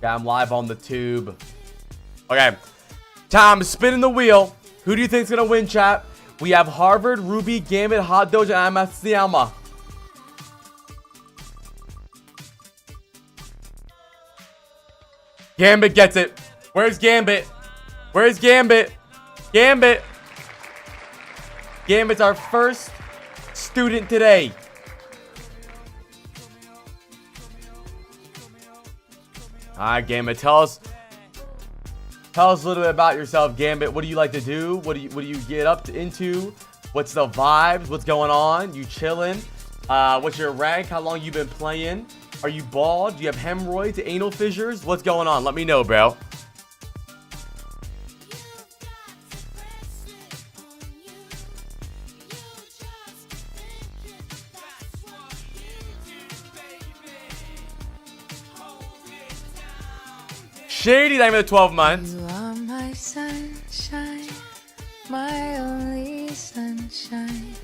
Yeah, I'm live on the tube. Okay. Time spinning the wheel. Who do you think's gonna win, chat? We have Harvard, Ruby, Gambit, Hot Doge, and Amasiyama. Gambit gets it. Where's Gambit? Where's Gambit? Gambit. Gambit's our first student today. Alright, Gambit, tell us a little bit about yourself, Gambit. What do you like to do? What do you get up into? What's the vibes? What's going on? You chilling? What's your rank? How long you been playing? Are you bald? Do you have hemorrhoids, anal fissures? What's going on? Let me know, bro. Shady, thank you for the 12 months. You are my sunshine, my only sunshine.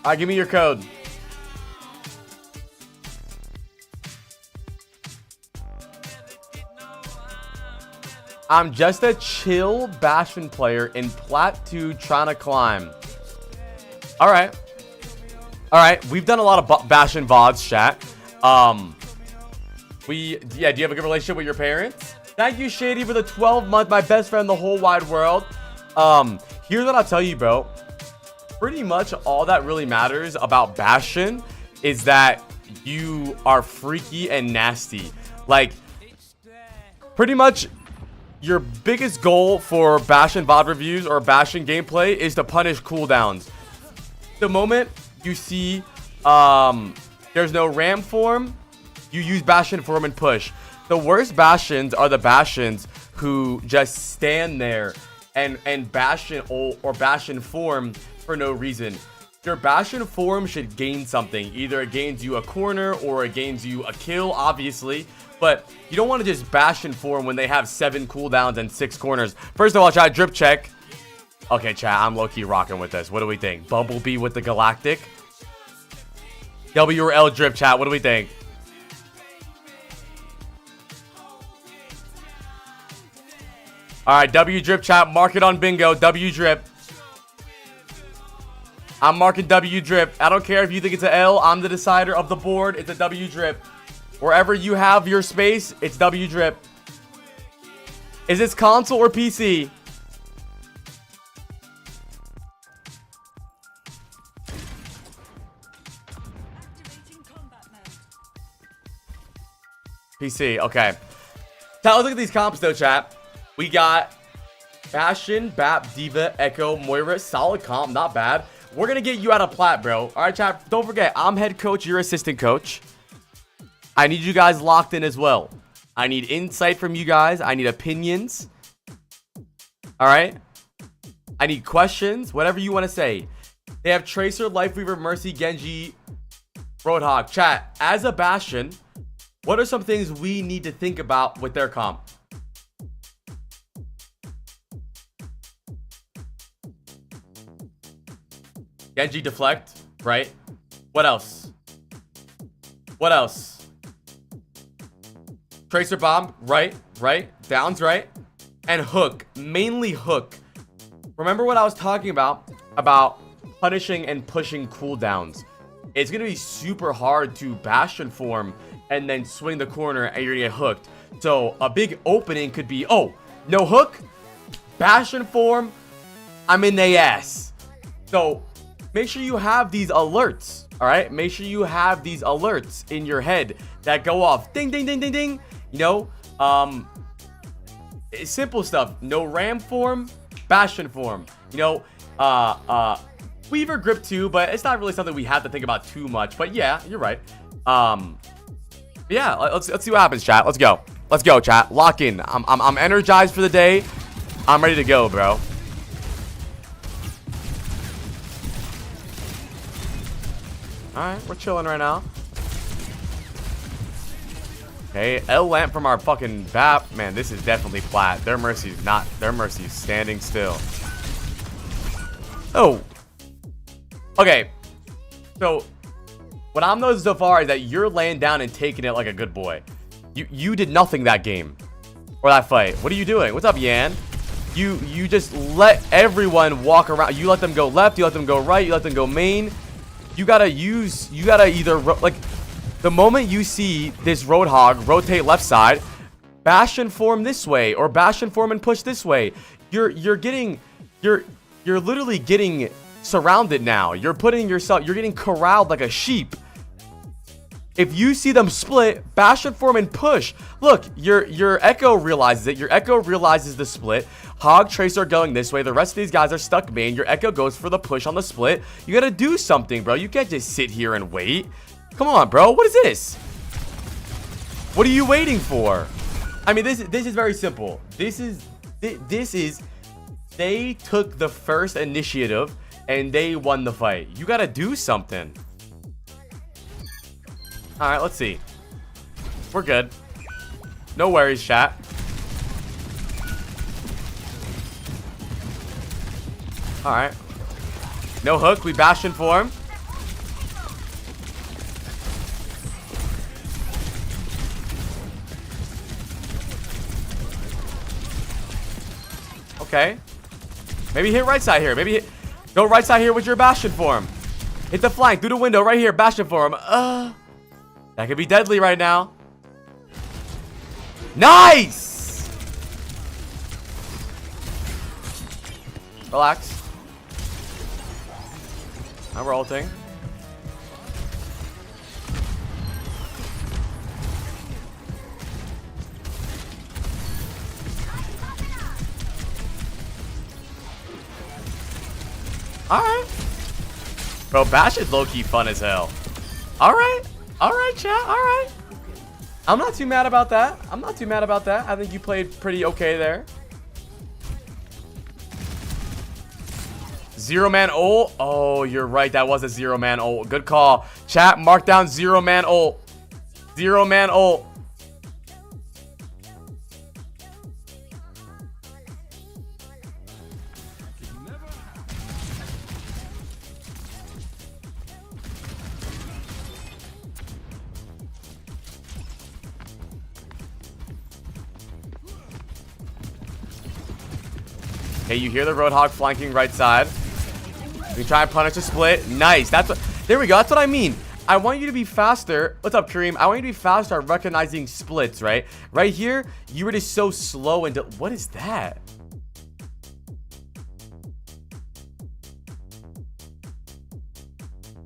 Alright, give me your code. I'm just a chill Bastion player in Plat 2 trying to climb. Alright. Alright, we've done a lot of Bastion VODs, chat. Do you have a good relationship with your parents? Thank you, Shady, for the 12 month, my best friend in the whole wide world. Here's what I'll tell you, bro. Pretty much all that really matters about Bastion is that you are freaky and nasty. Like, pretty much your biggest goal for Bastion VOD reviews or Bastion gameplay is to punish cooldowns. The moment you see there's no ram form, you use Bastion form and push. The worst Bastions are the Bastions who just stand there and Bastion or Bastion form for no reason. Your Bastion form should gain something. Either it gains you a corner or it gains you a kill, obviously. But you don't want to just Bastion form when they have 7 cooldowns and 6 corners. First of all, chat, drip check. Okay, chat, I'm low-key rocking with this. What do we think? Bumblebee with the Galactic? W or L drip, chat, what do we think? Alright, W drip, chat. Mark it on bingo. W drip. I'm marking W drip. I don't care if you think it's an L. I'm the decider of the board. It's a W drip. Wherever you have your space, it's W drip. Is this console or PC? PC, okay. Now let's look at these comps though, chat. We got Bastion, Bap, Diva, Echo, Moira. Solid comp, not bad. We're gonna get you out of Plat, bro. Alright, chat, don't forget, I'm head coach, you're assistant coach. I need you guys locked in as well. I need insight from you guys. I need opinions. Alright? I need questions, whatever you want to say. They have Tracer, Lifeweaver, Mercy, Genji, Roadhog. Chat, as a Bastion, what are some things we need to think about with their comp? Genji deflect, right? What else? What else? Tracer bomb, right? Downs, right? And hook, mainly hook. Remember what I was talking about punishing and pushing cooldowns. It's gonna be super hard to Bastion form and then swing the corner and you're gonna get hooked. So a big opening could be, oh, no hook, Bastion form, I'm in the ass. So make sure you have these alerts, all right? Make sure you have these alerts in your head that go off, ding, ding, ding, ding, ding. You know, simple stuff. No ram form, Bastion form. You know, Weaver grip too, but it's not really something we have to think about too much. But yeah, you're right. Yeah, let's see what happens, chat. Let's go, chat. Lock in. I'm energized for the day. I'm ready to go, bro. Alright, we're chilling right now. Okay, L lamp from our fucking BAP. Man, this is definitely Plat. Their Mercy's standing still. Oh. Okay. So what I'm noticing so far is that you're laying down and taking it like a good boy. You did nothing that game or that fight. What are you doing? What's up, Yan? You just let everyone walk around. You let them go left. You let them go right. You let them go main. You gotta either like the moment you see this Roadhog rotate left side, Bastion form this way or Bastion form and push this way. You're literally getting surrounded now. You're getting corralled like a sheep. If you see them split, Bastion form and push. Look, your Echo realizes it. Your Echo realizes the split. Hog, Tracer are going this way. The rest of these guys are stuck main. Your Echo goes for the push on the split. You gotta do something, bro. You can't just sit here and wait. Come on, bro. What is this? What are you waiting for? I mean, this is very simple. This is they took the first initiative and they won the fight. You gotta do something. All right, let's see. We're good. No worries, chat. All right. No hook. We Bastion form. Okay. Maybe hit right side here. Go right side here with your Bastion form. Hit the flank through the window right here. Bastion form. That could be deadly right now. Nice! Relax. I'm rolling. Alright. Bro, Bash is low-key fun as hell. Alright. Alright, chat. Alright. I'm not too mad about that. I think you played pretty okay there. Zero-man ult. Oh, you're right. That was a zero-man ult. Good call. Chat, mark down zero-man ult. Zero-man ult. Okay, you hear the Roadhog flanking right side. We try and punish a split. Nice. There we go. That's what I mean. I want you to be faster. What's up, Kareem? I want you to be faster at recognizing splits, right? Right here, you were just so slow and what is that?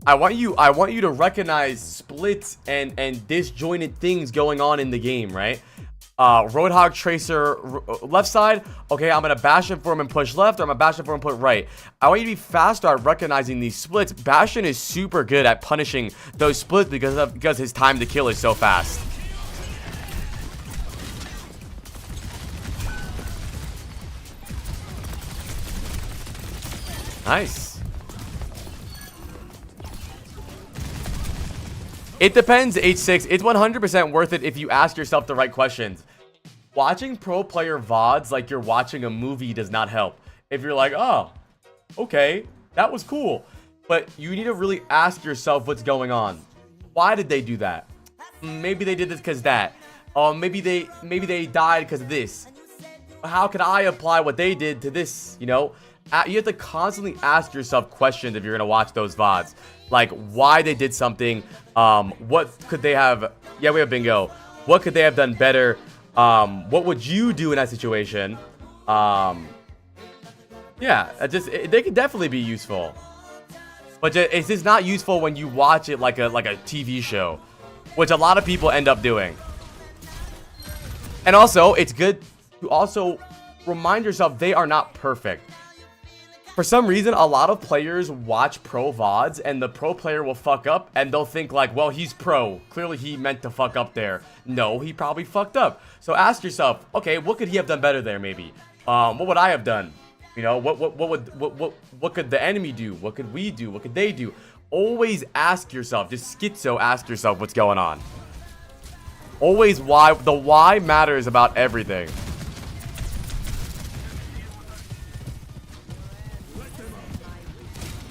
I want you to recognize splits and disjointed things going on in the game, right? Roadhog Tracer left side. Okay, I'm gonna Bastion form and push left, or I'm gonna Bastion form and put right. I want you to be faster at recognizing these splits. Bastion is super good at punishing those splits because his time to kill is so fast. Nice. It depends, H6. It's 100% worth it if you ask yourself the right questions. Watching pro player VODs like you're watching a movie does not help. If you're like, oh, okay, that was cool. But you need to really ask yourself what's going on. Why did they do that? Maybe they did this because that. Maybe they died because of this. How can I apply what they did to this, you know? You have to constantly ask yourself questions if you're going to watch those VODs. Like, why they did something. What could they have... Yeah, we have bingo. What could they have done better? What would you do in that situation? Yeah, they can definitely be useful. But it's just not useful when you watch it like a TV show. Which a lot of people end up doing. And also, it's good to also remind yourself they are not perfect. For some reason, a lot of players watch pro VODs and the pro player will fuck up and they'll think like, well, he's pro. Clearly, he meant to fuck up there. No, he probably fucked up. So ask yourself, okay, what could he have done better there maybe? What would I have done? You know, what could the enemy do? What could we do? What could they do? Always ask yourself, just schizo ask yourself what's going on. Always why. The why matters about everything.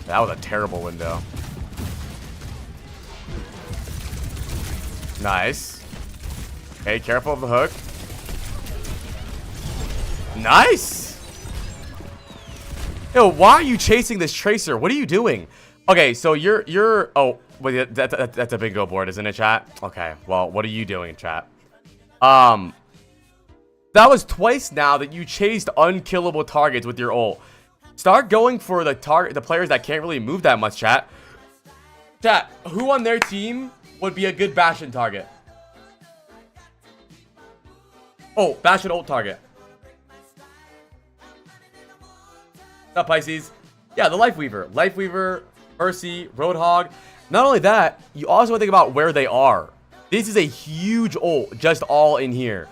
That was a terrible window. Nice. Okay, careful of the hook. Nice. Yo, why are you chasing this Tracer? What are you doing? Okay, so you're oh, wait, that's a bingo board, isn't it, chat? Okay, well, what are you doing, chat? That was twice now that you chased unkillable targets with your ult. Start going for the players that can't really move that much, chat. Chat, who on their team would be a good Bastion target? Oh, Bastion ult target. What's up, Pisces? Yeah, the Lifeweaver. Lifeweaver, Mercy, Roadhog. Not only that, you also want to think about where they are. This is a huge ult, just all in here.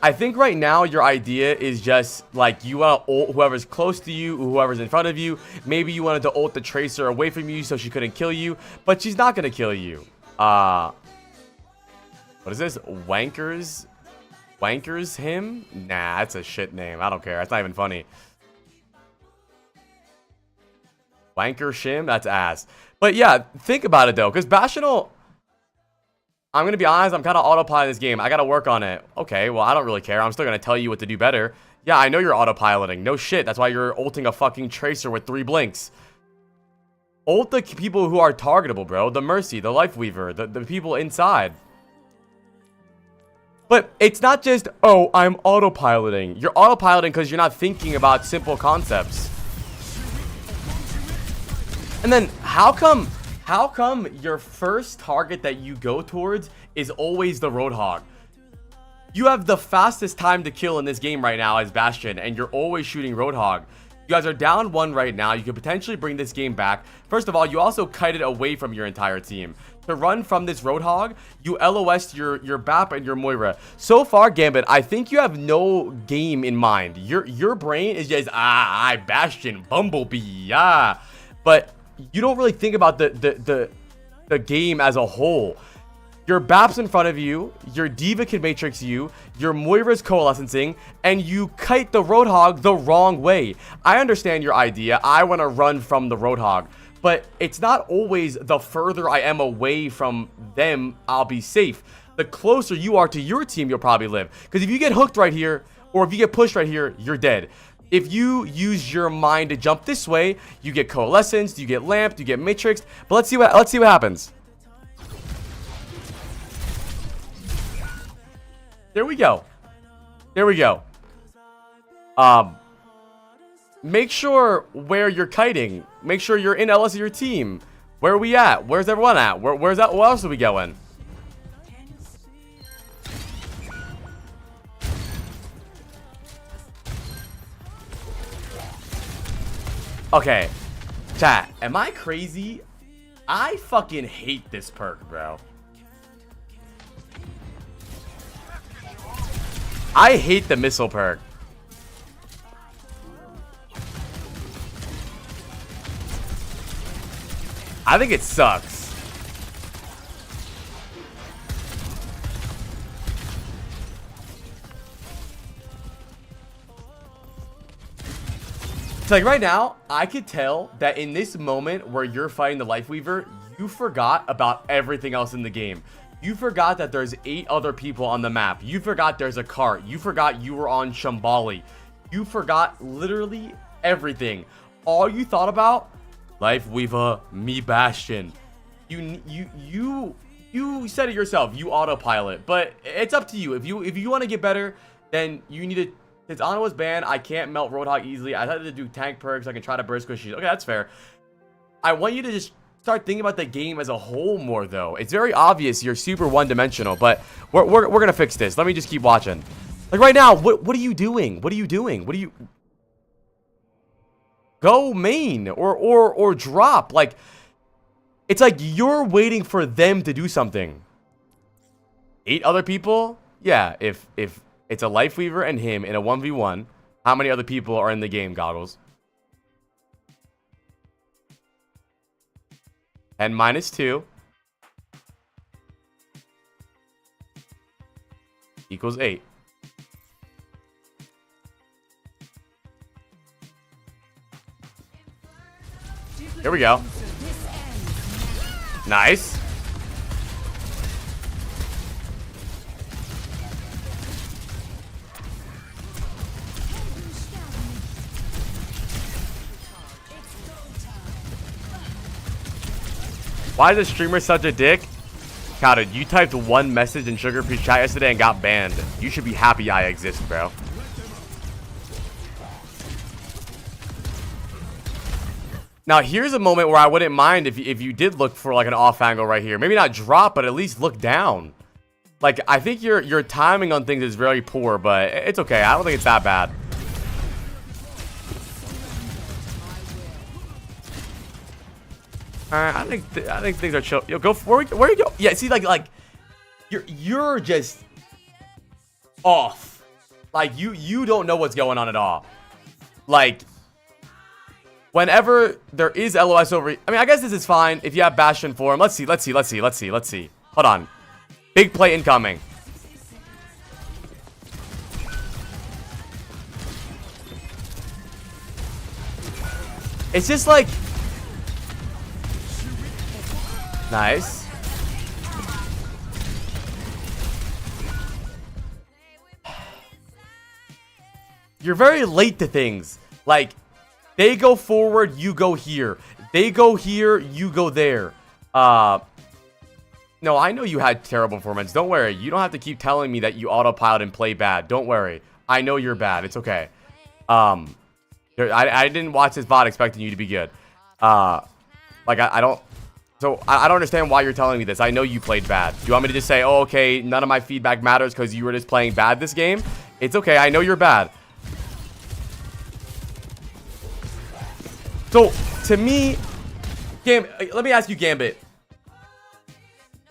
I think right now your idea is just like you want to ult whoever's close to you, whoever's in front of you. Maybe you wanted to ult the Tracer away from you so she couldn't kill you, but she's not going to kill you. What is this? Wankers? Wankers him? Nah, that's a shit name. I don't care. That's not even funny. Wanker Shim? That's ass. But yeah, think about it though, because Bastion will... I'm going to be honest, I'm kind of autopiloting this game. I got to work on it. Okay, well, I don't really care. I'm still going to tell you what to do better. Yeah, I know you're autopiloting. No shit. That's why you're ulting a fucking Tracer with 3 blinks. Ult the people who are targetable, bro. The Mercy, the Lifeweaver, the people inside. But it's not just, oh, I'm autopiloting. You're autopiloting because you're not thinking about simple concepts. And then, how come your first target that you go towards is always the Roadhog? You have the fastest time to kill in this game right now as Bastion, and you're always shooting Roadhog. You guys are down 1 right now. You could potentially bring this game back. First of all, you also kited away from your entire team. To run from this Roadhog, you LOS'd your BAP and your Moira. So far, Gambit, I think you have no game in mind. Your brain is just, Bastion, Bumblebee, But you don't really think about the game as a whole. Your BAP's in front of you, your D.Va can matrix you, your Moira's coalescing, and you kite the Roadhog the wrong way. I understand your idea. I want to run from the Roadhog, but it's not always the further I am away from them, I'll be safe. The closer you are to your team, you'll probably live. Because if you get hooked right here, or if you get pushed right here, you're dead. If you use your mind to jump this way, you get coalescence, you get lamped, you get matrixed. But let's see what happens. There we go. There we go. Make sure where you're kiting. Make sure you're in LS of your team. Where are we at? Where's everyone at? Where's that? Where else are we going? Okay, chat, am I crazy? I fucking hate this perk, bro. I hate the missile perk. I think it sucks. It's like right now, I could tell that in this moment where you're fighting the Lifeweaver, you forgot about everything else in the game. You forgot that there's 8 other people on the map. You forgot there's a cart. You forgot you were on Shambali. You forgot literally everything. All you thought about, Lifeweaver, me Bastion. You said it yourself. You autopilot, but it's up to you. If you want to get better, then you need to. Since Ana was banned, I can't melt Roadhog easily. I had to do tank perks. I can try to burst squishies. Okay, that's fair. I want you to just start thinking about the game as a whole more, though. It's very obvious you're super one-dimensional, but we're gonna fix this. Let me just keep watching. Like right now, what are you doing? What are you doing? What are you? Go main or drop. Like it's like you're waiting for them to do something. 8 other people? Yeah, if it's a Lifeweaver and him in a 1v1. How many other people are in the game, Goggles? And -2 equals 8. Here we go. Nice. Why is the streamer such a dick? Counted. You typed one message in Sugar Free chat yesterday and got banned. You should be happy I exist, bro. Now, here's a moment where I wouldn't mind if you did look for like an off angle right here. Maybe not drop, but at least look down. Like, I think your timing on things is very poor, but it's okay. I don't think it's that bad. I think things are chill. Yo, go forward. Where you go? Yeah, see, like you're just off. Like you don't know what's going on at all. Like, whenever there is LOS over, I mean, I guess this is fine if you have Bastion for him. Let's see. Hold on. Big play incoming. It's just like, nice. You're very late to things. Like, they go forward, you go here. They go here, you go there. No, I know you had terrible performance. Don't worry. You don't have to keep telling me that you autopilot and play bad. Don't worry. I know you're bad. It's okay. I didn't watch this VOD expecting you to be good. Like, I don't... So, I don't understand why you're telling me this. I know you played bad. Do you want me to just say, oh, okay, none of my feedback matters because you were just playing bad this game? It's okay. I know you're bad. So, to me... let me ask you, Gambit.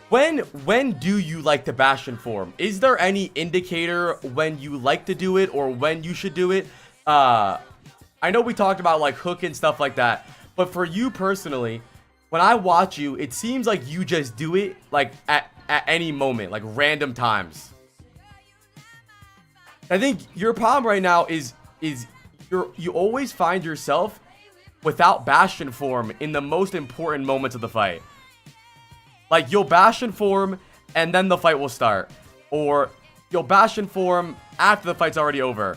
When do you like to Bastion form? Is there any indicator when you like to do it or when you should do it? I know we talked about like hook and stuff like that, but for you personally, when I watch you, it seems like you just do it like at any moment, like random times. I think your problem right now is you always find yourself without Bastion form in the most important moments of the fight. Like, you'll Bastion form, and then the fight will start. Or, you'll Bastion form after the fight's already over.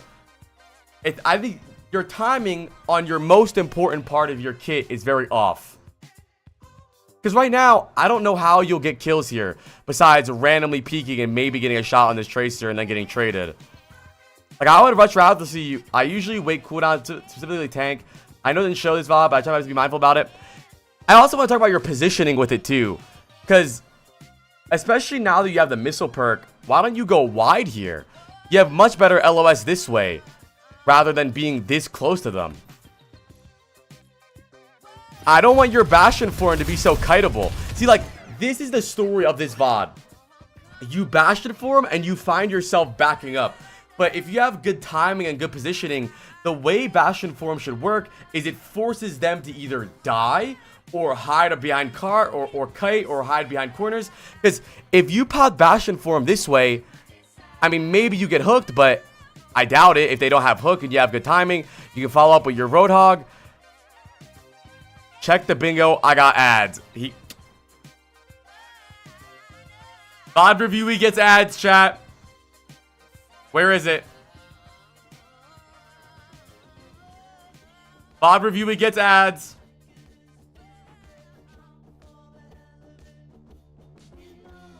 I think your timing on your most important part of your kit is very off. Because right now, I don't know how you'll get kills here, besides randomly peeking and maybe getting a shot on this Tracer and then getting traded. Like, I would rush around to see you. I usually wait cooldown to specifically tank. I know it didn't show this VOD, but I try to be mindful about it. I also want to talk about your positioning with it, too. Because, especially now that you have the missile perk, why don't you go wide here? You have much better LOS this way, rather than being this close to them. I don't want your Bastion form to be so kiteable. See, like, this is the story of this VOD. You Bastion form, and you find yourself backing up. But if you have good timing and good positioning, the way Bastion form should work is it forces them to either die or hide behind car or kite or hide behind corners. Because if you pop Bastion form this way, I mean, maybe you get hooked, but I doubt it. If they don't have hook and you have good timing, you can follow up with your Roadhog. Check the bingo. I got ads. Vod Review, he gets ads, chat. Where is it? Vod Review, he gets ads.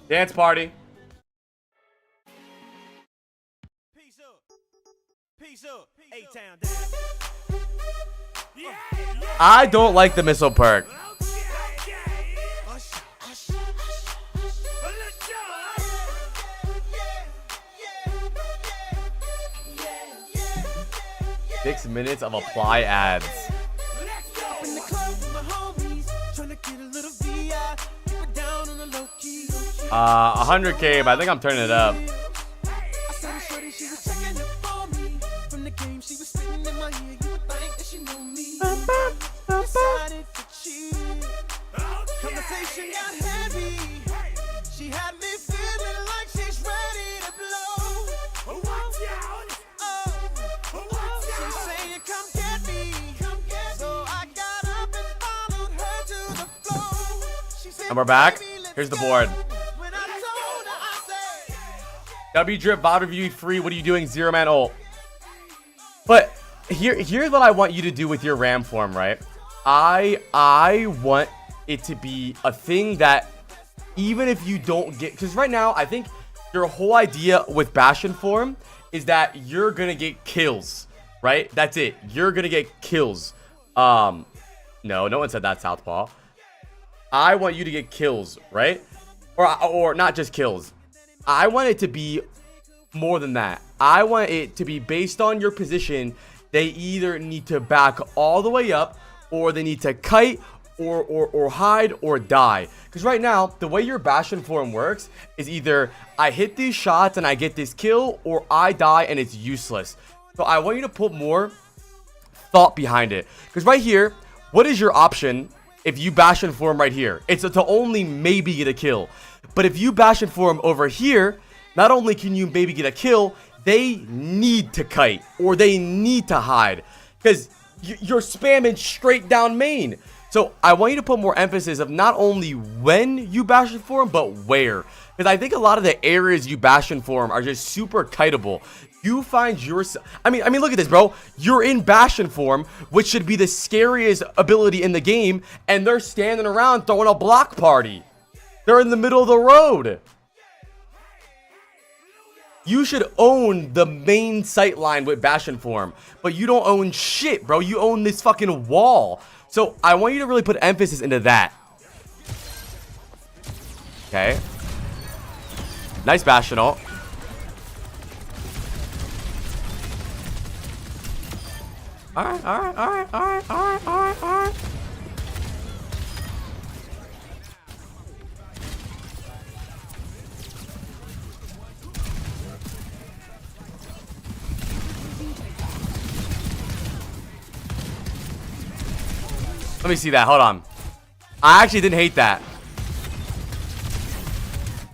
Dance party. Peace up. Peace up. A-Town down. I don't like the missile perk. Six minutes of apply ads. 100K, but I think I'm turning it up. And we're back. Here's the board. W drip, VOD review free. What are you doing? Zero man ult. But here's what I want you to do with your Ram form, right? I want it to be a thing that even if you don't get, because right now I think your whole idea with Bastion form is that you're gonna get kills, right? That's it. You're gonna get kills. No one said that, Southpaw. I want you to get kills, right? Or not just kills. I want it to be more than that. I want it to be based on your position. They either need to back all the way up, or they need to kite, or hide, or die. Because right now, the way your Bastion form works is either I hit these shots and I get this kill, or I die and it's useless. So I want you to put more thought behind it. Because right here, what is your option if you Bastion form right here? It's to only maybe get a kill. But if you Bastion form over here, not only can you maybe get a kill, they need to kite, or they need to hide. Because you're spamming straight down main. So I want you to put more emphasis of not only when you Bastion form, but where. Because I think a lot of the areas you Bastion form are just super kiteable. You find yourself, I mean, look at this, bro. You're in Bastion form, which should be the scariest ability in the game, and they're standing around throwing a block party. They're in the middle of the road. You should own the main sight line with Bastion form, but you don't own shit, bro. You own this fucking wall. So I want you to really put emphasis into that. Okay. Nice Bastion ult. Alright. Let me see that. Hold on. I actually didn't hate that.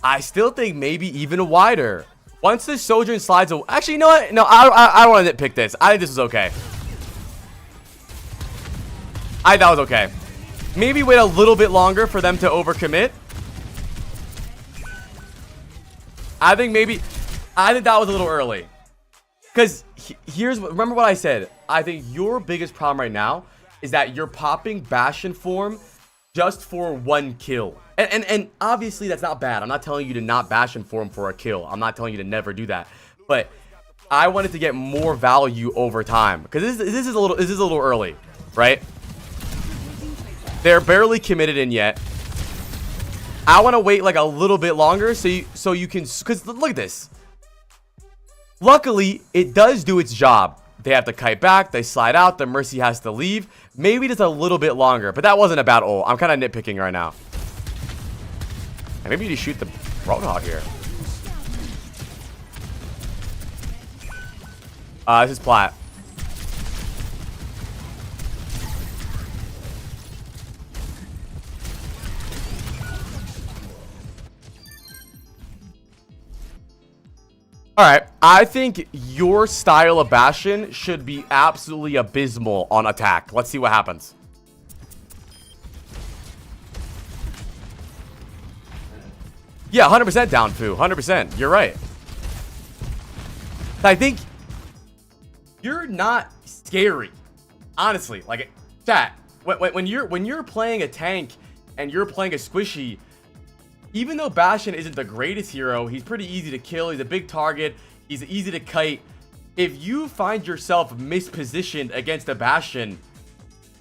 I still think maybe even wider. Once the Sojourn slides away. Actually, you know what? No, I don't want to nitpick this. I think this was okay. I thought it was okay. Maybe wait a little bit longer for them to overcommit. I think that was a little early. Because remember what I said. I think your biggest problem right now is that you're popping Bastion form just for one kill. And obviously that's not bad. I'm not telling you to not Bastion form for a kill. I'm not telling you to never do that. But I wanted to get more value over time. Because this is a little early, right? They're barely committed in yet. I want to wait like a little bit longer so you can, because look at this. Luckily, it does do its job. They have to kite back, they slide out, the Mercy has to leave. Maybe just a little bit longer, but that wasn't a bad ult. I'm kind of nitpicking right now. And maybe you shoot the Roadhog here. This is Plat. Alright, I think your style of Bastion should be absolutely abysmal on attack. Let's see what happens. Yeah, 100% down, Fu. 100%. You're right. I think you're not scary. Honestly, like, chat. When you're playing a tank and you're playing a squishy, even though Bastion isn't the greatest hero, he's pretty easy to kill. He's a big target. He's easy to kite. If you find yourself mispositioned against a Bastion,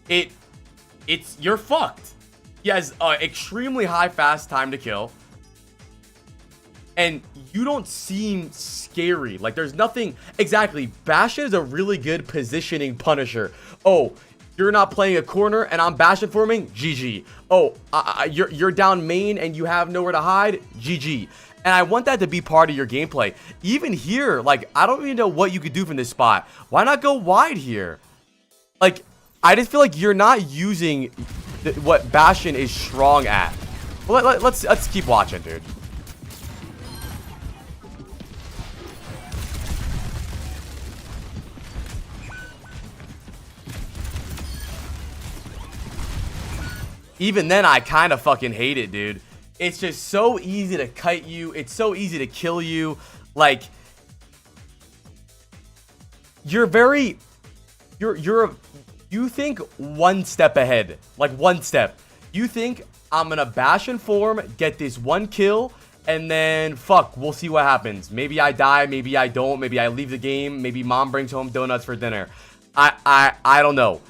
you're fucked. He has extremely high fast time to kill. And you don't seem scary. Like, there's nothing. Exactly. Bastion is a really good positioning punisher. Oh, you're not playing a corner and I'm Bastion forming? GG. Oh, you're down main and you have nowhere to hide? GG. And I want that to be part of your gameplay. Even here, like, I don't even know what you could do from this spot. Why not go wide here? Like, I just feel like you're not using what Bastion is strong at. Well, let's keep watching, dude. Even then, I kind of fucking hate it, dude. It's just so easy to kite you. It's so easy to kill you. Like, you think one step ahead. Like, one step. You think I'm gonna Bastion form, get this 1 kill, and then fuck, we'll see what happens. Maybe I die, maybe I don't, maybe I leave the game, maybe mom brings home donuts for dinner. I don't know.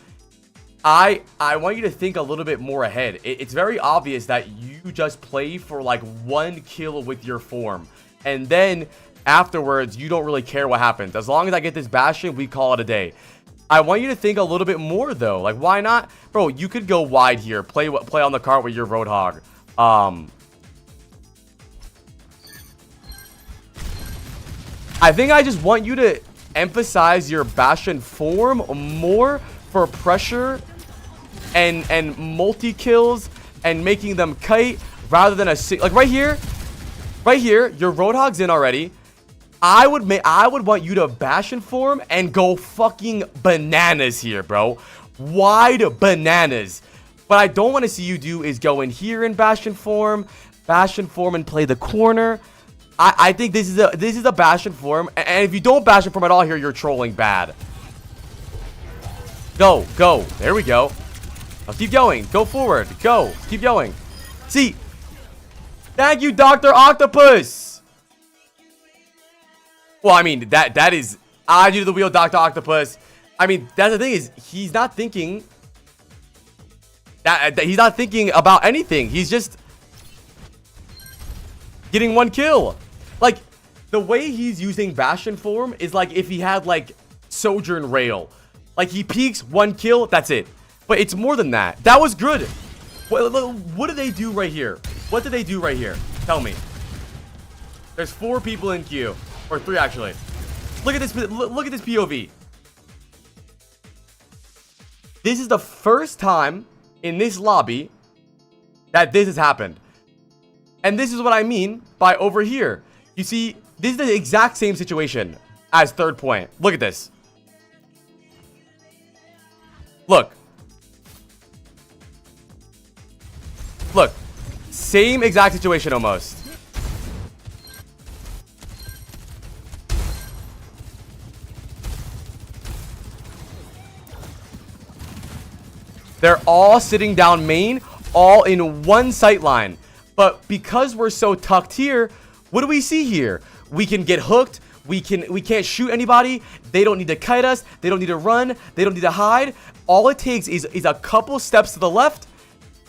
I want you to think a little bit more ahead. It's very obvious that you just play for like 1 kill with your form, and then afterwards you don't really care what happens. As long as I get this Bastion, we call it a day. I want you to think a little bit more though. Like, why not, bro? You could go wide here, play on the cart with your Roadhog. I think I just want you to emphasize your Bastion form more for pressure and multi-kills and making them kite rather than like right here, your Roadhog's in already. I would want you to Bastion form and go fucking bananas here, bro. Wide bananas. What I don't want to see you do is go in here in Bastion form and play the corner. I think this is a Bastion form, and if you don't Bastion form at all here, you're trolling bad. Go. There we go. Now keep going. Go forward. Go. Keep going. See. Thank you, Dr. Octopus. Well, I mean, that is... I do the wheel, Dr. Octopus. I mean, that's the thing is, he's not thinking... He's not thinking about anything. He's just... getting 1 kill. Like, the way he's using Bastion form is like if he had, like, Sojourn rail. Like, he peeks, 1 kill, that's it. But it's more than that. That was good. What did they do right here? What did they do right here? Tell me. There's 4 people in queue. Or 3, actually. Look at this POV. This is the first time in this lobby that this has happened. And this is what I mean by over here. You see, this is the exact same situation as third point. Look at this. Look. Look. Same exact situation almost. They're all sitting down main, all in one sight line. But because we're so tucked here, what do we see here? We can get hooked. We can't shoot anybody. They don't need to kite us. They don't need to run. They don't need to hide. All it takes is a couple steps to the left.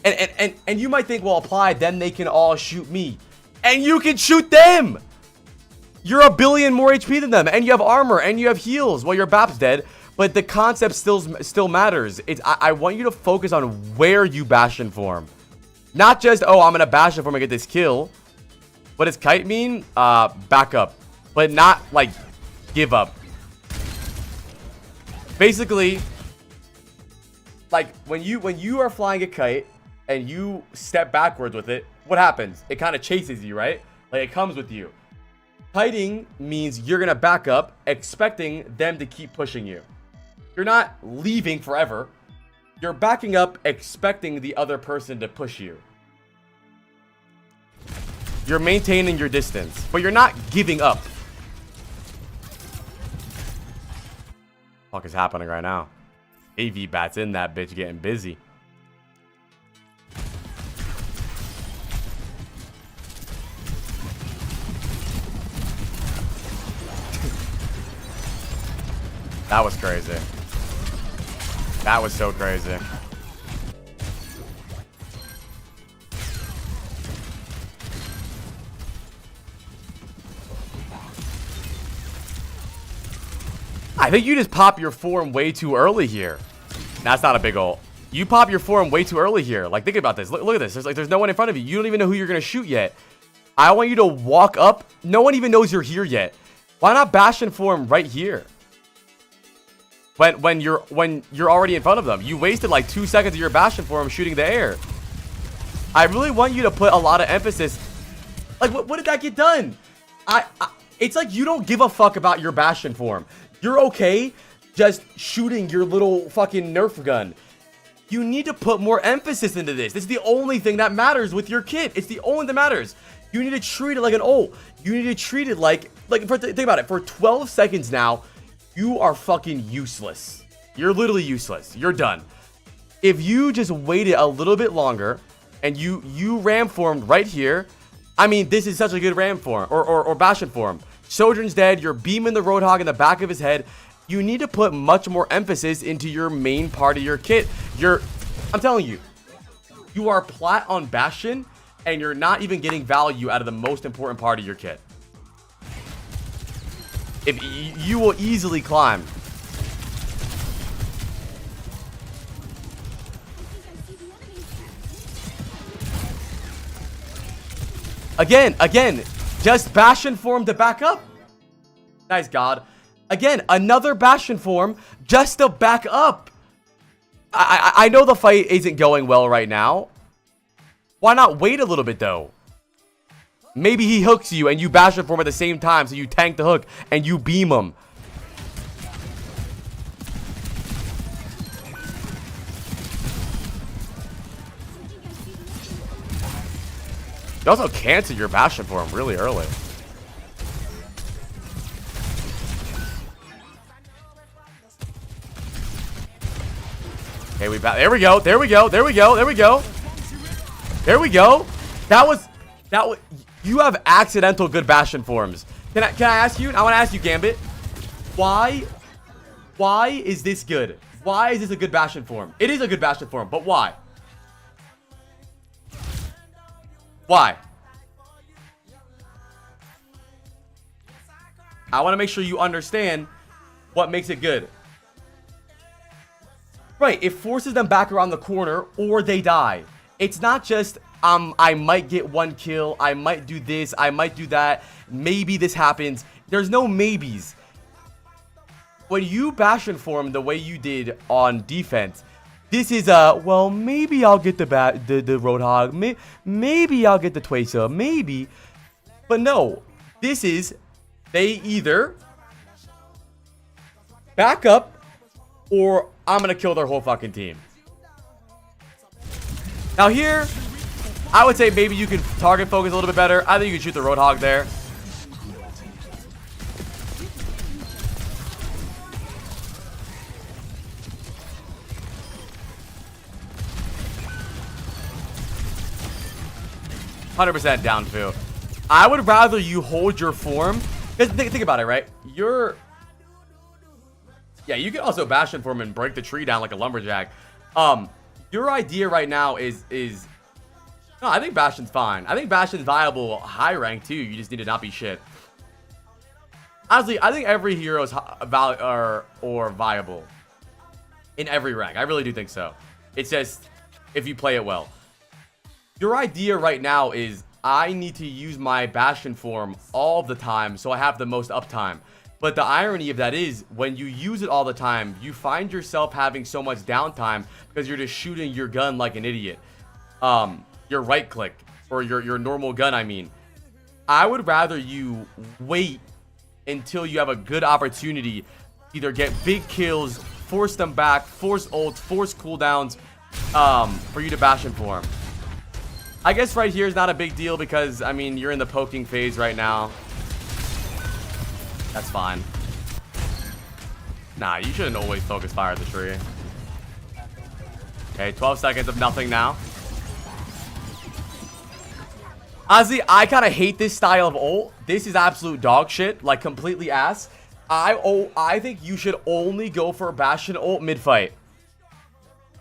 And you might think, well, apply, then they can all shoot me. And you can shoot them. You're a billion more HP than them. And you have armor. And you have heals. Well, your BAP's dead. But the concept still matters. I want you to focus on where you Bastion form. Not just, oh, I'm going to Bastion form and get this kill. What does kite mean? Back up. But not, like, give up. Basically, like, when you are flying a kite and you step backwards with it, what happens? It kind of chases you, right? Like, it comes with you. Kiting means you're going to back up, expecting them to keep pushing you. You're not leaving forever. You're backing up, expecting the other person to push you. You're maintaining your distance, but you're not giving up. What the fuck is happening right now? AV Bat's in that bitch getting busy. That was crazy. That was so crazy. I think you just pop your form way too early here. That's not a big ult. You pop your form way too early here. Like, think about this. Look at this. There's no one in front of you. You don't even know who you're going to shoot yet. I want you to walk up. No one even knows you're here yet. Why not Bastion form right here? When you're already in front of them. You wasted like 2 seconds of your Bastion form shooting the air. I really want you to put a lot of emphasis. Like, what did that get done? It's like you don't give a fuck about your Bastion form. You're okay just shooting your little fucking Nerf gun. You need to put more emphasis into this. This is the only thing that matters with your kit. It's the only thing that matters. You need to treat it like an ult. You need to treat it like think about it. For 12 seconds now, you are fucking useless. You're literally useless. You're done. If you just waited a little bit longer and you ram formed right here, I mean, this is such a good ram form or Bastion form. Sojourn's dead. You're beaming the Roadhog in the back of his head. You need to put much more emphasis into your main part of your kit. I'm telling you, you are plat on Bastion, and you're not even getting value out of the most important part of your kit. If you will easily climb. Again, just Bastion form to back up. Nice God. Again, another Bastion form just to back up. I know the fight isn't going well right now. Why not wait a little bit though? Maybe he hooks you and you Bastion form at the same time, so you tank the hook and you beam him. You also cancel your Bastion form really early. Okay, there we go. That was you have accidental good Bastion forms. Can I ask you? I want to ask you, Gambit. Why is this good? Why is this a good Bastion form? It is a good Bastion form, but why? Why? I want to make sure you understand what makes it good. Right, it forces them back around the corner or they die. It's not just, I might get one kill, I might do this, I might do that, maybe this happens. There's no maybes. When you Bastion form the way you did on defense, this is well, maybe I'll get the Roadhog, maybe I'll get the Twacer, maybe. But no, this is, they either back up or I'm gonna kill their whole fucking team. Now here, I would say maybe you can target focus a little bit better. I think you can shoot the Roadhog there. %, down two. I would rather you hold your form. Because think about it, right? Yeah, you can also Bastion form and break the tree down like a lumberjack. Your idea right now is no, I think Bastion's fine. I think Bastion's viable high rank too. You just need to not be shit. Honestly, I think every hero is viable in every rank. I really do think so. It's just if you play it well. Your idea right now is I need to use my Bastion form all the time so I have the most uptime. But the irony of that is when you use it all the time, you find yourself having so much downtime because you're just shooting your gun like an idiot. Your right click or your normal gun, I mean. I would rather you wait until you have a good opportunity, either get big kills, force them back, force ults, force cooldowns, for you to Bastion form. I guess right here is not a big deal because, I mean, you're in the poking phase right now. That's fine. Nah, you shouldn't always focus fire at the tree. Okay, 12 seconds of nothing now. Honestly, I kind of hate this style of ult. This is absolute dog shit, like completely ass. I think you should only go for a Bastion ult mid-fight.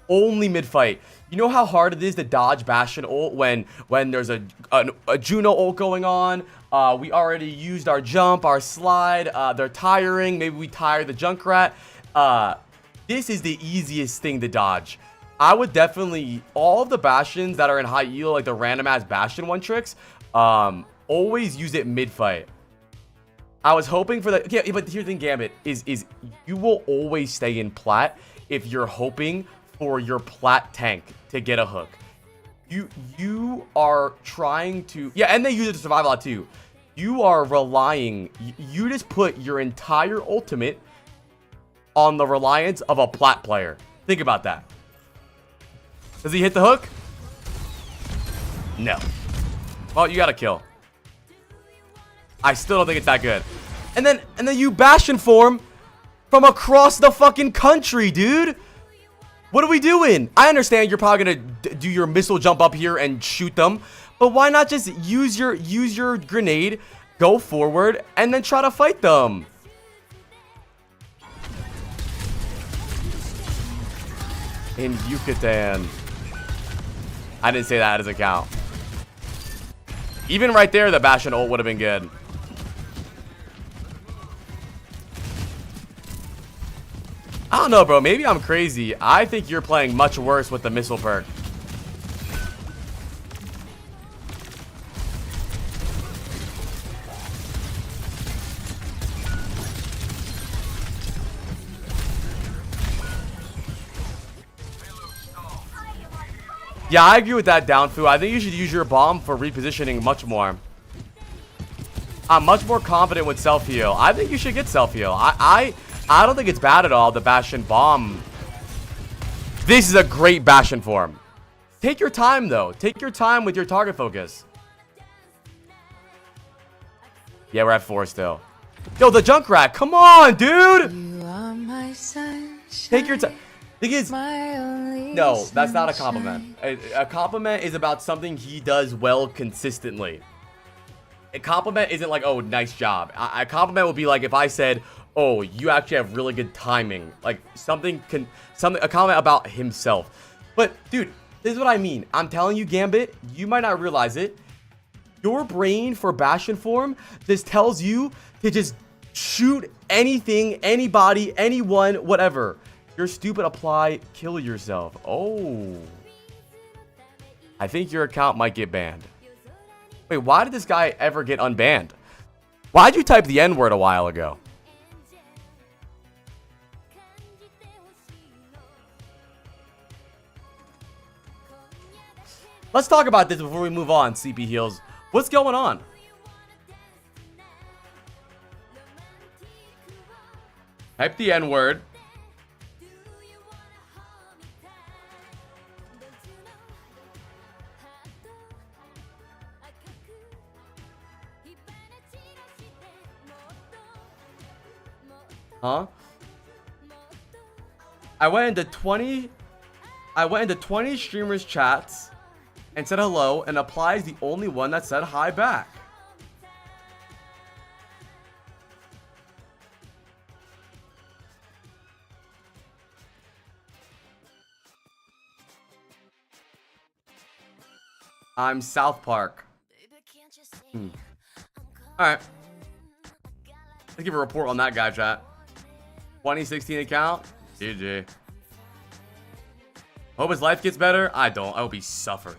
Only mid-fight. You know how hard it is to dodge Bastion ult when there's a Juno ult going on? We already used our jump, our slide. They're tiring. Maybe we tire the Junkrat. This is the easiest thing to dodge. I would definitely, all of the Bastions that are in high elo, like the random ass Bastion one tricks, always use it mid-fight. I was hoping for that. Yeah, but here's the thing, Gambit, is you will always stay in plat if you're hoping for your plat tank to get a hook. You are trying to, yeah, and they use it to survive a lot too. You are relying, you just put your entire ultimate on the reliance of a plat player. Think about that. Does he hit the hook? No. Well, you got to kill. I still don't think it's that good. And then you Bastion form from across the fucking country, dude. What are we doing? I understand you're probably gonna do your missile jump up here and shoot them, but why not just use your grenade, go forward, and then try to fight them? In Yucatan. I didn't say that as a count. Even right there, the Bastion ult would have been good. I don't know, bro. Maybe I'm crazy. I think you're playing much worse with the missile perk. Yeah, I agree with that, Downfu. I think you should use your bomb for repositioning much more. I'm much more confident with self-heal. I think you should get self-heal. I don't think it's bad at all, the Bastion bomb. This is a great Bastion form. Take your time, though. Take your time with your target focus. Yeah, we're at 4 still. Yo, the Junkrat. Come on, dude. You are my sunshine. Take your time. Thing is, My only no, that's not a sunshine. compliment. A compliment is about something he does well consistently. A compliment isn't like, oh, nice job. A compliment would be like if I said, oh, you actually have really good timing. Like a comment about himself. But dude, this is what I mean. I'm telling you, Gambit, you might not realize it. Your brain for Bastion form just tells you to just shoot anything, anybody, anyone, whatever. You're stupid, apply, kill yourself. Oh. I think your account might get banned. Wait, why did this guy ever get unbanned? Why'd you type the N-word a while ago? Let's talk about this before we move on, CP Heals. What's going on? Type the N-word. Huh? I went into 20 streamers chats and said hello, and Apply is the only one that said hi back. I'm South Park. Alright. Let's give a report on that guy, chat. 2016 account. GG. Hope his life gets better. I don't. I hope he suffers.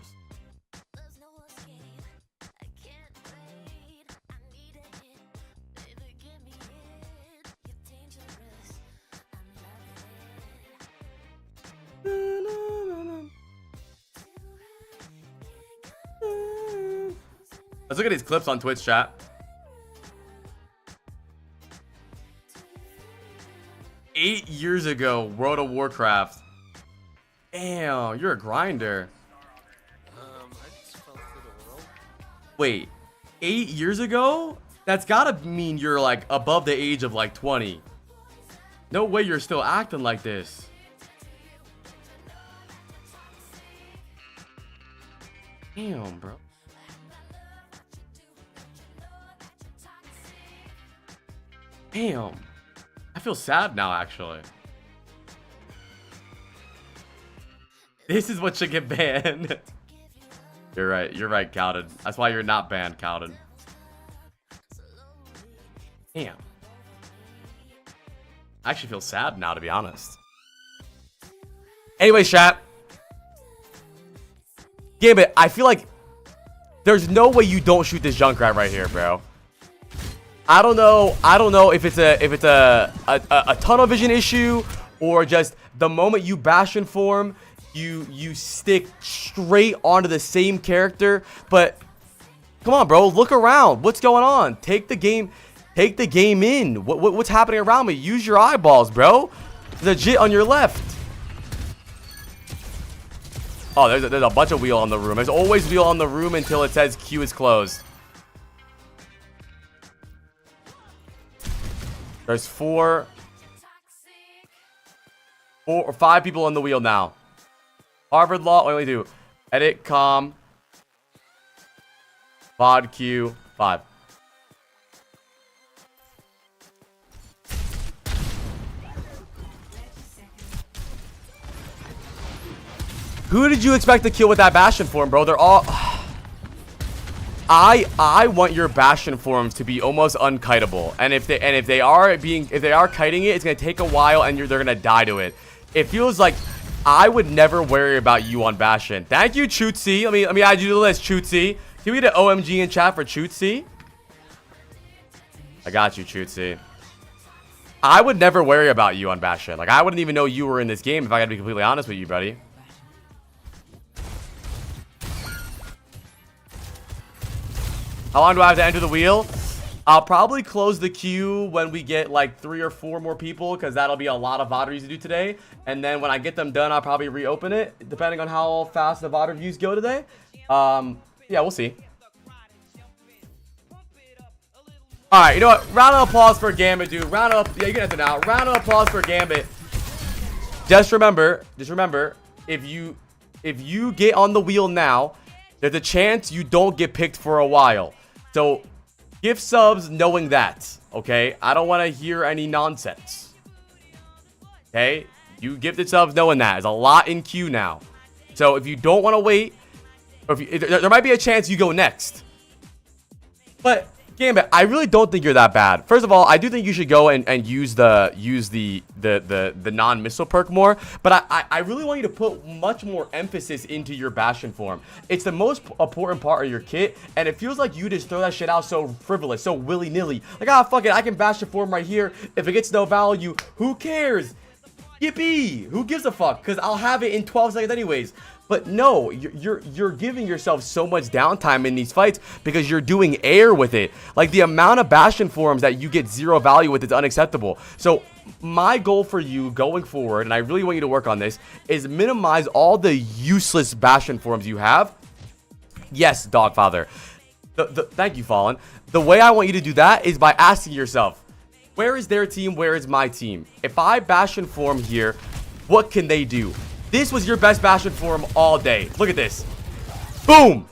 Let's look at these clips on Twitch, chat. Eight years ago, World of Warcraft. Damn, you're a grinder. I just fell through the world. Wait, 8 years ago? That's gotta mean you're like above the age of like 20. No way you're still acting like this. Damn, bro. Damn. I feel sad now, actually. This is what should get banned. You're right, Cowden. That's why you're not banned, Cowden. Damn. I actually feel sad now, to be honest. Anyway, chat. Gambit, I feel like there's no way you don't shoot this Junkrat right here, bro. I don't know if it's a tunnel vision issue or just the moment you Bastion form, you stick straight onto the same character. But come on, bro, look around. What's going on? Take the game in. What's happening around me? Use your eyeballs, bro. There's a jit on your left. Oh, there's a bunch of wheel on the room. There's always wheel on the room until it says queue is closed. There's 4. 4 or 5 people on the wheel now. Harvard Law, only do edit, com, VOD, Q, 5. Who did you expect to kill with that Bastion form, bro? They're all... I want your Bastion forms to be almost unkiteable. And if they are kiting it, it's gonna take a while and they're gonna die to it. It feels like I would never worry about you on Bastion. Thank you, Chootsie. Let me add you to the list, Chootsie. Can we get an OMG in chat for Chootsie? I got you, Chootsie. I would never worry about you on Bastion. Like, I wouldn't even know you were in this game if I gotta be completely honest with you, buddy. How long do I have to enter the wheel? I'll probably close the queue when we get like 3 or 4 more people, because that'll be a lot of VOD reviews to do today. And then when I get them done, I'll probably reopen it, depending on how fast the VOD reviews go today. Yeah, we'll see. All right, you know what? Round of applause for Gambit, dude. Round of, yeah, you can enter now. Round of applause for Gambit. Just remember, if you get on the wheel now, there's a chance you don't get picked for a while. So, gift subs knowing that, okay? I don't want to hear any nonsense. Okay? You gifted subs knowing that. There's a lot in queue now. So, if you don't want to wait, or there might be a chance you go next. But, Gambit, I really don't think you're that bad. First of all, I do think you should go and use the non-missile perk more. But I really want you to put much more emphasis into your Bastion form. It's the most important part of your kit, and it feels like you just throw that shit out so frivolous, so willy-nilly. Like, ah, fuck it, I can Bastion form right here. If it gets no value, who cares? Yippee! Who gives a fuck? Because I'll have it in 12 seconds anyways. But no, you're giving yourself so much downtime in these fights because you're doing air with it. Like, the amount of Bastion forms that you get 0 value with is unacceptable. So my goal for you going forward, and I really want you to work on this, is minimize all the useless Bastion forms you have. Yes, Dogfather. Thank you, Fallen. The way I want you to do that is by asking yourself, where is their team? Where is my team? If I Bastion form here, what can they do? This was your best Bastion form all day. Look at this. Boom.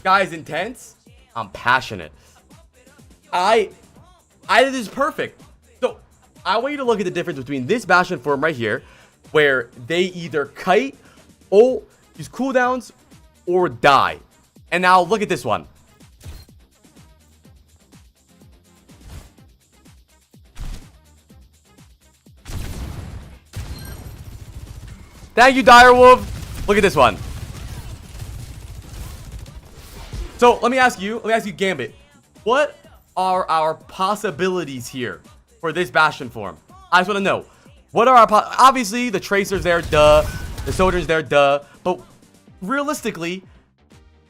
Guys, intense. I'm passionate. This is perfect. So I want you to look at the difference between this Bastion form right here, where they either kite, or use cooldowns, or die. And now look at this one. Thank you, Direwolf. Look at this one. So let me ask you, Gambit, what are our possibilities here for this Bastion form? I just want to know. What are our obviously the Tracer's there, duh. The Sojourn's there, duh. But realistically,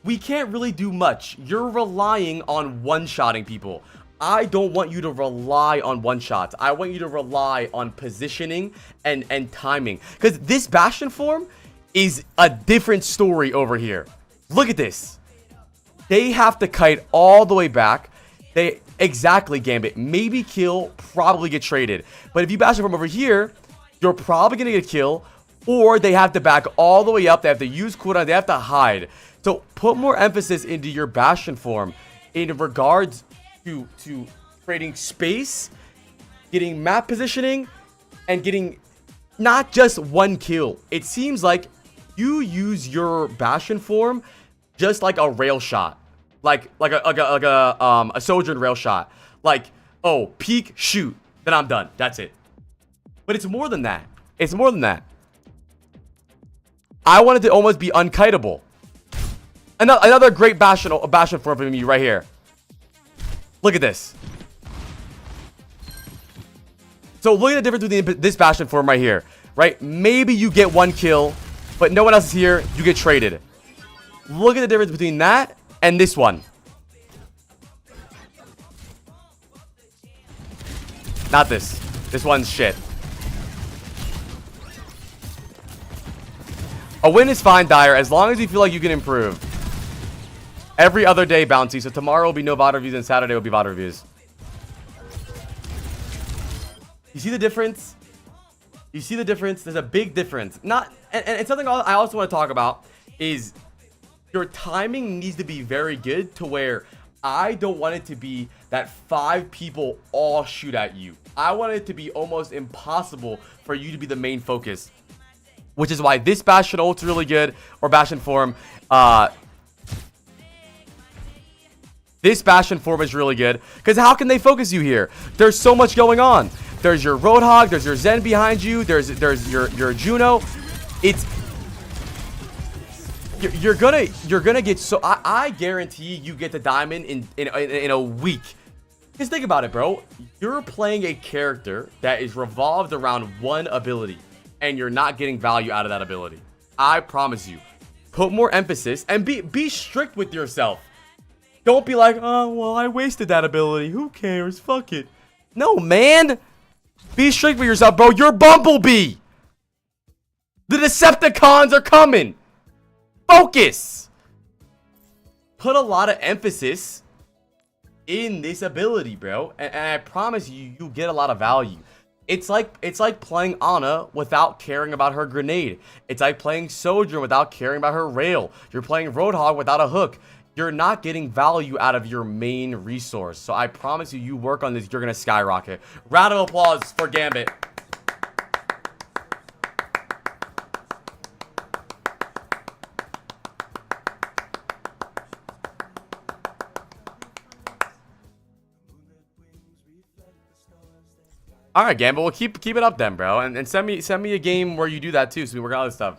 we can't really do much. You're relying on one-shotting people. I don't want you to rely on one-shots. I want you to rely on positioning and timing. Because this Bastion form is a different story over here. Look at this. They have to kite all the way back. Exactly, Gambit. Maybe kill, probably get traded. But if you Bastion from over here, you're probably going to get a kill. Or they have to back all the way up. They have to use cooldown. They have to hide. So put more emphasis into your Bastion form in regards to creating space, getting map positioning, and getting not just one kill. It seems like you use your Bastion form just like a rail shot, like a Sojourn rail shot. Like, oh, peek, shoot, then I'm done. That's it. But it's more than that. It's more than that. I wanted to almost be unkiteable. Another great Bastion form from me right here. Look at this. So look at the difference between this Bastion form right here, right? Maybe you get one kill, but no one else is here. You get traded. Look at the difference between that and this one. Not this. This one's shit. A win is fine, Dyer, as long as you feel like you can improve. Every other day, Bouncy. So tomorrow will be no VOD reviews and Saturday will be VOD reviews. You see the difference? You see the difference? There's a big difference. And something I also want to talk about is your timing needs to be very good to where I don't want it to be that 5 people all shoot at you. I want it to be almost impossible for you to be the main focus. Which is why this Bastion ult's really good, or Bastion form. This Bastion form is really good, because how can they focus you here? There's so much going on. There's your Roadhog, there's your Zen behind you, there's your Juno. You're gonna get so I guarantee you get the diamond in a week. Just think about it, bro. You're playing a character that is revolved around one ability, and you're not getting value out of that ability. I promise you. Put more emphasis and be strict with yourself. Don't be like, oh well, I wasted that ability. Who cares? Fuck it. No, man. Be strict with yourself, bro. You're Bumblebee. The Decepticons are coming. Focus. Put a lot of emphasis in this ability, bro, and I promise you get a lot of value. It's like playing Ana without caring about her grenade. It's like playing Sojourn without caring about her rail. You're playing Roadhog without a hook. You're not getting value out of your main resource. So I promise you work on this, you're gonna skyrocket. Round of applause for Gambit. All right, Gambit. Well, keep it up then, bro, and send me a game where you do that too, so we work on other stuff.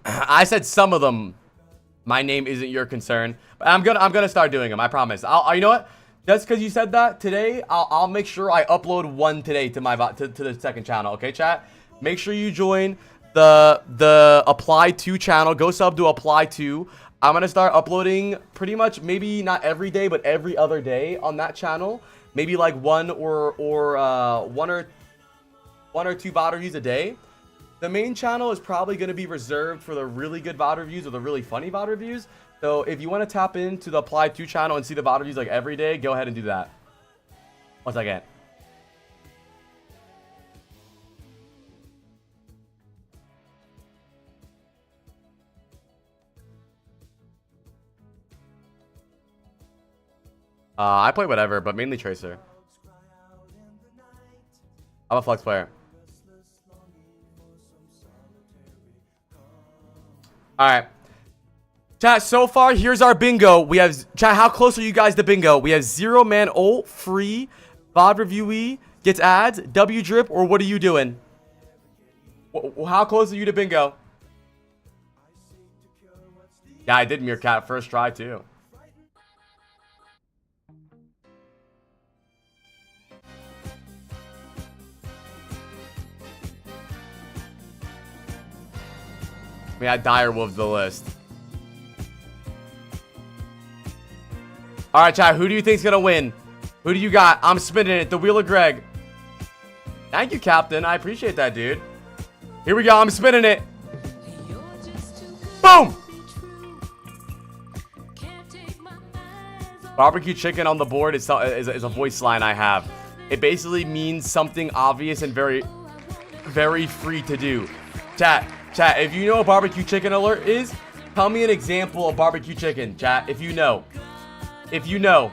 I said some of them. My name isn't your concern, but I'm gonna start doing them. I promise. You know what? Just because you said that today, I'll make sure I upload one today to my to the second channel. Okay, chat. Make sure you join the Apply To channel. Go sub to Apply To. I'm gonna start uploading pretty much, maybe not every day, but every other day on that channel. Maybe like one or two VOD reviews a day. The main channel is probably gonna be reserved for the really good VOD reviews or the really funny VOD reviews. So if you want to tap into the Apply To channel and see the VOD reviews like every day, go ahead and do that. 1 second. I play whatever, but mainly Tracer. I'm a flex player. Alright. Chat, so far, here's our bingo. We have... Chat, how close are you guys to bingo? We have 0-man ult, free, VOD reviewee, gets ads, W drip, or what are you doing? How close are you to bingo? Yeah, I did Meerkat first try, too. I mean, I dire wolved the list. Alright, chat, who do you think's gonna win? Who do you got? I'm spinning it. The Wheel of Greg. Thank you, Captain. I appreciate that, dude. Here we go. I'm spinning it. Boom! Barbecue chicken on the board is a voice line I have. It basically means something obvious and very, very free to do. Chat, if you know what barbecue chicken alert is, tell me an example of barbecue chicken, chat, if you know. If you know.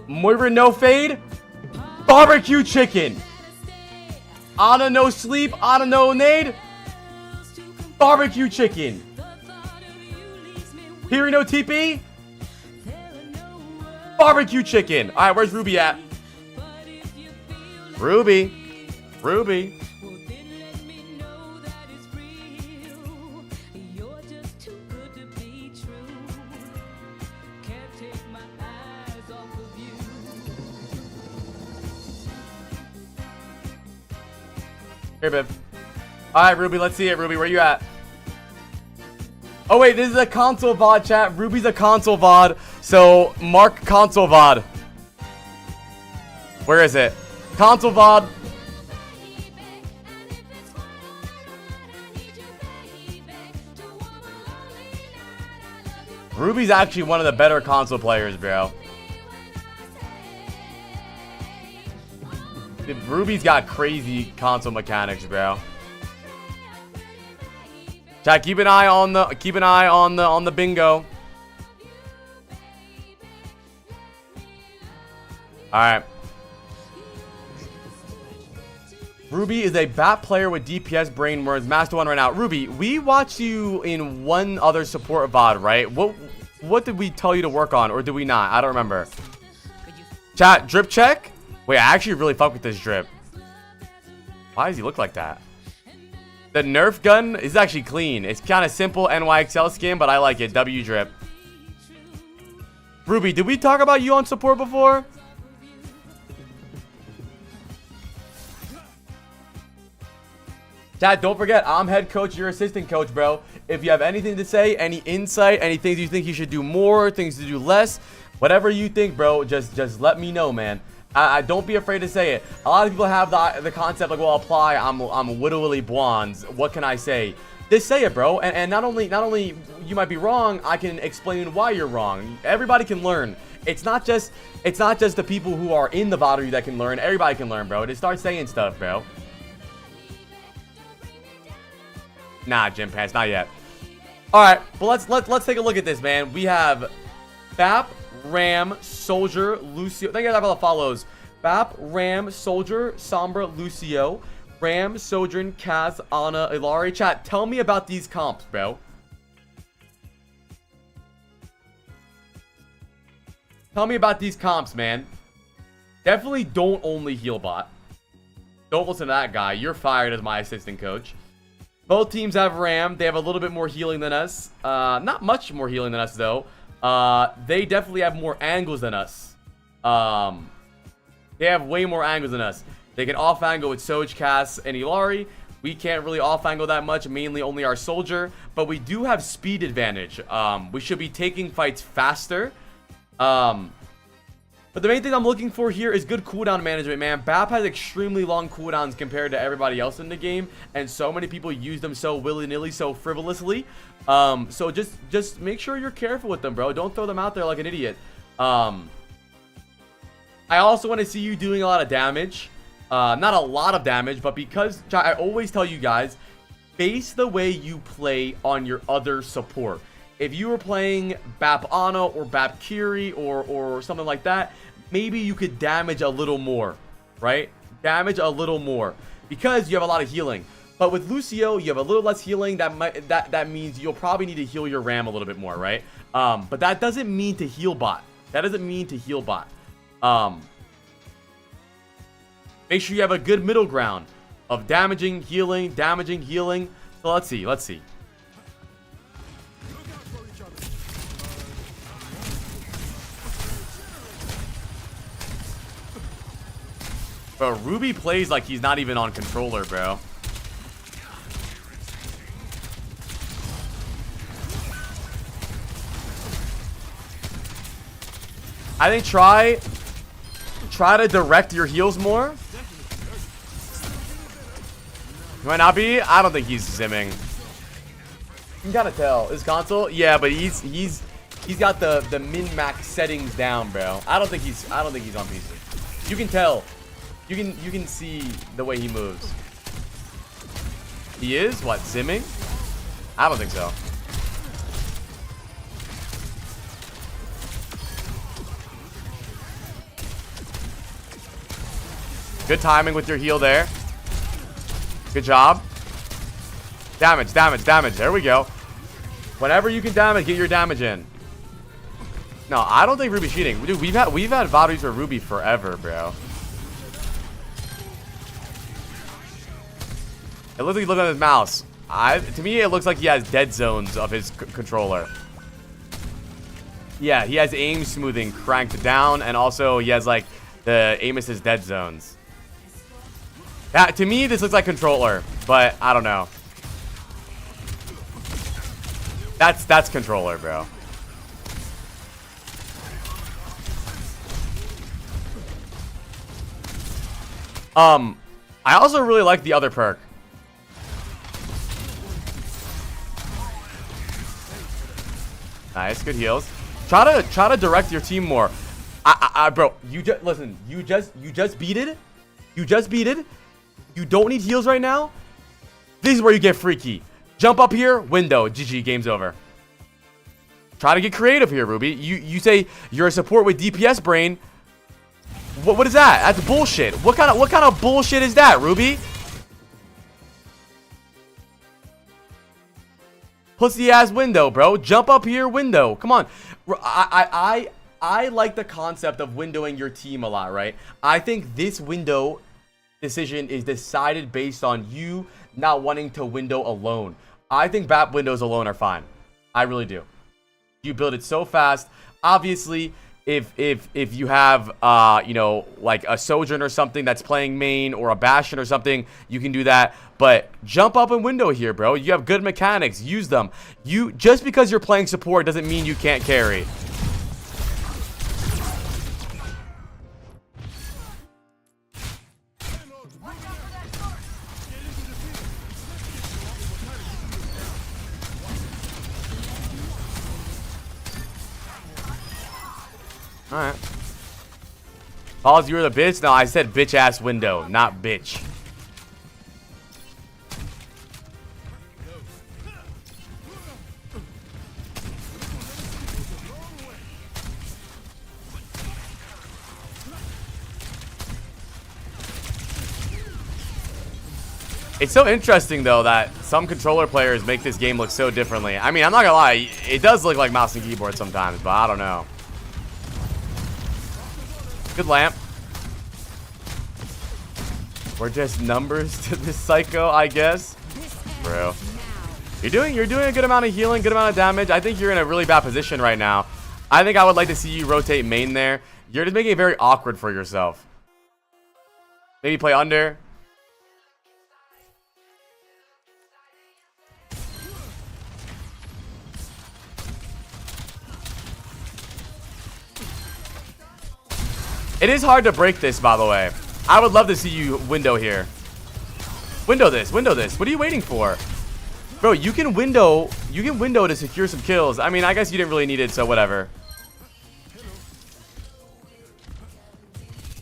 Moira no fade. Barbecue chicken. Ana no sleep. Ana no nade. Barbecue chicken. Piri no TP. Barbecue chicken. Alright, where's Ruby at? Ruby. Here, babe. Alright, Ruby, let's see it. Ruby, where you at? Oh, wait, this is a console VOD, chat. Ruby's a console VOD. So, mark console VOD. Where is it? Console VOD. Ruby's actually one of the better console players, bro. Ruby's got crazy console mechanics, bro. Chat, keep an eye on the bingo. Alright. Ruby is a bat player with DPS brain words. Master 1 right now. Ruby, we watched you in one other support VOD, right? What did we tell you to work on, or did we not? I don't remember. Chat, drip check? Wait, I actually really fuck with this drip. Why does he look like that? The Nerf gun is actually clean. It's kind of simple NYXL skin, but I like it. W drip. Ruby, did we talk about you on support before? Chat, don't forget, I'm head coach, you're assistant coach, bro. If you have anything to say, any insight, any things you think you should do more, things to do less, whatever you think, bro, just let me know, man. I don't be afraid to say it. A lot of people have the concept like, well, apply. I'm wittily blonde. What can I say? Just say it, bro. And not only you might be wrong, I can explain why you're wrong. Everybody can learn. It's not just the people who are in the VOD that can learn. Everybody can learn, bro. Just start saying stuff, bro. Nah, Gym Pants, not yet. All right, but let's take a look at this, man. We have Bap, Ram, Soldier, Lucio. Thank you guys for the follows. Bap, Ram, Soldier, Sombra, Lucio, Ram, Sojourn, Kaz, Ana, Ilari. Chat, tell me about these comps, bro. Tell me about these comps, man. Definitely don't only heal bot. Don't listen to that guy. You're fired as my assistant coach. Both teams have Ram. They have a little bit more healing than us. Not much more healing than us, though. They definitely have more angles than us. They have way more angles than us. They can off-angle with Soj, Cass, and Ilari. We can't really off-angle that much, mainly only our Soldier. But we do have speed advantage. We should be taking fights faster. But the main thing I'm looking for here is good cooldown management, man. BAP has extremely long cooldowns compared to everybody else in the game. And so many people use them so willy-nilly, so frivolously. So just make sure you're careful with them, bro. Don't throw them out there like an idiot. I also want to see you doing a lot of damage. Not a lot of damage, but because I always tell you guys, base the way you play on your other support. If you were playing Bap Ana or Bap Kiri or something like that, maybe you could damage a little more, right? Damage a little more because you have a lot of healing. But with Lucio, you have a little less healing. That means you'll probably need to heal your Ram a little bit more, right? But that doesn't mean to heal bot. That doesn't mean to heal bot. Make sure you have a good middle ground of damaging, healing. So let's see. Bro, Ruby plays like he's not even on controller, bro. I think try to direct your heals more. You might not be. I don't think he's simming. You gotta tell. His console, yeah, but he's got the min-max settings down, bro. I don't think he's on PC. You can tell. You can see the way he moves. He is what, simming? I don't think so. Good timing with your heal there. Good job. Damage. There we go. Whenever you can damage, get your damage in. No, I don't think Ruby's cheating. Dude, we've had VODs for Ruby forever, bro. It looks like he's looking at his mouse. To me, it looks like he has dead zones of his controller. Yeah, he has aim smoothing cranked down, and also he has like the aim assist dead zones. To me, this looks like controller, but I don't know. That's controller, bro. I also really like the other perk. Nice, good heals. Try to direct your team more. Bro, you just listen. You just beat it. You just beat it. You don't need heals right now. This is where you get freaky. Jump up here, window. GG, game's over. Try to get creative here, Ruby. You say you're a support with DPS brain. What is that? That's bullshit. What kind of bullshit is that, Ruby? Pussy ass window, bro. Jump up here, window. Come on. I like the concept of windowing your team a lot, right? I think this window decision is decided based on you not wanting to window alone. I think bat windows alone are fine. I really do. You build it so fast. Obviously, if you have you know, like a Sojourn or something that's playing main, or a Bastion or something, you can do that. But jump up and window here, bro. You have good mechanics. Use them. You just because you're playing support doesn't mean you can't carry. Alright. Balls, you were the bitch? No, I said bitch ass window, not bitch. It's so interesting though that some controller players make this game look so differently. I mean, I'm not gonna lie, it does look like mouse and keyboard sometimes, but I don't know. Good lamp. We're just numbers to this psycho, I guess. Bro. You're doing a good amount of healing, good amount of damage. I think you're in a really bad position right now. I think I would like to see you rotate main there. You're just making it very awkward for yourself. Maybe play under. It is hard to break this, by the way. I would love to see you window here. Window this, window this. What are you waiting for? Bro, you can window to secure some kills. I mean, I guess you didn't really need it, so whatever.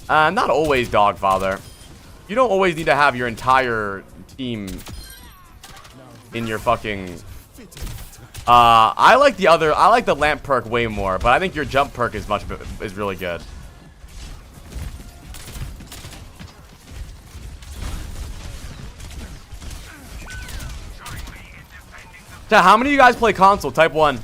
Not always, Dogfather. You don't always need to have your entire team in your fucking... I like the lamp perk way more, but I think your jump perk is really good. How many of you guys play console? Type 1.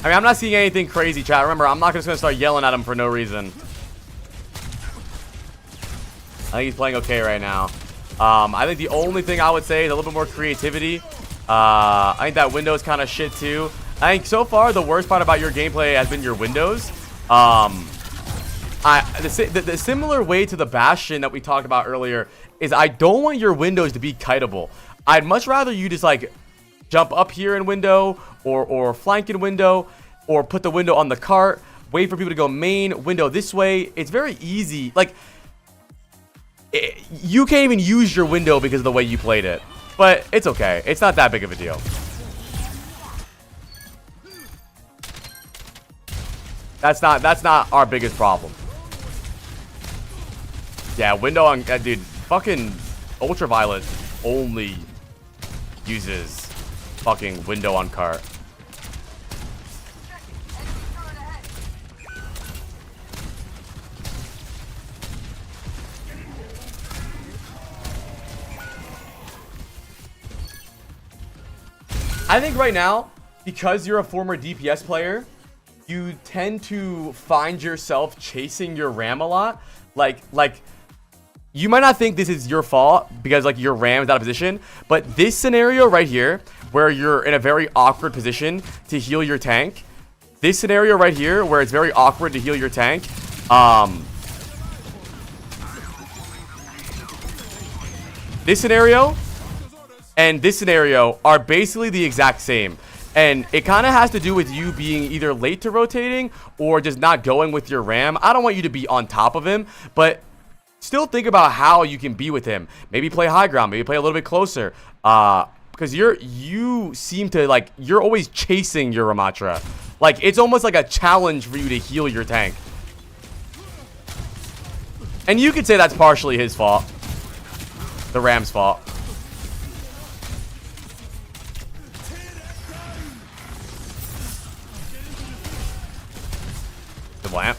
I mean, I'm not seeing anything crazy, chat. Remember, I'm not just gonna start yelling at him for no reason. I think he's playing okay right now. I think the only thing I would say is a little bit more creativity. I think that window is kind of shit too. I think so far the worst part about your gameplay has been your windows. The similar way to the Bastion that we talked about earlier is I don't want your windows to be kiteable. I'd much rather you just like jump up here in window or flank in window or put the window on the cart, wait for people to go main, window this way. It's very easy. Like you can't even use your window because of the way you played it. But it's okay. It's not that big of a deal. That's not our biggest problem. Yeah, window on dude, fucking ultraviolet only uses fucking window on cart. I think right now, because you're a former DPS player, you tend to find yourself chasing your RAM a lot. Like you might not think this is your fault because like your RAM is out of position, but this scenario right here where you're in a very awkward position to heal your tank, this scenario right here where it's very awkward to heal your tank, this scenario and this scenario are basically the exact same. And it kind of has to do with you being either late to rotating or just not going with your RAM. I don't want you to be on top of him, but still think about how you can be with him. Maybe play high ground. Maybe play a little bit closer. because you seem to like you're always chasing your Ramatra. Like it's almost like a challenge for you to heal your tank. And you could say that's partially his fault. The Ram's fault. The lamp.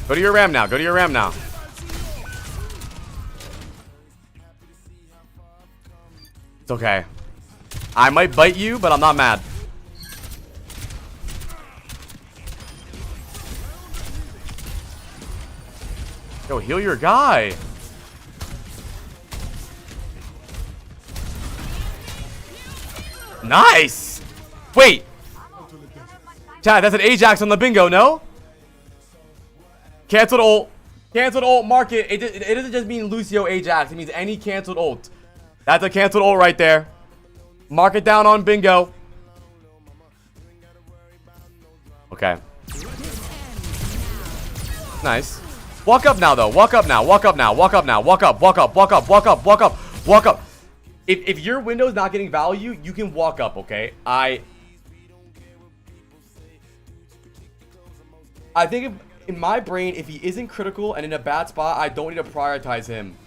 Go to your Ram now. Go to your Ram now. It's okay. I might bite you, but I'm not mad. Yo, heal your guy. Nice. Wait. Chad, that's an Ajax on the bingo, no? Canceled ult. Canceled ult, mark it. It doesn't just mean Lucio Ajax. It means any canceled ult. That's a canceled ult right there. Mark it down on bingo. Okay. Nice. Walk up now, though. Walk up now. Walk up now. Walk up now. Walk up. Walk up. Walk up. Walk up. Walk up. Walk up. If your window's not getting value, you can walk up, okay? I think in my brain, if he isn't critical and in a bad spot, I don't need to prioritize him.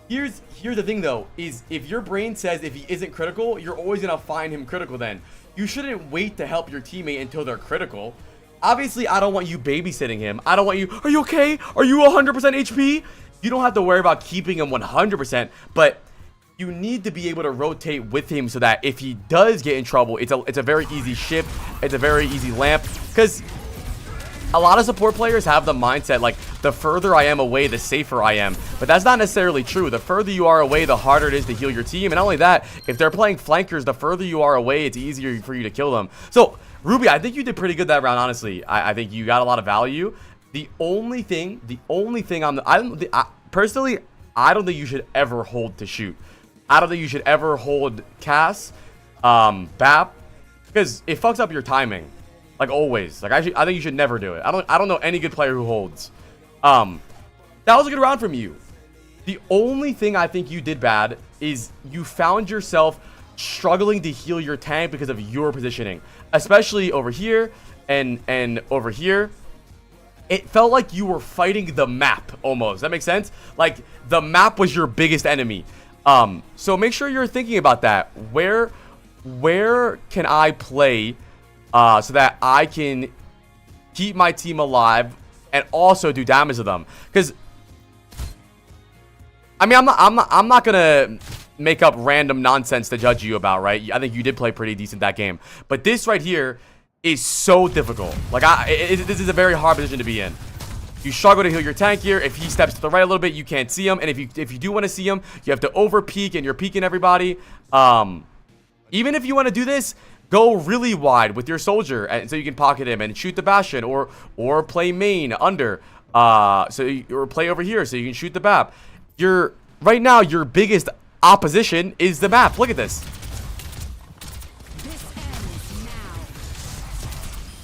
Here's the thing, though, is if your brain says if he isn't critical, you're always going to find him critical then. You shouldn't wait to help your teammate until they're critical. Obviously, I don't want you babysitting him. I don't want you, are you okay? Are you 100% HP? You don't have to worry about keeping him 100%, but you need to be able to rotate with him so that if he does get in trouble, it's a very easy shift. It's a very easy lamp. Because a lot of support players have the mindset like the further I am away, the safer I am. But that's not necessarily true. The further you are away, the harder it is to heal your team. And not only that, if they're playing flankers, the further you are away, it's easier for you to kill them. So, Ruby, I think you did pretty good that round, honestly. I think you got a lot of value. The only thing personally, I don't think you should ever hold to shoot. I don't think you should ever hold Cass, BAP, because it fucks up your timing. Like always. Like I think you should never do it. I don't know any good player who holds. That was a good round from you. The only thing I think you did bad is you found yourself struggling to heal your tank because of your positioning, especially over here and over here. It felt like you were fighting the map almost. That makes sense? Like the map was your biggest enemy. So make sure you're thinking about that. Where can I play so that I can keep my team alive and also do damage to them? Because I mean, I'm not gonna make up random nonsense to judge you about, right? I think you did play pretty decent that game, but this right here is so difficult. Like this is a very hard position to be in. You struggle to heal your tank here. If he steps to the right a little bit, you can't see him. And if you do want to see him, you have to over peek, and you're peeking everybody. Even if you want to do this, go really wide with your soldier, and so you can pocket him and shoot the Bastion, or play main under. Or play over here so you can shoot the BAP. Right now your biggest opposition is the map. Look at this.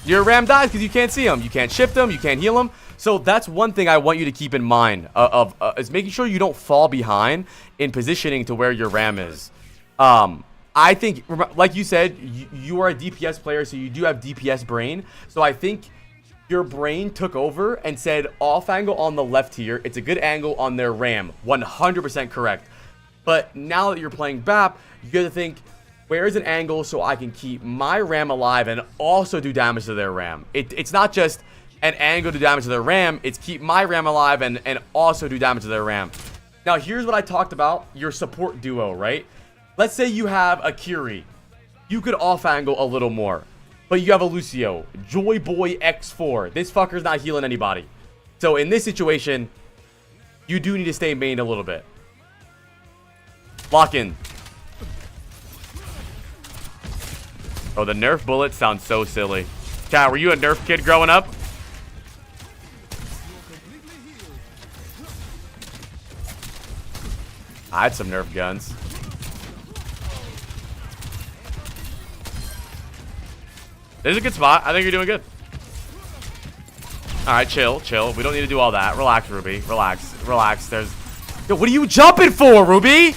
Your Ram dies because you can't see him. You can't shift him. You can't heal him. So that's one thing I want you to keep in mind is making sure you don't fall behind in positioning to where your Ram is. I think, like you said, you are a DPS player, so you do have DPS brain. So I think your brain took over and said off angle on the left here. It's a good angle on their Ram. 100% correct. But now that you're playing BAP, you got to think, where is an angle so I can keep my Ram alive and also do damage to their Ram? It's not just an angle to damage to their Ram, it's keep my Ram alive and also do damage to their Ram. Now here's what I talked about, your support duo, right? Let's say you have a Kiri. You could off angle a little more, but you have a Lucio, Joy Boy X4. This fucker's not healing anybody. So in this situation, you do need to stay main a little bit. Lock in. Oh, the Nerf bullets sound so silly. Cat, were you a Nerf kid growing up? I had some Nerf guns. This is a good spot. I think you're doing good. Alright, chill. We don't need to do all that. Relax, Ruby. Relax. Yo, what are you jumping for, Ruby?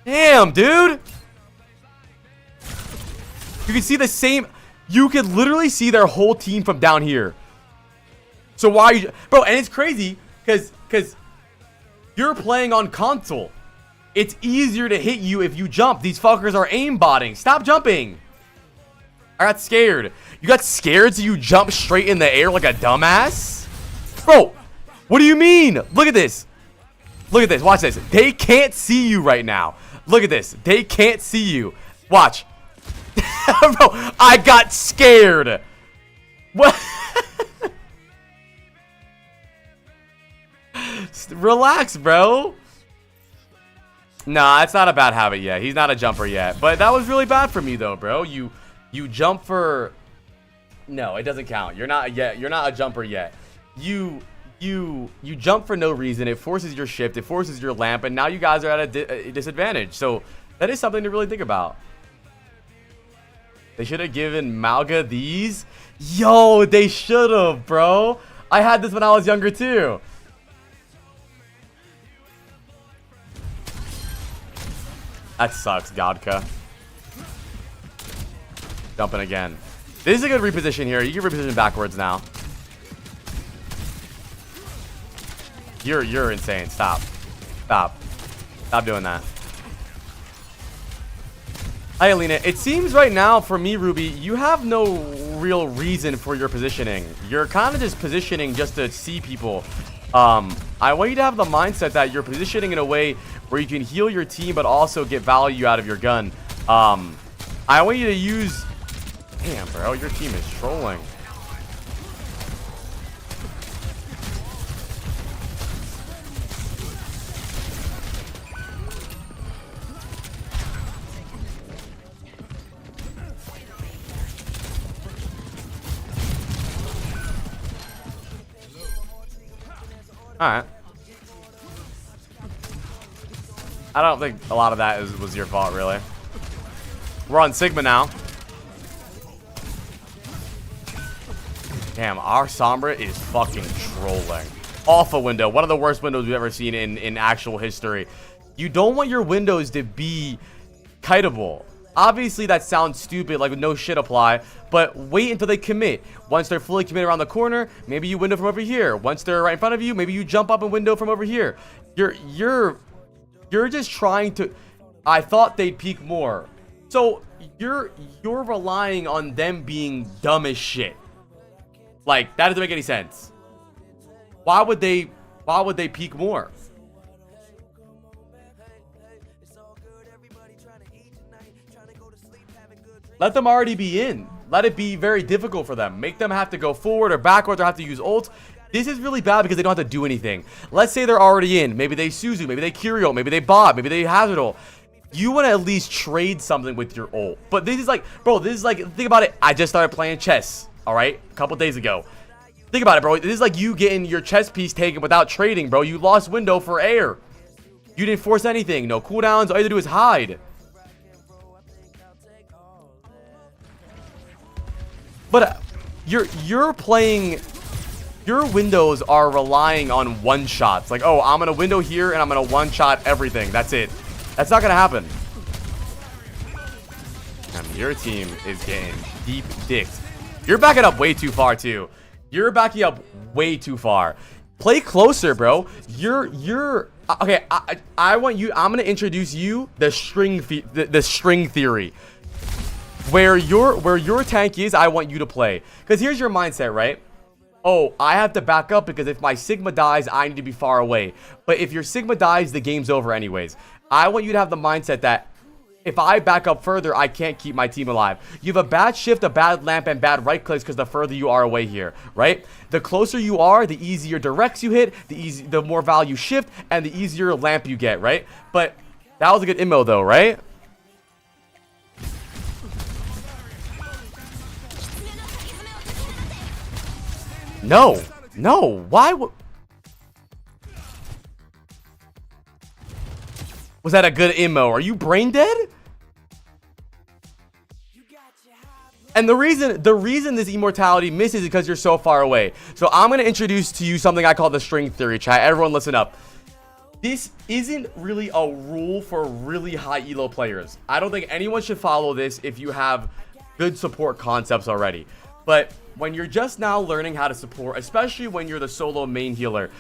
Damn, dude. You can see the same. You could literally see their whole team from down here. So why are you, bro? And it's crazy because you're playing on console. It's easier to hit you if you jump. These fuckers are aimbotting. Stop jumping. I got scared. You got scared, so you jump straight in the air like a dumbass? Bro, what do you mean? Look at this. Look at this. Watch this. They can't see you right now. Look at this. They can't see you. Watch. Bro, I got scared. What? Relax, bro. Nah, it's not a bad habit yet. He's not a jumper yet. But that was really bad for me, though, bro. You jump for... No, it doesn't count. You're not yet. You're not a jumper yet. You jump for no reason. It forces your shift. It forces your lamp. And now you guys are at a disadvantage. So that is something to really think about. They should have given Malga these. Yo, they should have, bro. I had this when I was younger, too. That sucks, Godka. Jumping again. This is a good reposition here. You can reposition backwards now. You're insane. Stop. Stop. Stop doing that. Hi, Alina. It seems right now, for me, Ruby, you have no real reason for your positioning. You're kind of just positioning just to see people. I want you to have the mindset that you're positioning in a way where you can heal your team, but also get value out of your gun. I want you to use... Damn, bro. Your team is trolling. Alright. I don't think a lot of that was your fault, really. We're on Sigma now. Damn, our Sombra is fucking trolling. Alpha window. One of the worst windows we've ever seen in actual history. You don't want your windows to be kiteable. Obviously, that sounds stupid, like with no shit apply, but wait until they commit. Once they're fully committed around the corner, maybe you window from over here. Once they're right in front of you, maybe you jump up and window from over here. You're just trying to... I thought they'd peek more. So, you're relying on them being dumb as shit. Like, that doesn't make any sense. Why would they peek more? Let them already be in. Let it be very difficult for them. Make them have to go forward or backwards or have to use ult. This is really bad because they don't have to do anything. Let's say they're already in. Maybe they Suzu, maybe they Curio, maybe they Bob, maybe they Hazard ult. You want to at least trade something with your ult. But this is like, bro, this is like, think about it. I just started playing chess, all right? A couple days ago. Think about it, bro. This is like you getting your chess piece taken without trading, bro. You lost window for air. You didn't force anything. No cooldowns. All you had to do is hide. But you're playing... Your windows are relying on one-shots. Like, oh, I'm going to window here and I'm going to one-shot everything. That's it. That's not going to happen. Your team is getting deep dicked. You're backing up way too far, too. You're backing up way too far. Play closer, bro. Okay, I want you... I'm going to introduce you the string theory. Where your tank is, I want you to play. Because here's your mindset, right? Oh, I have to back up because if my Sigma dies, I need to be far away. But if your Sigma dies, the game's over anyways. I want you to have the mindset that if I back up further, I can't keep my team alive. You have a bad shift, a bad lamp, and bad right clicks because the further you are away here, right? The closer you are, the easier directs you hit, the more value shift, and the easier lamp you get, right? But that was a good immo though, right? No, why would... Was that a good immo? Are you brain dead? And the reason this immortality misses is because you're so far away. So I'm going to introduce to you something I call the string theory, chat. Everyone listen up. this isn't really a rule for really high elo players. I don't think anyone should follow this if you have good support concepts already. But when you're just now learning how to support, especially when you're the solo main healer,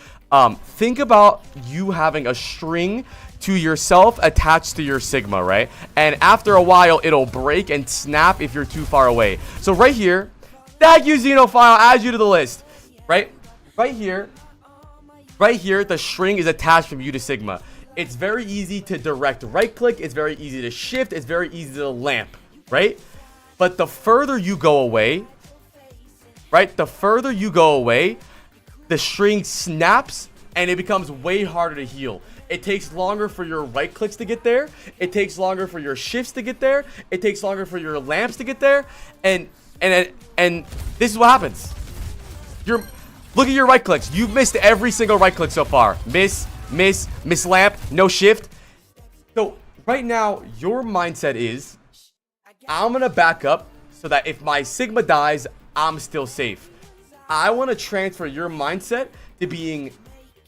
think about you having a string to yourself attached to your Sigma, right? And after a while, it'll break and snap if you're too far away. So right here, thank you, Xenophile, add you to the list, right? Right here, the string is attached from you to Sigma. It's very easy to direct right click. It's very easy to shift. It's very easy to lamp, right? But the further you go away, right? The further you go away, the string snaps and it becomes way harder to heal. It takes longer for your right clicks to get there. It takes longer for your shifts to get there. It takes longer for your lamps to get there. And this is what happens. Look at your right clicks. You've missed every single right click so far. Miss lamp, no shift. So right now, your mindset is, I'm gonna back up so that if my Sigma dies, I'm still safe. I want to transfer your mindset to being,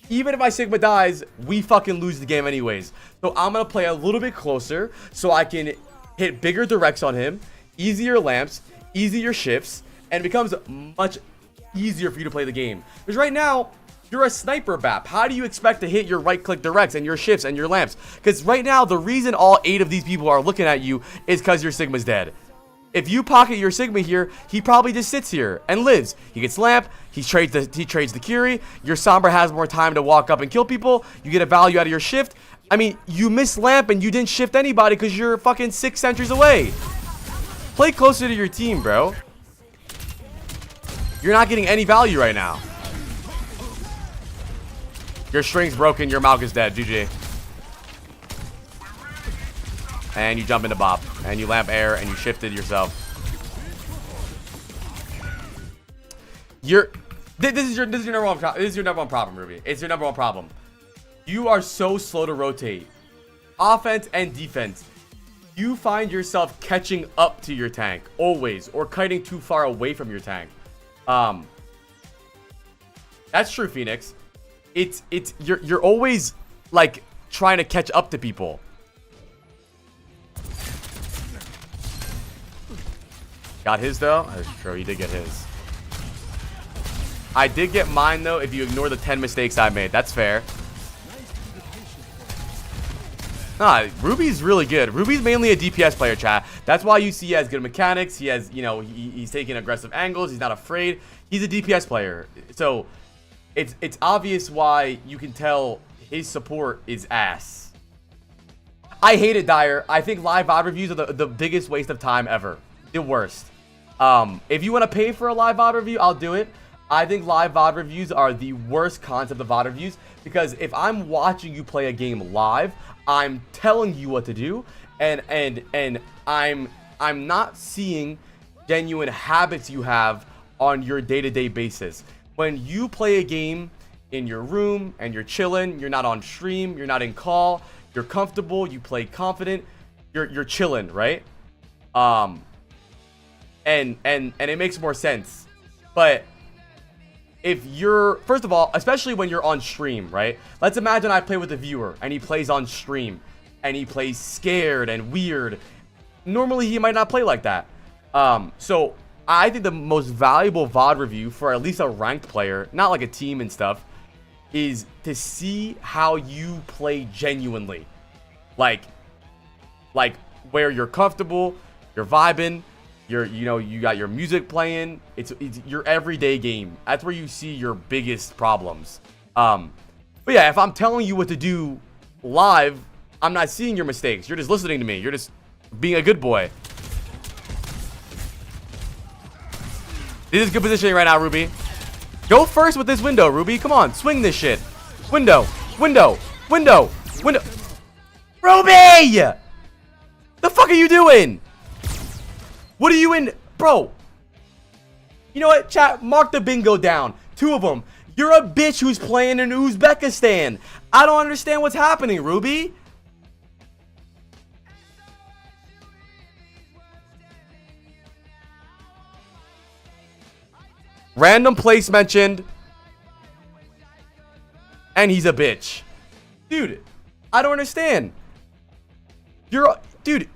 even if my Sigma dies, we fucking lose the game anyways. So I'm gonna play a little bit closer so I can hit bigger directs on him, easier lamps, easier shifts, and it becomes much easier for you to play the game. Because right now, you're a sniper BAP. How do you expect to hit your right click directs and your shifts and your lamps? Because right now, the reason all 8 of these people are looking at you is because your Sigma's dead. If you pocket your Sigma here, he probably just sits here and lives. He gets lamp, he trades the Curie, your Sombra has more time to walk up and kill people, you get a value out of your shift. I mean, you missed lamp and you didn't shift anybody because you're fucking 6 sentries away. Play closer to your team, bro. You're not getting any value right now. Your string's broken, your Malk is dead, GG. And you jump into bop, and you lamp air, and you shifted yourself. This is your number one problem, Ruby. It's your number one problem. You are so slow to rotate, offense and defense. You find yourself catching up to your tank always, or kiting too far away from your tank. That's true, Phoenix. You're always like trying to catch up to people. Got his though? That's true, he did get his. I did get mine though if you ignore the 10 mistakes I made. That's fair. Nah, Ruby's really good. Ruby's mainly a DPS player, chat. That's why you see he has good mechanics. He has, you know, he's taking aggressive angles. He's not afraid. He's a DPS player. So it's obvious why you can tell his support is ass. I hate it, Dyer. I think live VOD reviews are the biggest waste of time ever. The worst. If you want to pay for a live VOD review, I'll do it. I think live VOD reviews are the worst concept of VOD reviews, because if I'm watching you play a game live, I'm telling you what to do, and I'm not seeing genuine habits you have on your day-to-day basis. When you play a game in your room and you're chilling, you're not on stream, you're not in call, you're comfortable, you play confident, you're chilling, right? And it makes more sense. But if you're, first of all, especially when you're on stream, right? Let's imagine I play with a viewer and he plays on stream and he plays scared and weird. Normally he might not play like that. So I think the most valuable VOD review for at least a ranked player, not like a team and stuff, is to see how you play genuinely. Like where you're comfortable, you're vibing, you got your music playing. It's your everyday game. That's where you see your biggest problems. But yeah, if I'm telling you what to do live, I'm not seeing your mistakes. You're just listening to me. You're just being a good boy. This is good positioning right now, Ruby. Go first with this window, Ruby. Come on, swing this shit. Window. Ruby! The fuck are you doing? What are you in? Bro. You know what, chat? Mark the bingo down. 2 of them. You're a bitch who's playing in Uzbekistan. I don't understand what's happening, Ruby. Random place mentioned. And he's a bitch. Dude, I don't understand. Dude,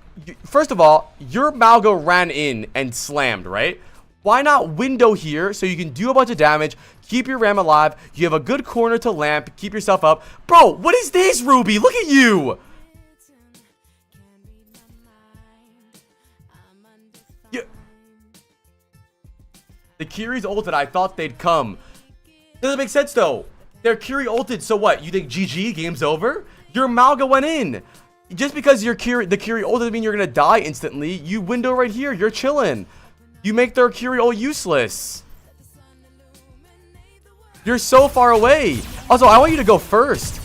first of all, your Malga ran in and slammed, right? Why not window here so you can do a bunch of damage, keep your Ram alive, you have a good corner to lamp, keep yourself up. Bro, what is this, Ruby? Look at you! The Kiri's ulted, I thought they'd come. Doesn't make sense though. Their Kiri ulted, so what? You think GG, game's over? Your Malga went in. Just because the Kiri ulted doesn't mean you're gonna die instantly. You window right here, you're chilling. You make their Kiri ult useless. You're so far away. Also, I want you to go first.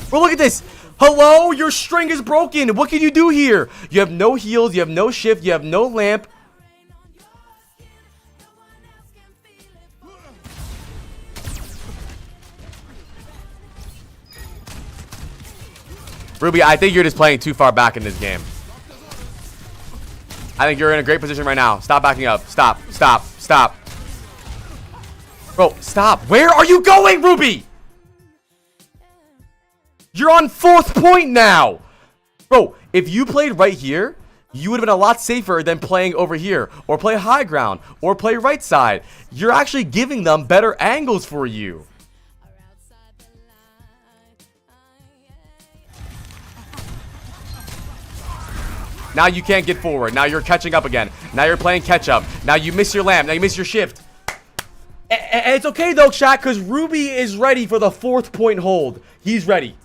Bro, look at this. Hello? Your string is broken. What can you do here? You have no heals, you have no shift, you have no lamp. Ruby, I think you're just playing too far back in this game. I think you're in a great position right now. Stop backing up. Stop. Stop. Stop. Bro, stop. Where are you going, Ruby? You're on 4th point now. Bro, if you played right here, you would have been a lot safer than playing over here. Or play high ground. Or play right side. You're actually giving them better angles for you. Now you can't get forward. Now you're catching up again. Now you're playing catch up. Now you miss your lamp. Now you miss your shift. And it's okay though, chat, because Ruby is ready for the 4th point hold. He's ready.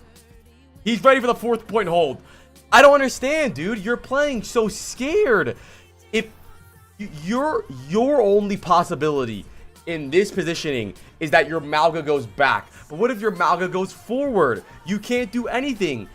He's ready for the 4th point hold. I don't understand, dude. You're playing so scared. If your only possibility in this positioning is that your Malga goes back. But what if your Malga goes forward? You can't do anything.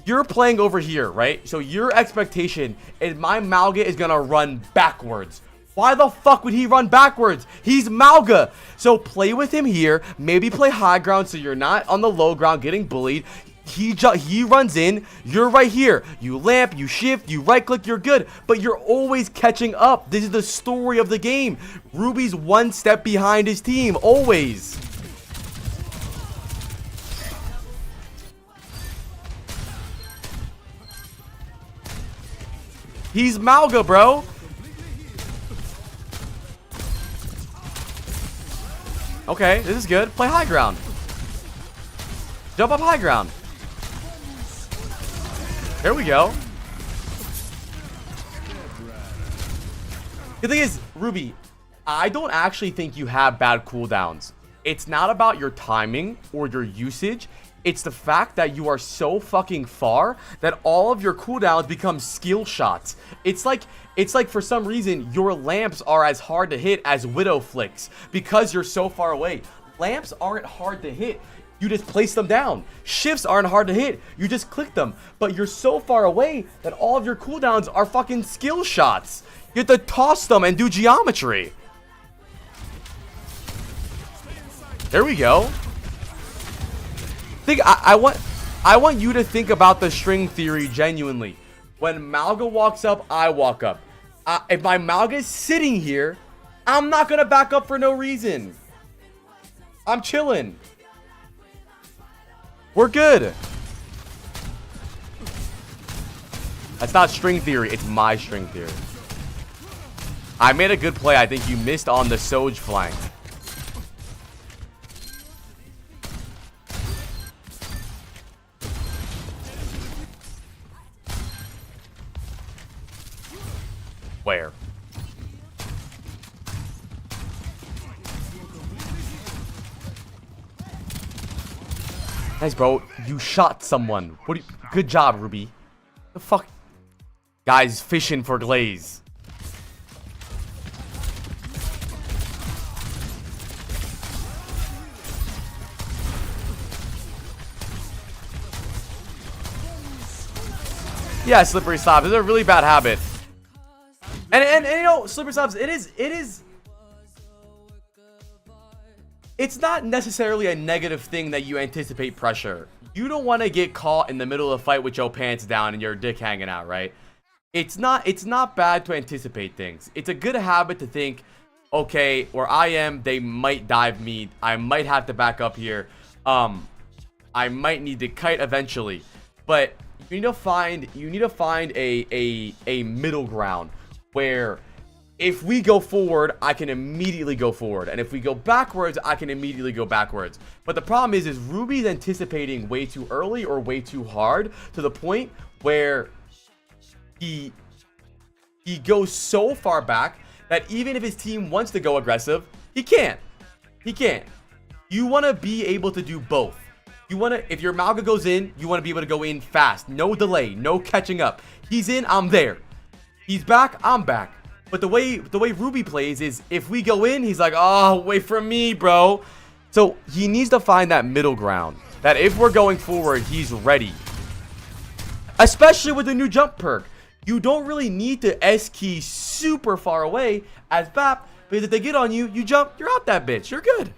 You're playing over here, right? So your expectation is my Malga is gonna run backwards. Why the fuck would he run backwards? He's Malga. So play with him here. Maybe play high ground so you're not on the low ground getting bullied. He runs in. You're right here. You lamp, you shift, you right click, you're good. But you're always catching up. This is the story of the game. Ruby's 1 step behind his team, always. He's Malga, bro. Okay, this is good. Play high ground. Jump up high ground. There we go. The thing is, Ruby, I don't actually think you have bad cooldowns. It's not about your timing or your usage. It's the fact that you are so fucking far that all of your cooldowns become skill shots. It's like for some reason your lamps are as hard to hit as Widow flicks because you're so far away. Lamps aren't hard to hit. You just place them down. Shifts aren't hard to hit. You just click them. But you're so far away that all of your cooldowns are fucking skill shots. You have to toss them and do geometry. There we go. I want you to think about the string theory genuinely. When Malga walks up, I walk up. If my Malga is sitting here, I'm not gonna back up for no reason. I'm chilling. We're good. That's not string theory. It's my string theory. I made a good play. I think you missed on the Soj flank. Where? Nice, bro. You shot someone. What? Good job, Ruby. The fuck? Guys fishing for glaze. Yeah, slippery slobs. It's a really bad habit. And you know, slippery slobs, it's not necessarily a negative thing that you anticipate pressure. You don't want to get caught in the middle of a fight with your pants down and your dick hanging out, right? It's not bad to anticipate things. It's a good habit to think, okay, where I am, they might dive me. I might have to back up here. I might need to kite eventually. But you need to find a middle ground where if we go forward, I can immediately go forward. And if we go backwards, I can immediately go backwards. But the problem is Ruby's anticipating way too early or way too hard to the point where he goes so far back that even if his team wants to go aggressive, he can't. He can't. You want to be able to do both. You want to, if your Malga goes in, you want to be able to go in fast. No delay, no catching up. He's in, I'm there. He's back, I'm back. But the way Ruby plays is if we go in, he's like, oh, wait for me, bro. So he needs to find that middle ground. That if we're going forward, he's ready. Especially with the new jump perk. You don't really need to S-key super far away as BAP. Because if they get on you, you jump, you're out that bitch. You're good.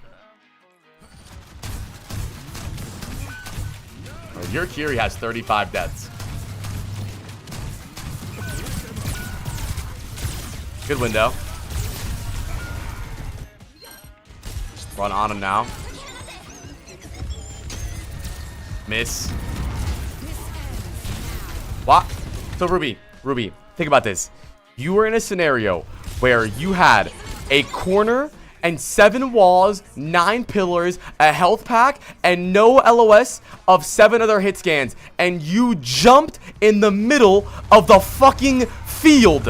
Oh, your Kiri has 35 deaths. Good window. Run on him now. Miss. What? So Ruby, think about this. You were in a scenario where you had a corner and 7 walls, 9 pillars, a health pack, and no LOS of 7 other hit scans. And you jumped in the middle of the fucking field.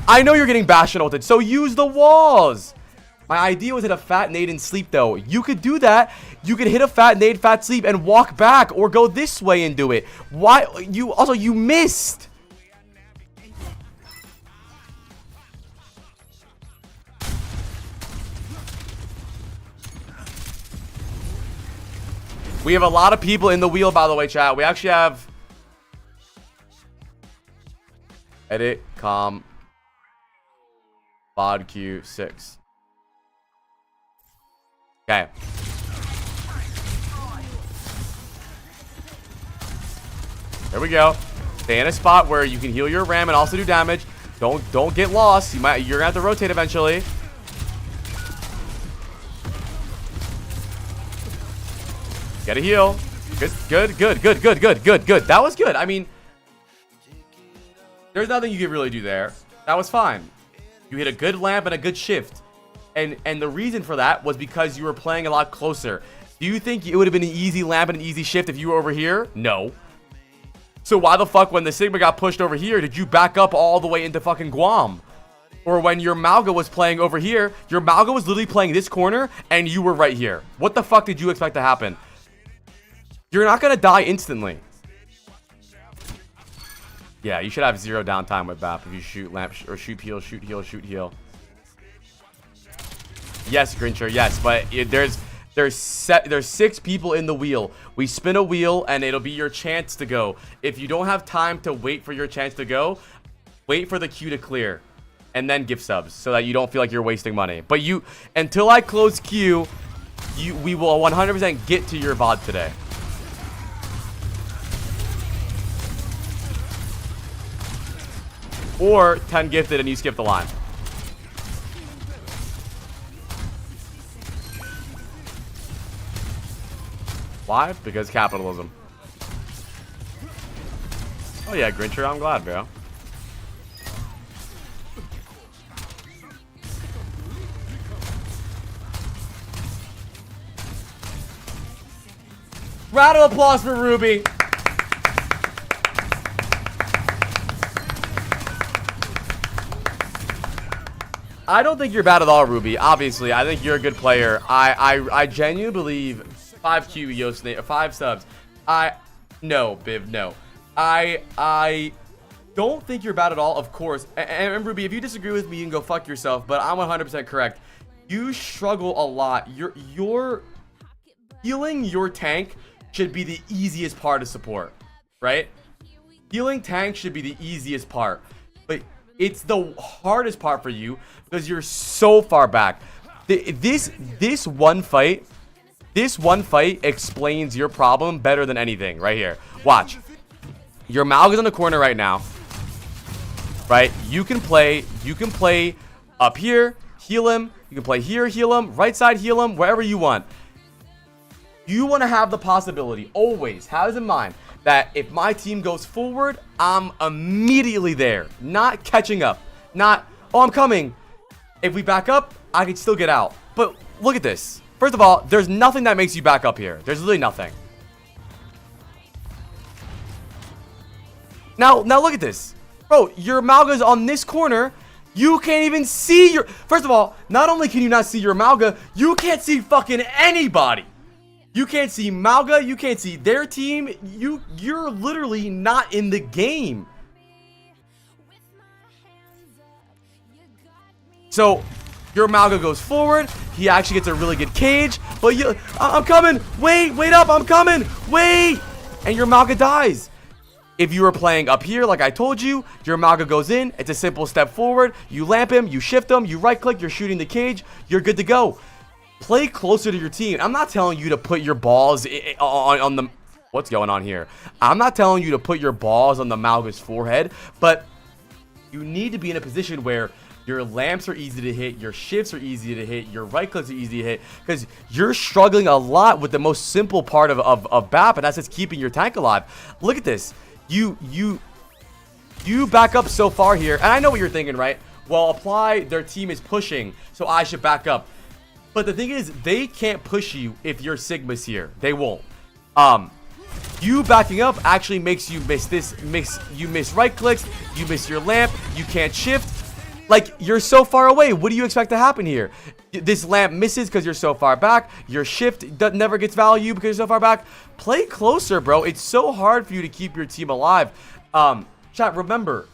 I know you're getting Bastion ulted, so use the walls. My idea was hit a fat nade and sleep, though. You could do that. You could hit a fat nade, fat sleep, and walk back, or go this way and do it. Why? You missed. We have a lot of people in the wheel, by the way, chat. We actually have edit com Vod Q6. Okay. There we go. Stay in a spot where you can heal your ram and also do damage. Don't get lost. You're gonna have to rotate eventually. Get a heal. Good. That was good. I mean, there's nothing you could really do there. That was fine. You hit a good lamp and a good shift. And the reason for that was because you were playing a lot closer. Do you think it would have been an easy lamp and an easy shift if you were over here? No. So why the fuck, when the Sigma got pushed over here, did you back up all the way into fucking Guam? Or when your Malga was playing over here, your Malga was literally playing this corner and you were right here. What the fuck did you expect to happen? You're not gonna die instantly. Yeah, you should have 0 downtime with BAP if you shoot lamp or shoot heal, shoot heal, shoot heal. Yes, Grincher, yes, but there's 6 people in the wheel. We spin a wheel and it'll be your chance to go. If you don't have time to wait for your chance to go, wait for the queue to clear and then give subs so that you don't feel like you're wasting money. But until I close queue, we will 100% get to your VOD today. Or 10 gifted and you skip the line. Why? Because capitalism. Oh yeah, Grincher, I'm glad, bro. Round of applause for Ruby. I don't think you're bad at all, Ruby. Obviously, I think you're a good player. I genuinely believe 5Q Yosne 5 subs. No, Biv, no. I don't think you're bad at all, of course. And Ruby, if you disagree with me, you can go fuck yourself. But I'm 100% correct. You struggle a lot. Your healing your tank should be the easiest part of support, right? Healing tank should be the easiest part, but it's the hardest part for you because you're so far back. This one fight explains your problem better than anything right here. Watch. Your Malga's in the corner right now. Right? You can play up here, heal him. You can play here, heal him. Right side, heal him. Wherever you want. You want to have the possibility, always have this in mind, that if my team goes forward, I'm immediately there. Not catching up. Not, oh, I'm coming. If we back up, I can still get out. But look at this. First of all, there's nothing that makes you back up here. There's literally nothing. Now look at this. Bro, your Malga's on this corner. You can't even see your... First of all, not only can you not see your Malga, you can't see fucking anybody. You can't see Malga. You can't see their team. You're literally not in the game. So, your Malga goes forward. He actually gets a really good cage. But I'm coming. Wait up. I'm coming. Wait. And your Malga dies. If you were playing up here, like I told you, your Malga goes in. It's a simple step forward. You lamp him. You shift him. You right click. You're shooting the cage. You're good to go. Play closer to your team. I'm not telling you to put your balls on the... What's going on here? I'm not telling you to put your balls on the Malga's forehead, but you need to be in a position where your lamps are easy to hit, your shifts are easy to hit, your right clicks are easy to hit, because you're struggling a lot with the most simple part of BAP, and that's just keeping your tank alive. Look at this. You back up so far here, and I know what you're thinking, right? Well, Apply, their team is pushing, so I should back up. But the thing is, they can't push you if your Sigma's here. They won't. You backing up actually makes you miss this. You miss right clicks. You miss your lamp. You can't shift. Like, you're so far away. What do you expect to happen here? This lamp misses because you're so far back. Your shift never gets value because you're so far back. Play closer, bro. It's so hard for you to keep your team alive. Chat, remember,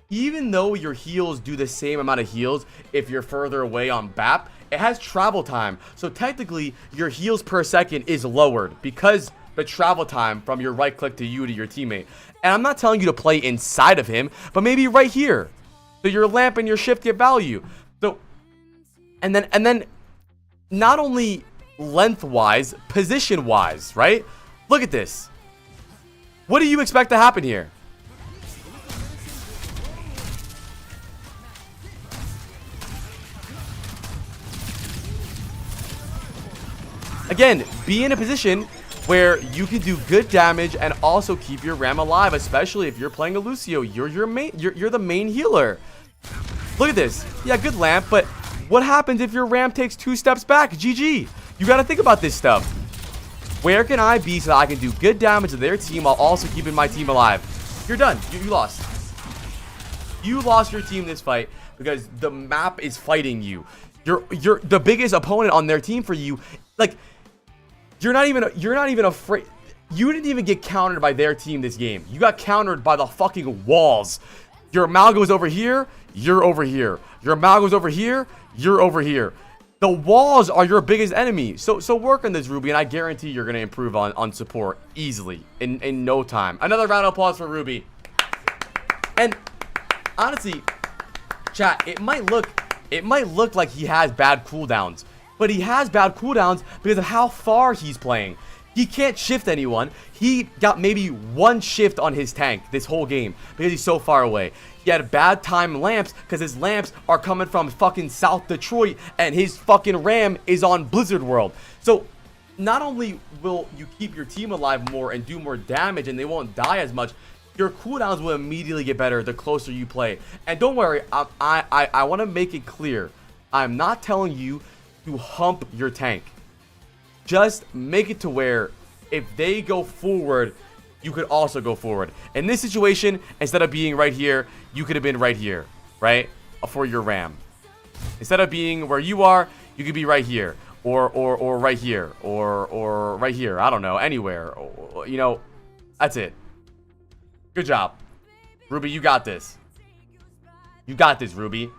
even though your heals do the same amount of heals if you're further away on BAP, it has travel time. So technically, your heals per second is lowered because the travel time from your right click to you to your teammate. And I'm not telling you to play inside of him, but maybe right here. So your lamp and your shift get value. So, and then not only lengthwise, position-wise, right? Look at this. What do you expect to happen here? Again, be in a position where you can do good damage and also keep your Ram alive, especially if you're playing a Lucio. You're the main healer. Look at this. Yeah, good lamp, but what happens if your Ram takes 2 steps back? GG. You got to think about this stuff. Where can I be so that I can do good damage to their team while also keeping my team alive? You're done. You lost. You lost your team this fight because the map is fighting you. You're the biggest opponent on their team for you. Like, you're not even afraid. You didn't even get countered by their team this game. You got countered by the fucking walls. Your Malga was over here, you're over here. Your Malga was over here, you're over here. The walls are your biggest enemy. So work on this, Ruby, and I guarantee you're gonna improve on support easily in no time. Another round of applause for Ruby. And honestly, chat, it might look like he has bad cooldowns. But he has bad cooldowns because of how far he's playing. He can't shift anyone. He got maybe 1 shift on his tank this whole game because he's so far away. He had bad time lamps because his lamps are coming from fucking South Detroit and his fucking Ram is on Blizzard World. So not only will you keep your team alive more and do more damage and they won't die as much, your cooldowns will immediately get better the closer you play. And don't worry, I want to make it clear. I'm not telling you to hump your tank. Just make it to where if they go forward, you could also go forward. In this situation, instead of being right here, you could have been right here, right? For your Ram. Instead of being where you are, you could be right here. Or right here. Or right here. I don't know. Anywhere. You know, that's it. Good job. Ruby, you got this. You got this, Ruby.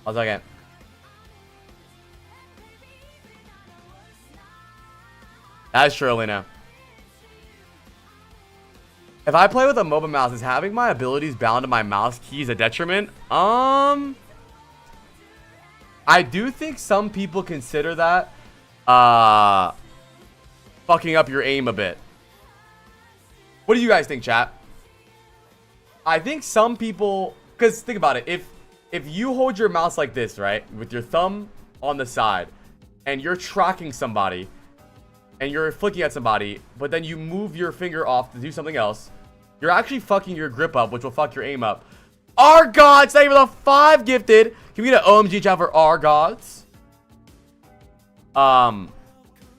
I'll second. That's true, Alina. If I play with a mobile mouse, is having my abilities bound to my mouse keys a detriment? I do think some people consider that fucking up your aim a bit. What do you guys think, chat? I think some people because think about it. If you hold your mouse like this, right, with your thumb on the side, and you're tracking somebody, and you're flicking at somebody, but then you move your finger off to do something else, you're actually fucking your grip up, which will fuck your aim up. Our gods, thank you for the 5 gifted. Can we get an OMG chat for our gods? All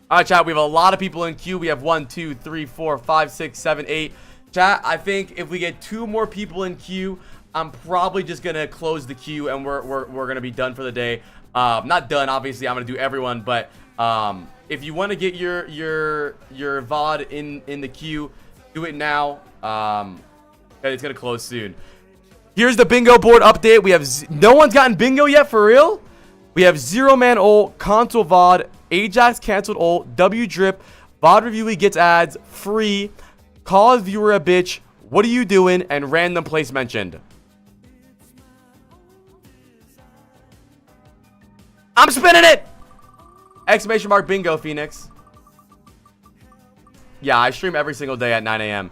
right, chat. We have a lot of people in queue. We have 1, 2, 3, 4, 5, 6, 7, 8. Chat, I think if we get 2 more people in queue, I'm probably just gonna close the queue and we're gonna be done for the day. Not done, obviously. I'm gonna do everyone, but if you want to get your VOD in the queue, do it now. It's gonna close soon. Here's the bingo board update. We have no one's gotten bingo yet, for real. We have Zero Man ult, console VOD, Ajax canceled ult, W drip, VOD review gets ads, free, call a viewer a bitch, what are you doing, and random place mentioned. I'm spinning it! Exclamation mark bingo, Phoenix. Yeah, I stream every single day at 9 a.m.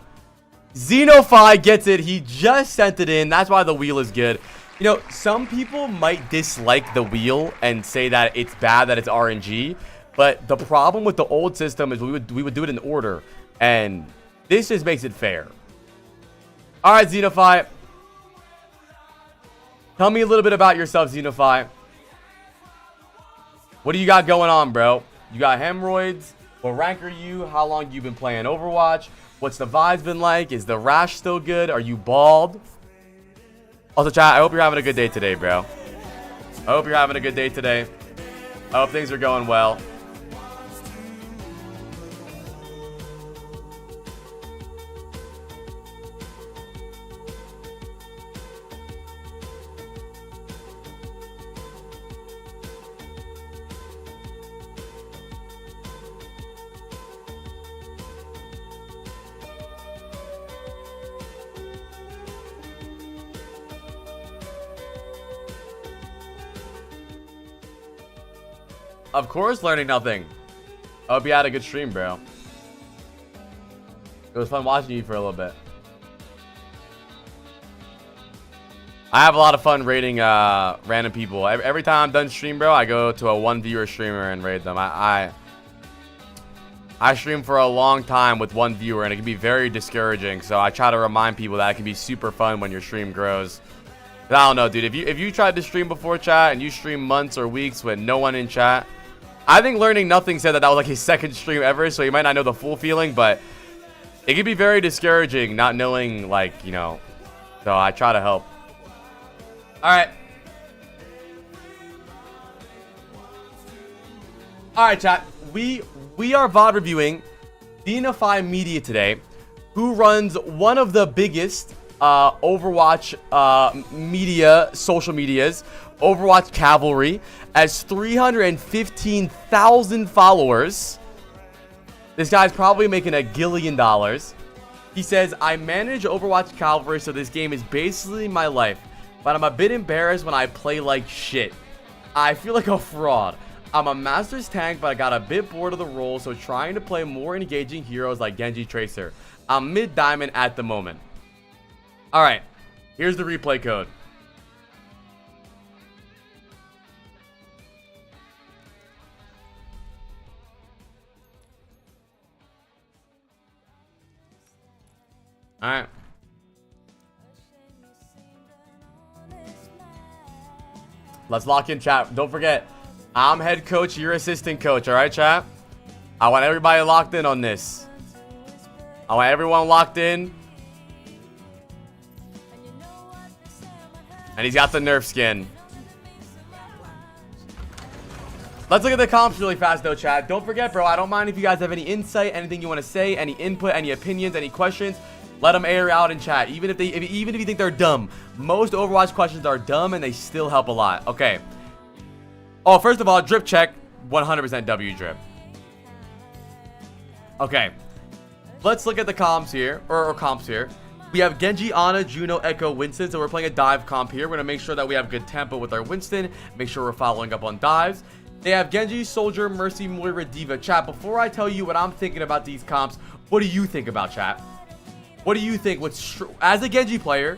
Xenophi gets it. He just sent it in. That's why the wheel is good. You know, some people might dislike the wheel and say that it's bad, that it's RNG. But the problem with the old system is we would do it in order. And this just makes it fair. All right, Xenophi. Tell me a little bit about yourself, Xenophi. What do you got going on, bro? You got hemorrhoids? What rank are you? How long you been playing Overwatch? What's the vibes been like? Is the rash still good? Are you bald? Also, chat, I hope you're having a good day today, bro. I hope you're having a good day today. I hope things are going well. Of course, learning nothing. I hope you had a good stream, bro. It was fun watching you for a little bit. I have a lot of fun raiding random people. Every time I'm done stream, bro, I go to a 1 viewer streamer and raid them. I stream for a long time with 1 viewer, and it can be very discouraging. So I try to remind people that it can be super fun when your stream grows. But I don't know, dude. If you tried to stream before chat and you stream months or weeks with no one in chat, I think Learning Nothing said that was like his 2nd stream ever, so you might not know the full feeling, but it can be very discouraging not knowing, like, you know. So I try to help. Alright. Alright, chat. We are VOD reviewing Xenophi Media today, who runs one of the biggest Overwatch media, social medias, Overwatch Cavalry, as 315,000 followers. This guy's probably making $1 gillion. He says, I manage Overwatch Cavalry, so this game is basically my life, but I'm a bit embarrassed when I play like shit. I feel like a fraud. I'm a master's tank, but I got a bit bored of the role, so trying to play more engaging heroes like Genji Tracer. I'm mid-diamond at the moment. Alright, here's the replay code. Alright. Let's lock in, chat. Don't forget, I'm head coach, you're assistant coach. Alright, chat? I want everybody locked in on this. I want everyone locked in. And he's got the nerf skin. Let's look at the comps really fast though, chat. Don't forget, bro, I don't mind if you guys have any insight, anything you want to say, any input, any opinions, any questions. Let them air out in chat. Even if you think they're dumb. Most Overwatch questions are dumb and they still help a lot. Okay. Oh, first of all, drip check. 100% W drip. Okay. Let's look at the comps here. Or comps here. We have Genji, Ana, Juno, Echo, Winston. So we're playing a dive comp here. We're going to make sure that we have good tempo with our Winston. Make sure we're following up on dives. They have Genji, Soldier, Mercy, Moira, Diva. Chat, before I tell you what I'm thinking about these comps, what do you think about, chat? What do you think? As a Genji player,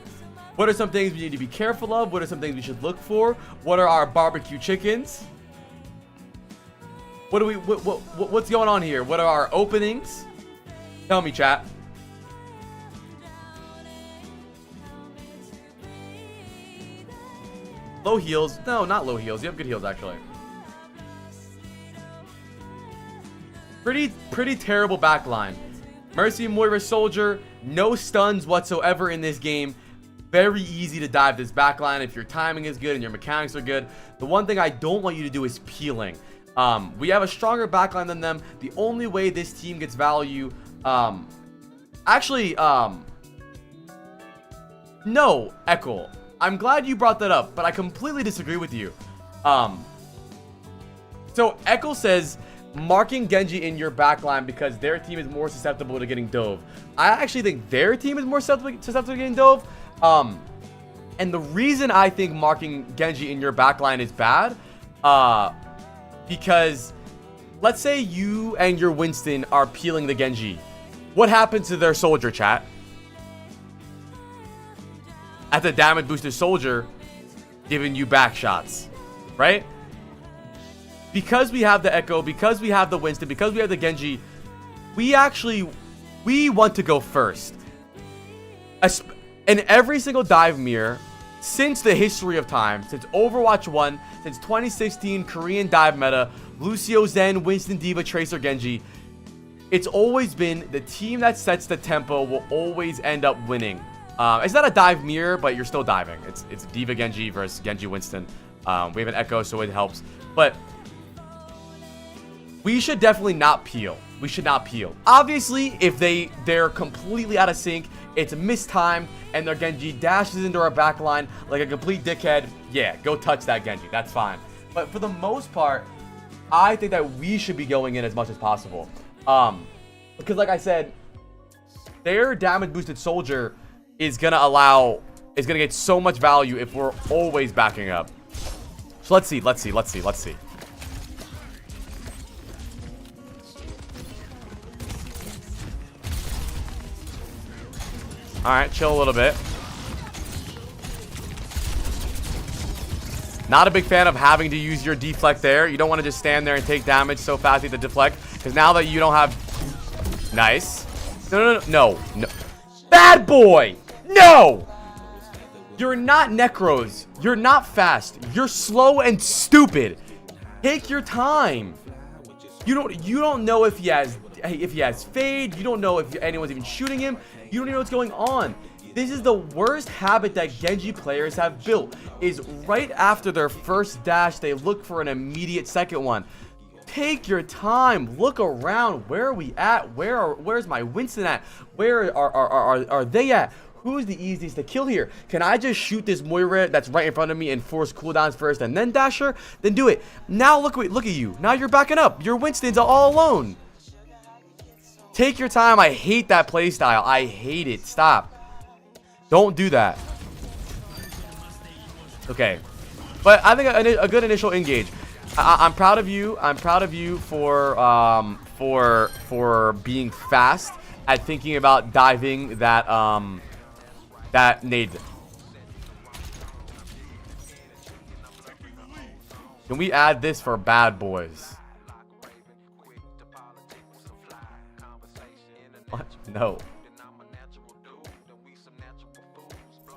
What are some things we need to be careful of? What are some things we should look for? What are our barbecue chickens? What's going on here? What are our openings? Tell me, chat. Low heals? No, not low heals. You have good heals, actually. Pretty terrible backline. Mercy, Moira, Soldier, no stuns whatsoever in this game. Very easy to dive this backline if your timing is good and your mechanics are good. The one thing I don't want you to do is peeling. We have a stronger backline than them. The only way this team gets value, no, Echo. I'm glad you brought that up, but I completely disagree with you. So Echo says marking Genji in your backline because their team is more susceptible to getting dove. I actually think their team is more susceptible to getting dove. And the reason I think marking Genji in your backline is bad, because let's say you and your Winston are peeling the Genji. What happens to their Soldier, chat? At the damage boosted Soldier giving you back shots, right? Because we have the Echo, because we have the Winston, because we have the Genji, we want to go first. In every single dive mirror since the history of time, since Overwatch 1, since 2016 Korean dive meta, Lucio, Zen, Winston, Diva, Tracer, Genji, it's always been the team that sets the tempo will always end up winning. It's not a dive mirror, but you're still diving. It's Diva Genji versus Genji Winston. We have an Echo, so it helps. But we should definitely not peel. We should not peel. Obviously, if they're completely out of sync, it's mistimed, and their Genji dashes into our backline like a complete dickhead, yeah, go touch that Genji. That's fine. But for the most part, I think that we should be going in as much as possible. Because like I said, their damage boosted Soldier is gonna get so much value if we're always backing up. So let's see. Alright, chill a little bit. Not a big fan of having to use your deflect there. You don't want to just stand there and take damage so fast you have to deflect. Because now that you don't have... Nice. No. Bad boy! No! You're not Necros. You're not fast. You're slow and stupid. Take your time. You don't know if he has fade. You don't know if anyone's even shooting him. You don't even know what's going on. This is the worst habit that Genji players have built, is right after their first dash, they look for an immediate second one. Take your time. Look around. Where are we at? Where's my Winston at? Where are they at? Who's the easiest to kill here? Can I just shoot this Moira that's right in front of me and force cooldowns first and then dash her? Then do it. Now look at you. Now you're backing up. Your Winston's all alone. Take your time. I hate that playstyle. I hate it. Stop. Don't do that. Okay. But I think a good initial engage. I'm proud of you. I'm proud of you for being fast at thinking about diving that that nade. Can we add this for bad boys? What? No.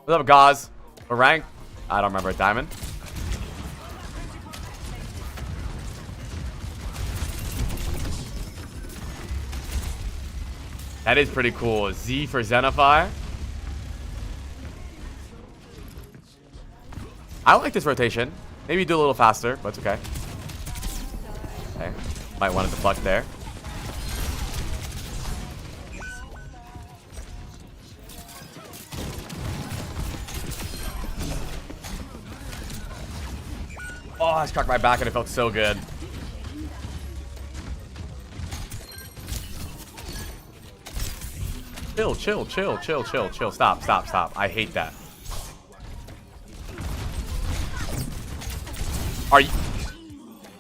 What's up, Gauze? A rank? I don't remember. A diamond? That is pretty cool. Z for Zenify. I like this rotation. Maybe do a little faster, but it's okay. Okay. Might want to deflect there. Oh, I struck my back and it felt so good. Chill. Stop. I hate that.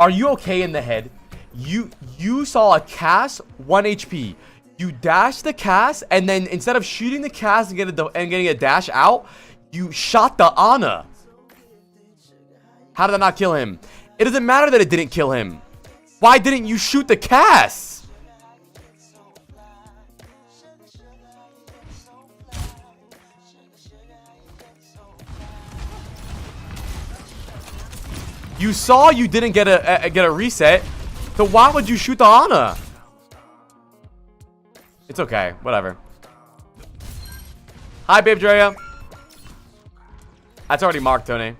Are you okay in the head? You saw a cast 1 HP. You dashed the cast, and then instead of shooting the cast and getting a dash out, You shot the Ana. How did that not kill him? It doesn't matter that it didn't kill him. Why didn't you shoot the Cass? You saw you didn't get a reset, so why would you shoot the Ana? It's okay, whatever. Hi, Babe Drea. That's already marked, Tony.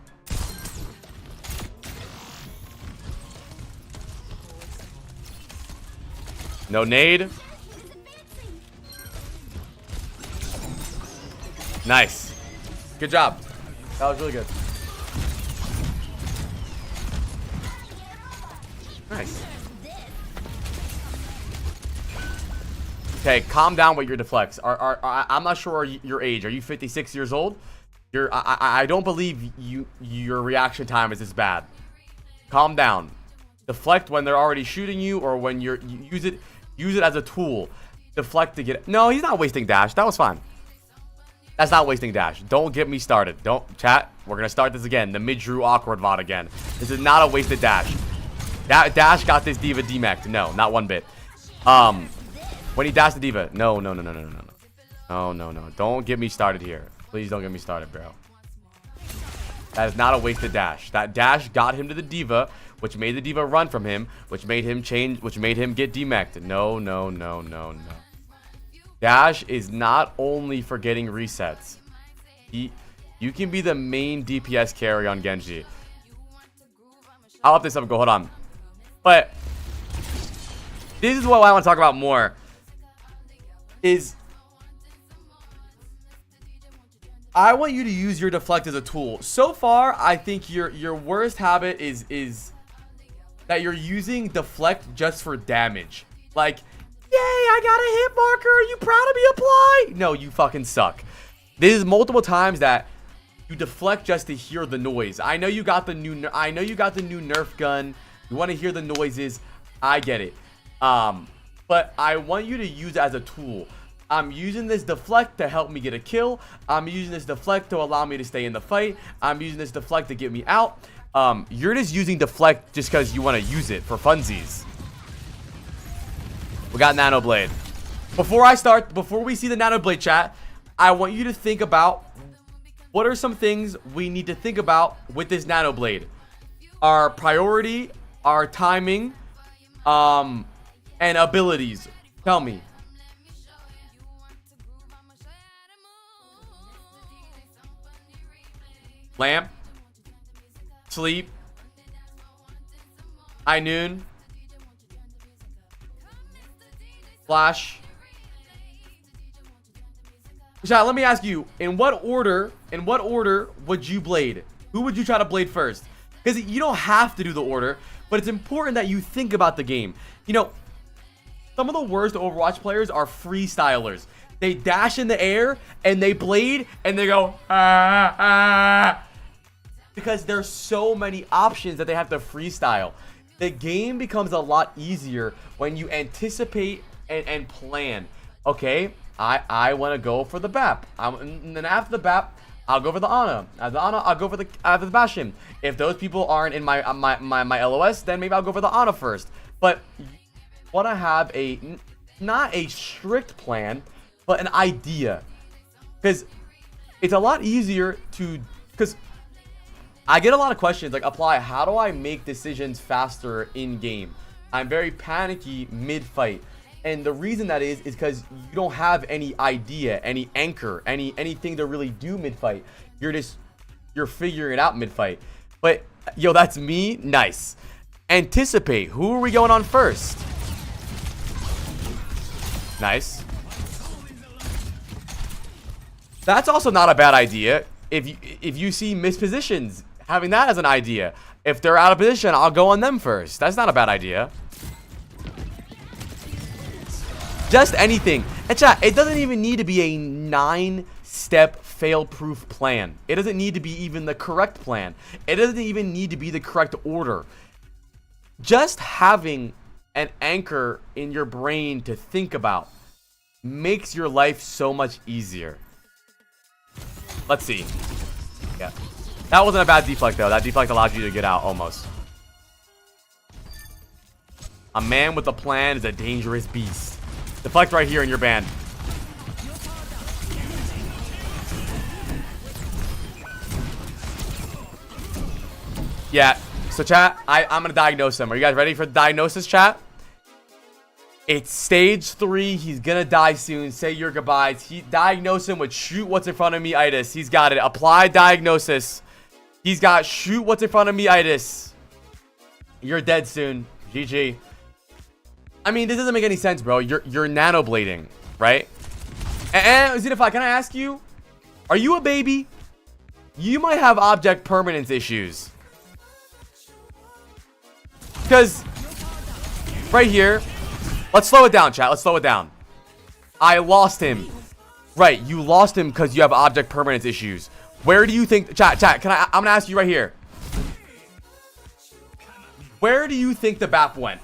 No nade. Nice. Good job. That was really good. Nice. Okay, calm down with your deflects. I'm not sure your age. Are you 56 years old? I don't believe your reaction time is this bad. Calm down. Deflect when they're already shooting you, or when you use it as a tool. Deflect to get. No, he's not wasting dash. That was fine. That's not wasting dash. Don't get me started. Don't chat. We're gonna start this again. The mid-drew awkward VOD again. This is not a wasted dash. That dash got this diva demeched. No, not one bit. When he dashed the diva. No. No. Don't get me started here. Please don't get me started, bro. That is not a wasted dash. That dash got him to the diva, which made the diva run from him, which made him change, which made him get demeched. No. Dash is not only for getting resets. You can be the main DPS carry on Genji. I'll up this up and go, hold on. But this is what I want to talk about more. Is I want you to use your deflect as a tool. So far, I think your worst habit is that you're using deflect just for damage. Like, yay, I got a hit marker. Are you proud of me? Apply. No, you fucking suck. This is multiple times that you deflect just to hear the noise. I know you got the new Nerf gun. You want to hear the noises. I get it. But I want you to use it as a tool. I'm using this deflect to help me get a kill. I'm using this deflect to allow me to stay in the fight. I'm using this deflect to get me out. You're just using deflect just because you want to use it for funsies. We got Nanoblade. Before we see the Nanoblade chat, I want you to think about what are some things we need to think about with this Nanoblade. Our priority, our timing, and abilities. Tell me. Lamp. Sleep. High noon. Flash. Chat, let me ask you, in what order would you blade? Who would you try to blade first? Because you don't have to do the order, but it's important that you think about the game. You know, some of the worst Overwatch players are freestylers. They dash in the air and they blade and they go because there's so many options that they have to freestyle. The game becomes a lot easier when you anticipate and plan. Okay, I want to go for the BAP. And then after the BAP, I'll go for the Ana. After the Ana, I'll go for the Bastion. If those people aren't in my LOS, then maybe I'll go for the Ana first. But you want to have not a strict plan, but an idea, because it's a lot easier to, because I get a lot of questions like, apply, how do I make decisions faster in game? I'm very panicky mid-fight, and the reason that is because you don't have any idea, any anchor, anything to really do mid-fight. You're figuring it out mid-fight. But yo, that's me. Nice. Anticipate. Who are we going on first? Nice. That's also not a bad idea. If you see mispositions, having that as an idea. If they're out of position, I'll go on them first. That's not a bad idea. Just anything. And chat, it doesn't even need to be a 9-step fail-proof plan. It doesn't need to be even the correct plan. It doesn't even need to be the correct order. Just having an anchor in your brain to think about makes your life so much easier. Let's see. Yeah. That wasn't a bad deflect, though. That deflect allowed you to get out, almost. A man with a plan is a dangerous beast. Deflect right here in your band. Yeah. So, chat, I'm going to diagnose him. Are you guys ready for the diagnosis, chat? It's stage 3. He's going to die soon. Say your goodbyes. Diagnose him with shoot what's in front of me itis. He's got it. Apply diagnosis. He's got shoot what's in front of me itis. You're dead soon. GG. I mean, this doesn't make any sense, bro. You're nanoblading, right? And Xenify, can I ask you? Are you a baby? You might have object permanence issues. Because right here, let's slow it down, chat. Let's slow it down. I lost him. Right, you lost him because you have object permanence issues. Where do you think, chat, I'm gonna ask you right here. Where do you think the BAP went?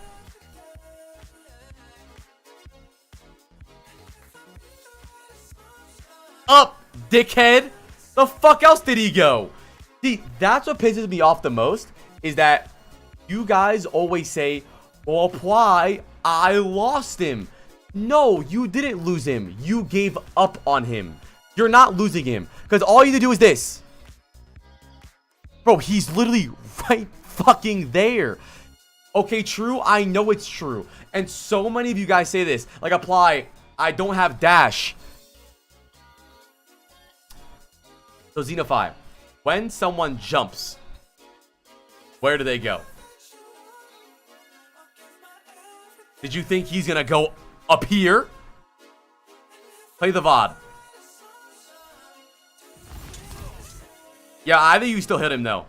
Up, dickhead. The fuck else did he go? See, that's what pisses me off the most, is that you guys always say, well, apply, I lost him. No, you didn't lose him. You gave up on him. You're not losing him. Because all you need to do is this. Bro, he's literally right fucking there. Okay, true. I know it's true. And so many of you guys say this. Like, apply, I don't have dash. So, Xenify, when someone jumps, where do they go? Did you think he's gonna go up here? Play the VOD. Yeah, I think you still hit him, though.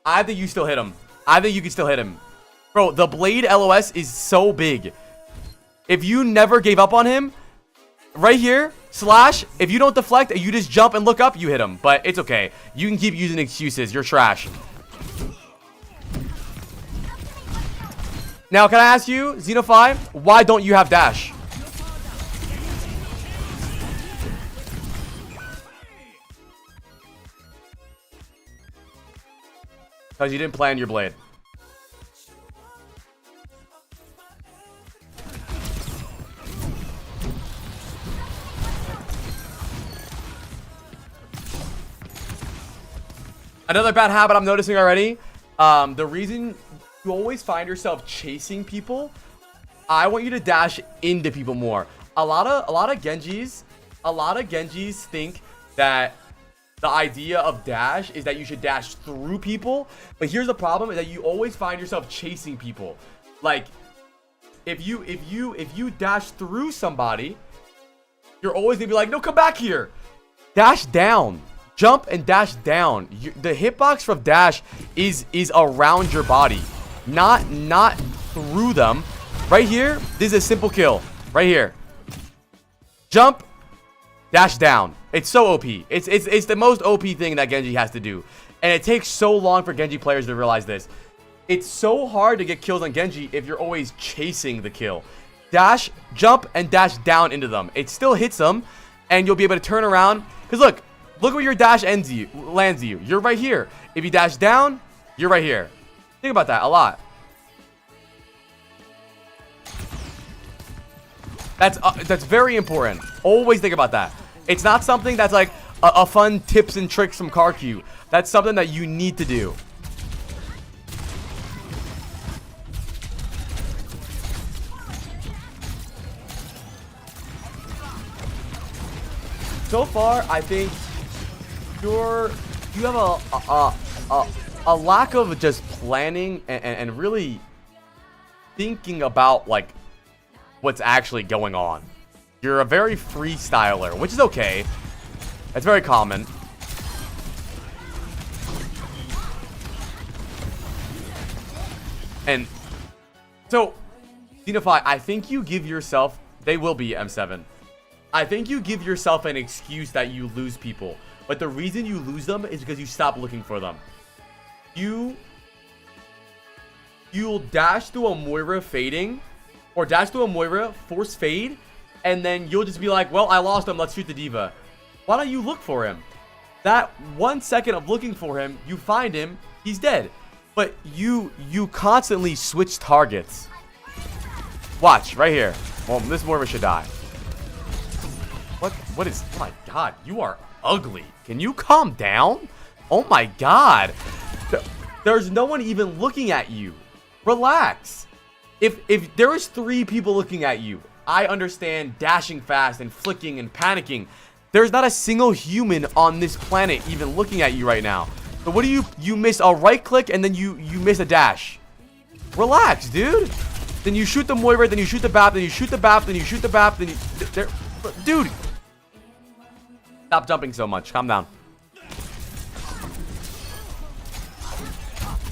I think you still hit him. I think you can still hit him. Bro, the blade LOS is so big. If you never gave up on him, right here, slash, if you don't deflect and you just jump and look up, you hit him. But it's okay. You can keep using excuses. You're trash. Now, can I ask you, Xenify, why don't you have dash? Because you didn't plan your blade. Another bad habit I'm noticing already. The reason you always find yourself chasing people, I want you to dash into people more. A lot of Genjis think that the idea of dash is that you should dash through people. But here's the problem, is that you always find yourself chasing people. Like, if you dash through somebody, you're always gonna be like, no, come back here. Dash down. Jump and dash down. The hitbox from dash is around your body, not through them. Right here, this is a simple kill. Right here, jump, dash down. It's so OP. It's the most OP thing that Genji has to do, and it takes so long for Genji players to realize this. It's so hard to get kills on Genji if you're always chasing the kill. Dash, jump, and dash down into them. It still hits them, and you'll be able to turn around. Because look where your dash lands you. You're right here. If you dash down, you're right here. Think about that a lot. That's very important. Always think about that. It's not something that's like a fun tips and tricks from CarQ. That's something that you need to do. So far, I think you have a lack of just planning and really thinking about like what's actually going on. You're a very freestyler, which is okay. It's very common. And so, Xenify, I think you give yourself, they will be M7. I think you give yourself an excuse that you lose people. But the reason you lose them is because you stop looking for them. You'll dash through a Moira fading, or dash through a Moira, force fade, and then you'll just be like, well, I lost him, let's shoot the diva. Why don't you look for him? That 1 second of looking for him, you find him, he's dead. But you constantly switch targets. Watch, right here. Well, this Morva should die. What is, oh my god, you are ugly. Can you calm down? Oh my god. There's no one even looking at you. Relax. If there was 3 people looking at you, I understand dashing fast and flicking and panicking. There's not a single human on this planet even looking at you right now. So what do you miss a right click and then you miss a dash. Relax, dude. Then you shoot the Moira, then you shoot the BAP, then you shoot the BAP, then you shoot the BAP, then you... Dude. Stop jumping so much. Calm down.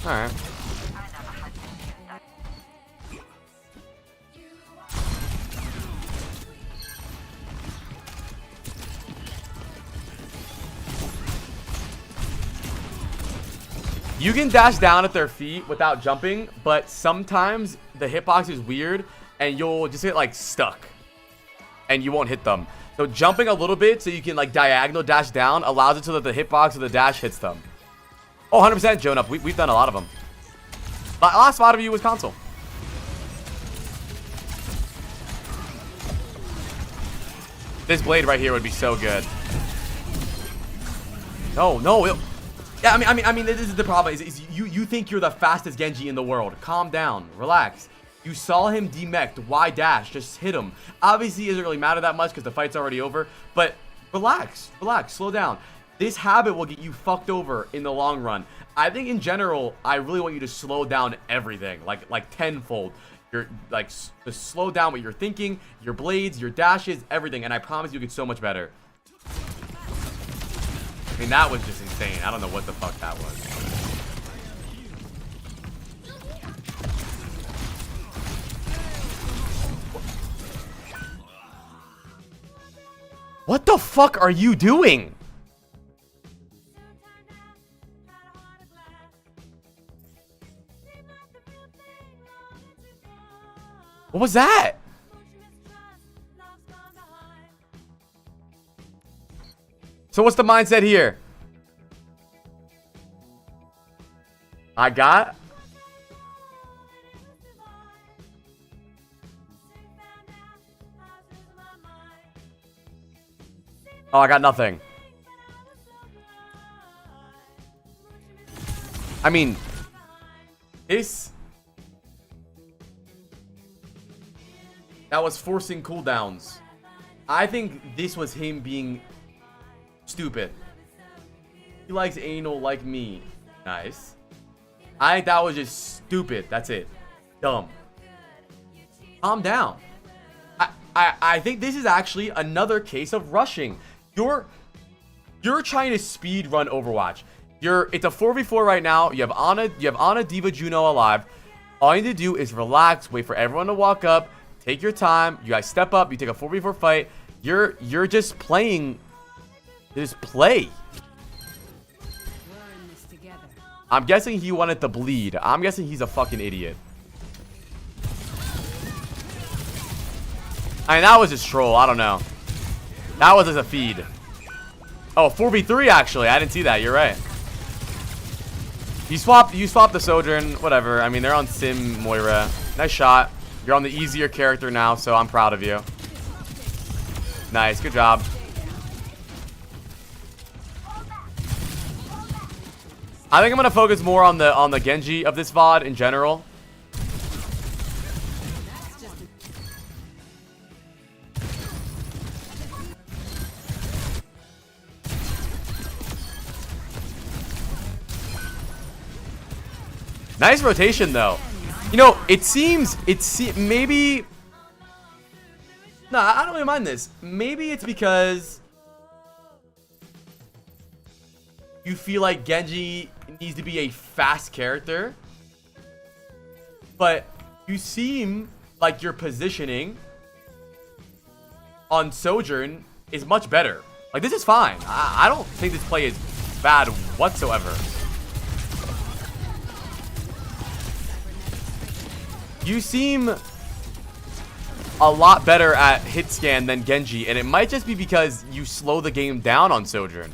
Alright. You can dash down at their feet without jumping, but sometimes the hitbox is weird and you'll just get like stuck and you won't hit them. So jumping a little bit so you can like diagonal dash down allows it so that the hitbox or the dash hits them. Oh, 100% Jonah. We've done a lot of them. Last spot of you was console. This blade right here would be so good. No. Yeah, I mean, this is the problem. Is you think you're the fastest Genji in the world? Calm down, relax. You saw him demeched. Why dash? Just hit him. Obviously, it doesn't really matter that much because the fight's already over. But relax, slow down. This habit will get you fucked over in the long run. I think in general, I really want you to slow down everything, like tenfold. You're like just slow down what you're thinking, your blades, your dashes, everything, and I promise you'll get so much better. I mean, that was just insane. I don't know what the fuck that was. What the fuck are you doing? What was that? So what's the mindset here? I got... Oh, I got nothing. I mean, this... That was forcing cooldowns. I think this was him being stupid. He likes anal like me. Nice. I think that was just stupid. That's it. Dumb. Calm down. I think this is actually another case of rushing. You're trying to speed run Overwatch. It's a 4v4 right now. You have Ana, Diva, Juno alive. All you need to do is relax, wait for everyone to walk up, take your time. You guys step up, you take a 4v4 fight. You're just playing. Just play. I'm guessing he wanted to bleed. I'm guessing he's a fucking idiot. I mean, that was just troll. I don't know. That was just a feed. Oh, 4v3 actually. I didn't see that. You're right. You swapped the Sojourn. Whatever. I mean, they're on Sim Moira. Nice shot. You're on the easier character now, so I'm proud of you. Nice. Good job. I think I'm gonna focus more on the Genji of this VOD in general. Nice rotation though. You know, it seems maybe. No, I don't really mind this. Maybe it's because you feel like Genji needs to be a fast character, but you seem like your positioning on Sojourn is much better. Like, this is fine. I don't think this play is bad whatsoever. You seem a lot better at hit scan than Genji, and it might just be because you slow the game down on Sojourn.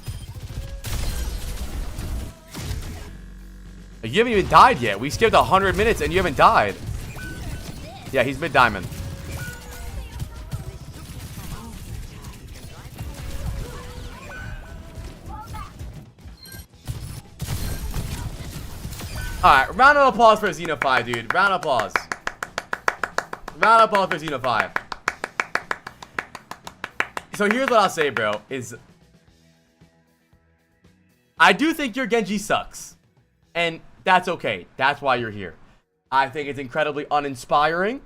You haven't even died yet. We skipped 100 minutes and you haven't died. Yeah, he's mid-diamond. Alright, round of applause for Xenophi, dude. Round of applause. Round of applause for Xenophi. So here's what I'll say, bro, is I do think your Genji sucks. And that's okay. That's why you're here. I think it's incredibly uninspiring.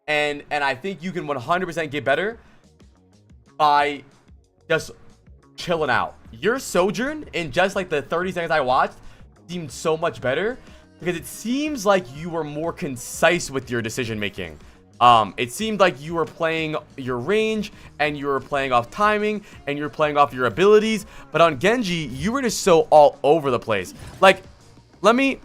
And I think you can 100% get better by just chilling out. Your Sojourn, in just like the 30 seconds I watched, seemed so much better because it seems like you were more concise with your decision making. It seemed like you were playing your range and you were playing off timing and you were playing off your abilities. But on Genji, you were just so all over the place. Like, let me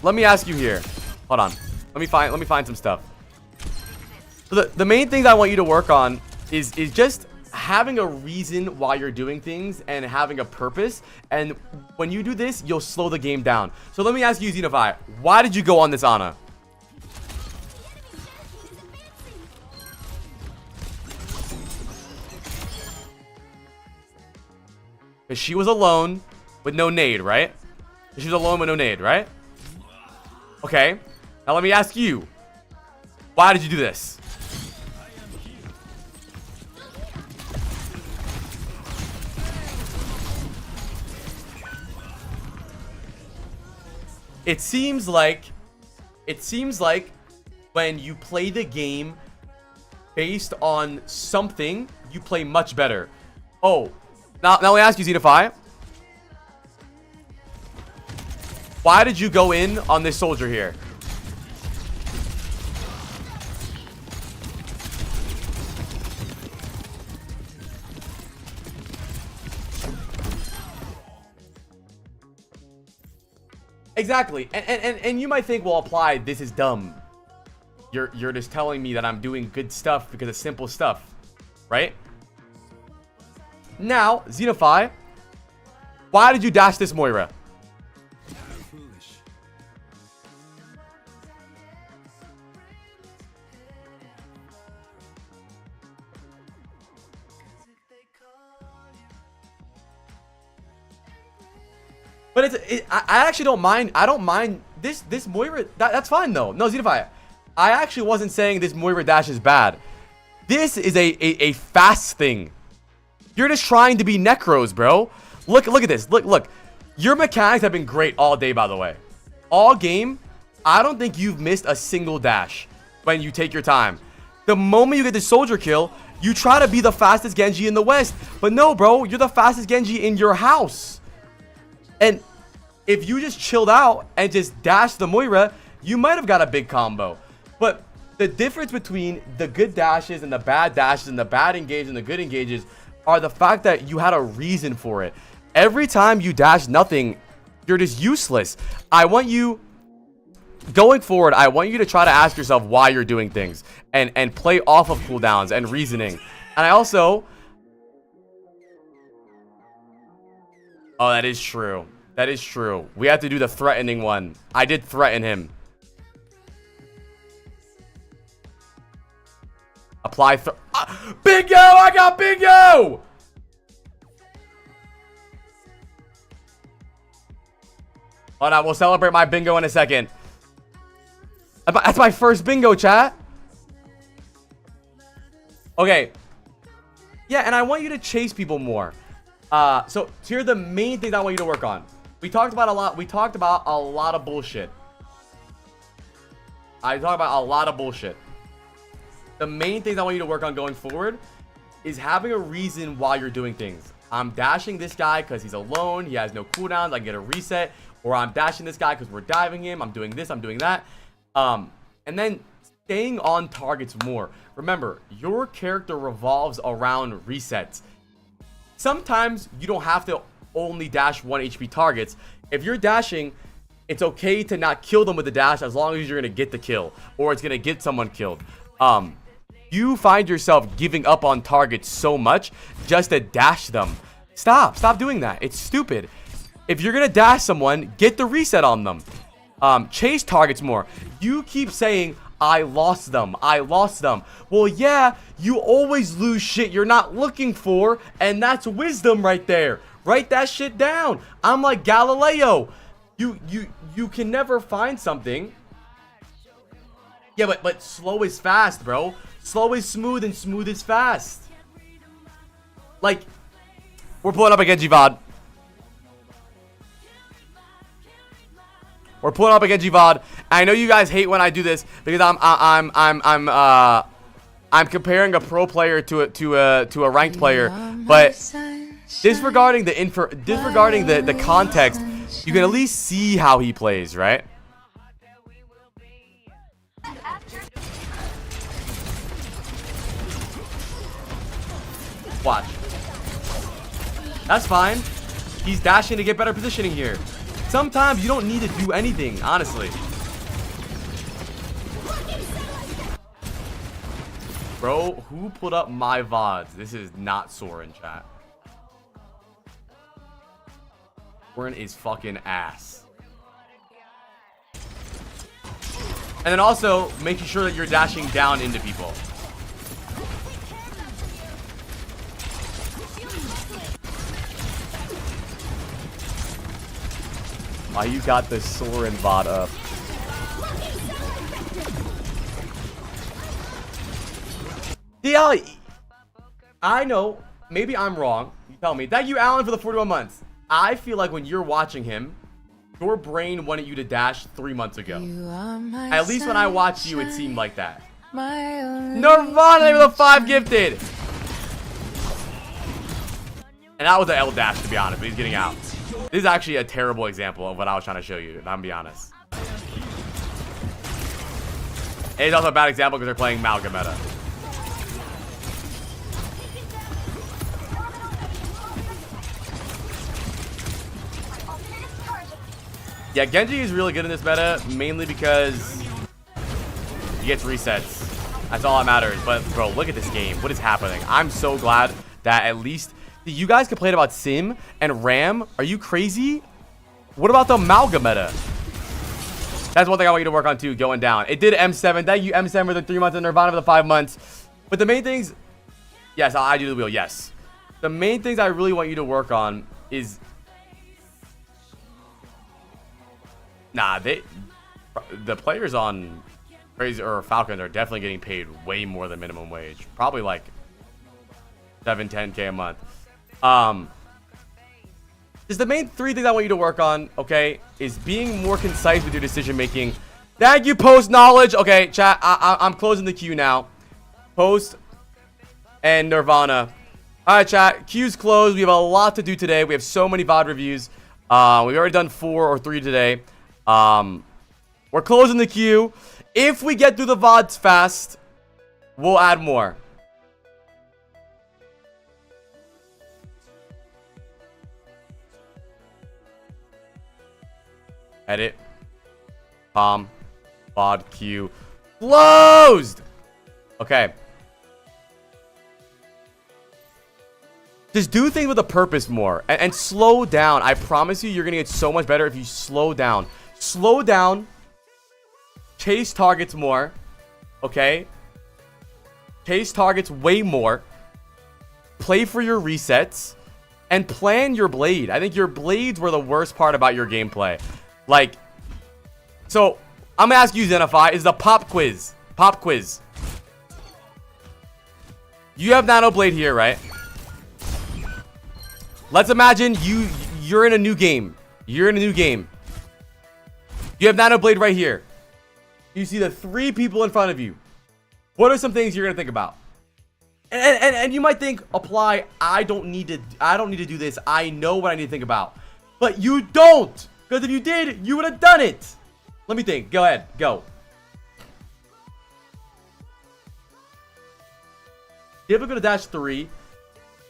ask you here. Hold on. Let me find some stuff. So the main things I want you to work on is just having a reason why you're doing things and having a purpose. And when you do this, you'll slow the game down. So let me ask you, Xenophi, why did you go on this Ana? Because she was alone with no nade, right? She was alone with no nade, right? Okay. Now let me ask you, why did you do this? It seems like when you play the game based on something, you play much better. Oh, now let me ask you, Xenophi, why did you go in on this soldier here? Exactly. And you might think, well, apply, this is dumb. You're just telling me that I'm doing good stuff because of simple stuff, right? Now, Xenophi, why did you dash this Moira? But I actually don't mind. I don't mind this Moira. That's fine though. No, Xenophi, I actually wasn't saying this Moira dash is bad. This is a fast thing. You're just trying to be Necros, bro. Look at this. Look. Your mechanics have been great all day, by the way. All game, I don't think you've missed a single dash when you take your time. The moment you get the soldier kill, you try to be the fastest Genji in the West. But no, bro, you're the fastest Genji in your house. And if you just chilled out and just dashed the Moira, you might have got a big combo. But the difference between the good dashes and the bad dashes and the bad engage and the good engages are the fact that you had a reason for it. Every time you dash nothing, you're just useless. I want you, going forward, I want you to try to ask yourself why you're doing things and play off of cooldowns and reasoning. And I also... Oh, that is true. That is true. We have to do the threatening one. I did threaten him. Apply bingo! I got bingo! Hold on, we'll celebrate my bingo in a second. That's my first bingo, chat. Okay. Yeah, and I want you to chase people more. So here are the main things I want you to work on. We talked about a lot. We talked about a lot of bullshit. I talked about a lot of bullshit. The main things I want you to work on going forward is having a reason why you're doing things. I'm dashing this guy because he's alone. He has no cooldowns. I can get a reset. Or I'm dashing this guy because we're diving him. I'm doing this. I'm doing that. And then staying on targets more. Remember, your character revolves around resets. Sometimes you don't have to only dash 1 HP targets. If you're dashing, it's okay to not kill them with the dash as long as you're going to get the kill. Or it's going to get someone killed. You find yourself giving up on targets so much just to dash them. Stop doing that. It's stupid. If you're gonna dash someone, get the reset on them. Chase targets more. You keep saying, I lost them. Well, yeah, you always lose shit you're not looking for, and that's wisdom right there. Write that shit down. I'm like Galileo. You can never find something. Yeah, but slow is fast, bro. Slow is smooth and smooth is fast. Like, we're pulling up a Genji VOD. We're pulling up a Genji VOD. I know you guys hate when I do this because I'm comparing a pro player to a ranked player, but disregarding the context, you can at least see how he plays, right? Watch. That's fine. He's dashing to get better positioning here. Sometimes you don't need to do anything, honestly. Bro, who put up my VODs? This is not Sojourn, chat. Sojourn is fucking ass. And then also, making sure that you're dashing down into people. Why you got the Sojourn VOD up? Yeah, I know. Maybe I'm wrong. You tell me. Thank you, Alan, for the 41 months. I feel like when you're watching him, your brain wanted you to dash 3 months ago. At least when I watched you, it seemed like that. Nirvana with a 5 gifted. And that was an L dash, to be honest, but he's getting out. This is actually a terrible example of what I was trying to show you, if I'm gonna be honest. And it's also a bad example because they're playing Malga meta. Yeah, Genji is really good in this meta, mainly because he gets resets. That's all that matters. But, bro, look at this game. What is happening? I'm so glad that at least... You guys complain about Sim and Ram. Are you crazy? What about the Malga meta? That's one thing I want you to work on, too, going down. It did M7. Thank you, M7, for the 3 months and Nirvana for the 5 months. But the main things... Yes, I do the wheel, yes. The main things I really want you to work on is... Nah, the players on Crazy or Falcons are definitely getting paid way more than minimum wage. Probably like 7-10K a month. Just the main 3 things I want you to work on, okay, is being more concise with your decision making. Thank you, Post Knowledge. Okay, chat, I'm closing the queue now. Post and Nirvana. All right, chat, queue's closed. We have a lot to do today. We have so many VOD reviews. We've already done 4 or 3 today. We're closing the queue. If we get through the VODs fast, we'll add more. Edit. VOD queue closed. Okay. Just do things with a purpose more and slow down. I promise you, you're gonna get so much better if you slow down. Slow down. Chase targets more. Okay. Chase targets way more. Play for your resets. And plan your blade. I think your blades were the worst part about your gameplay. Like, so I'm gonna ask you, Zenify, is the pop quiz. Pop quiz. You have Nanoblade here, right? Let's imagine you're in a new game. You're in a new game. You have Nanoblade right here. You see the 3 people in front of you. What are some things you're gonna think about? And you might think, apply, I don't need to do this. I know what I need to think about. But you don't! Because if you did, you would have done it. Let me think. Go ahead. Go. Difficult to dash 3.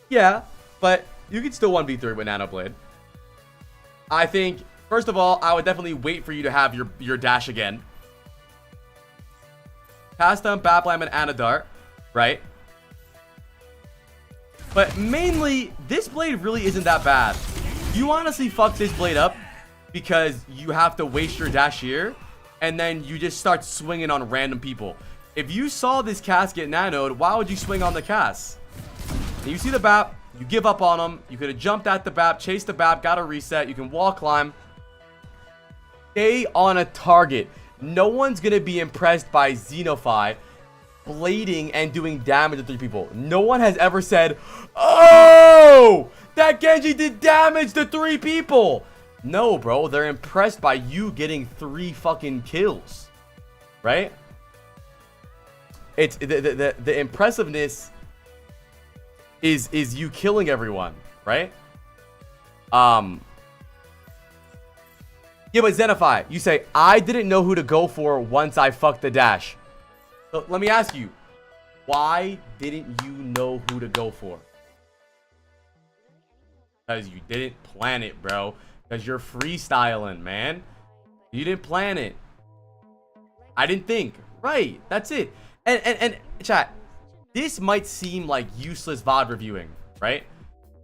Yeah, but you can still 1v3 with Nanoblade. I think, first of all, I would definitely wait for you to have your dash again. Pass them, Baplam, and Anadart, right? But mainly, this blade really isn't that bad. You honestly fuck this blade up because you have to waste your dash here, and then you just start swinging on random people. If you saw this cast get nanoed, why would you swing on the cast? And you see the BAP, you give up on him. You could have jumped at the BAP, chased the BAP, got a reset. You can wall climb. Stay on a target. No one's going to be impressed by Xenophi blading and doing damage to 3 people. No one has ever said, oh, that Genji did damage to 3 people. No, bro. They're impressed by you getting 3 fucking kills. Right? It's the impressiveness is you killing everyone, right? Yeah, but Xenophi, you say, I didn't know who to go for once I fucked the dash. So let me ask you, why didn't you know who to go for? Because you didn't plan it, bro. Because you're freestyling, man. You didn't plan it. I didn't think. Right, that's it. And chat, this might seem like useless VOD reviewing, right?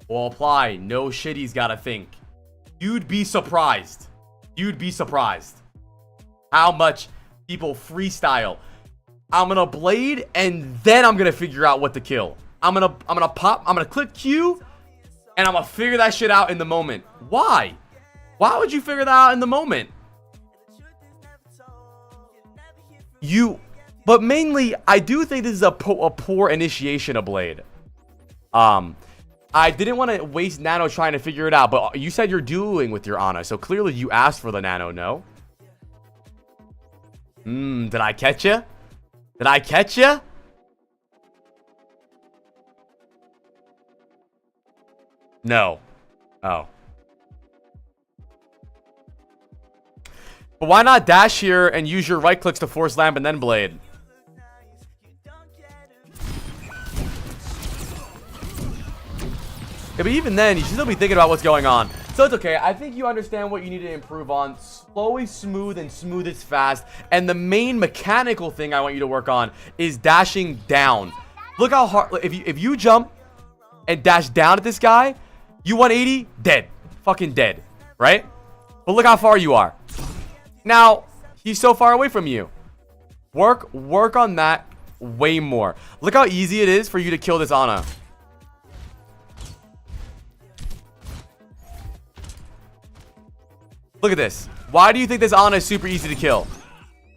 Well, apply. No shit, he's gotta think. You'd be surprised. You'd be surprised how much people freestyle. I'm gonna blade and then I'm gonna figure out what to kill. I'm gonna pop, I'm gonna click Q and I'm gonna figure that shit out in the moment. Why? Why would you figure that out in the moment? But mainly, I do think this is a poor initiation of Blade. I didn't want to waste Nano trying to figure it out, but you said you're dueling with your Ana, so clearly you asked for the Nano, no? Did I catch you? Did I catch you? No. Oh. But why not dash here and use your right clicks to force lamp and then blade? Yeah, but even then, you should still be thinking about what's going on. So it's okay. I think you understand what you need to improve on. Slowly smooth and smooth is fast. And the main mechanical thing I want you to work on is dashing down. Look how hard. If you jump and dash down at this guy, you 180, dead. Fucking dead. Right? But look how far you are. Now, he's so far away from you. Work on that way more. Look how easy it is for you to kill this Ana. Look at this. Why do you think this Ana is super easy to kill?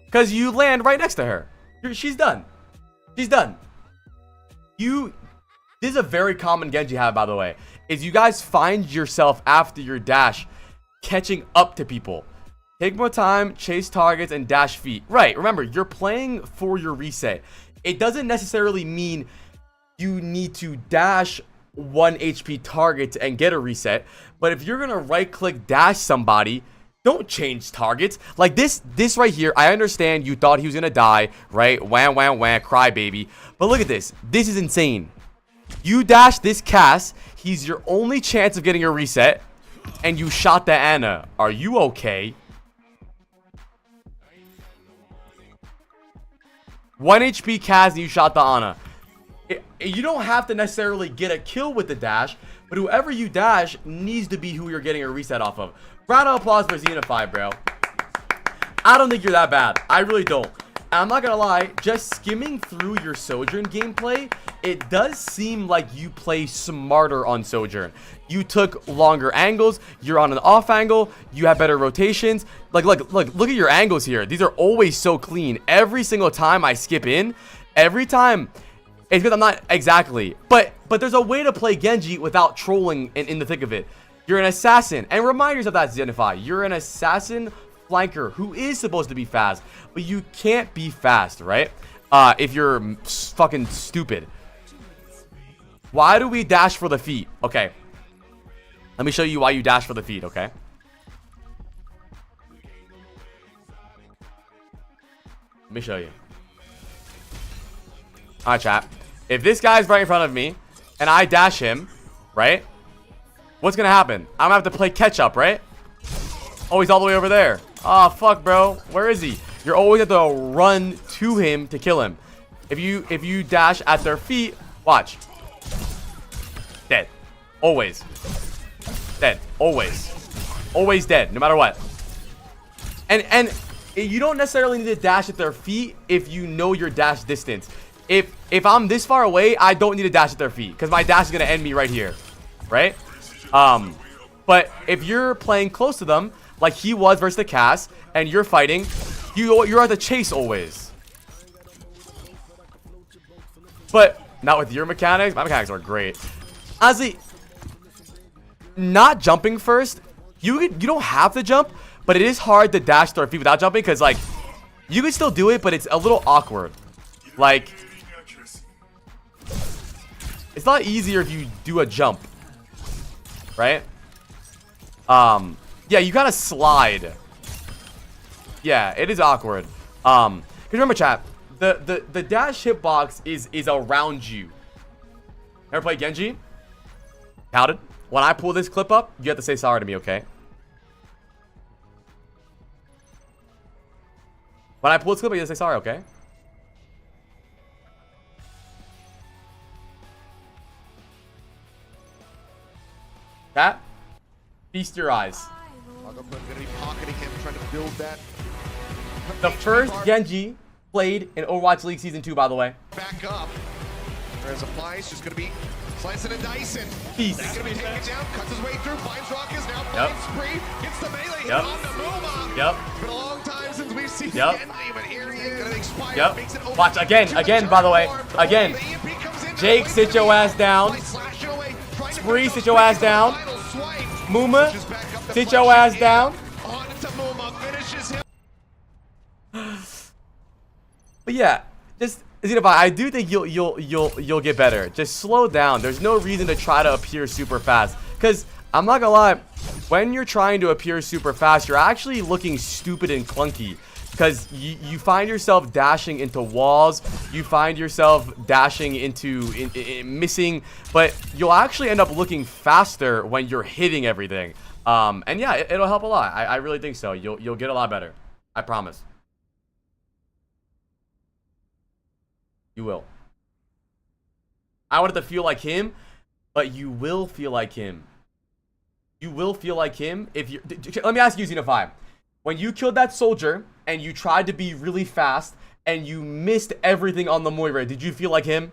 Because you land right next to her. She's done. She's done. This is a very common Genji habit, by the way. Is you guys find yourself after your dash catching up to people. Take more time, chase targets, and dash feet. Right, remember, you're playing for your reset. It doesn't necessarily mean you need to dash 1 HP target and get a reset. But if you're gonna right click dash somebody, don't change targets. Like this right here, I understand you thought he was gonna die, right? Wham, wham, wham, cry baby. But look at this. This is insane. You dash this cast, he's your only chance of getting a reset, and you shot the Ana. Are you okay? 1 HP cast and you shot the Ana. You don't have to necessarily get a kill with the dash, but whoever you dash needs to be who you're getting a reset off of. Round of applause for Xenophi, bro. I don't think you're that bad. I really don't. I'm not gonna lie, just skimming through your Sojourn gameplay, it does seem like you play smarter on Sojourn. You took longer angles, you're on an off angle, you have better rotations. Like, look at your angles here. These are always so clean. Every single time I skip in, every time, it's because I'm not exactly. But there's a way to play Genji without trolling in the thick of it. You're an assassin. And remind yourself that, Xenophi. You're an assassin flanker who is supposed to be fast. But you can't be fast, right? If you're fucking stupid. Why do we dash for the feet? Okay. Let me show you why you dash for the feet, okay? Let me show you. Alright, chat. If this guy's right in front of me and I dash him, right? What's gonna happen? I'm gonna have to play catch up, right? Oh, he's all the way over there. Oh, fuck, bro. Where is he? You're always have to run to him to kill him. If you dash at their feet, watch. Always. Dead. Always. Always dead, no matter what. And you don't necessarily need to dash at their feet if you know your dash distance. If I'm this far away, I don't need to dash at their feet because my dash is gonna end me right here, right? But if you're playing close to them, like he was versus the Cass, and you're fighting, you're at the chase always. But not with your mechanics. My mechanics are great. Honestly, not jumping first. You don't have to jump, but it is hard to dash their feet without jumping because like you can still do it, but it's a little awkward. Like it's a lot easier if you do a jump, right? Yeah, you gotta slide. Yeah, it is awkward. Cause remember, chat, the dash hitbox is around you. Ever play Genji? Counted. When I pull this clip up, you have to say sorry to me, okay? When I pull this clip up, you have to say sorry, okay? Chat, feast your eyes. The first Genji played in Overwatch League Season 2, by the way. Back up. There's a fly. Just going to be slicing and dicing. Feast. He's going to be taking it down. Cuts his way through. Finds Rockets now. Finds Spree. Gets the melee. Yep. On the Muma. Yep. It's been a long time since we've seen Yep. Genji, but here he is. Going to expire. Yep. Makes it Watch again, by the way. Again. Jake, sit your ass down. Spree, sit your ass down. Muma, sit your ass down. But yeah, just Xenophi, I do think you'll get better. Just slow down. There's no reason to try to appear super fast. Cause I'm not gonna lie, when you're trying to appear super fast, you're actually looking stupid and clunky. Because you find yourself dashing into walls, you find yourself dashing into missing, but you'll actually end up looking faster when you're hitting everything. And yeah, it'll help a lot. I really think so. You'll get a lot better. I promise. You will. I wanted to feel like him, but you will feel like him. You will feel like him if you. Let me ask you, Xenophi. When you killed that soldier and you tried to be really fast and you missed everything on the Moira, did you feel like him?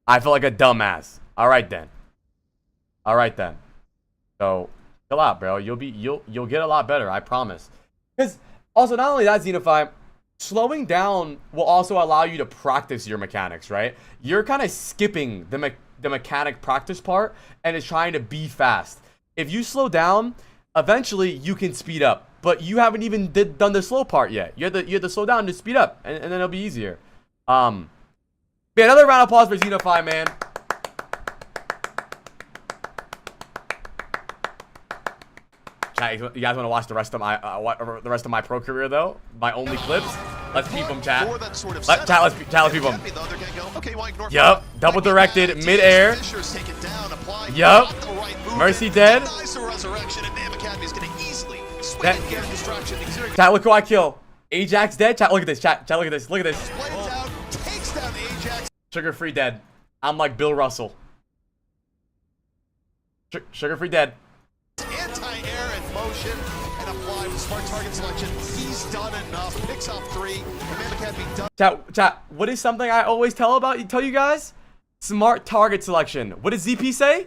I feel like a dumbass. All right then. All right then. So chill out, bro. You'll get a lot better. I promise. Because also not only that, Xenophi, slowing down will also allow you to practice your mechanics, right? You're kind of skipping the mechanic practice part and is trying to be fast. If you slow down, eventually you can speed up, but you haven't even done the slow part yet. You have to slow down to speed up, and then it'll be easier. But another round of applause for Xenophi, man. Chat, you guys want to watch the rest of my pro career though? My only clips. Let's peep them, chat. Let's peep them. Yup. Double directed mid-air. Yup. Mercy dead. Chat, look who I kill. Ajax dead. Chat, look at this. Chat, look at this. Look at this. Sugar-free dead. I'm like Bill Russell. Sugar-free dead. Anti-air in motion and apply with smart target selection. He's done enough. Picks off 3. Command can't be done. Chat, what is something I always tell you guys? Smart target selection. What does ZP say?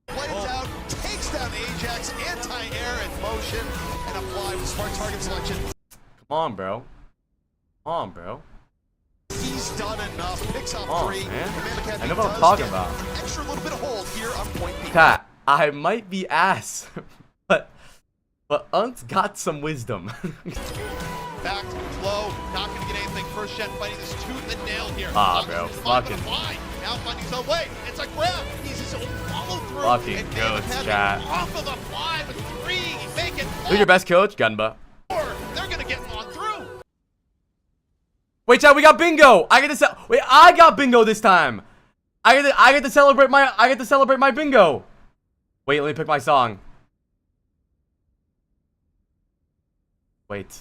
Plays out, takes down Ajax, anti-air in motion and apply with smart target selection. Come on, bro. Come on, bro. He's done enough. Picks off 3. Man. I know what I'm talking about. Extra little bit of hold here on point B. Chat, I might be ass, but Unt's got some wisdom. Back low, not gonna get anything. First Shen fighting this tooth and nail here. Bro, fucking. Now finding his own way. It's a grab. He's his own follow through. Fucking goats, chat. Off of the fly with 3. Make it. Who's your best coach? Gunba. They're gonna get on through. Wait, chat, we got bingo. I got bingo this time. I get to celebrate my bingo. Wait, let me pick my song. Wait.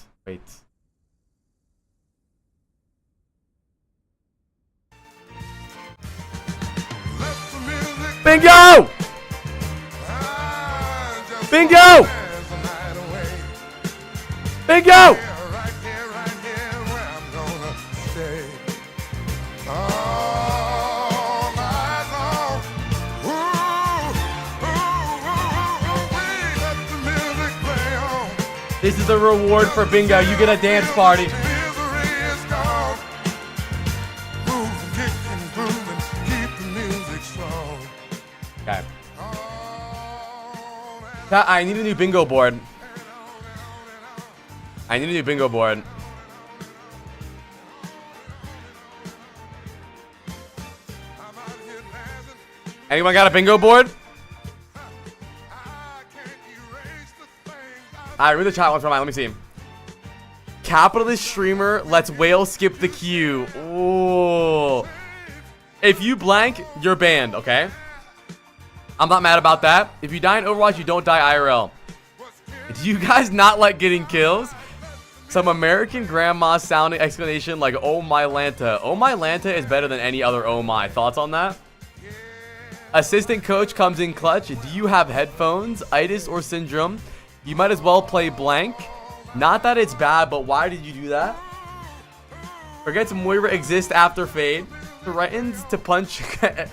Bingo! Bingo! Bingo! This is the reward for bingo. You get a dance party. Okay. I need a new bingo board. I need a new bingo board. Anyone got a bingo board? Alright, read the chat one for mine. Let me see. Capitalist streamer lets whale skip the queue. Ooh. If you blank, you're banned, okay? I'm not mad about that. If you die in Overwatch, you don't die IRL. Do you guys not like getting kills? Some American grandma sounding explanation like oh my Lanta. Oh my Lanta is better than any other oh my. Thoughts on that? Assistant coach comes in clutch. Do you have headphones, itis, or syndrome? You might as well play blank. Not that it's bad, but why did you do that? Forgets Moira exists after fade. Threatens to punch head.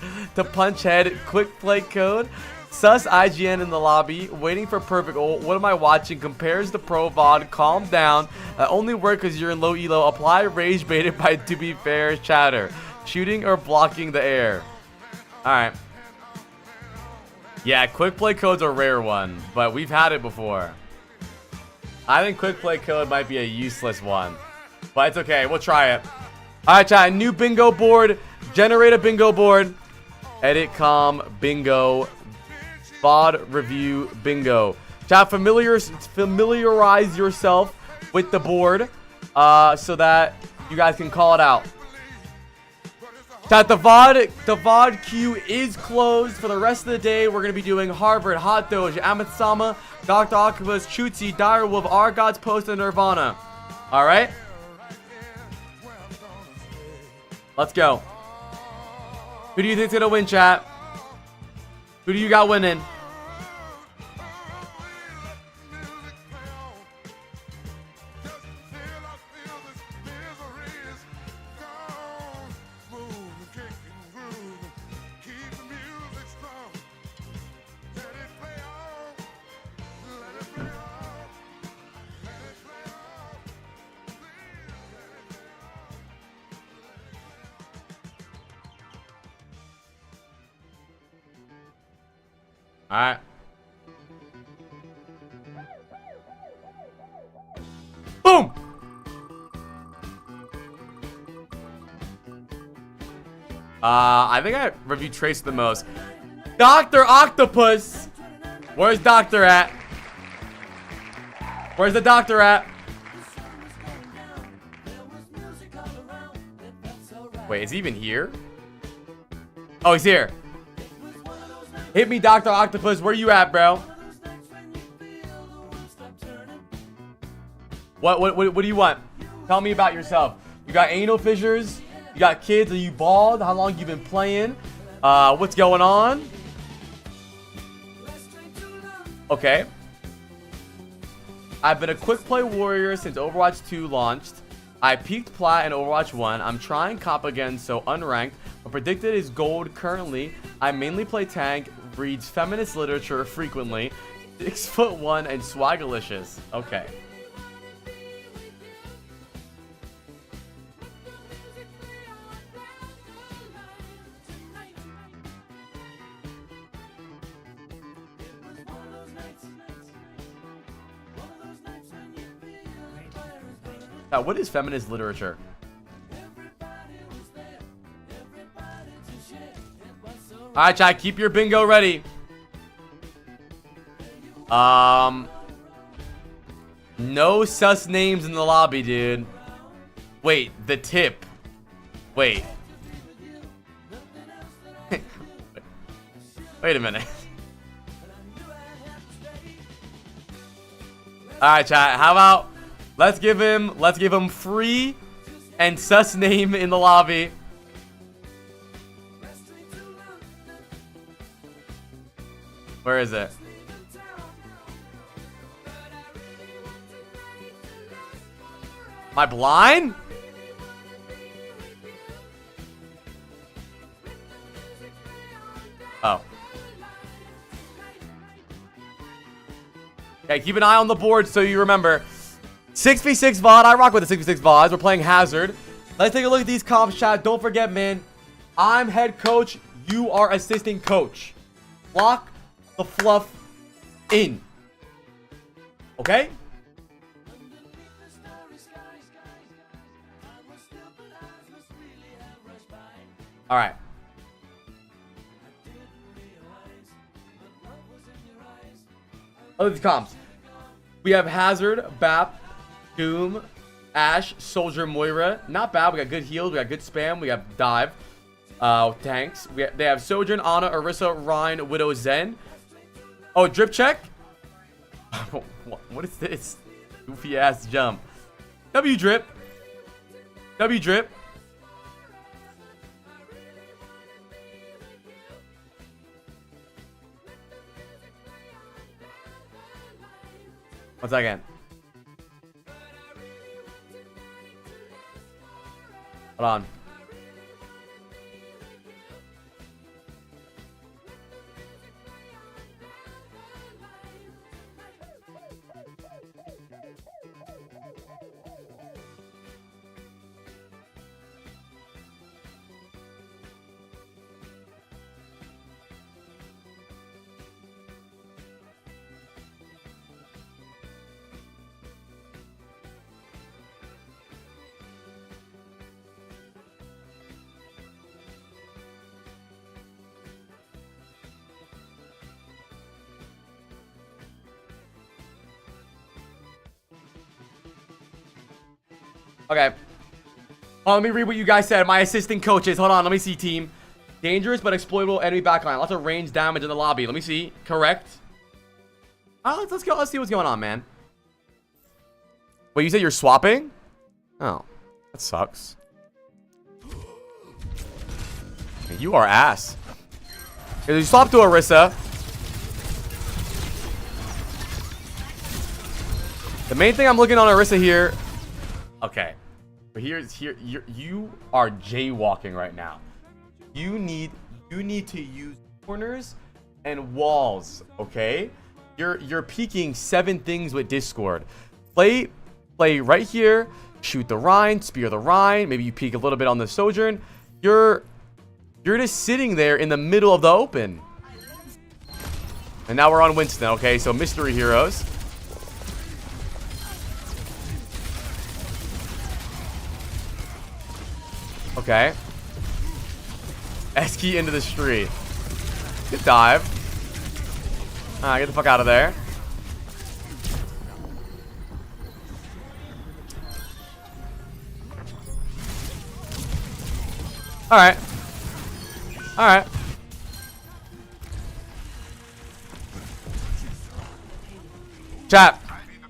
Quick play code. Sus IGN in the lobby. Waiting for perfect ult. What am I watching? Compares to pro VOD. Calm down. Only work because you're in low elo. Apply rage baited by to be fair chatter. Shooting or blocking the air. Alright. Yeah, quick play code's a rare one, but we've had it before. I think quick play code might be a useless one, but it's okay. We'll try it. All right, chat. New bingo board. Generate a bingo board. Edit com bingo. Vod review bingo. Chat. Familiarize yourself with the board, so that you guys can call it out. Chat, the VOD queue is closed for the rest of the day. We're going to be doing Harvard, Hot Doge, Amatsama, Dr. Octopus, Chutzi, Direwolf, Our Gods Post, and Nirvana. Alright? Let's go. Who do you think's going to win, chat? Who do you got winning? Alright. Boom! I think I reviewed Trace the most. Dr. Octopus! Where's Doctor at? Where's the doctor at? Wait, is he even here? Oh, he's here. Hit me, Dr. Octopus. Where you at, bro? What do you want? Tell me about yourself. You got anal fissures? You got kids? Are you bald? How long you been playing? What's going on? Okay. I've been a quick play warrior since Overwatch 2 launched. I peaked plat in Overwatch 1. I'm trying comp again, so unranked. But predicted is gold currently. I mainly play tank, reads feminist literature frequently, 6'1" and swagalicious. Okay. Now, what is feminist literature? Alright, chat, keep your bingo ready. No sus names in the lobby, dude. Wait, the tip. Wait. Wait a minute. Alright, chat, how about let's give him free and sus name in the lobby. Where is it? Am I blind? Oh. Okay, keep an eye on the board so you remember. 6v6 VOD. I rock with the 6v6 VODs. We're playing Hazard. Let's take a look at these comps, chat. Don't forget, man. I'm head coach. You are assistant coach. Lock the fluff in. Okay? All right. Other comps. We have Hazard, Bap, Doom, Ashe, Soldier, Moira. Not bad. We got good heals. We got good spam. We have dive. Tanks. They have Sojourn, Ana, Orisa, Rhine, Widow, Zen. Oh, drip check. What is this? Goofy ass jump. W drip. W drip. One second. Hold on. Okay. Let me read what you guys said. My assistant coaches. Hold on. Let me see, team. Dangerous but exploitable enemy backline. Lots of range damage in the lobby. Let me see. Correct. Let's go. Let's see what's going on, man. Wait, you said you're swapping? Oh. That sucks. You are ass. Okay, you swap to Orisa. The main thing I'm looking on Orisa here. Okay. But you are jaywalking right now. You need to use corners and walls, okay? You're peeking 7 things with Discord. Play right here, shoot the Rhine, spear the Rhine, maybe you peek a little bit on the Sojourn. You're just sitting there in the middle of the open. And now we're on Winston, okay? So mystery heroes. Okay. S-key into the street. Good dive. Get the fuck out of there. Alright. Alright. Chat.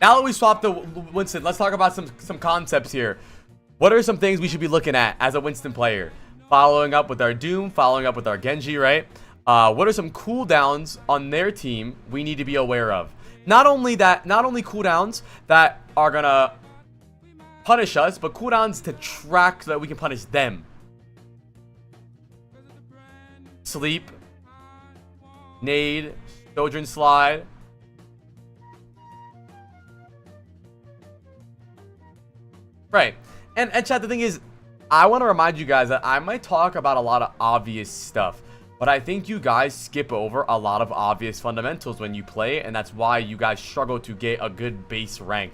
Now that we swapped the Winston, let's talk about some concepts here. What are some things we should be looking at as a Winston player? Following up with our Doom, following up with our Genji, right? What are some cooldowns on their team we need to be aware of? Not only cooldowns that are gonna punish us, but cooldowns to track so that we can punish them. Sleep, nade, Sojourn slide. Right. And chat, the thing is, I want to remind you guys that I might talk about a lot of obvious stuff, but I think you guys skip over a lot of obvious fundamentals when you play, and that's why you guys struggle to get a good base rank.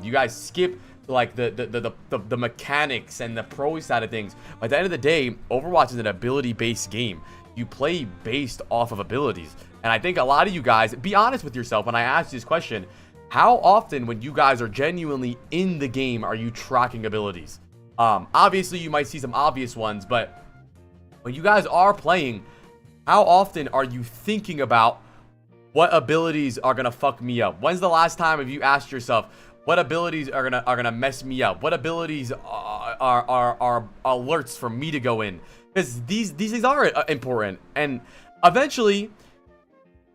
You guys skip like the mechanics and the pro side of things. At the end of the day, Overwatch is an ability-based game. You play based off of abilities, and I think a lot of you guys, be honest with yourself when I ask you this question. How often when you guys are genuinely in the game are you tracking abilities? Obviously you might see some obvious ones, but when you guys are playing, how often are you thinking about what abilities are gonna fuck me up? When's the last time have you asked yourself what abilities are gonna mess me up? What abilities are alerts for me to go in? Because these things are important, and eventually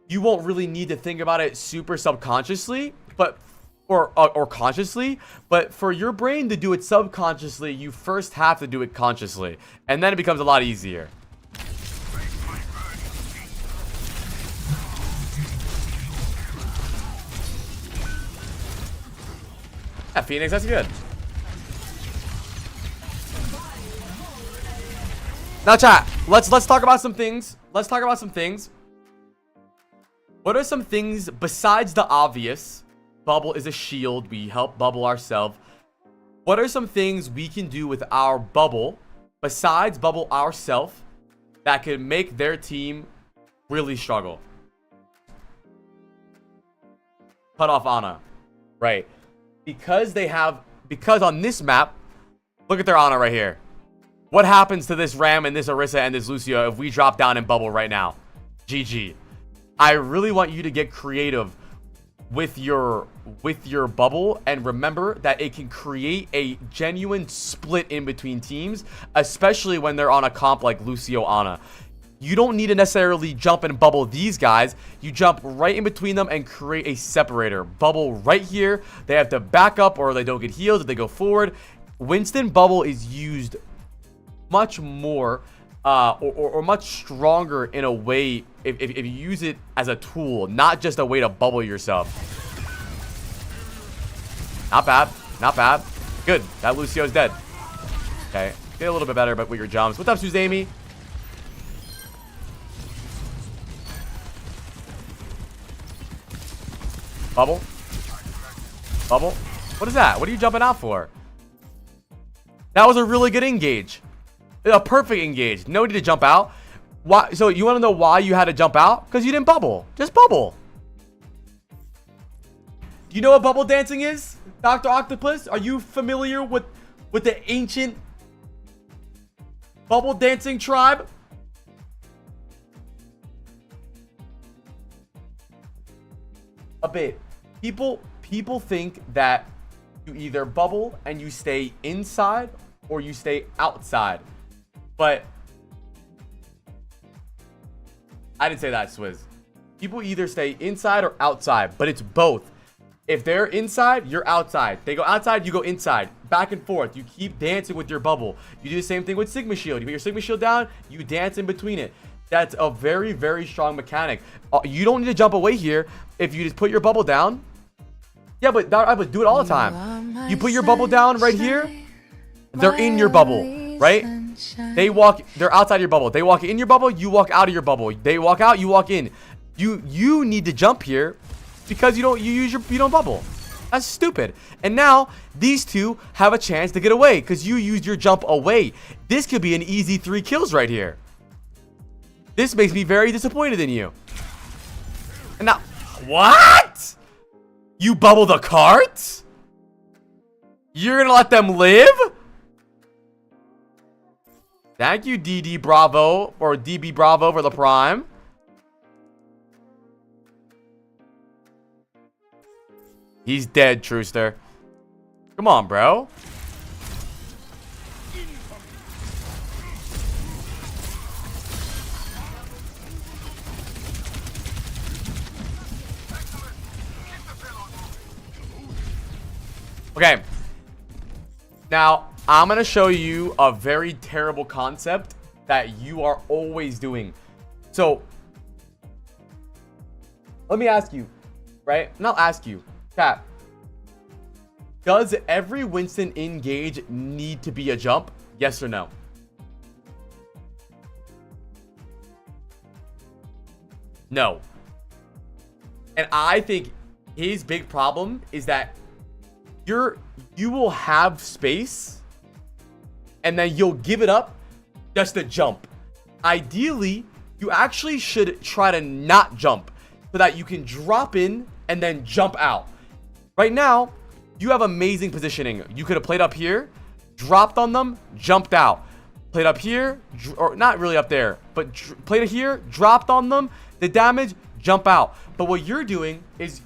you won't really need to think about it super subconsciously, but or consciously. But for your brain to do it subconsciously, you first have to do it consciously, and then it becomes a lot easier. Yeah, Phoenix, that's good. Now, chat, let's talk about some things. Let's talk about some things. What are some things besides the obvious? Bubble is a shield. We help bubble ourselves. What are some things we can do with our bubble besides bubble ourselves that could make their team really struggle? Cut off Ana. Right. Because on this map, look at their Ana right here. What happens to this Ram and this Orisa and this Lucio if we drop down and bubble right now? GG. I really want you to get creative with your bubble, and remember that it can create a genuine split in between teams, especially when they're on a comp like Lucio Ana. You don't need to necessarily jump and bubble these guys. You jump right in between them and create a separator. Bubble right here. They have to back up or they don't get healed if they go forward. Winston bubble is used much more or much stronger in a way if you use it as a tool, not just a way to bubble yourself. Not bad. Not bad. Good. That Lucio's dead. Okay. Get a little bit better but with your jumps. What's up, Suzami? Bubble. Bubble. What is that? What are you jumping out for? That was a really good engage. A perfect engage. No need to jump out. Why? So you want to know why you had to jump out? Because you didn't bubble. Just bubble. Do you know what bubble dancing is, Dr. Octopus? Are you familiar with the ancient bubble dancing tribe? A bit. People think that you either bubble and you stay inside or you stay outside. But I didn't say that, Swizz. People either stay inside or outside, but it's both. If they're inside, you're outside. They go outside, you go inside. Back and forth. You keep dancing with your bubble. You do the same thing with Sigma Shield. You put your Sigma Shield down, you dance in between it. That's a very, very strong mechanic. You don't need to jump away here if you just put your bubble down. Yeah, but I would do it all the time. You put your bubble down right here. They're in your bubble, right? They're outside your bubble. They walk in your bubble, you walk out of your bubble. They walk out, you walk in. You need to jump here because you don't bubble. That's stupid. And now these two have a chance to get away because you used your jump away. This could be an easy 3 kills right here. This makes me very disappointed in you. And now, what? You bubble the carts? You're gonna let them live? Thank you, DD Bravo, or DB Bravo for the prime. He's dead, Truster. Come on, bro. Okay. Now, I'm going to show you a very terrible concept that you are always doing. So, let me ask you, right? Not ask you. Chat. Does every Winston engage need to be a jump? Yes or no? No. And I think his big problem is that you will have space and then you'll give it up just to jump. Ideally, you actually should try to not jump so that you can drop in and then jump out. Right now, you have amazing positioning. You could have played up here, dropped on them, jumped out. Played up here, or not really up there, but played it here, dropped on them, the damage, jump out. But what you're doing is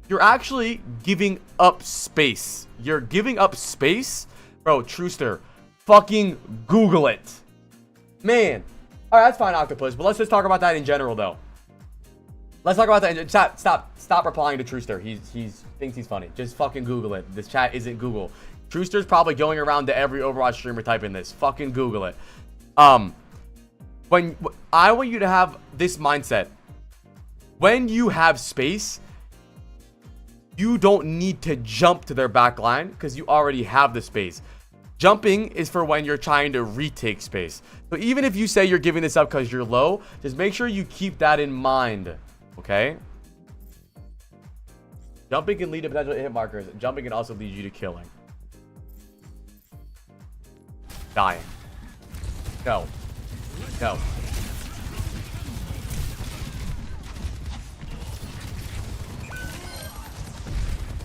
you're actually giving up space. You're giving up space. Bro, Truster, fucking Google it. Man. All right, that's fine, Octopus. But let's just talk about that in general, though. Let's talk about that. Chat, stop replying to Truester. He's thinks he's funny. Just fucking Google it. This chat isn't Google. Truester's probably going around to every Overwatch streamer typing this. Fucking Google it. When I want you to have this mindset. When you have space, you don't need to jump to their back line because you already have the space. Jumping is for when you're trying to retake space. So even if you say you're giving this up because you're low, just make sure you keep that in mind. Okay? Jumping can lead to potential hit markers. Jumping can also lead you to killing. Dying. No. No.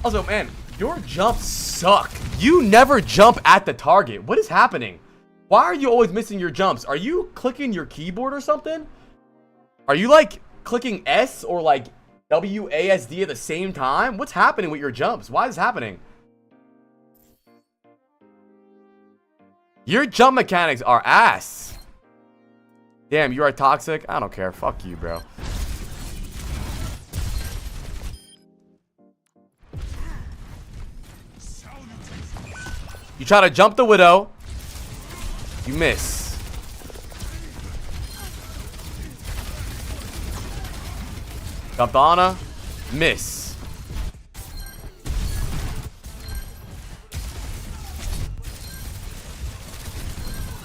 Also, man, your jumps suck. You never jump at the target. What is happening? Why are you always missing your jumps? Are you clicking your keyboard or something? Are you like clicking S or like WASD at the same time? What's happening with your jumps? Why is this happening? Your jump mechanics are ass. Damn, you are toxic. I don't care. Fuck you, bro. You try to jump the Widow. You miss. Jump the Ana. Miss.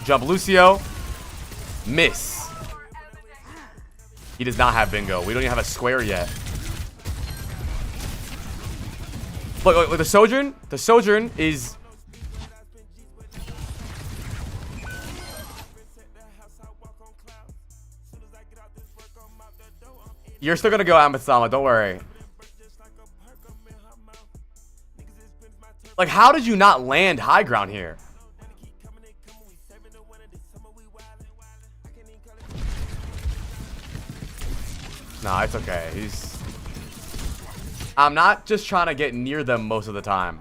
Jump Lucio. Miss. He does not have bingo. We don't even have a square yet. Look, the Sojourn. The Sojourn is... You're still gonna go Amasama, don't worry. Like, how did you not land high ground here? Nah, it's okay. I'm not just trying to get near them most of the time.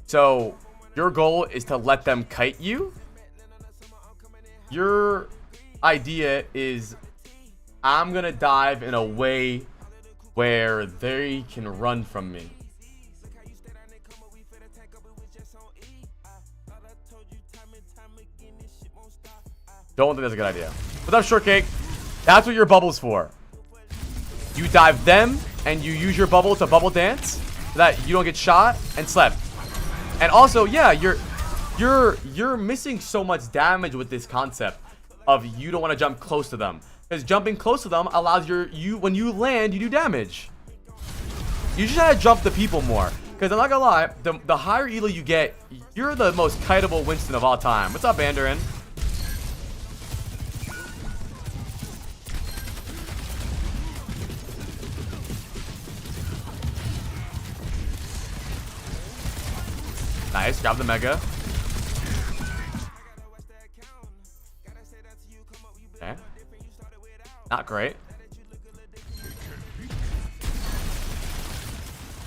So, your goal is to let them kite you. Your idea is... I'm gonna dive in a way where they can run from me. Don't think that's a good idea. What's up, Shortcake? That's what your bubble's for. You dive them and you use your bubble to bubble dance so that you don't get shot and slept. And also, yeah, you're missing so much damage with this concept of you don't want to jump close to them. Because jumping close to them allows when you land, you do damage. You just gotta jump the people more. Because I'm not gonna lie, the higher elo you get, you're the most kiteable Winston of all time. What's up, Banderin? Nice, grab the mega. Okay. Not great.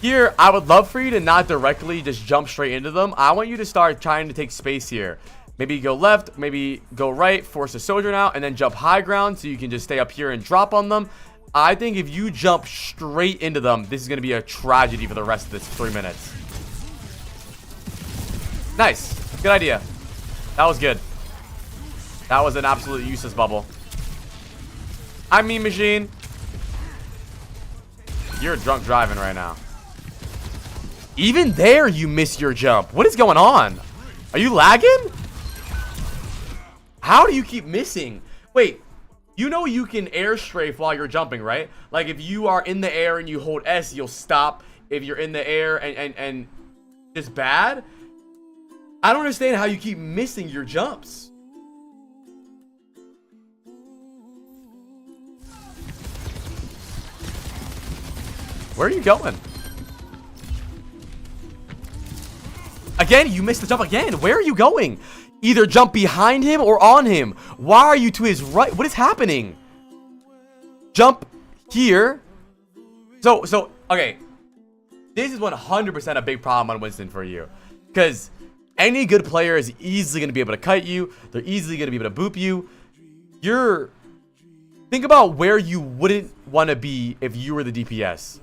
Here, I would love for you to not directly just jump straight into them. I want you to start trying to take space here. Maybe go left, maybe go right, force a Sojourn out, and then jump high ground so you can just stay up here and drop on them. I think if you jump straight into them, this is going to be a tragedy for the rest of this 3 minutes. Nice. Good idea. That was good. That was an absolute useless bubble. I mean, machine. You're drunk driving right now. Even there, you miss your jump. What is going on? Are you lagging? How do you keep missing? Wait, you know you can air strafe while you're jumping, right? Like if you are in the air and you hold S, you'll stop. If you're in the air and just bad. I don't understand how you keep missing your jumps. Where are you going? Again, you missed the jump again. Where are you going? Either jump behind him or on him. Why are you to his right? What is happening? Jump here. So, okay. This is 100% a big problem on Winston for you. Because any good player is easily going to be able to kite you. They're easily going to be able to boop you. Think about where you wouldn't want to be if you were the DPS.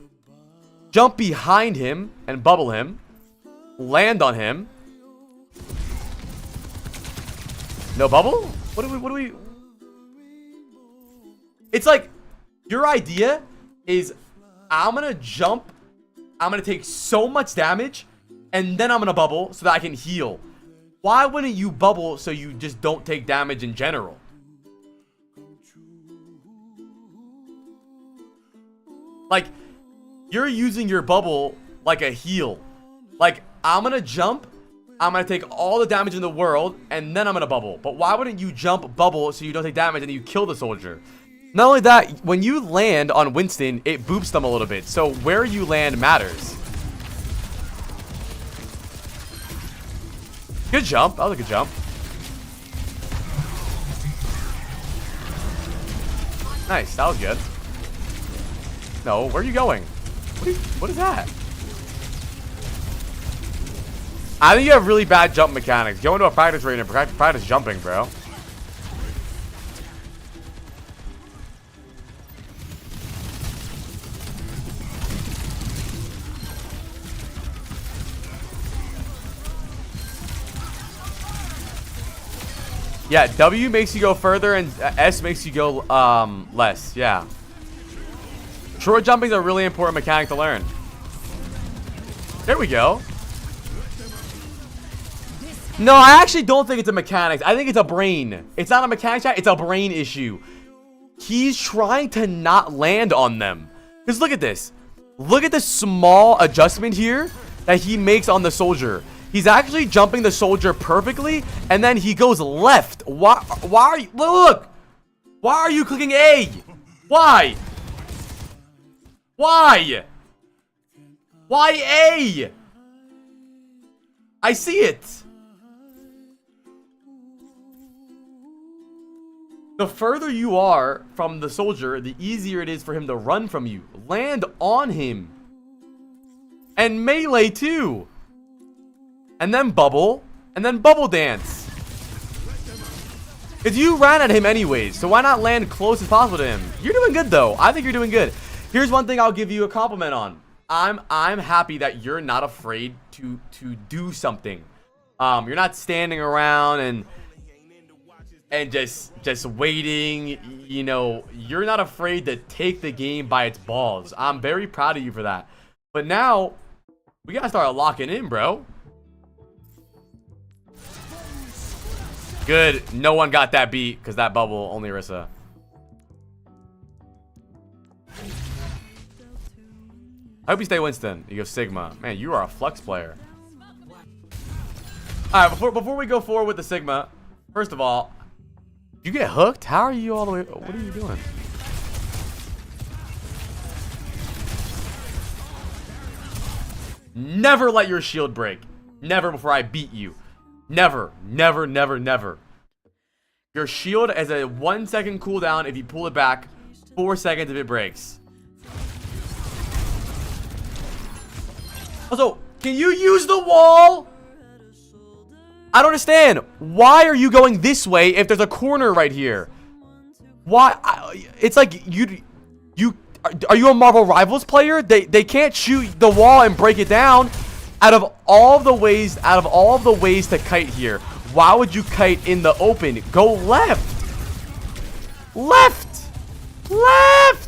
Jump behind him and bubble him. Land on him. No bubble? What do we... It's like, your idea is, I'm going to jump. I'm going to take so much damage. And then I'm going to bubble so that I can heal. Why wouldn't you bubble so you just don't take damage in general? Like, you're using your bubble like a heal. Like, I'm going to jump. I'm going to take all the damage in the world. And then I'm going to bubble. But why wouldn't you jump, bubble, so you don't take damage and you kill the soldier? Not only that, when you land on Winston, it boops them a little bit. So where you land matters. Good jump. That was a good jump. Nice. That was good. No, where are you going? What is that? I think you have really bad jump mechanics. Go into a practice range and practice jumping, bro. Yeah, W makes you go further and S makes you go less. Yeah. Short jumping is a really important mechanic to learn. There we go. No, I actually don't think it's a mechanics. I think it's a brain. It's not a mechanics chat. It's a brain issue. He's trying to not land on them. Because look at this. Look at this small adjustment here that he makes on the soldier. He's actually jumping the soldier perfectly, and then he goes left. Why are you... Look! Why are you clicking A? Why? Why? Why A? I see it. The further you are from the soldier, the easier it is for him to run from you. Land on him. And melee too. And then bubble. And then bubble dance. Because you ran at him anyways. So why not land close as possible to him? You're doing good though. I think you're doing good. Here's one thing I'll give you a compliment on. I'm happy that you're not afraid to do something. You're not standing around and just waiting. You know, you're not afraid to take the game by its balls. I'm very proud of you for that. But now we gotta start locking in, bro. Good. No one got that beat because that bubble, only Orisa. I hope you stay Winston. You go Sigma. Man, you are a flex player. Alright, before we go forward with the Sigma, first of all, you get hooked? How are you all the way? What are you doing? Never let your shield break. Never before I beat you. Never, never, never, never. Your shield has a 1 second cooldown if you pull it back, 4 seconds if it breaks. Also, can you use the wall? I don't understand. Why are you going this way if there's a corner right here? Why? It's like are you a Marvel Rivals player? They can't shoot the wall and break it down. Out of all the ways to kite here, why would you kite in the open? Go left. Left. Left.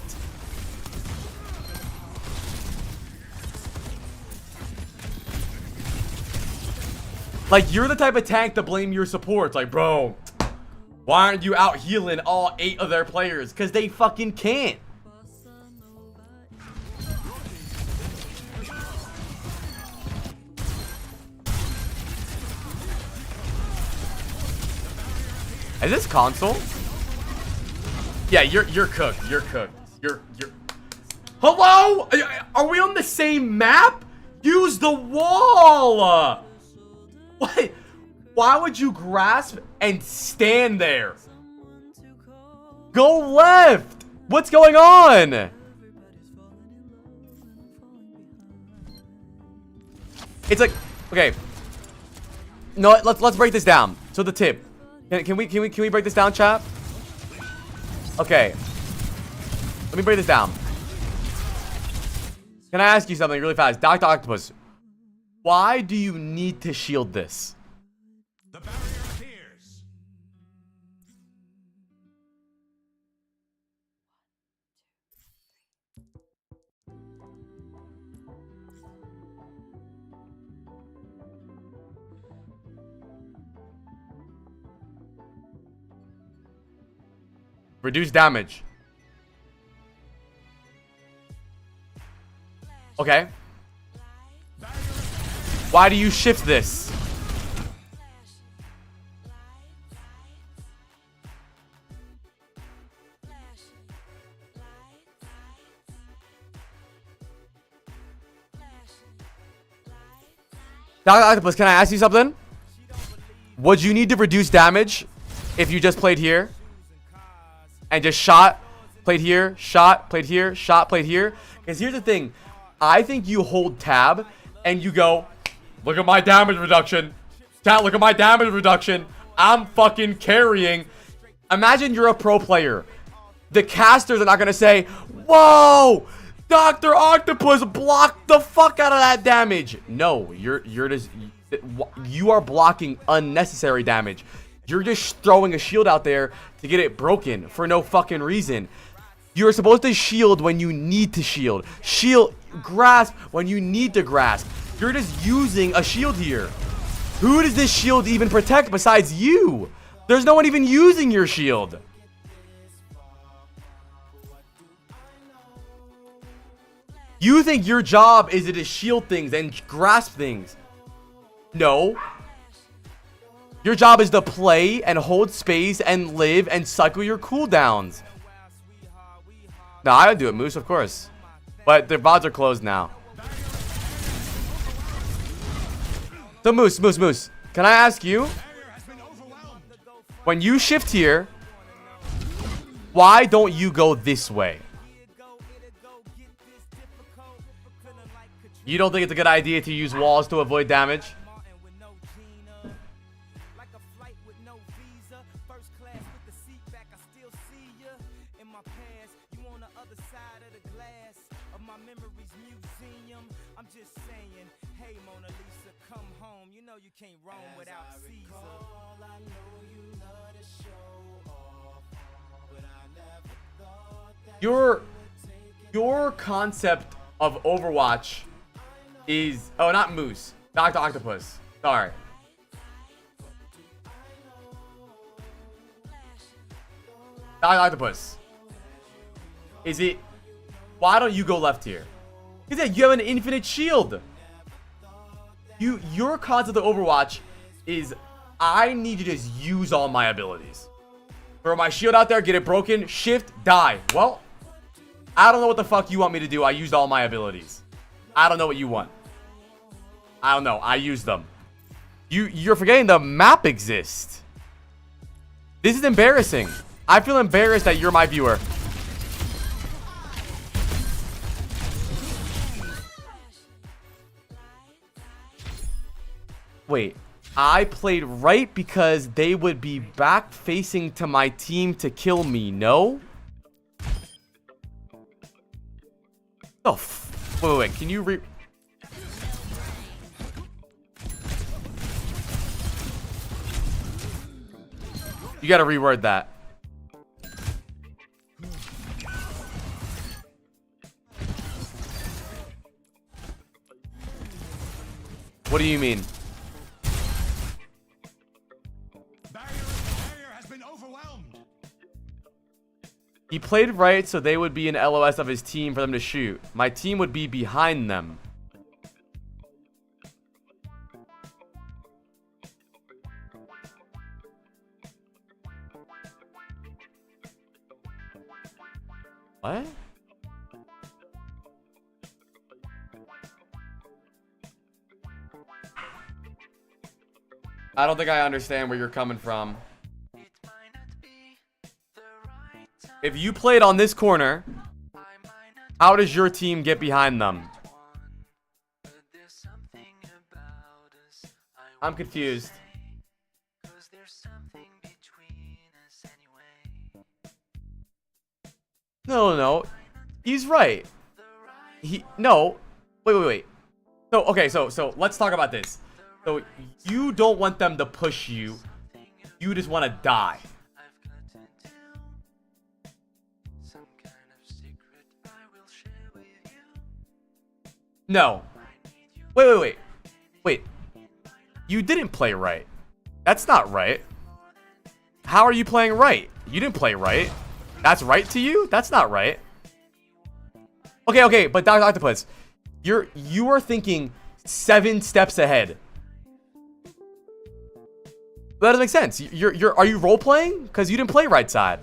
Like, you're the type of tank to blame your supports. Like, bro, why aren't you out healing all 8 of their players? Because they fucking can't. Is this console? Yeah, you're cooked. You're cooked. You're Hello? Are we on the same map? Use the wall. What? Why would you grasp and stand there? Go left. What's going on? It's like, okay. No, let's break this down. So the tip. Can we break this down, chat? Okay. Let me break this down. Can I ask you something really fast? Dr. Octopus, why do you need to shield this? The barrier appears. Reduce damage. Okay. Why do you shift this? Dr. Octopus, can I ask you something? Would you need to reduce damage if you just played here? And just shot, played here, shot, played here, shot, played here? Because here's the thing. I think you hold tab and you go, look at my damage reduction. Chat, look at my damage reduction. I'm fucking carrying. Imagine you're a pro player. The casters are not going to say, whoa, Dr. Octopus blocked the fuck out of that damage. No, you are blocking unnecessary damage. You're just throwing a shield out there to get it broken for no fucking reason. You're supposed to shield when you need to shield. Grasp when you need to grasp. You're just using a shield here. Who does this shield even protect besides you? There's no one even using your shield. You think your job is to shield things and grasp things. No. Your job is to play and hold space and live and cycle your cooldowns. No, I don't do it, Moose, of course. But their VODs are closed now. So, Moose, can I ask you? When you shift here, why don't you go this way? You don't think it's a good idea to use walls to avoid damage? Your concept of Overwatch is... Oh, not Moose. Dr. Octopus. Sorry. Dr. Octopus. Is it... Why don't you go left here? Because yeah, you have an infinite shield. Your concept of Overwatch is... I need to just use all my abilities. Throw my shield out there, get it broken, shift, die. Well, I don't know what the fuck you want me to do. I used all my abilities. I don't know what you want. I don't know. I used them. You're forgetting the map exists. This is embarrassing. I feel embarrassed that you're my viewer. Wait. I played right because they would be back facing to my team to kill me, no? Oh, wait, can you You gotta reword that. What do you mean? He played right so they would be an LOS of his team for them to shoot. My team would be behind them. What? I don't think I understand where you're coming from. If you played on this corner, how does your team get behind them? I'm confused. No. He's right. No. Wait. So, okay, so let's talk about this. So, you don't want them to push you. You just want to die. No. Wait. You didn't play right. That's not right. How are you playing right? You didn't play right. That's right to you? That's not right. Okay, but Dr. Octopus, you are thinking 7 steps ahead. That doesn't make sense. Are you role playing? Because you didn't play right side.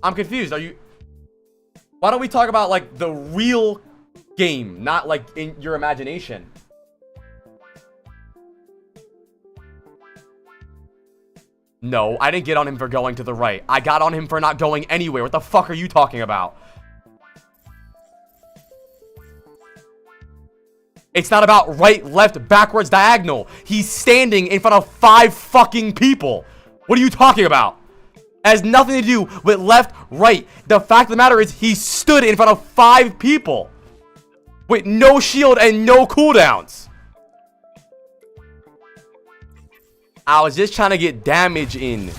I'm confused. Why don't we talk about like the real game, not like in your imagination? No, I didn't get on him for going to the right. I got on him for not going anywhere. What the fuck are you talking about? It's not about right, left, backwards, diagonal. He's standing in front of 5 fucking people. What are you talking about? It has nothing to do with left, right. The fact of the matter is he stood in front of 5 people with no shield and no cooldowns. I was just trying to get damage in.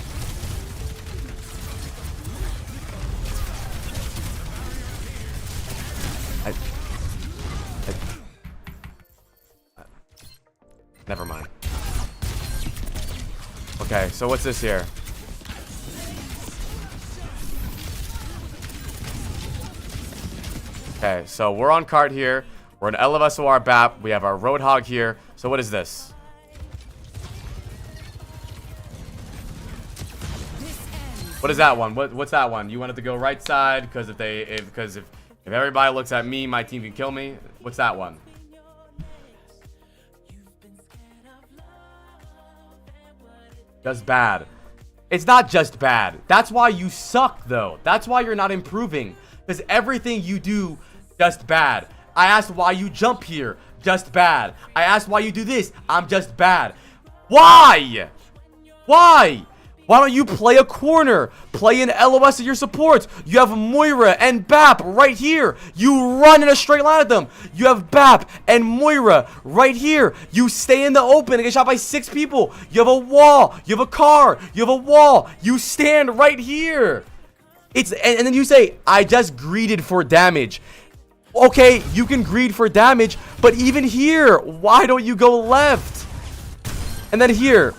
Never mind. Okay, so what's this here? Okay, so we're on cart here. We're in LFSOR BAP. We have our Roadhog here. So what is this? What is that one? What's that one? You wanted to go right side because if everybody looks at me, my team can kill me. What's that one? Just bad. It's not just bad. That's why you suck, though. That's why you're not improving. Because everything you do, just bad. I asked why you jump here. Just bad. I asked why you do this. I'm just bad. Why? Why? Why don't you play a corner? Play an LOS of your supports. You have Moira and BAP right here. You run in a straight line at them. You have BAP and Moira right here. You stay in the open and get shot by 6 people. You have a wall. You have a car. You have a wall. You stand right here. And then you say, I just greeded for damage. Okay, you can greed for damage, but even here, why don't you go left? And then here.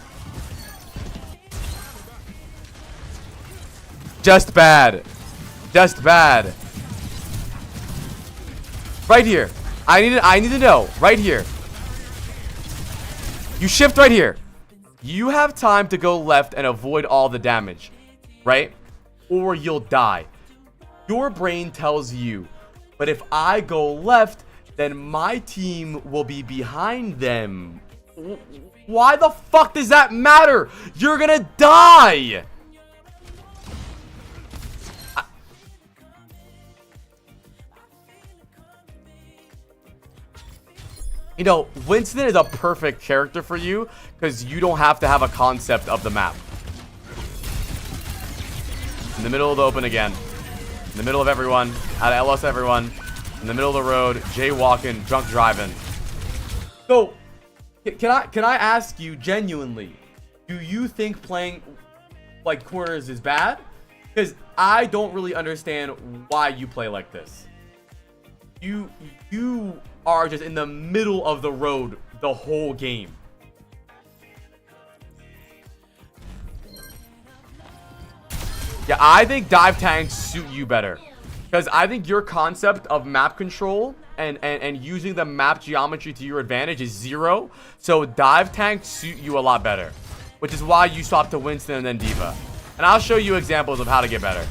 Just bad. Just bad. Right here. I need to know. Right here. You shift right here. You have time to go left and avoid all the damage. Right? Or you'll die. Your brain tells you, but if I go left, then my team will be behind them. Why the fuck does that matter? You're gonna die. You know, Winston is a perfect character for you because you don't have to have a concept of the map. In the middle of the open again. In the middle of everyone. Out of LS everyone. In the middle of the road. Jaywalking. Drunk driving. So, can I ask you genuinely, do you think playing like corners is bad? Because I don't really understand why you play like this. You are just in the middle of the road the whole game. Yeah, I think dive tanks suit you better. Because I think your concept of map control and using the map geometry to your advantage is 0. So dive tanks suit you a lot better. Which is why you swapped to Winston and then Diva. And I'll show you examples of how to get better.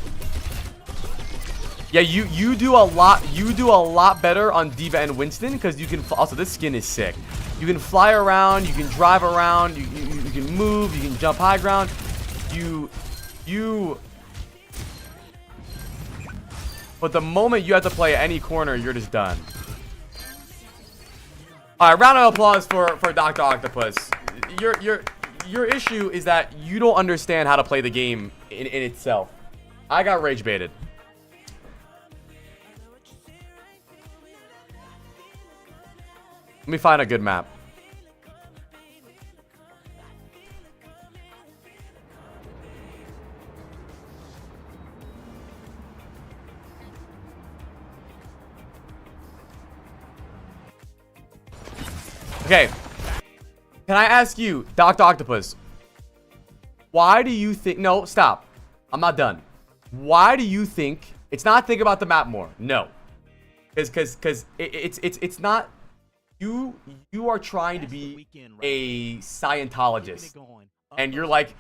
Yeah, you do a lot better on Diva and Winston because you can also this skin is sick. You can fly around, you can drive around, you can move, you can jump high ground. But the moment you have to play any corner, you're just done. All right, round of applause for Dr. Octopus. Your issue is that you don't understand how to play the game in itself. I got rage baited. Let me find a good map. Okay. Can I ask you, Dr. Octopus, why do you think... No, stop. I'm not done. Why do you think... It's not think about the map more. No. Because it's not... You are trying to be a Scientologist. And you're like,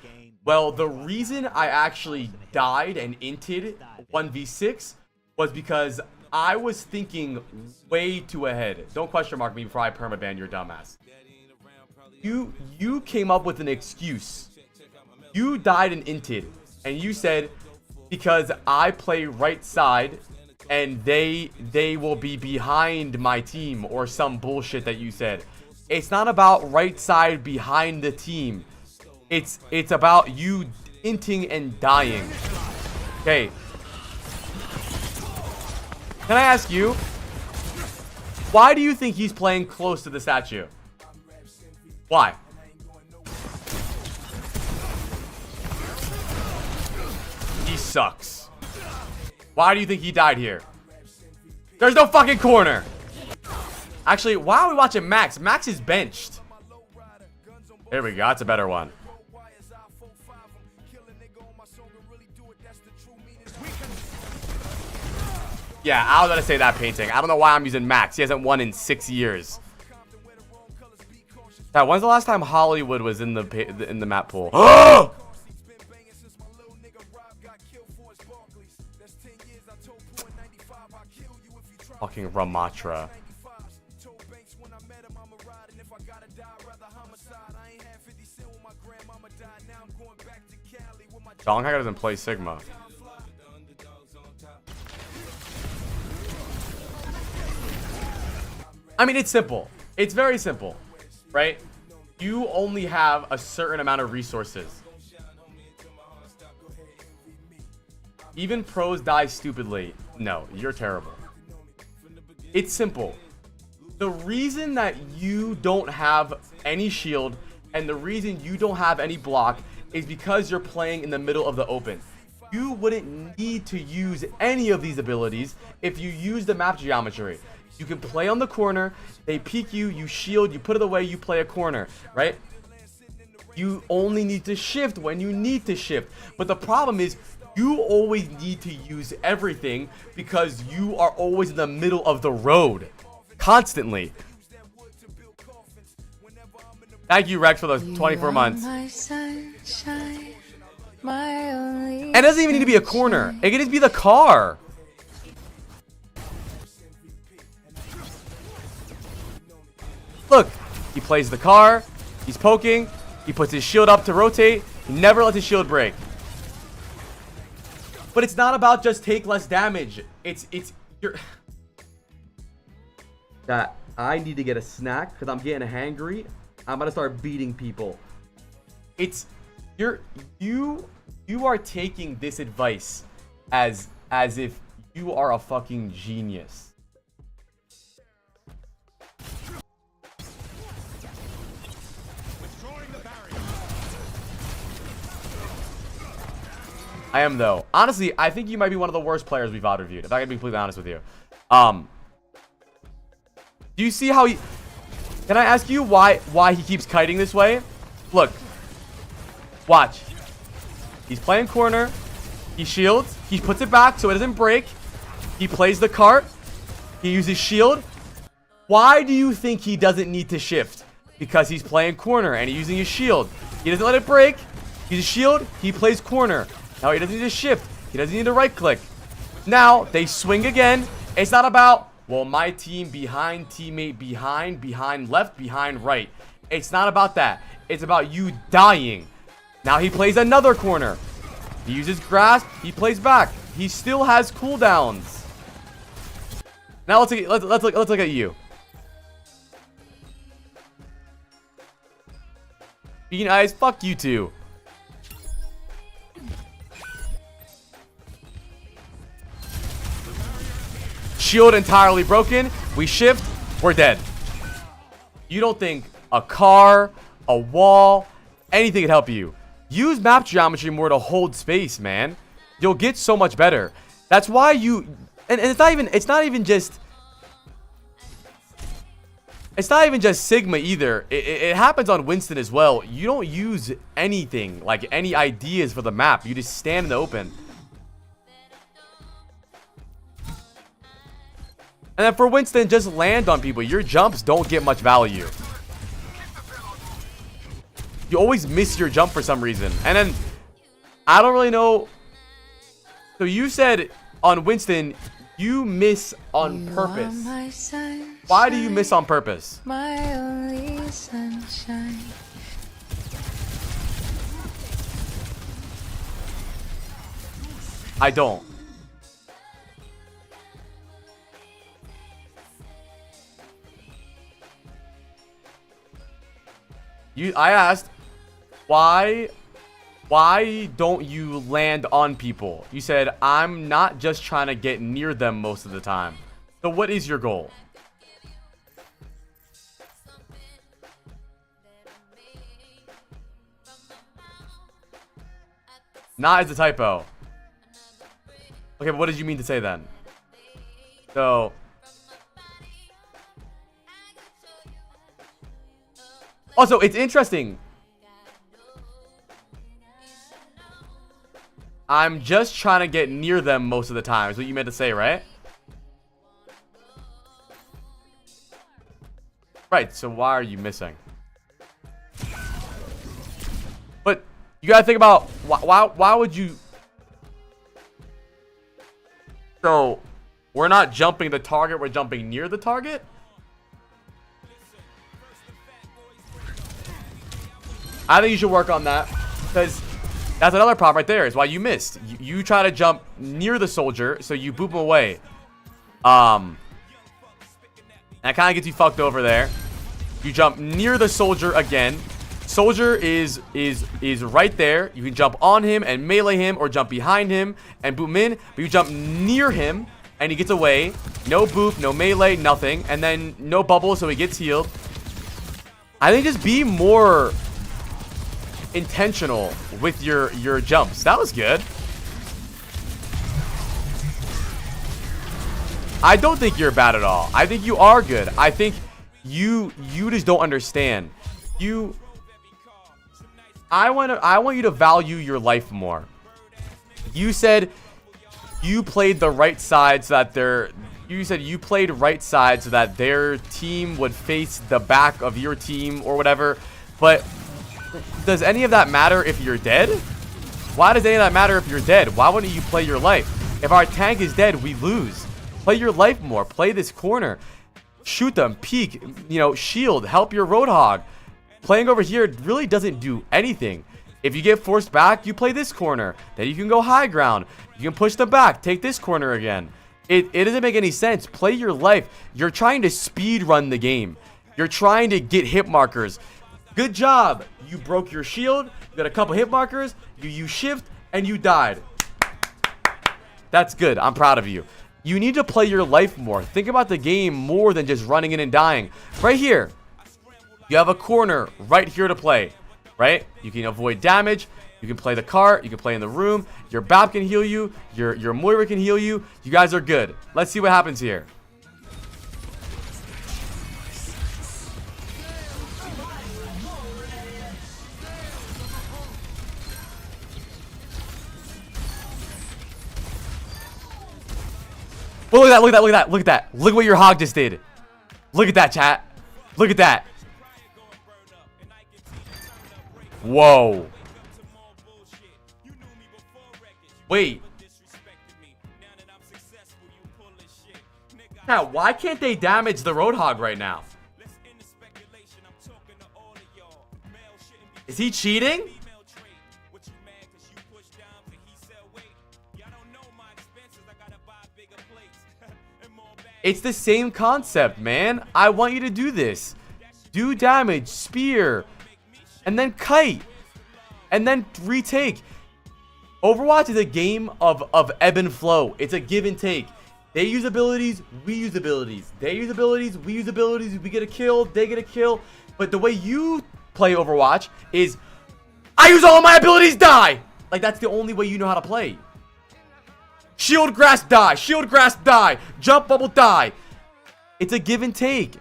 well, the reason I actually died and inted 1v6 was because I was thinking way too ahead. Don't question mark me before I permaban your dumbass. You came up with an excuse. You died and inted. And you said, because I play right side and they will be behind my team or some bullshit that you said. It's not about right side behind the team. It's about you inting and dying. Okay. Can I ask you, why do you think he's playing close to the statue? Why? He sucks. Why do you think he died here? There's no fucking corner. Actually, why are we watching Max? Max is benched. There we go. That's a better one. Yeah, I was gonna say that painting. I don't know why I'm using Max. He hasn't won in 6 years. When's the last time Hollywood was in the map pool? Fucking Ramatra. Donghai doesn't play Sigma. I mean, it's simple. It's very simple, right? You only have a certain amount of resources. Even pros die stupidly. No, you're terrible. It's simple. The reason that you don't have any shield and the reason you don't have any block is because you're playing in the middle of the open. You wouldn't need to use any of these abilities if you use the map geometry. You can play on the corner, they peek you, you shield, you put it away, you play a corner, right? You only need to shift when you need to shift. But the problem is, you always need to use everything because you are always in the middle of the road. Constantly. Thank you, Rex, for those 24 months. My sunshine, my only And it doesn't even need to be a corner. It can just be the car. Look, he plays the car. He's poking. He puts his shield up to rotate. He never lets his shield break. But it's not about just take less damage. You're that I need to get a snack because I'm getting hangry. I'm gonna start beating people. You are taking this advice as if you are a fucking genius. I am though. Honestly, I think you might be one of the worst players we've VOD reviewed, if I can be completely honest with you. Do you see how he... Can I ask you why he keeps kiting this way? Look. Watch. He's playing corner. He shields. He puts it back so it doesn't break. He plays the cart. He uses shield. Why do you think he doesn't need to shift? Because he's playing corner and he's using his shield. He doesn't let it break. He's a shield. He plays corner. Now he doesn't need to shift. He doesn't need to right click. Now they swing again. It's not about, well, my team behind, teammate behind left, behind right. It's not about that. It's about you dying. Now he plays another corner. He uses grasp. He plays back. He still has cooldowns. Now let's look at you. Bean Ice, fuck you too. Shield entirely broken. We shift. We're dead. You don't think a car, a wall, anything could help you. Use map geometry more to hold space, man. You'll get so much better. That's why you... And it's not even just Sigma either. It happens on Winston as well. You don't use anything, like any ideas for the map. You just stand in the open. And then for Winston, just land on people. Your jumps don't get much value. You always miss your jump for some reason. And then, I don't really know. So you said on Winston, you miss on purpose. Why do you miss on purpose? My only sunshine. I don't. I asked, why don't you land on people? You said, I'm not just trying to get near them most of the time. So what is your goal? Not as a typo. Okay, but what did you mean to say then? So... Also, it's interesting. I'm just trying to get near them most of the time. Is what you meant to say, right? Right, so why are you missing? But you gotta think about why would you... So, we're not jumping the target, we're jumping near the target? I think you should work on that, because that's another problem right there, is why you missed. You try to jump near the soldier, so you boop him away. And that kind of gets you fucked over there. You jump near the soldier again. Soldier is right there. You can jump on him and melee him, or jump behind him and boop him in. But you jump near him, and he gets away. No boop, no melee, nothing. And then no bubble, so he gets healed. I think just be more... intentional with your jumps. That was good. I don't think you're bad at all. I think you are good. I think you just don't understand. I want you to value your life more. You said you played the right side so that you played right side so that their team would face the back of your team or whatever. But does any of that matter if you're dead? Why does any of that matter if you're dead? Why wouldn't you play your life? If our tank is dead, we lose. Play your life more. Play this corner. Shoot them. Peek. You know, shield. Help your Roadhog. Playing over here really doesn't do anything. If you get forced back, you play this corner. Then you can go high ground. You can push them back. Take this corner again. It doesn't make any sense. Play your life. You're trying to speed run the game. You're trying to get hit markers. Good job. You broke your shield. You got a couple hit markers. You shift and you died. That's good. I'm proud of you. You need to play your life more. Think about the game more than just running in and dying. Right here, you have a corner right here to play, right? You can avoid damage. You can play the cart. You can play in the room. Your BAP can heal you. Your Moira can heal you. You guys are good. Let's see what happens here. Oh, look at that, look at that, look at that, look at that. Look what your hog just did. Look at that, chat. Look at that. Whoa. Wait. Now, why can't they damage the Roadhog right now? Is he cheating? It's the same concept, man. I want you to do this. Do damage, spear, and then kite, and then retake. Overwatch is a game of ebb and flow. It's a give and take. They use abilities, we use abilities. They use abilities, we use abilities. We get a kill, they get a kill. But the way you play Overwatch is, I use all of my abilities, die! Like, that's the only way you know how to play. Shield, grass, die. Shield, grass, die. Jump, bubble, die. It's a give and take.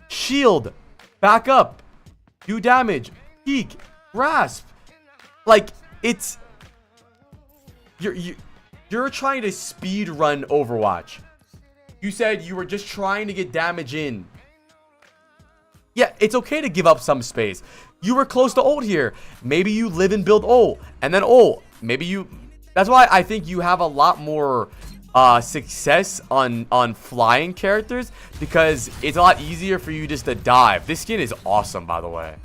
Shield, back up, do damage, peek, grasp. Like, it's... You're trying to speed run Overwatch. You said you were just trying to get damage in. Yeah, it's okay to give up some space. You were close to ult here. Maybe you live and build ult, and then ult. Maybe you... That's why I think you have a lot more success on flying characters, because it's a lot easier for you just to dive. This skin is awesome, by the way.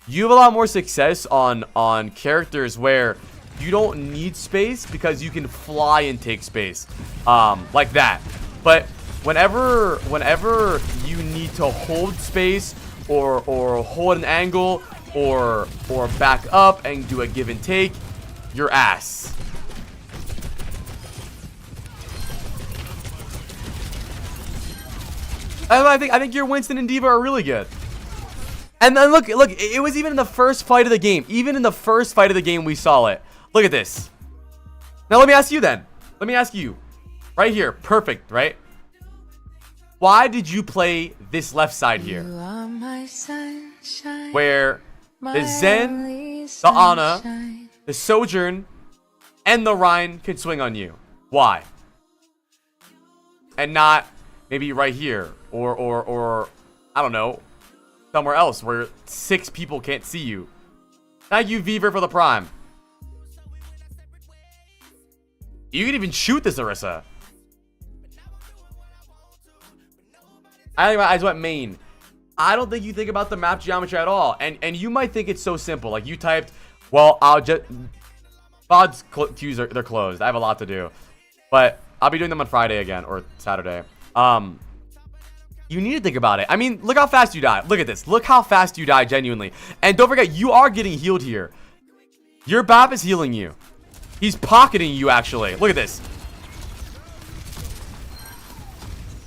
You have a lot more success on characters where you don't need space because you can fly and take space, like that. But whenever you need to hold space or hold an angle or back up and do a give and take, your ass. I think your Winston and Diva are really good. And then look, it was even in the first fight of the game. Even in the first fight of the game, we saw it. Look at this. Now let me ask you then. Let me ask you. Right here, perfect, right? Why did you play this left side here? You are my sunshine, where my the Zen, only the Ana, sunshine. the Sojourn, and the Rhine can swing on you. Why? And not maybe right here or I don't know, somewhere else where 6 people can't see you. Thank you, Viver, for the prime. You can even shoot this, Orisa. I just went main. I don't think you think about the map geometry at all. And you might think it's so simple. Like, you typed, well, I'll just... VOD's queues they're closed. I have a lot to do. But I'll be doing them on Friday again, or Saturday. You need to think about it. I mean, look how fast you die. Look at this. Look how fast you die, genuinely. And don't forget, you are getting healed here. Your BAP is healing you. He's pocketing you, actually. Look at this.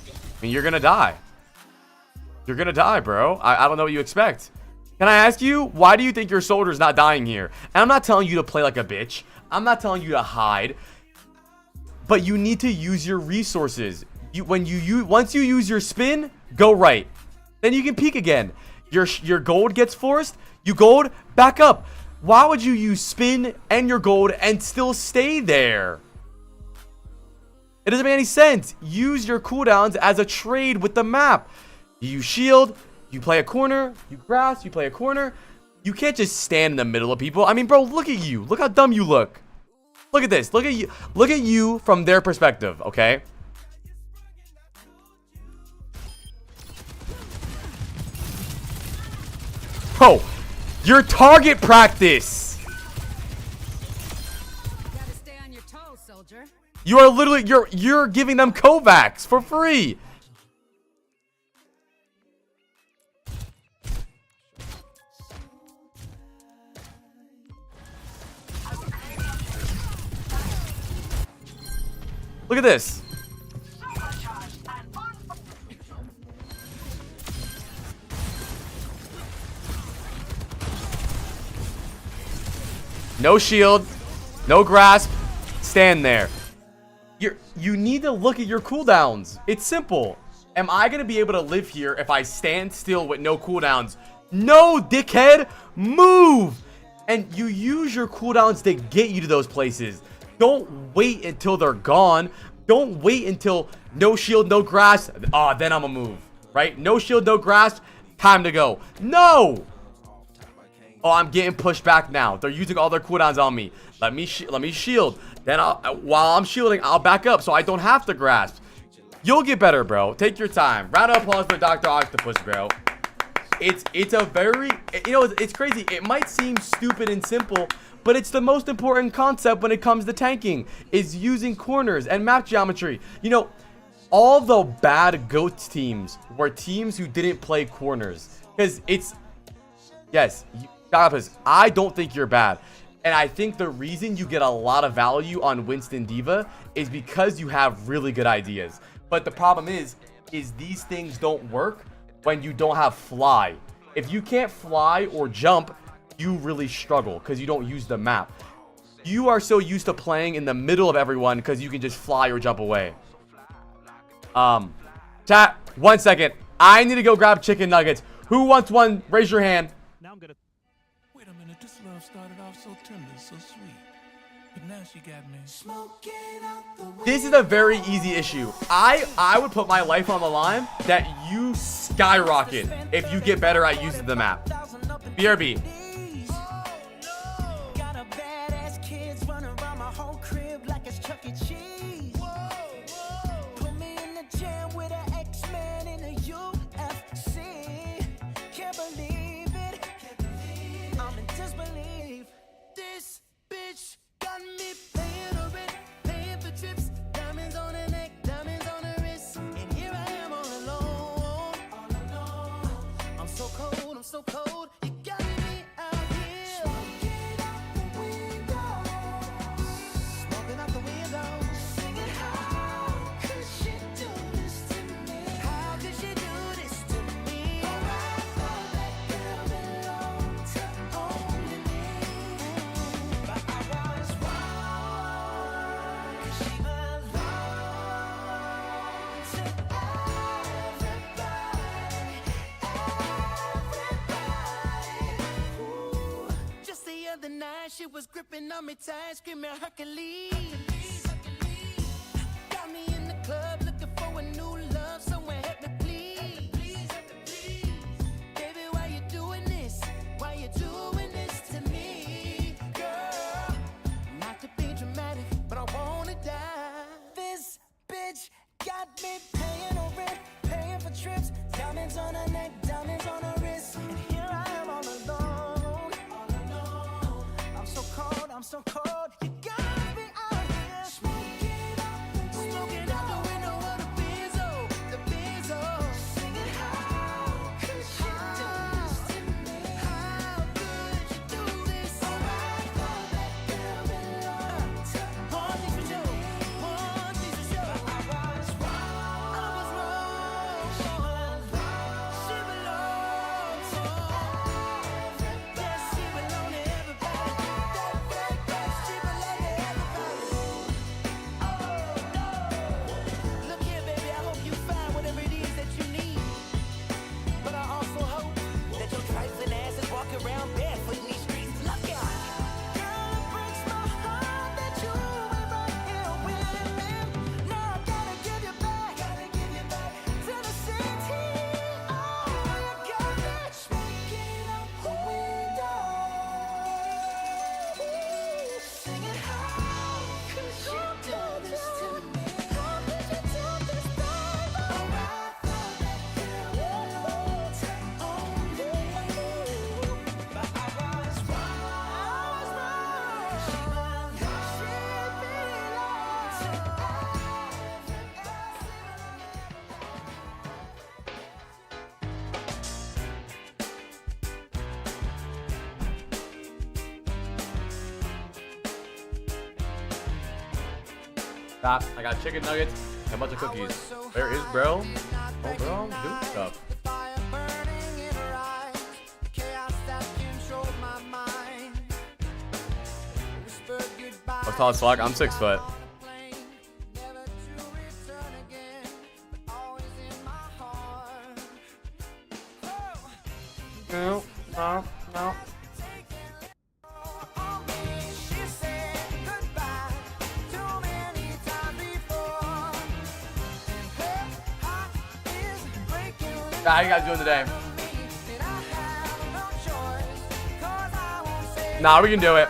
I mean, you're gonna die. You're gonna die, bro. I don't know what you expect. Can I ask you, why do you think your soldier's not dying here? And I'm not telling you to play like a bitch. I'm not telling you to hide. But you need to use your resources. Once you use your spin, go right. Then you can peek again. Your gold gets forced. You gold, back up. Why would you use spin and your gold and still stay there? It doesn't make any sense. Use your cooldowns as a trade with the map. You shield, you play a corner, you grass, you play a corner. You can't just stand in the middle of people. I mean, bro, look at you. Look how dumb you look. Look at this. Look at you. Look at you from their perspective, okay? Bro, your target practice. Gotta stay on your toes, soldier. You are literally you're giving them Kovacs for free. Look at this. No shield, no grasp, stand there. You need to look at your cooldowns. It's simple. Am I gonna be able to live here if I stand still with no cooldowns? No, dickhead, move! And you use your cooldowns to get you to those places. Don't wait until they're gone. Don't wait until no shield, no grasp. Ah, then I'm gonna move, right? No shield, no grasp, time to go. No! Oh, I'm getting pushed back now. They're using all their cooldowns on me. Let me shield. Then while I'm shielding, I'll back up so I don't have to grasp. You'll get better, bro. Take your time. Round of applause for Dr. Octopus, bro. It's a very, you know, it's crazy. It might seem stupid and simple, but it's the most important concept when it comes to tanking, is using corners and map geometry. You know, all the bad GOATs teams were teams who didn't play corners, because Yes, I don't think you're bad. And I think the reason you get a lot of value on Winston D.Va is because you have really good ideas. But the problem is these things don't work when you don't have fly. If you can't fly or jump, you really struggle because you don't use the map. You are so used to playing in the middle of everyone because you can just fly or jump away. Chat, 1 second. I need to go grab chicken nuggets. Who wants one? Raise your hand. Now I'm gonna. Wait a minute, this love started off so tender, so sweet. But now she got me. This is a very easy issue. I would put my life on the line that you skyrocket if you get better at using the map. BRB. So cold, you got me out here. Smoking out the window. Smoking out the window. Singing, how could she do this to me? How could she do this to me? Oh, I thought that girl belonged to only me. But I was wrong. 'Cause she belonged to the night she was gripping on me tight, screaming Hercules. Got me in the club looking for a new love, someone help me please. Baby, why you doing this? Why you doing this to me, girl? Not to be dramatic, but I wanna die. This bitch got me paying her rent, paying for trips, diamonds on her neck, diamonds on her wrist, and here I am all alone. I'm so cold, you got me out here. Smoking out the window of the Benzo. Singing, how could she do this to me? How could you do this? Oh, I thought that girl belonged to one thing for sure. But I was wrong. She belonged to everybody. Yes, she belonged to everybody. Around barefoot in these streets, look out. Girl, it breaks my heart that you ain't right here with me. Now I gotta give you back to the city. Oh, you got me smoking out the window, singing, how could you do this to me? How could you do this, baby? Oh, I thought that girl belonged to only me. Stop. I got chicken nuggets and a bunch of cookies. Where is bro? Oh, bro, I'm doing stuff. What's tall slug? I'm 6 foot. No. How you guys doing today? Nah, we can do it.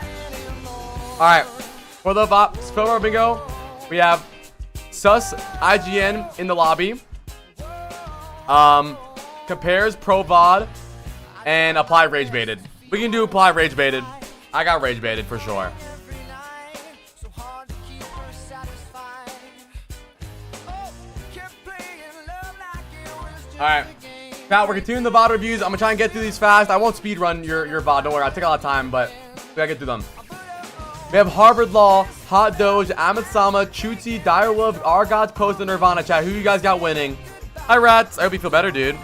Alright. For the Spillmore Bingo, we have Sus IGN in the lobby. Compares Pro VOD and apply Rage Baited. We can do apply Rage Baited. I got Rage Baited for sure. Alright. Chat, we're continuing the VOD reviews. I'm gonna try and get through these fast. I won't speed run your VOD. Don't worry, I'll take a lot of time, but we gotta get through them. We have Harvard Law, Hot Doge, Amit Sama, Chuti, Direwolf, Argots, Post, and Nirvana. Chat, who you guys got winning? Hi, Rats. I hope you feel better, dude.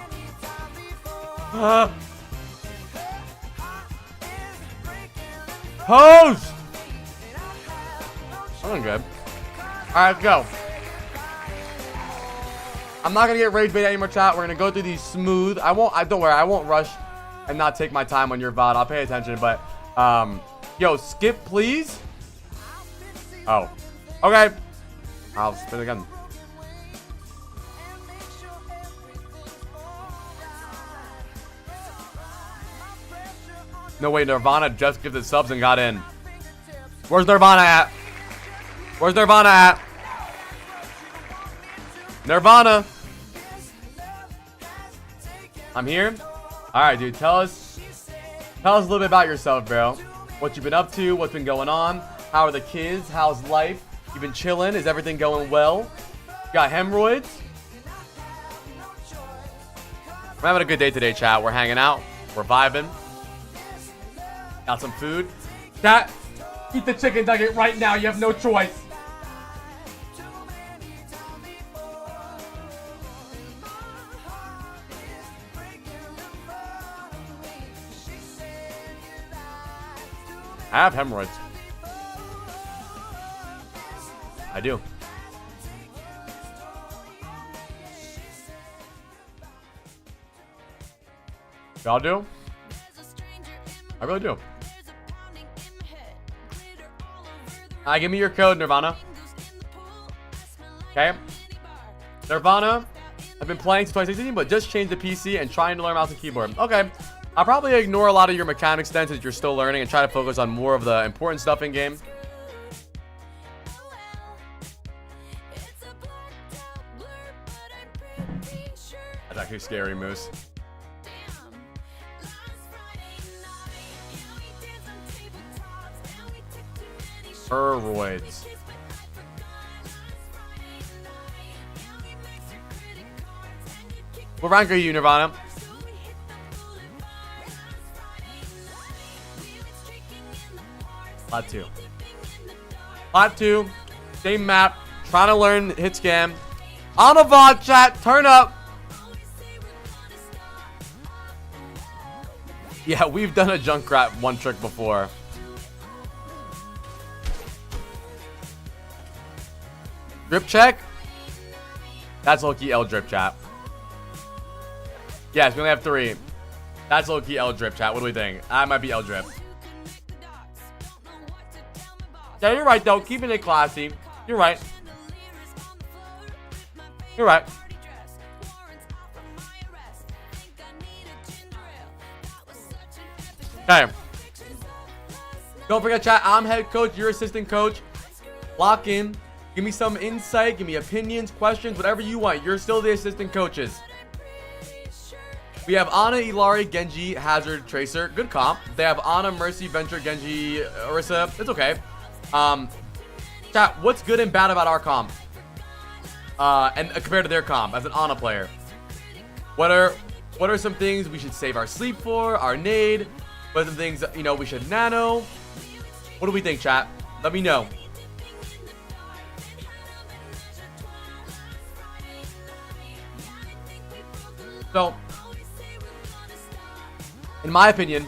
Post! I'm doing good. Alright, let's go. I'm not gonna get rage bait anymore, chat. We're gonna go through these smooth. Don't worry, I won't rush and not take my time on your VOD. I'll pay attention, but yo, skip please. Oh, okay. I'll spin again. No way, Nirvana just gifted subs and got in. Where's Nirvana at? Where's Nirvana at? Nirvana. I'm here. All right, dude. Tell us a little bit about yourself, bro. What you've been up to? What's been going on? How are the kids? How's life? You been chilling? Is everything going well? You got hemorrhoids? We're having a good day today, chat. We're hanging out. We're vibing. Got some food. Chat, eat the chicken nugget right now. You have no choice. I have hemorrhoids. I do. Y'all do? I really do. Give me your code, Nirvana. Okay. Nirvana, I've been playing since 2016, but just changed the PC and trying to learn mouse and keyboard. Okay. I'll probably ignore a lot of your mechanics then since you're still learning and try to focus on more of the important stuff in game. That's actually scary, Moose. Steroids. What rank are you, Nirvana? Plot 2. Plot 2. Same map. Trying to learn hit scam. On a VOD, chat. Turn up. Yeah, we've done a Junkrat one trick before. Drip check? That's low-key L drip, chat. Yes, we only have 3. That's low-key L drip, chat. What do we think? I might be L drip. Yeah, you're right, though. Keeping it classy. You're right. You're right. Okay. Don't forget, chat. I'm head coach. You're assistant coach. Lock in. Give me some insight. Give me opinions, questions, whatever you want. You're still the assistant coaches. We have Ana, Ilari, Genji, Hazard, Tracer. Good comp. They have Ana, Mercy, Venture, Genji, Orisa. It's okay. Chat, what's good and bad about our comp? And compared to their comp as an Ana player? What are some things we should save our sleep for? Our nade? What are some things that, we should nano? What do we think, chat? Let me know. So, in my opinion,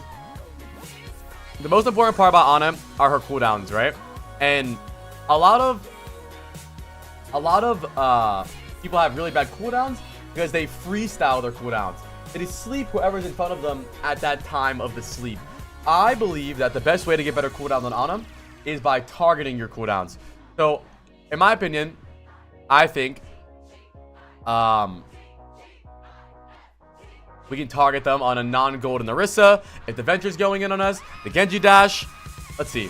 the most important part about Ana are her cooldowns, right? And a lot of people have really bad cooldowns because they freestyle their cooldowns. They sleep whoever's in front of them at that time of the sleep. I believe that the best way to get better cooldowns on Ana is by targeting your cooldowns. So, in my opinion, I think we can target them on a non-golden Orisa. If the Venture's going in on us, the Genji dash. Let's see.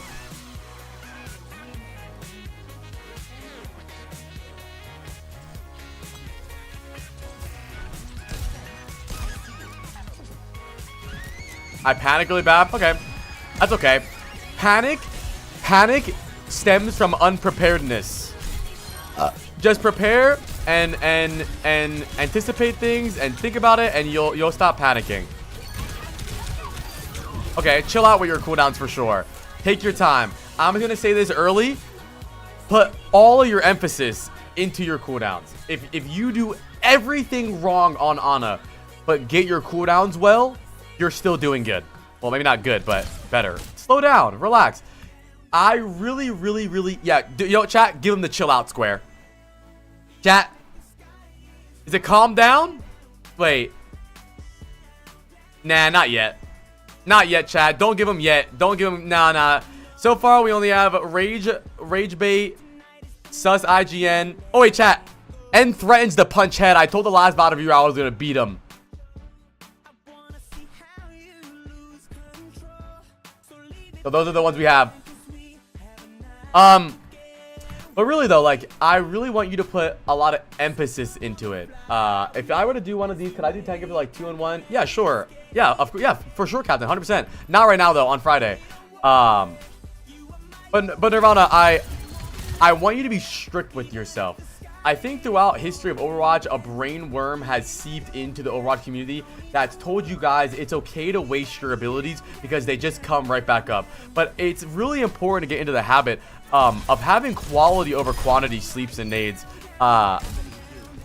I panic really bad. Okay. That's okay. Panic stems from unpreparedness. Just prepare and anticipate things and think about it, and you'll stop panicking. Okay, chill out with your cooldowns for sure. Take your time. I'm gonna say this early. Put all of your emphasis into your cooldowns. If you do everything wrong on Ana, but get your cooldowns well, you're still doing good. Well, maybe not good, but better. Slow down, relax. I really, yeah. You know, chat, give him the chill out square. Chat, is it calm down? Wait. Nah, not yet. Not yet, chat. Don't give him yet. Don't give him. Nah. So far, we only have Rage Bait, Sus IGN. Oh, wait, chat. N threatens to punch head. I told the last bot reviewer I was going to beat him. So those are the ones we have. But really though, like, I really want you to put a lot of emphasis into it. If I were to do one of these, could I do 10 give it like 2-in-1? Yeah, sure. Yeah, yeah, for sure, Captain. 100%. Not right now though, on Friday. But Nirvana, I want you to be strict with yourself. I think throughout history of Overwatch, a brain worm has seeped into the Overwatch community that's told you guys it's okay to waste your abilities because they just come right back up. But it's really important to get into the habit of having quality over quantity sleeps and nades.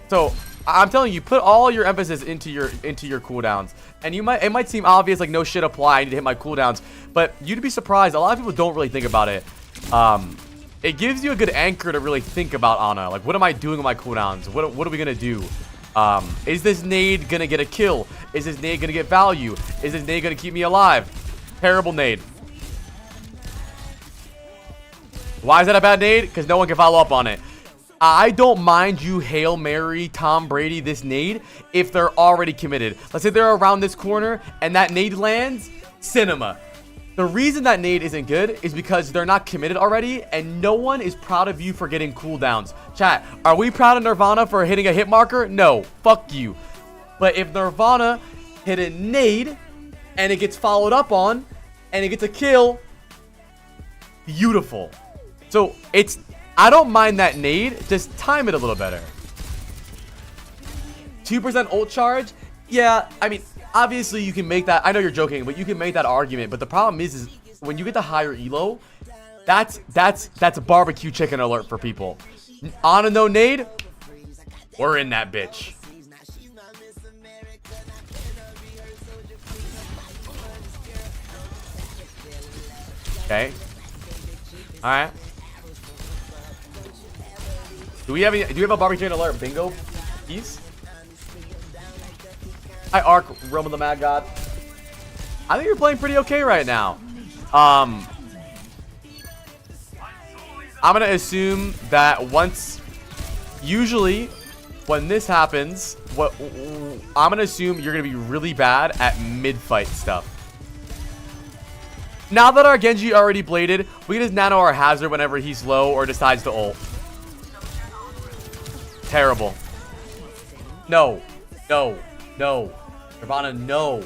So I'm telling you, put all your emphasis into your cooldowns. And it might seem obvious, like no shit apply, I need to hit my cooldowns. But you'd be surprised, a lot of people don't really think about it. It gives you a good anchor to really think about Ana. Like, what am I doing with my cooldowns? What are we gonna do? Is this nade gonna get a kill? Is this nade gonna get value? Is this nade gonna keep me alive? Terrible nade. Why is that a bad nade? Because no one can follow up on it. I don't mind you Hail Mary Tom Brady this nade if they're already committed. Let's say they're around this corner and that nade lands. Cinema. The reason that nade isn't good is because they're not committed already, and no one is proud of you for getting cooldowns. Chat, are we proud of Nirvana for hitting a hit marker? No, fuck you. But if Nirvana hit a nade, and it gets followed up on, and it gets a kill, beautiful. So, I don't mind that nade, just time it a little better. 2% ult charge? Yeah, I mean, obviously you can make that. I know you're joking, but you can make that argument. But the problem is when you get the higher elo, that's a barbecue chicken alert for people. On a no nade, we're in that bitch. Okay. All right. Do we have a barbecue chicken alert bingo piece? Hi, Ark, Realm of the Mad God. I think you're playing pretty okay right now. I'm gonna assume that usually when this happens, I'm gonna assume you're gonna be really bad at mid-fight stuff. Now that our Genji already bladed, we can just nano our hazard whenever he's low or decides to ult. Terrible. No. Nirvana, no.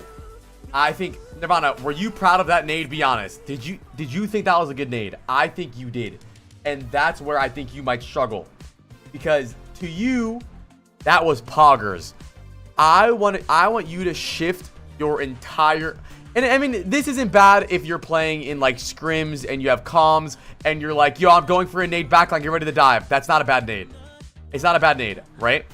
I think, Nirvana, were you proud of that nade? Be honest. Did you think that was a good nade? I think you did. And that's where I think you might struggle. Because to you, that was poggers. I want you to shift your entire... And I mean, this isn't bad if you're playing in like scrims and you have comms and you're like, yo, I'm going for a nade backline, get ready to dive. That's not a bad nade. It's not a bad nade, right?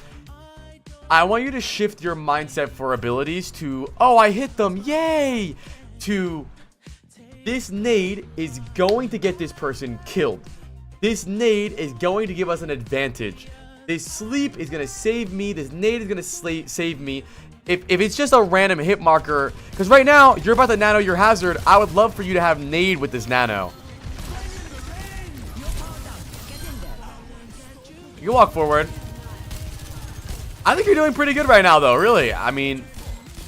I want you to shift your mindset for abilities to, oh, I hit them, yay, to this nade is going to get this person killed. This nade is going to give us an advantage. This sleep is going to save me. This nade is going to save me. If it's just a random hit marker, because right now, you're about to nano your hazard, I would love for you to have nade with this nano. You can walk forward. I think you're doing pretty good right now, though, really. I mean,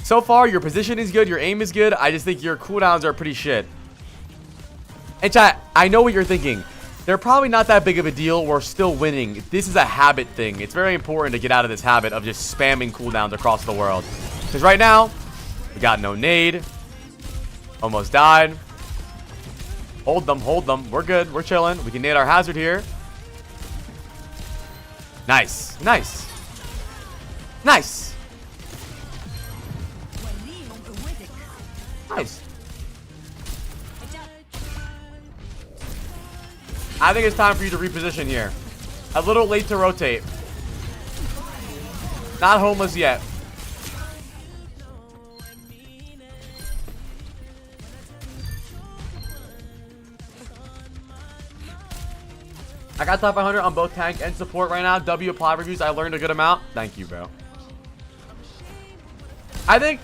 so far, your position is good, your aim is good. I just think your cooldowns are pretty shit. And chat, I know what you're thinking. They're probably not that big of a deal. We're still winning. This is a habit thing. It's very important to get out of this habit of just spamming cooldowns across the world. Because right now, we got no nade. Almost died. Hold them, hold them. We're good. We're chilling. We can nade our hazard here. Nice. Nice. Nice. Nice. I think it's time for you to reposition here. A little late to rotate. Not homeless yet. I got top 100 on both tank and support right now. W apply reviews. I learned a good amount. Thank you, bro. I think.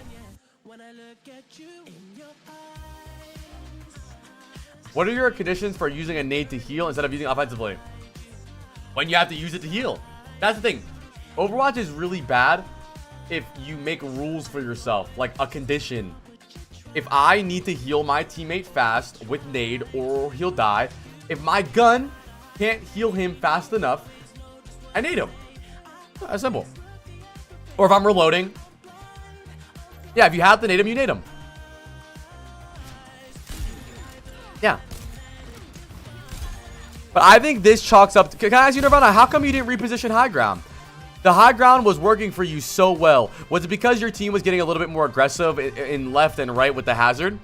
What are your conditions for using a nade to heal instead of using offensively? When you have to use it to heal. That's the thing. Overwatch is really bad if you make rules for yourself, like a condition. If I need to heal my teammate fast with nade or he'll die, if my gun can't heal him fast enough, I nade him. That's simple. Or if I'm reloading, yeah, if you have to nade him, you nade him. Yeah. But I think this chalks up. Can I ask you, Nirvana, how come you didn't reposition high ground? The high ground was working for you so well. Was it because your team was getting a little bit more aggressive in left and right with the hazard?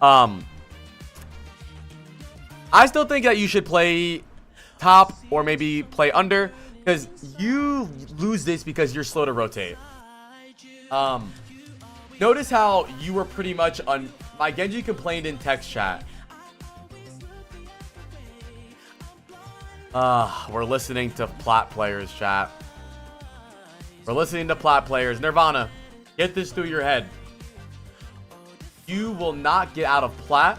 I still think that you should play top or maybe play under, because you lose this because you're slow to rotate. Notice how you were pretty much on. My Genji complained in text chat. We're listening to plat players, chat. We're listening to plat players. Nirvana, get this through your head. You will not get out of plat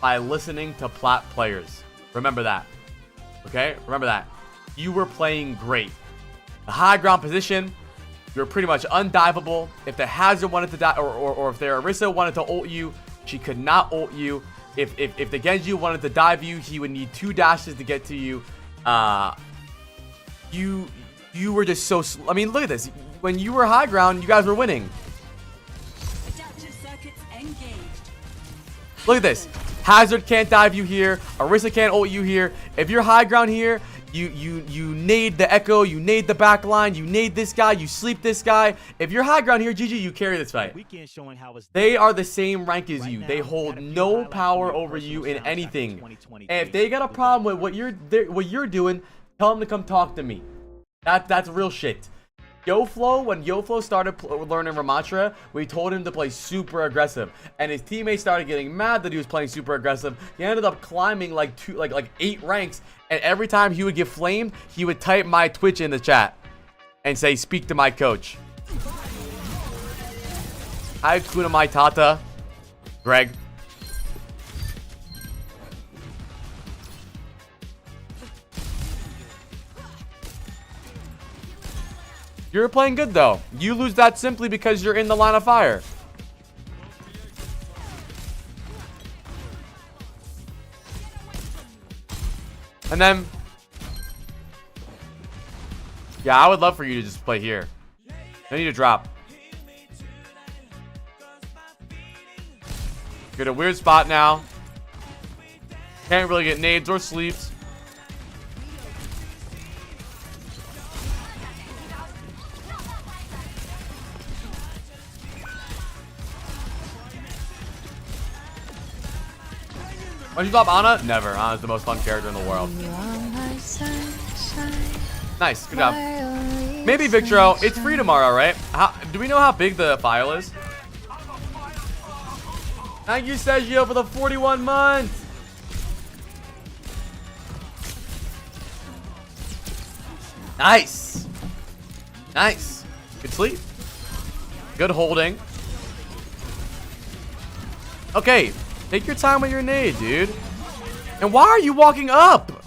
by listening to plat players. Remember that. Okay? Remember that. You were playing great. The high ground position, you're pretty much undiveable. If the hazard wanted to die, or if their Orisa wanted to ult you, she could not ult you. If the Genji wanted to dive you, he would need 2 dashes to get to you. You were just so I mean, look at this. When you were high ground, you guys were winning. Look at this. Hazard can't dive you here. Orisa can't ult you here. If you're high ground here, you nade the Echo, you nade the back line, you nade this guy, you sleep this guy. If you're high ground here, GG, you carry this fight. They are the same rank as you. They hold no power over you in anything. And if they got a problem with what you're doing, tell them to come talk to me. That's real shit. YoFlo, when YoFlo started learning Ramatra, we told him to play super aggressive, and his teammates started getting mad that he was playing super aggressive. He ended up climbing like 8 ranks, and every time he would get flamed, he would type my Twitch in the chat and say, "Speak to my coach." Hi, Kuna Mai Tata, Greg. You're playing good, though. You lose that simply because you're in the line of fire. And then, yeah, I would love for you to just play here. I need to drop. You're in a weird spot now. Can't really get nades or sleeps. Why'd you drop Ana? Never. Ana's the most fun character in the world. Nice. Good job. Maybe Victro. It's free tomorrow, right? Do we know how big the file is? Thank you, Sergio, for the 41 months. Nice. Nice. Good sleep. Good holding. Okay. Take your time with your nade, dude. And why are you walking up?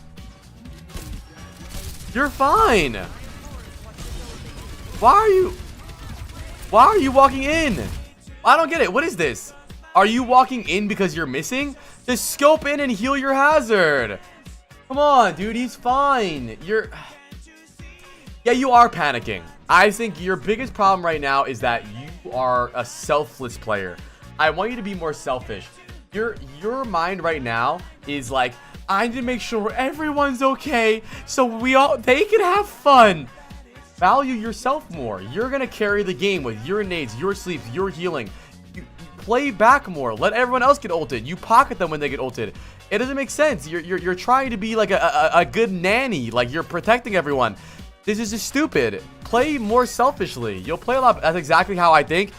You're fine. Why are you walking in? I don't get it. What is this? Are you walking in because you're missing? Just scope in and heal your hazard. Come on, dude. He's fine. Yeah, you are panicking. I think your biggest problem right now is that you are a selfless player. I want you to be more selfish. Your mind right now is like, I need to make sure everyone's okay so they can have fun. value yourself more. You're gonna carry the game with your nades, your sleeps, your healing. You play back more. Let everyone else get ulted. You pocket them when they get ulted. It doesn't make sense. You're trying to be like a good nanny. Like you're protecting everyone. This is just stupid. Play more selfishly. You'll play a lot. That's exactly how I think.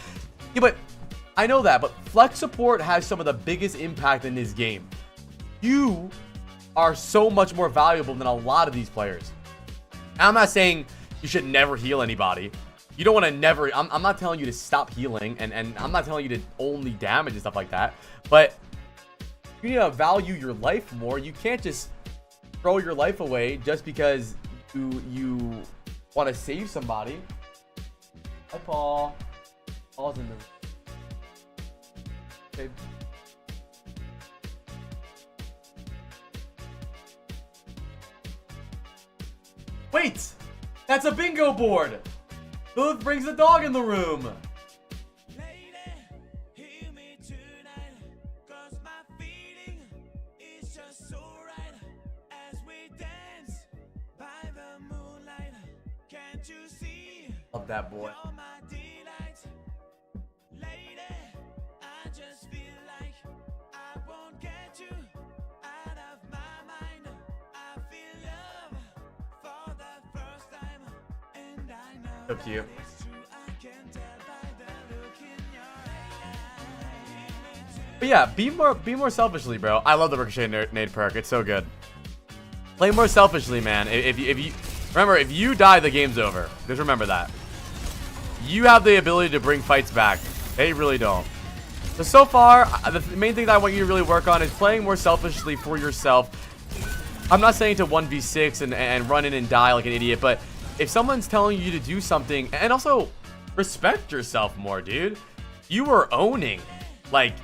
Yeah, but I know that. But flex support has some of the biggest impact in this game. You are so much more valuable than a lot of these players. I'm not saying you should never heal anybody. You don't want to never. I'm not telling you to stop healing, and I'm not telling you to only damage and stuff like that. But you need to value your life more. You can't just throw your life away just because you want to save somebody. Hi, Paul. Paul's in the. Okay. Wait! That's a bingo board! Lilith brings the dog in the room! Love that boy. So cute. But yeah, be more selfishly, bro. I love the ricochet nade perk. It's so good. Play more selfishly, man. If you remember, if you die, the game's over. Just remember that. You have the ability to bring fights back. They really don't. So far, the main thing that I want you to really work on is playing more selfishly for yourself. I'm not saying to 1v6 and run in and die like an idiot, but if someone's telling you to do something, and also respect yourself more, dude. You were owning. Like,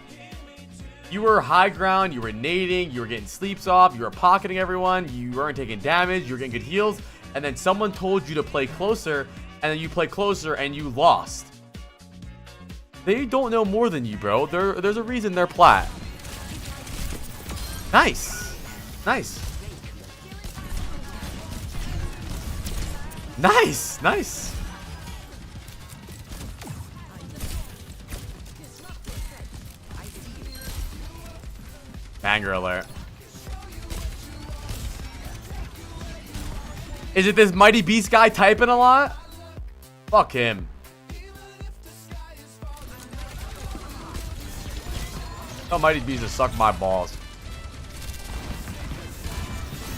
you were high ground, you were nading, you were getting sleeps off, you were pocketing everyone, you weren't taking damage, you were getting good heals, and then someone told you to play closer, and then you play closer and you lost. They don't know more than you, bro. There's a reason they're plat. Nice. Nice. Nice. Nice. Banger alert. Is it this Mighty Beast guy typing a lot? Fuck him. Tell Mighty Beast to suck my balls.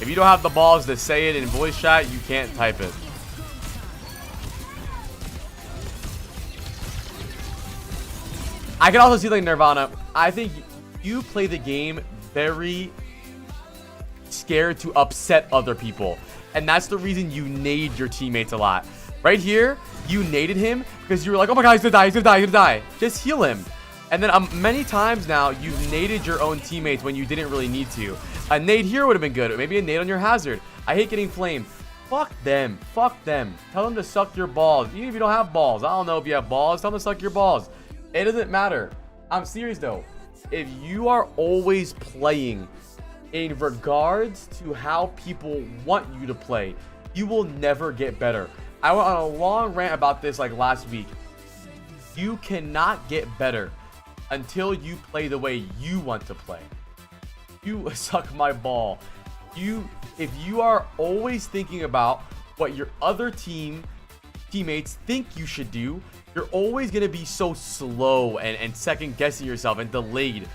If you don't have the balls to say it in voice chat, you can't type it. I can also see like Nirvana. I think you play the game very scared to upset other people. And that's the reason you nade your teammates a lot. Right here, you naded him because you were like, oh my god, he's gonna die, he's gonna die, he's gonna die. Just heal him. And then many times now, you've naded your own teammates when you didn't really need to. A nade here would have been good. Maybe a nade on your hazard. I hate getting flamed. Fuck them. Fuck them. Tell them to suck your balls. Even if you don't have balls. I don't know if you have balls. Tell them to suck your balls. It doesn't matter. I'm serious though. If you are always playing in regards to how people want you to play, you will never get better. I went on a long rant about this like last week. You cannot get better until you play the way you want to play. You suck my ball. If you are always thinking about what your other teammates think you should do, you're always gonna be so slow and second guessing yourself and delayed.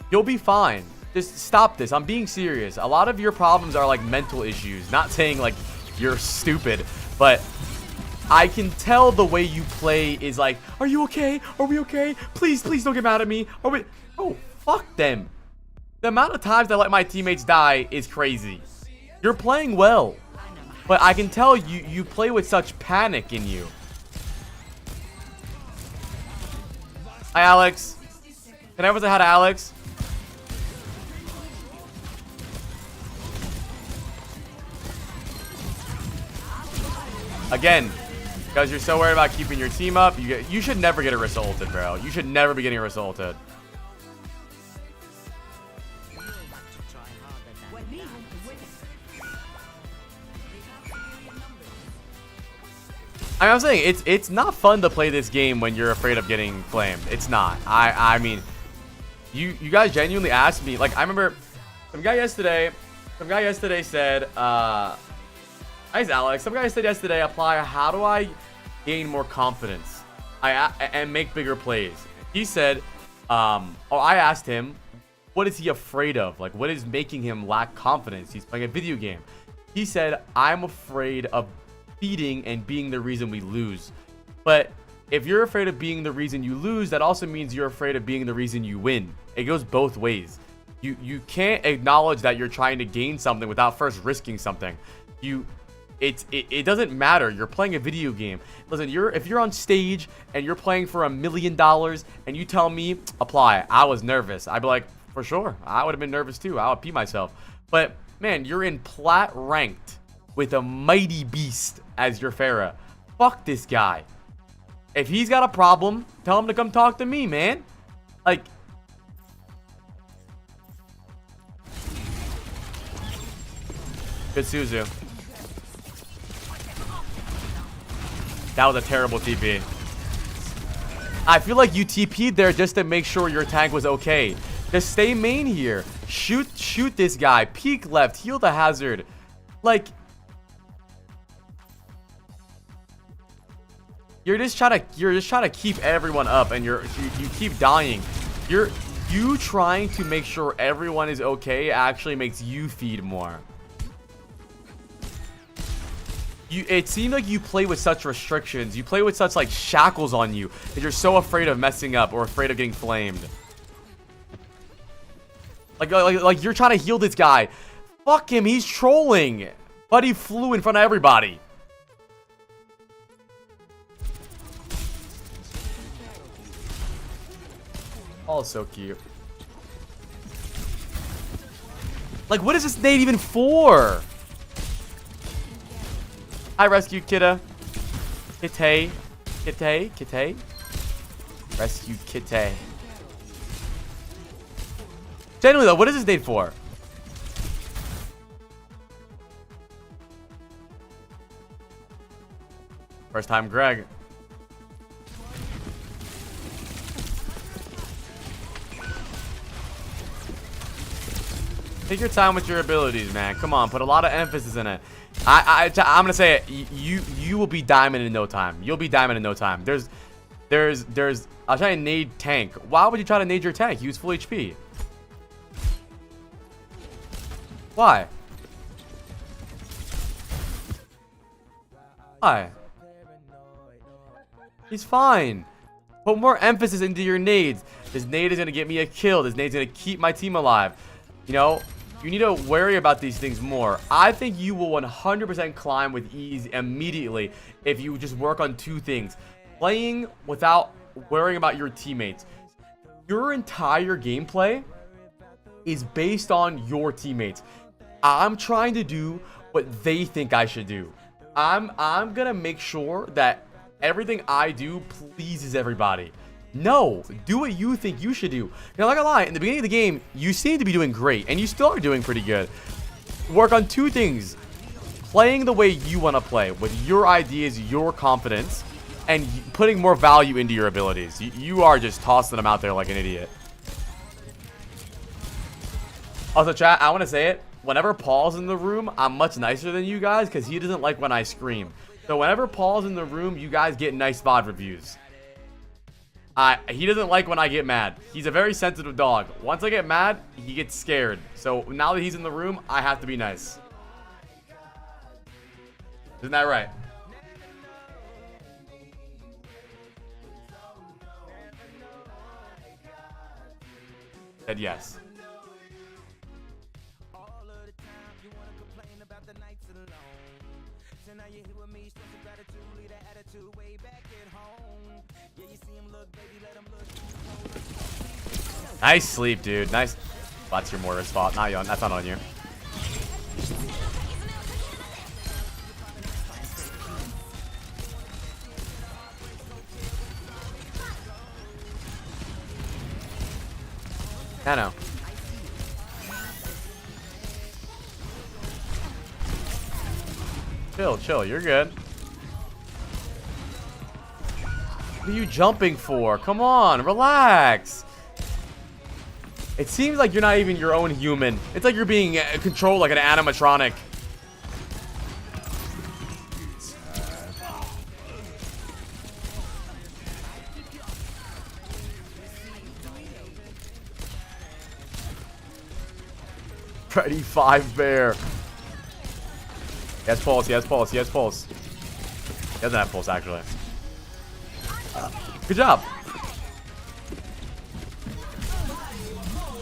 You'll be fine. Just stop this. I'm being serious. A lot of your problems are like mental issues. Not saying like you're stupid, but I can tell the way you play is like, are you okay? Are we okay? Please, please don't get mad at me. Are we? Oh, fuck them. The amount of times I let my teammates die is crazy. You're playing well, but I can tell you play with such panic in you. Hi, Alex. Can I ever say hi to Alex? Again, because you're so worried about keeping your team up, you should never get Orisa ulted, bro. You should never be getting Orisa ulted. I'm saying it's not fun to play this game when you're afraid of getting flamed. It's not. I mean, you guys genuinely asked me. Like, I remember some guy yesterday said, "Hi, Alex." Some guy said yesterday, "Apply. How do I gain more confidence? And make bigger plays?" He said, I asked him, what is he afraid of? Like, what is making him lack confidence? He's playing a video game. He said, I'm afraid of feeding and being the reason we lose. But if you're afraid of being the reason you lose, that also means you're afraid of being the reason you win. It goes both ways. You can't acknowledge that you're trying to gain something without first risking something. It doesn't matter. You're playing a video game. Listen, if you're on stage and you're playing for $1 million and you tell me, apply, I was nervous, I'd be like, for sure, I would have been nervous too. I would pee myself. But man, you're in plat ranked with a mighty beast as your Pharah. Fuck this guy. If he's got a problem, tell him to come talk to me, man. Like, good Suzu. That was a terrible TP. I feel like you TP'd there just to make sure your tank was okay. Just stay main here. Shoot this guy. Peek left. Heal the hazard. Like, you're just trying to keep everyone up, and you keep dying. You trying to make sure everyone is okay actually makes you feed more. It seemed like you play with such restrictions. You play with such like shackles on you that you're so afraid of messing up or afraid of getting flamed. Like you're trying to heal this guy. Fuck him, he's trolling. Buddy flew in front of everybody. Oh, so cute. Like, what is this nade even for? I rescued Kita. Kitty. Rescue Kitty. Genuinely though, what is this nade for? First time Greg. Take your time with your abilities, man. Come on, put a lot of emphasis in it. I'm gonna say it. You will be diamond in no time. You'll be diamond in no time. I'll try to nade tank. Why would you try to nade your tank? Use full HP. Why? Why? He's fine. Put more emphasis into your nades. This nade is gonna get me a kill. This nade's gonna keep my team alive. You know, you need to worry about these things more. I think you will 100% climb with ease immediately if you just work on two things. Playing without worrying about your teammates. Your entire gameplay is based on your teammates. I'm trying to do what they think I should do. I'm gonna make sure that everything I do pleases everybody. No, do what you think you should do. Now, like I lie, in the beginning of the game, you seem to be doing great, and you still are doing pretty good. Work on two things. Playing the way you want to play, with your ideas, your confidence, and putting more value into your abilities. You are just tossing them out there like an idiot. Also, chat, I want to say it. Whenever Paul's in the room, I'm much nicer than you guys, because he doesn't like when I scream. So whenever Paul's in the room, you guys get nice VOD reviews. He doesn't like when I get mad. He's a very sensitive dog. Once I get mad, he gets scared. So now that he's in the room, I have to be nice. Isn't that right? Said yes. Nice sleep, dude. Nice. That's your mortar spot. Not you. That's not on you. I know. Chill. You're good. What are you jumping for? Come on, relax. It seems like you're not even your own human. It's like you're being controlled like an animatronic. Freddy 5 bear. He has pulse, he has pulse, he has pulse. He doesn't have pulse, actually. Good job.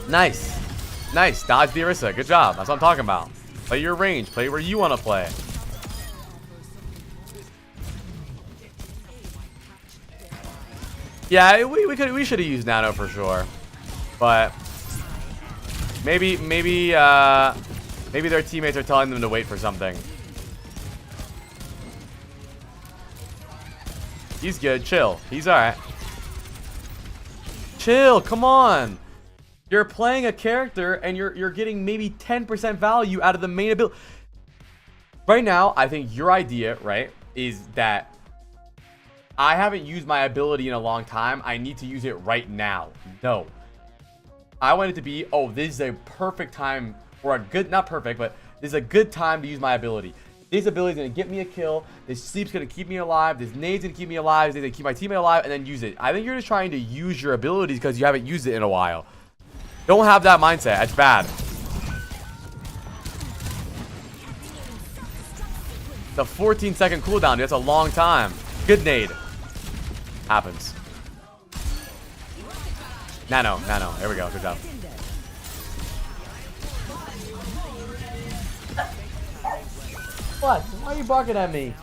Nice. Nice. Dodge the Orisa. Good job. That's what I'm talking about. Play your range. Play where you want to play. Yeah, we should have used Nano for sure. But maybe their teammates are telling them to wait for something. He's good. Chill. He's alright. Chill. Come on. You're playing a character and you're getting maybe 10% value out of the main ability. Right now, I think your idea, right, is that I haven't used my ability in a long time. I need to use it right now. No. I want it to be, oh, this is a perfect time, or a good, not perfect, but this is a good time to use my ability. This ability is going to get me a kill. This sleep's going to keep me alive. This nade's going to keep me alive. This nade's going to keep my teammate alive, and then use it. I think you're just trying to use your abilities because you haven't used it in a while. Don't have that mindset. It's bad. The 14-second cooldown, dude. That's a long time. Good nade. Happens. Nano. There we go. Good job. What? Why are you barking at me?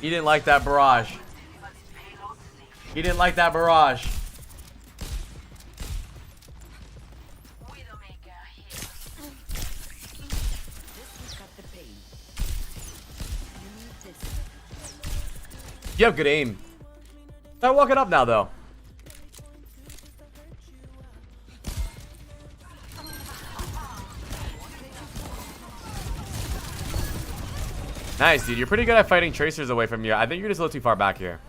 He didn't like that barrage. He didn't like that barrage. You have good aim. Start walking up now, though. Nice, dude. You're pretty good at fighting tracers away from you. I think you're just a little too far back here.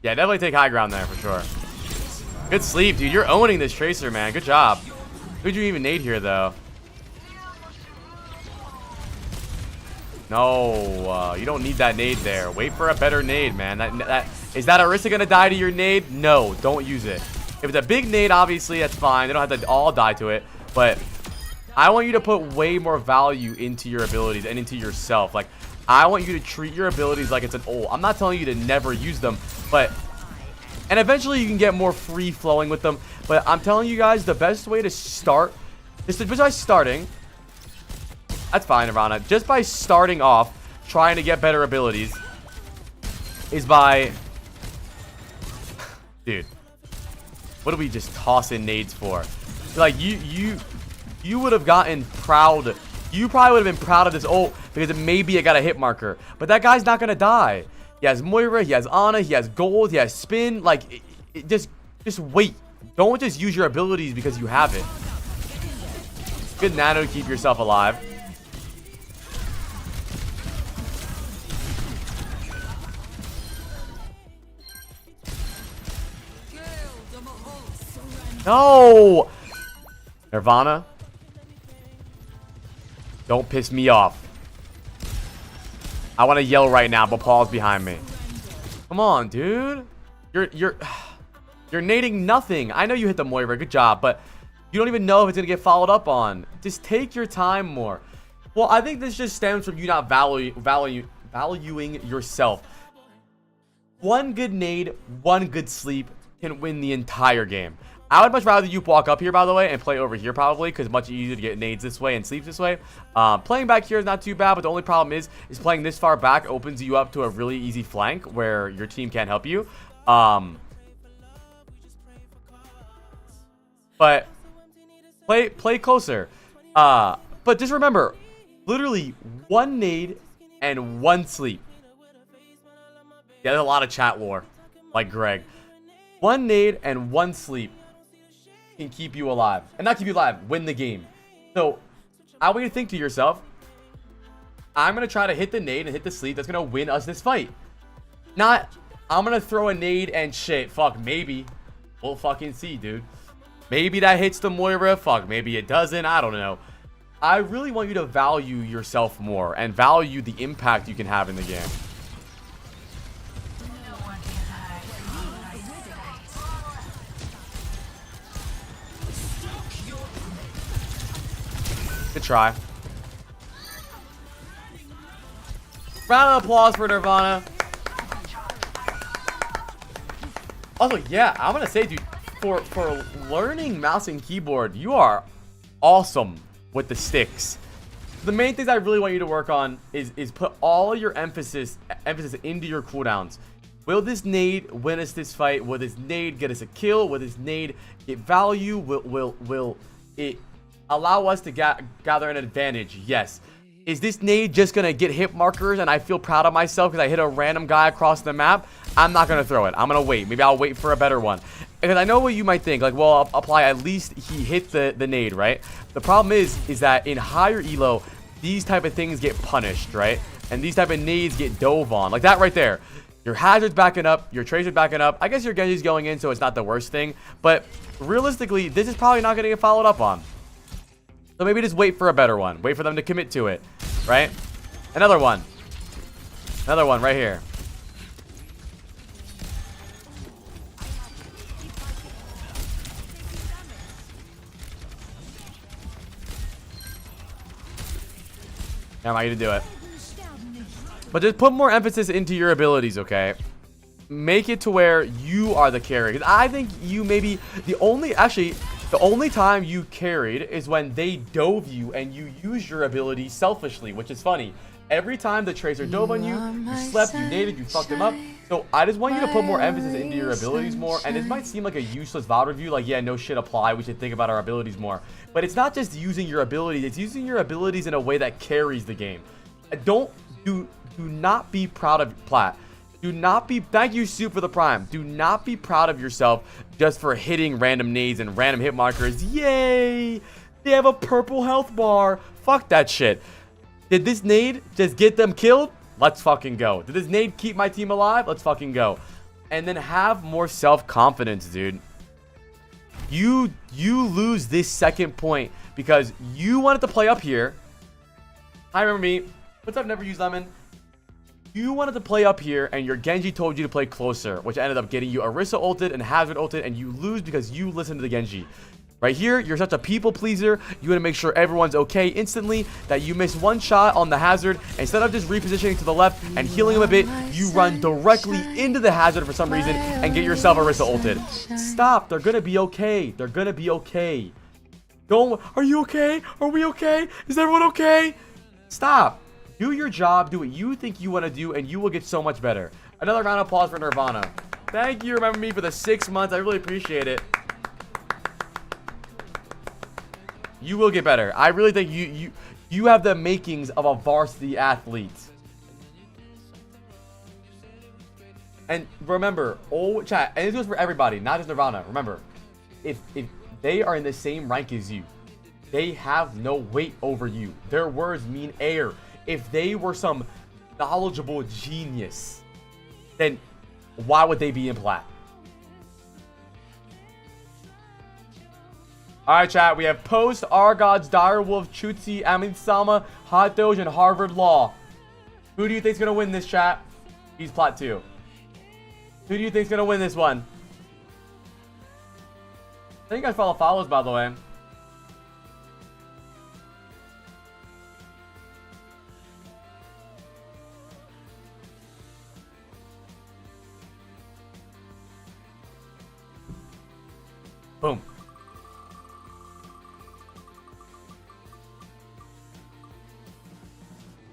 Yeah, definitely take high ground there for sure. Good sleep, dude. You're owning this tracer, man. Good job. Who'd you even nade here, though? No, you don't need that nade there. Wait for a better nade, man. Is that Orisa gonna die to your nade? No, don't use it. If it's a big nade, obviously that's fine. They don't have to all die to it. But I want you to put way more value into your abilities and into yourself. Like, I want you to treat your abilities like it's an ult. I'm not telling you to never use them, but and eventually you can get more free flowing with them. But I'm telling you guys, the best way to start is just by starting. That's fine, Nirvana. Just by starting off, trying to get better abilities, is by... Dude. What do we just toss in nades for? Like, you would have gotten proud. You probably would have been proud of this ult because maybe it got a hit marker. But that guy's not going to die. He has Moira, he has Ana, he has gold, he has spin. Like, just wait. Don't just use your abilities because you have it. Good nano to keep yourself alive. No! Nirvana. Don't piss me off. I want to yell right now, but Paul's behind me. Come on, dude. You're nading nothing. I know you hit the Moira. Good job, but you don't even know if it's going to get followed up on. Just take your time more. Well, I think this just stems from you not valuing yourself. One good nade, one good sleep can win the entire game. I would much rather you walk up here, by the way, and play over here probably, because it's much easier to get nades this way and sleeps this way. Playing back here is not too bad, but the only problem is playing this far back opens you up to a really easy flank where your team can't help you. But play closer. But just remember, literally one nade and one sleep. Yeah, there's a lot of chat war, like Greg. One nade and one sleep can keep you alive. And not keep you alive, win the game. So, I want you to think to yourself, I'm going to try to hit the nade and hit the sleep that's going to win us this fight. Not, I'm going to throw a nade and shit. Fuck, maybe. We'll fucking see, dude. Maybe that hits the Moira. Fuck, maybe it doesn't. I don't know. I really want you to value yourself more and value the impact you can have in the game. Good try. Round of applause for Nirvana. Also, yeah, I'm gonna say, dude, for learning mouse and keyboard, you are awesome with the sticks. The main things I really want you to work on is put all your emphasis into your cooldowns. Will this nade win us this fight? Will this nade get us a kill? Will this nade get value? Will it allow us to gather an advantage? Yes. Is this nade just gonna get hit markers and I feel proud of myself because I hit a random guy across the map? I'm not gonna throw it. I'm gonna wait. Maybe I'll wait for a better one. Because I know what you might think, like, well, I'll apply, at least he hit the nade, right? The problem is that in higher elo, these type of things get punished, right? And these type of nades get dove on. Like that right there. Your hazard's backing up, your tracer's backing up. I guess your Genji's going in, so it's not the worst thing. But realistically, this is probably not gonna get followed up on. So maybe just wait for a better one. Wait for them to commit to it, right? Another one. Another one right here. I want you to do it. But just put more emphasis into your abilities, okay? Make it to where you are the carry. Because I think you maybe the only time you carried is when they dove you and you used your ability selfishly, which is funny. Every time the tracer dove on you, you slept, you naded, you fucked him up. So I just want you to put more emphasis into your abilities more. And it might seem like a useless VOD review, like, yeah, no shit apply, we should think about our abilities more. But it's not just using your abilities, it's using your abilities in a way that carries the game. Do not be proud of Plat. Do not be, thank you, Soup, for the prime. Do not be proud of yourself just for hitting random nades and random hit markers. Yay! They have a purple health bar. Fuck that shit. Did this nade just get them killed? Let's fucking go. Did this nade keep my team alive? Let's fucking go. And then have more self-confidence, dude. You lose this second point because you wanted to play up here. I remember me. What's up, Never Use Lemon? You wanted to play up here, and your Genji told you to play closer, which ended up getting you Orisa ulted and Hazard ulted, and you lose because you listened to the Genji. Right here, you're such a people pleaser. You want to make sure everyone's okay instantly, that you miss one shot on the Hazard. Instead of just repositioning to the left and healing him a bit, you run directly into the Hazard for some reason and get yourself Orisa ulted. Stop. They're going to be okay. They're going to be okay. Don't. Are you okay? Are we okay? Is everyone okay? Stop. Do your job. Do what you think you want to do, and you will get so much better. Another round of applause for Nirvana. Thank you. Remember me for the 6 months. I really appreciate it. You will get better. I really think you have the makings of a varsity athlete. And remember, chat, and this goes for everybody, not just Nirvana. Remember, if they are in the same rank as you, they have no weight over you. Their words mean air. If they were some knowledgeable genius, then why would they be in plat? Alright, chat, we have Post, Argods, Direwolf, Chutzi, Amin-sama, Hot Doge, and Harvard Law. Who do you think's gonna win this, chat? He's plat 2. Who do you think's gonna win this one? I think I follows, by the way. Boom.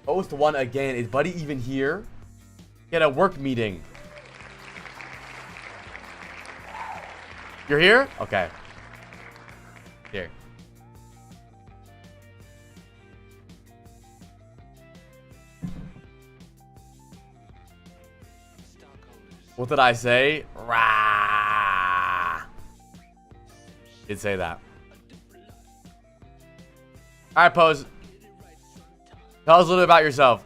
Post 1 again. Is Buddy even here? He had a work meeting. You're here? Okay. Here. What did I say? Rah. Did say that. Alright, Pose. Tell us a little bit about yourself.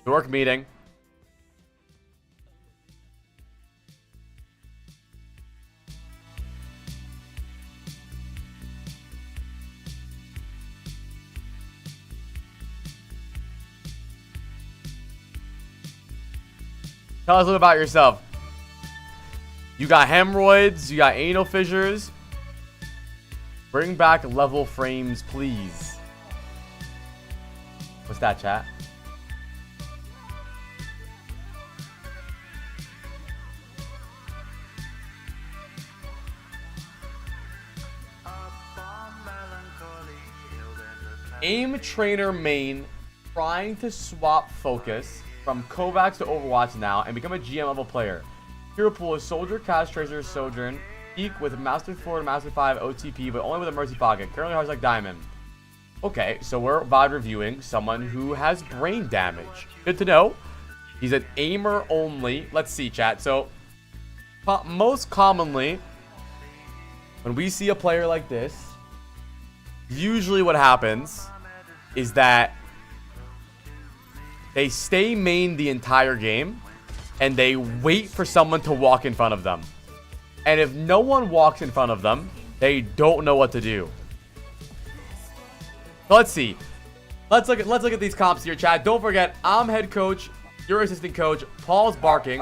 Work meeting. Tell us a little about yourself. You got hemorrhoids, you got anal fissures. Bring back level frames, please. What's that, chat? Aim trainer main trying to swap focus from Kovacs to Overwatch now and become a GM level player. Hero pool is Soldier, Cast Tracer, Sojourn. Peak with Master 4 and Master 5 OTP, but only with a Mercy Pocket. Currently hard like Diamond. Okay, so we're VOD reviewing someone who has brain damage. Good to know. He's an aimer only. Let's see, chat. So, most commonly, when we see a player like this, usually what happens is that they stay main the entire game and they wait for someone to walk in front of them. And if no one walks in front of them, they don't know what to do. So let's see. Let's look at these comps here, chat. Don't forget, I'm head coach, you're assistant coach, Paul's barking.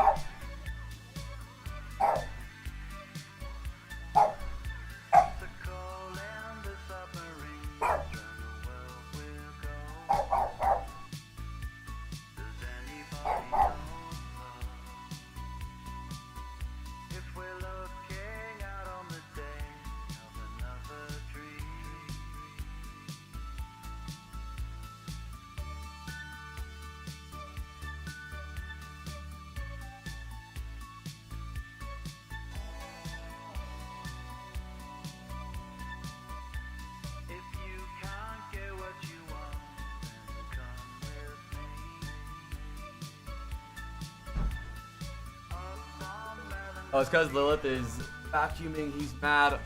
Oh, it's because Lilith is vacuuming. He's mad.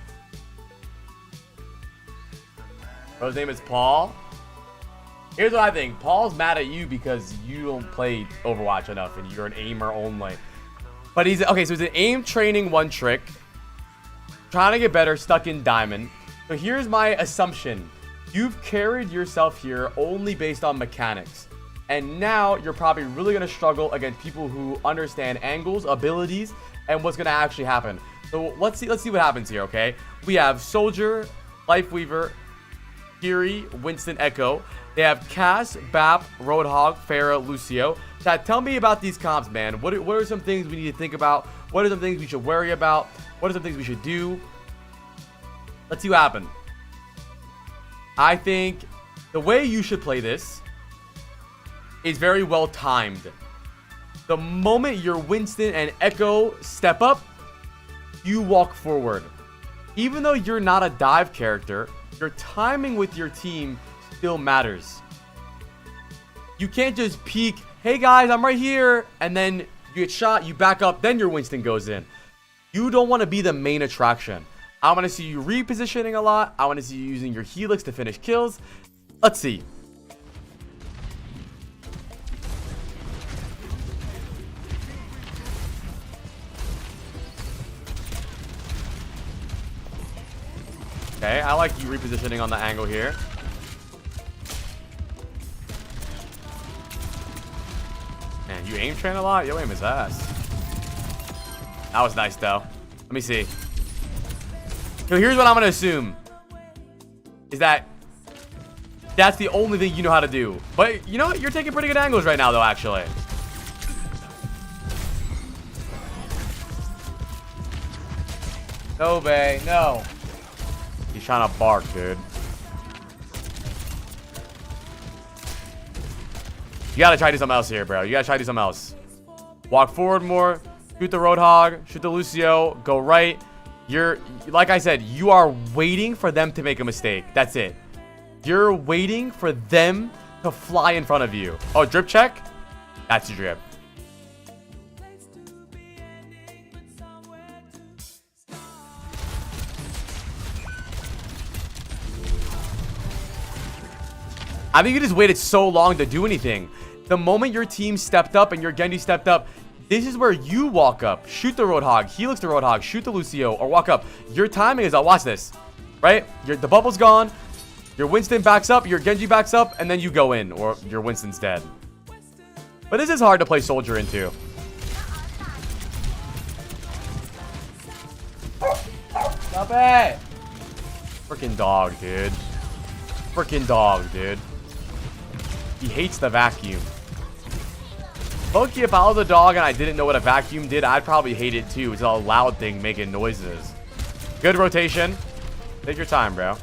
Bro, his name is Paul. Here's what I think. Paul's mad at you because you don't play Overwatch enough and you're an aimer only. But he's okay. So he's an aim training one trick, trying to get better, stuck in Diamond. So here's my assumption: you've carried yourself here only based on mechanics, and now you're probably really gonna struggle against people who understand angles, abilities, and what's gonna actually happen. So let's see what happens here. Okay, we have Soldier, Lifeweaver, Fury, Winston, Echo. They have Cass, Bap, Roadhog, Pharah, Lucio. Chad, tell me about these comps, man. What are some things we need to think about? What are some things we should worry about? What are some things we should do? Let's see what happens. I think the way you should play this is very well timed. The moment your Winston and Echo step up, you walk forward. Even though you're not a dive character, your timing with your team still matters. You can't just peek, hey guys, I'm right here, and then you get shot, you back up, then your Winston goes in. You don't want to be the main attraction. I want to see you repositioning a lot. I want to see you using your Helix to finish kills. Let's see. Okay, I like you repositioning on the angle here. Man, you aim train a lot? Yo, aim his ass. That was nice, though. Let me see. So here's what I'm going to assume. Is that that's the only thing you know how to do. But you know what? You're taking pretty good angles right now, though, actually. No, Bay. No. He's trying to bark, dude. You gotta try to do something else here, bro. You gotta try to do something else. Walk forward more. Shoot the Roadhog. Shoot the Lucio. Go right. You're, like I said, you are waiting for them to make a mistake. That's it. You're waiting for them to fly in front of you. Oh, drip check? That's your drip. I think you just waited so long to do anything. The moment your team stepped up and your Genji stepped up, this is where you walk up, shoot the Roadhog, helix the Roadhog, shoot the Lucio, or walk up. Your timing is, watch this, right? The bubble's gone, your Winston backs up, your Genji backs up, and then you go in, or your Winston's dead. But this is hard to play Soldier into. Stop it! Freaking dog, dude. Freaking dog, dude. He hates the vacuum. Loki, if I was a dog and I didn't know what a vacuum did, I'd probably hate it too. It's a loud thing making noises. Good rotation. Take your time, bro.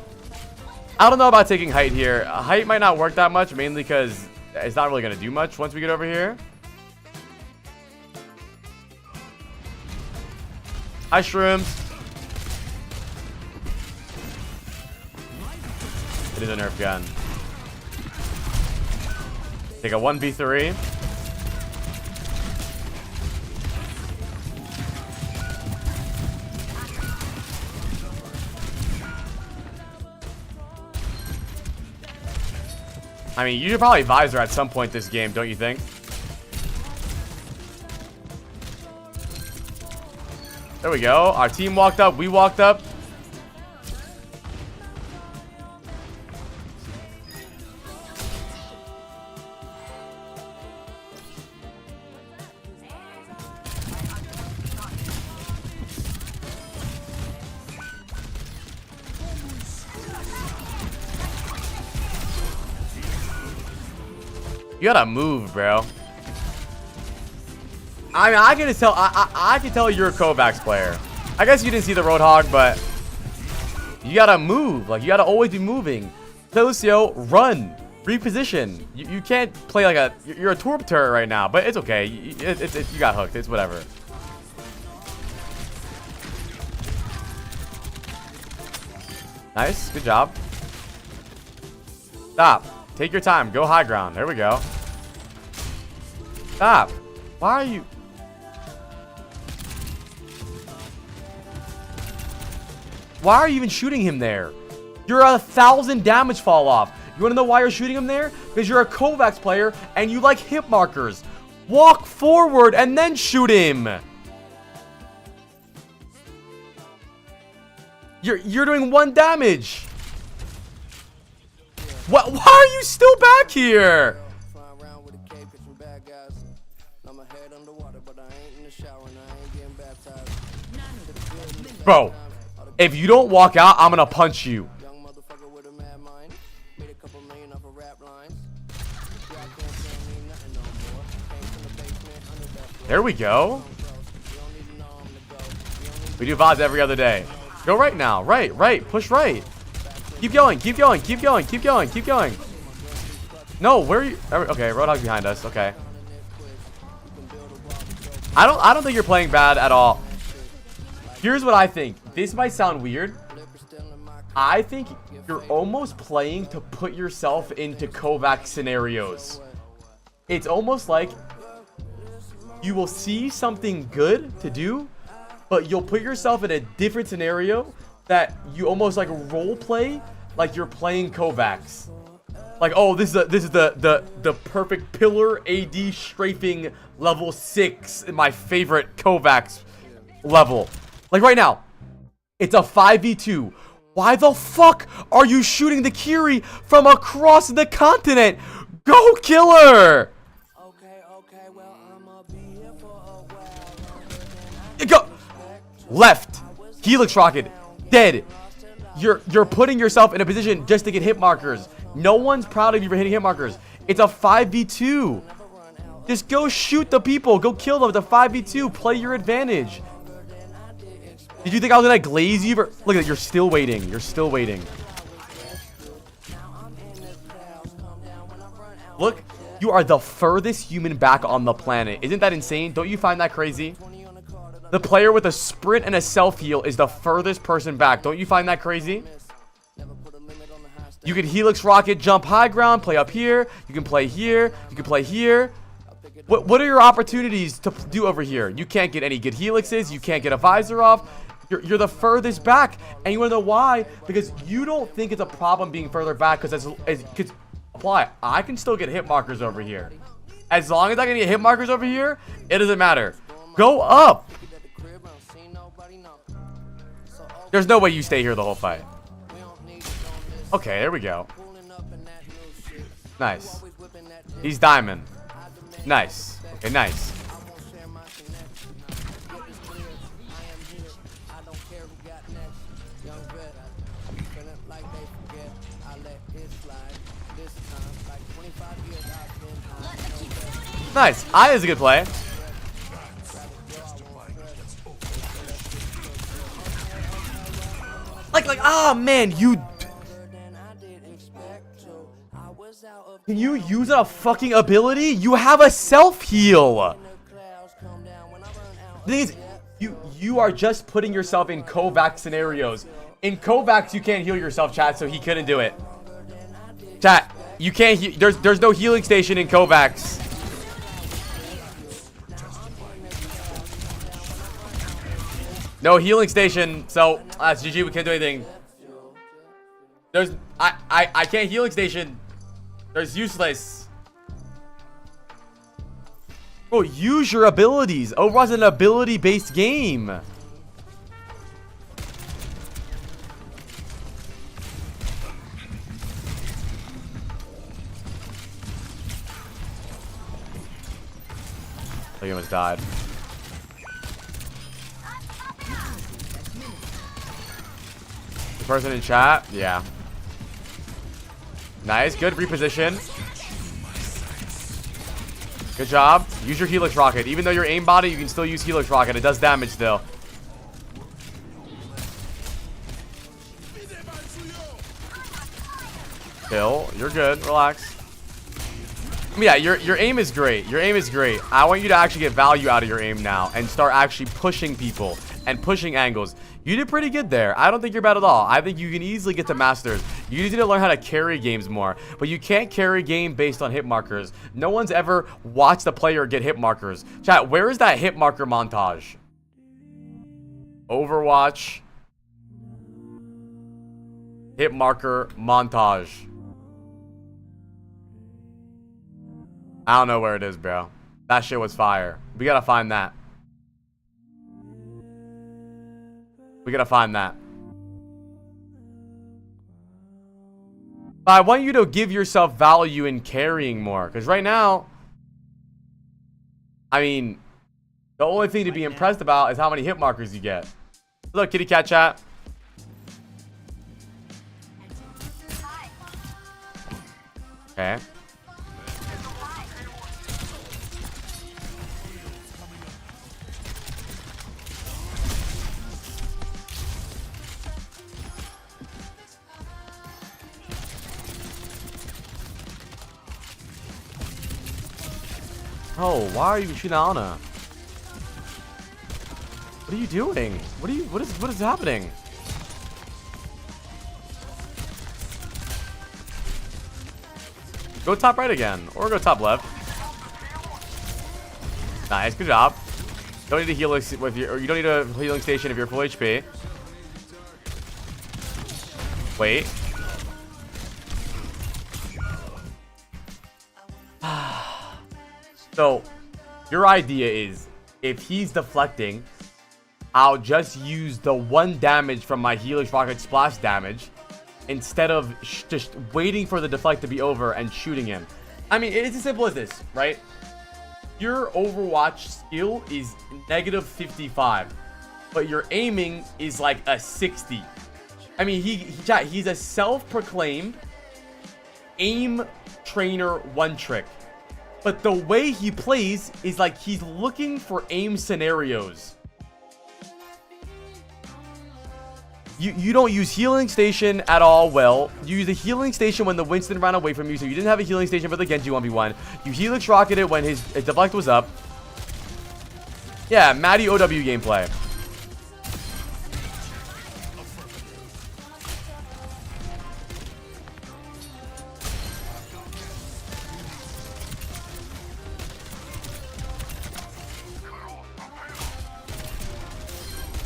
I don't know about taking height here. Height might not work that much, mainly because it's not really going to do much once we get over here. Hi, shrooms. It is a Nerf gun. Take a 1v3. I mean, you should probably visor at some point this game, don't you think? There we go. Our team walked up. We walked up. You gotta move, bro. I mean, I can just tell. I can tell you're a Kovacs player. I guess you didn't see the Roadhog, but you gotta move. Like, you gotta always be moving. Lucio, run, reposition. You can't play like a. You're a turret turret right now, but it's okay. You got hooked. It's whatever. Nice, good job. Stop. Take your time. Go high ground. There we go. Stop. Why are you... Why are you even shooting him there? You're 1,000 damage fall off. You want to know why you're shooting him there? Because you're a Kovacs player and you like hit markers. Walk forward and then shoot him. You're doing 1 damage. What? Why are you still back here? Bro, if you don't walk out, I'm gonna punch you. There we go. We do VODs every other day. Go right now. Right. Push right. Keep going. Keep going. Keep going. Keep going. Keep going. No, where are you? Okay, Roadhog's behind us. Okay. I don't think you're playing bad at all. Here's what I think. This might sound weird. I think you're almost playing to put yourself into Kovacs scenarios. It's almost like you will see something good to do, but you'll put yourself in a different scenario that you almost like role play like you're playing Kovacs. Like, oh, this is the perfect pillar AD strafing level 6 in my favorite Kovacs level. Like right now, it's a 5v2. Why the fuck are you shooting the Kiri from across the continent? Go kill her! Go left. Helix rocket. Dead. You're putting yourself in a position just to get hit markers. No one's proud of you for hitting hit markers. It's a 5v2. Just go shoot the people. Go kill them. It's a 5v2. Play your advantage. Did you think I was gonna glaze you? Look at it. You're still waiting. You're still waiting. Look, you are the furthest human back on the planet. Isn't that insane? Don't you find that crazy? The player with a sprint and a self-heal is the furthest person back. Don't you find that crazy? You can Helix Rocket, jump high ground, play up here. You can play here. You can play here. What are your opportunities to do over here? You can't get any good Helixes. You can't get a visor off. You're the furthest back. And you want to know why? Because you don't think it's a problem being further back because apply. I can still get hit markers over here. As long as I can get hit markers over here, it doesn't matter. Go up. There's no way you stay here the whole fight. Okay, there we go. Nice. He's diamond. Nice. Okay, nice. Nice. I is a good play. Like, ah, man, you. Can you use a fucking ability? You have a self heal. The thing is, you are just putting yourself in Kovac scenarios. In Kovacs, you can't heal yourself, chat, so he couldn't do it. Chat, you can't. There's no healing station in Kovacs. No healing station, so that's GG. We can't do anything. There's I can't healing station. There's useless. Bro, use your abilities. Overwatch is an ability-based game. He almost died. The person in chat? Yeah. Nice. Good reposition. Good job. Use your Helix Rocket. Even though you're aim body, you can still use Helix Rocket. It does damage still. Kill. You're good. Relax. Yeah, your aim is great. Your aim is great. I want you to actually get value out of your aim now and start actually pushing people and pushing angles. You did pretty good there. I don't think you're bad at all. I think you can easily get to masters. You need to learn how to carry games more. But you can't carry game based on hit markers. No one's ever watched a player get hit markers. Chat, where is that hit marker montage? Overwatch. Hit marker montage. I don't know where it is, bro. That shit was fire. We gotta find that. We gotta find that. But I want you to give yourself value in carrying more. Because right now, I mean, the only thing to be impressed about is how many hit markers you get. Look, kitty cat chat. Okay. Oh, why are you shooting Ana? What are you doing? What is happening? Go top right again, or go top left. Nice, good job. Don't need a healing with your, or you don't need a healing station if you're full HP. Wait. So, your idea is, if he's deflecting, I'll just use the 1 damage from my Helix Rocket splash damage instead of just waiting for the deflect to be over and shooting him. I mean, it's as simple as this, right? Your Overwatch skill is -55, but your aiming is like a 60. I mean, he's a self-proclaimed aim trainer one trick. But the way he plays is like he's looking for aim scenarios. You don't use healing station at all. Well, you use a healing station when the Winston ran away from you, so you didn't have a healing station for the Genji 1v1. You Helix rocketed when his deflect was up. Yeah, Maddie OW gameplay.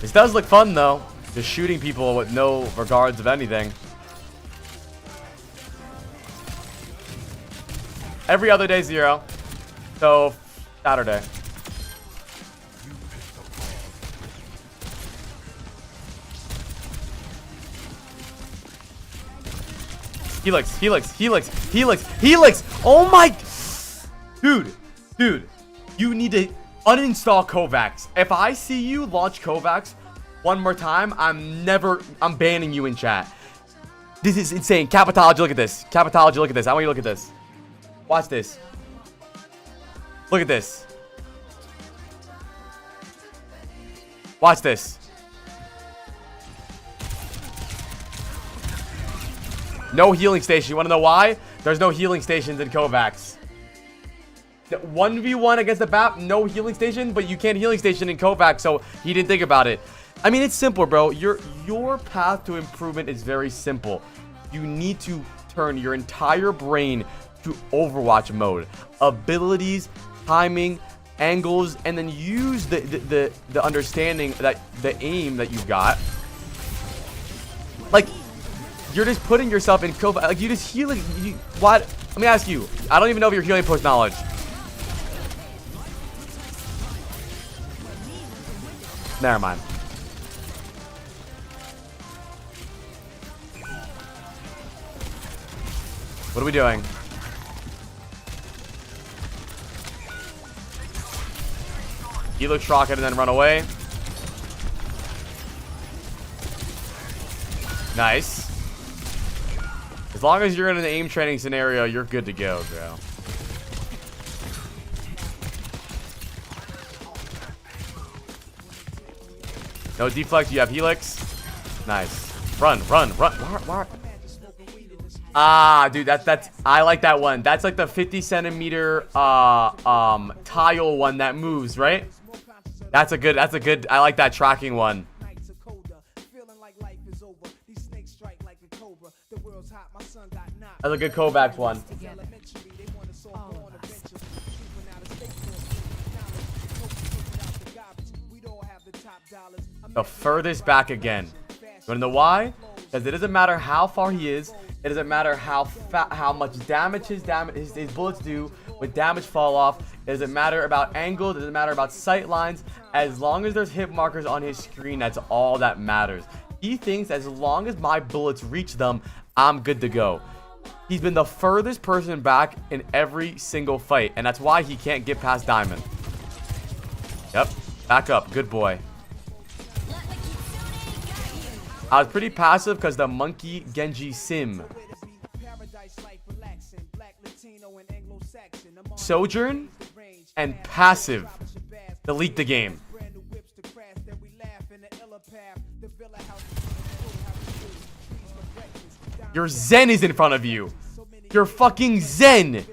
This does look fun, though. Just shooting people with no regards of anything. Every other day 0. So Saturday. Helix, Helix, Helix, Helix, Helix. Oh my. Dude, you need to uninstall Kovacs. If I see you launch Kovacs one more time, I'm banning you in chat. This is insane. Capitology, look at this. Capitology, look at this. I want you to look at this. Watch this. Look at this. Watch this. No healing station. You want to know why? There's no healing stations in Kovacs. 1v1 against the BAP, no healing station, but you can't healing station in Kovacs, so he didn't think about it. I mean, it's simple, bro. Your path to improvement is very simple. You need to turn your entire brain to Overwatch mode. Abilities, timing, angles, and then use the understanding that the aim that you've got. Like, you're just putting yourself in Kovacs. Like, you just healing. What? Let me ask you. I don't even know if you're healing post knowledge. Never mind. What are we doing? Helix rocket and then run away. Nice. As long as you're in an aim training scenario, you're good to go, bro. No deflect, you have Helix. Nice. Run. Why? Ah, dude, that's I like that one. That's like the 50 centimeter tile one that moves, right? That's a good I like that tracking one. That's a good Kovacs one. The furthest back again. You wanna know why? Because it doesn't matter how far he is. It doesn't matter how much damage his bullets do with damage fall off. It doesn't matter about angle. It doesn't matter about sight lines. As long as there's hit markers on his screen, that's all that matters. He thinks as long as my bullets reach them, I'm good to go. He's been the furthest person back in every single fight, and that's why he can't get past Diamond. Yep, back up. Good boy. I was pretty passive because the monkey Genji sim. Sojourn and passive delete the game. Your Zen is in front of you. Your fucking Zen.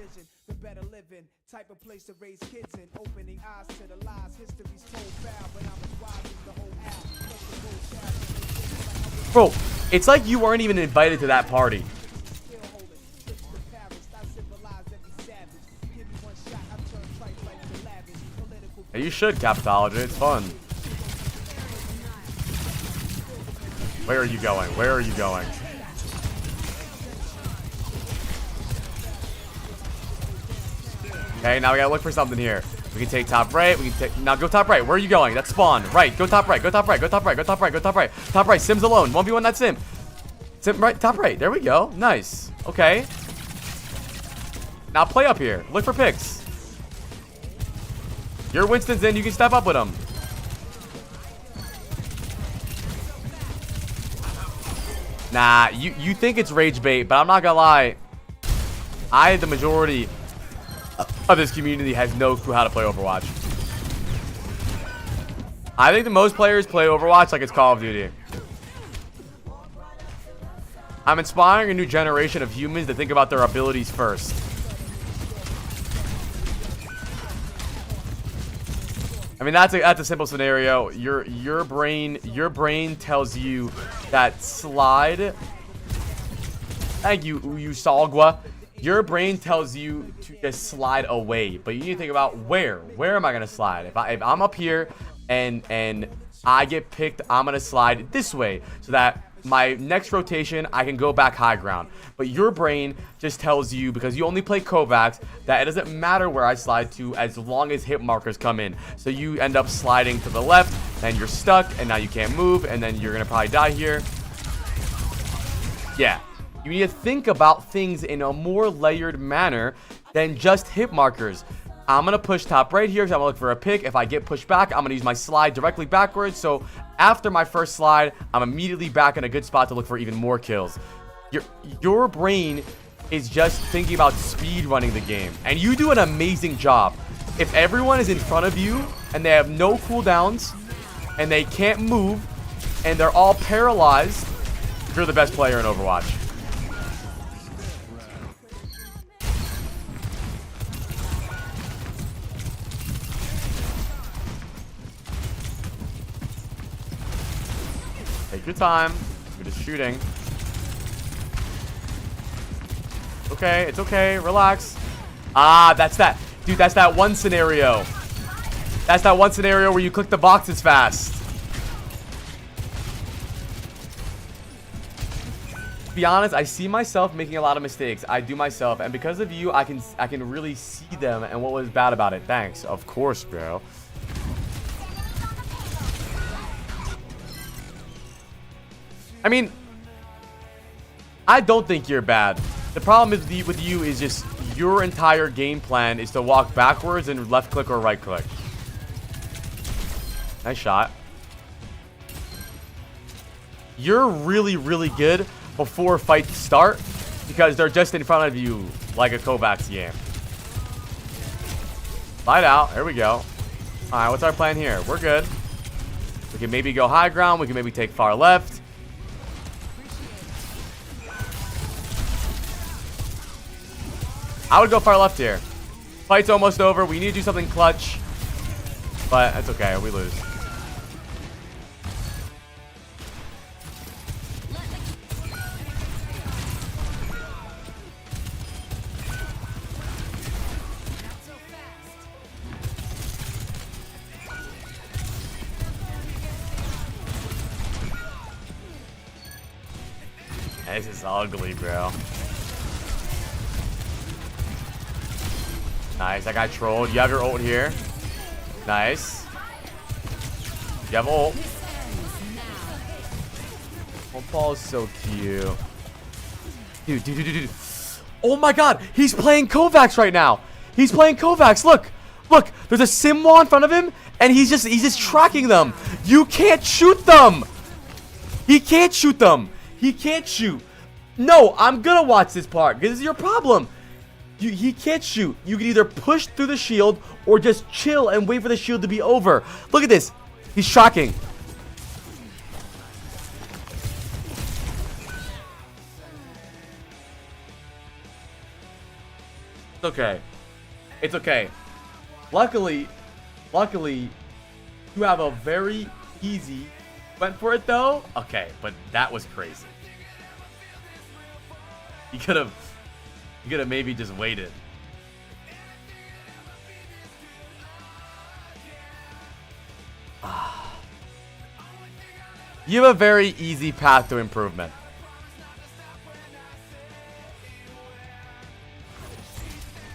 Bro, it's like you weren't even invited to that party. Yeah, you should, Capitology. It's fun. Where are you going? Where are you going? Okay, now we gotta look for something here. We can take top right. We can take now. Go top right. Where are you going? That's spawn. Right. Go top right. Go top right. Go top right. Go top right. Go top right. Top right. Sim's alone. 1v1 that Sim. Sim right. Top right. There we go. Nice. Okay. Now play up here. Look for picks. Your Winston's in. You can step up with him. Nah. You think it's rage bait, but I'm not gonna lie. The majority of this community has no clue how to play Overwatch. I think the most players play Overwatch like it's Call of Duty. I'm inspiring a new generation of humans to think about their abilities first. I mean, that's a simple scenario. Your brain tells you that slide. Thank you, Usalgwa. Your brain tells you to just slide away, but you need to think about where am I gonna slide? If I'm up here and I get picked, I'm gonna slide this way so that my next rotation, I can go back high ground. But your brain just tells you, because you only play Kovacs, that it doesn't matter where I slide to as long as hit markers come in. So you end up sliding to the left, and you're stuck, and now you can't move, and then you're going to probably die here. Yeah. You need to think about things in a more layered manner than just hit markers. I'm going to push top right here because I'm going to look for a pick. If I get pushed back, I'm going to use my slide directly backwards. So after my first slide, I'm immediately back in a good spot to look for even more kills. Your brain is just thinking about speed running the game. And you do an amazing job. If everyone is in front of you and they have no cooldowns and they can't move and they're all paralyzed, you're the best player in Overwatch. Take your time. You're just shooting. Okay, it's okay. Relax. Ah, that's that. Dude, that's that one scenario. That's that one scenario where you click the boxes fast. To be honest, I see myself making a lot of mistakes. I do myself, and because of you, I can really see them and what was bad about it. Thanks. Of course, bro. I mean, I don't think you're bad. The problem with you is just your entire game plan is to walk backwards and left click or right click. Nice shot. You're really, really good before fights start because they're just in front of you like a Kovacs game. Slide out. There we go. All right, what's our plan here? We're good. We can maybe go high ground. We can maybe take far left. I would go far left here. Fight's almost over. We need to do something clutch. But that's okay. We lose. This is ugly, bro. Nice, that guy trolled. You have your ult here. Nice. You have ult. Oh, Paul is so cute. Dude. Oh my god, he's playing Kovacs right now. He's playing Kovacs. Look, there's a sim wall in front of him, and he's just tracking them. You can't shoot them. He can't shoot them. He can't shoot. No, I'm gonna watch this part because this is your problem. He can't shoot. You can either push through the shield or just chill and wait for the shield to be over. Look at this. He's tracking. It's okay. It's okay. Luckily, you have a very easy. Went for it though? Okay, but that was crazy. You could have maybe just waited. You have a very easy path to improvement.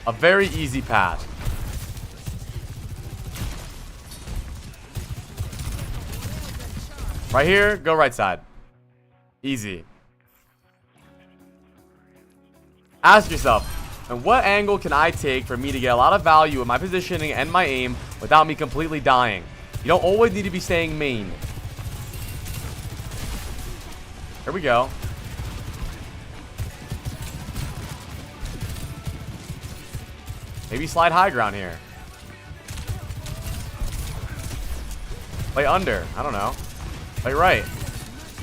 A very easy path. Right here, go right side. Easy. Ask yourself, and what angle can I take for me to get a lot of value in my positioning and my aim without me completely dying? You don't always need to be staying main. Here we go. Maybe slide high ground here. Play under. I don't know. Play right.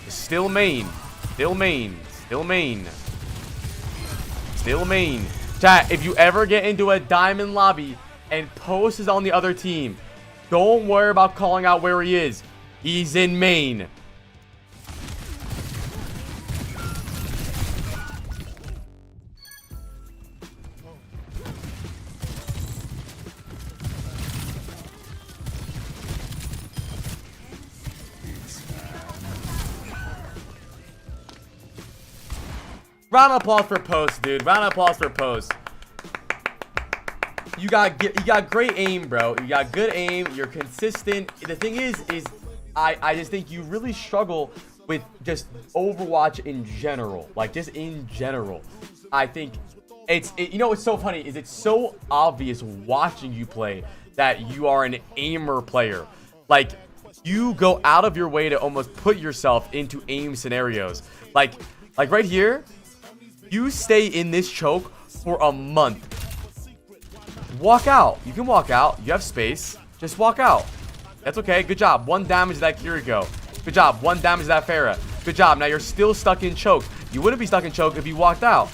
Still main. Still main. Still main. Still main. Chat, if you ever get into a diamond lobby and Post is on the other team, don't worry about calling out where he is. He's in main. Round of applause for Post, dude. Round of applause for Post. You got great aim, bro. You got good aim. You're consistent. The thing is I just think you really struggle with just Overwatch in general. Like, just in general. I think you know what's so funny is it's so obvious watching you play that you are an aimer player. Like, you go out of your way to almost put yourself into aim scenarios. Like right here, you stay in this choke for a month. Walk out. You can walk out. You have space. Just walk out. That's okay. Good job. 1 damage to that Kiriko. Good job. 1 damage to that Pharah. Good job. Now you're still stuck in choke. You wouldn't be stuck in choke if you walked out.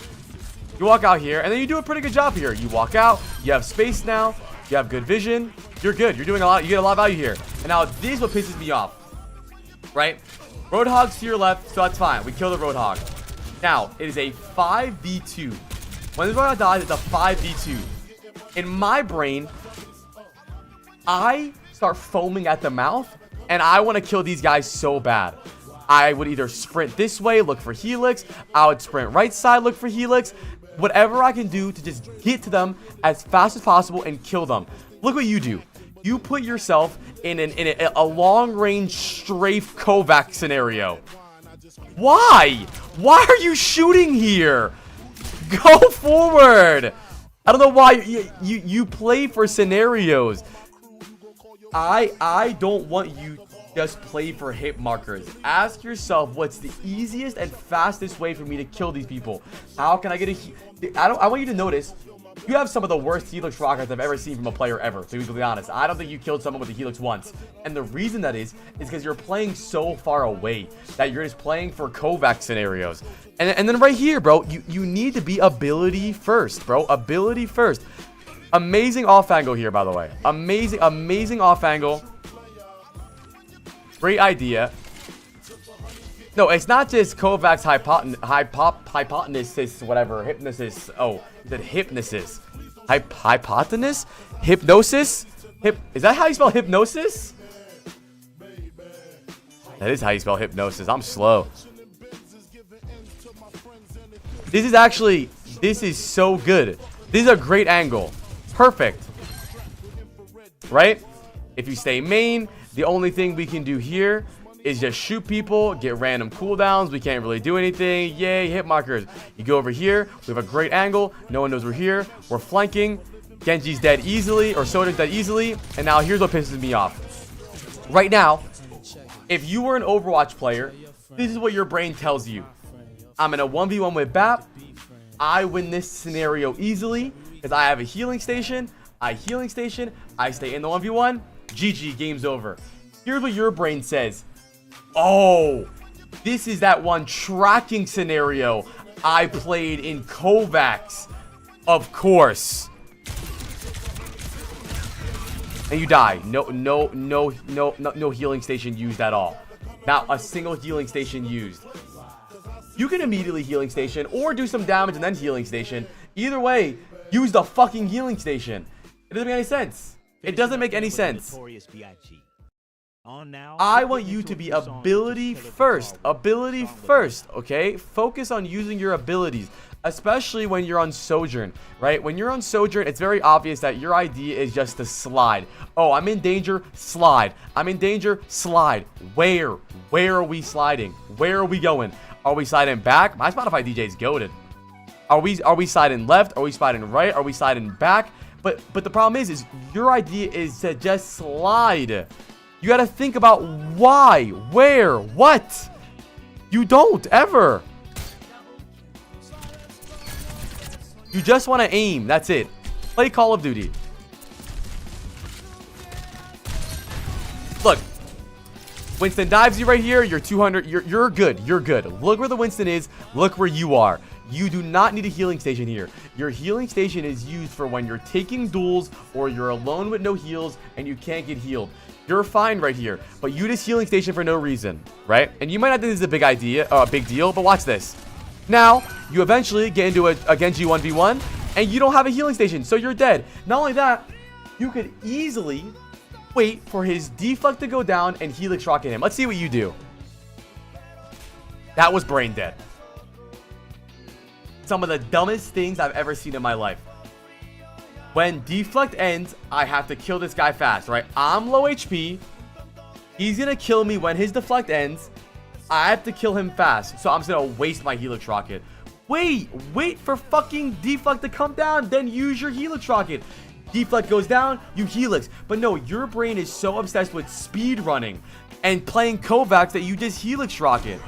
You walk out here, and then you do a pretty good job here. You walk out. You have space now. You have good vision. You're good. You're doing a lot. You get a lot of value here. And now this is what pisses me off. Right? Roadhog's to your left, so that's fine. We kill the Roadhog. Now, it is a 5v2. When the Roadhog dies, it's a 5v2. In my brain, I start foaming at the mouth, and I want to kill these guys so bad. I would either sprint this way, look for Helix. I would sprint right side, look for Helix. Whatever I can do to just get to them as fast as possible and kill them. Look what you do. You put yourself in a long-range strafe Kovac scenario. Why? Why are you shooting here? Go forward. I don't know why you play for scenarios. I don't want you to just play for hit markers. Ask yourself what's the easiest and fastest way for me to kill these people. How can I get I want you to notice you have some of the worst Helix rockets I've ever seen from a player ever, to be completely honest. I don't think you killed someone with a Helix once. And the reason that is because you're playing so far away that you're just playing for Kovac scenarios. And then right here, bro, you need to be ability first, bro. Ability first. Amazing off angle here, by the way. Amazing off angle. Great idea. No, it's not just Kovac's hypothesis, whatever, hypnosis. Oh, you said hypnosis. Hypotenuse? Hypnosis? Is that how you spell hypnosis? That is how you spell hypnosis. I'm slow. This is so good. This is a great angle. Perfect. Right? If you stay main, the only thing we can do here is just shoot people, get random cooldowns. We can't really do anything. Yay, hit markers. You go over here. We have a great angle. No one knows we're here. We're flanking. Genji's dead easily, or Sojourn's dead easily. And now here's what pisses me off. Right now, if you were an Overwatch player, this is what your brain tells you. I'm in a 1v1 with BAP. I win this scenario easily because I have a healing station. I stay in the 1v1. GG, game's over. Here's what your brain says. Oh, this is that one tracking scenario I played in Kovacs. Of course. And you die. No healing station used at all. Not a single healing station used. You can immediately healing station or do some damage and then healing station. Either way, use the fucking healing station. It doesn't make any sense. It doesn't make any sense. I want you to be ability first. Ability first, okay? Focus on using your abilities, especially when you're on Sojourn, right? When you're on Sojourn, it's very obvious that your idea is just to slide. Oh, I'm in danger, slide. I'm in danger, slide. Where? Where are we sliding? Where are we going? Are we sliding back? My Spotify DJ is goated. Are we sliding left? Are we sliding right? Are we sliding back? But the problem is your idea is to just slide. You got to think about why, where, what. You don't ever. You just want to aim. That's it. Play Call of Duty. Look. Winston dives you right here. You're 200. You're good. You're good. Look where the Winston is. Look where you are. You do not need a healing station here. Your healing station is used for when you're taking duels or you're alone with no heals and you can't get healed. You're fine right here, but you just healing station for no reason, right? And you might not think this is a big idea, a big deal, but watch this. Now, you eventually get into a Genji 1v1 and you don't have a healing station, so you're dead. Not only that, you could easily wait for his deflect to go down and helix rocket him. Let's see what you do. That was brain dead. some of the dumbest things I've ever seen in my life. When deflect ends, I have to kill this guy fast, right? I'm low HP. He's gonna kill me when his deflect ends. I have to kill him fast, so I'm just gonna waste my Helix Rocket. Wait for fucking deflect to come down, then use your Helix Rocket. Deflect goes down, you Helix. But no, your brain is so obsessed with speed running and playing Kovacs that you just Helix Rocket.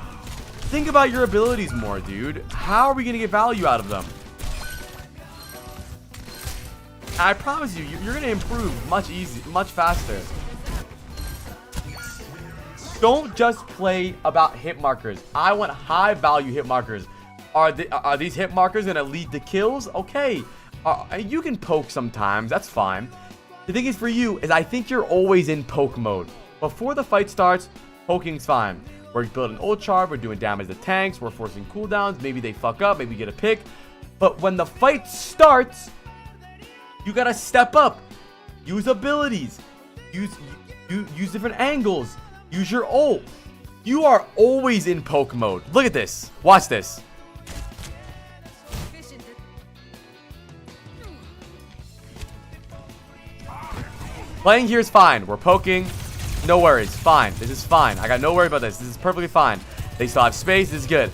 Think about your abilities more, dude. How are we gonna get value out of them? I promise you, you're gonna improve much faster. Don't just play about hit markers. I want high value hit markers. Are these hit markers gonna lead to kills? Okay, you can poke sometimes. That's fine. The thing is for you is I think you're always in poke mode. Before the fight starts, poking's fine. We're building ult charge. We're doing damage to tanks. We're forcing cooldowns. Maybe they fuck up. Maybe we get a pick. But when the fight starts, you gotta step up. Use abilities. Use different angles. Use your ult. You are always in poke mode. Look at this. Watch this. Playing here is fine. We're poking. No worries. Fine. This is fine. I got no worry about this. This is perfectly fine. They still have space. This is good.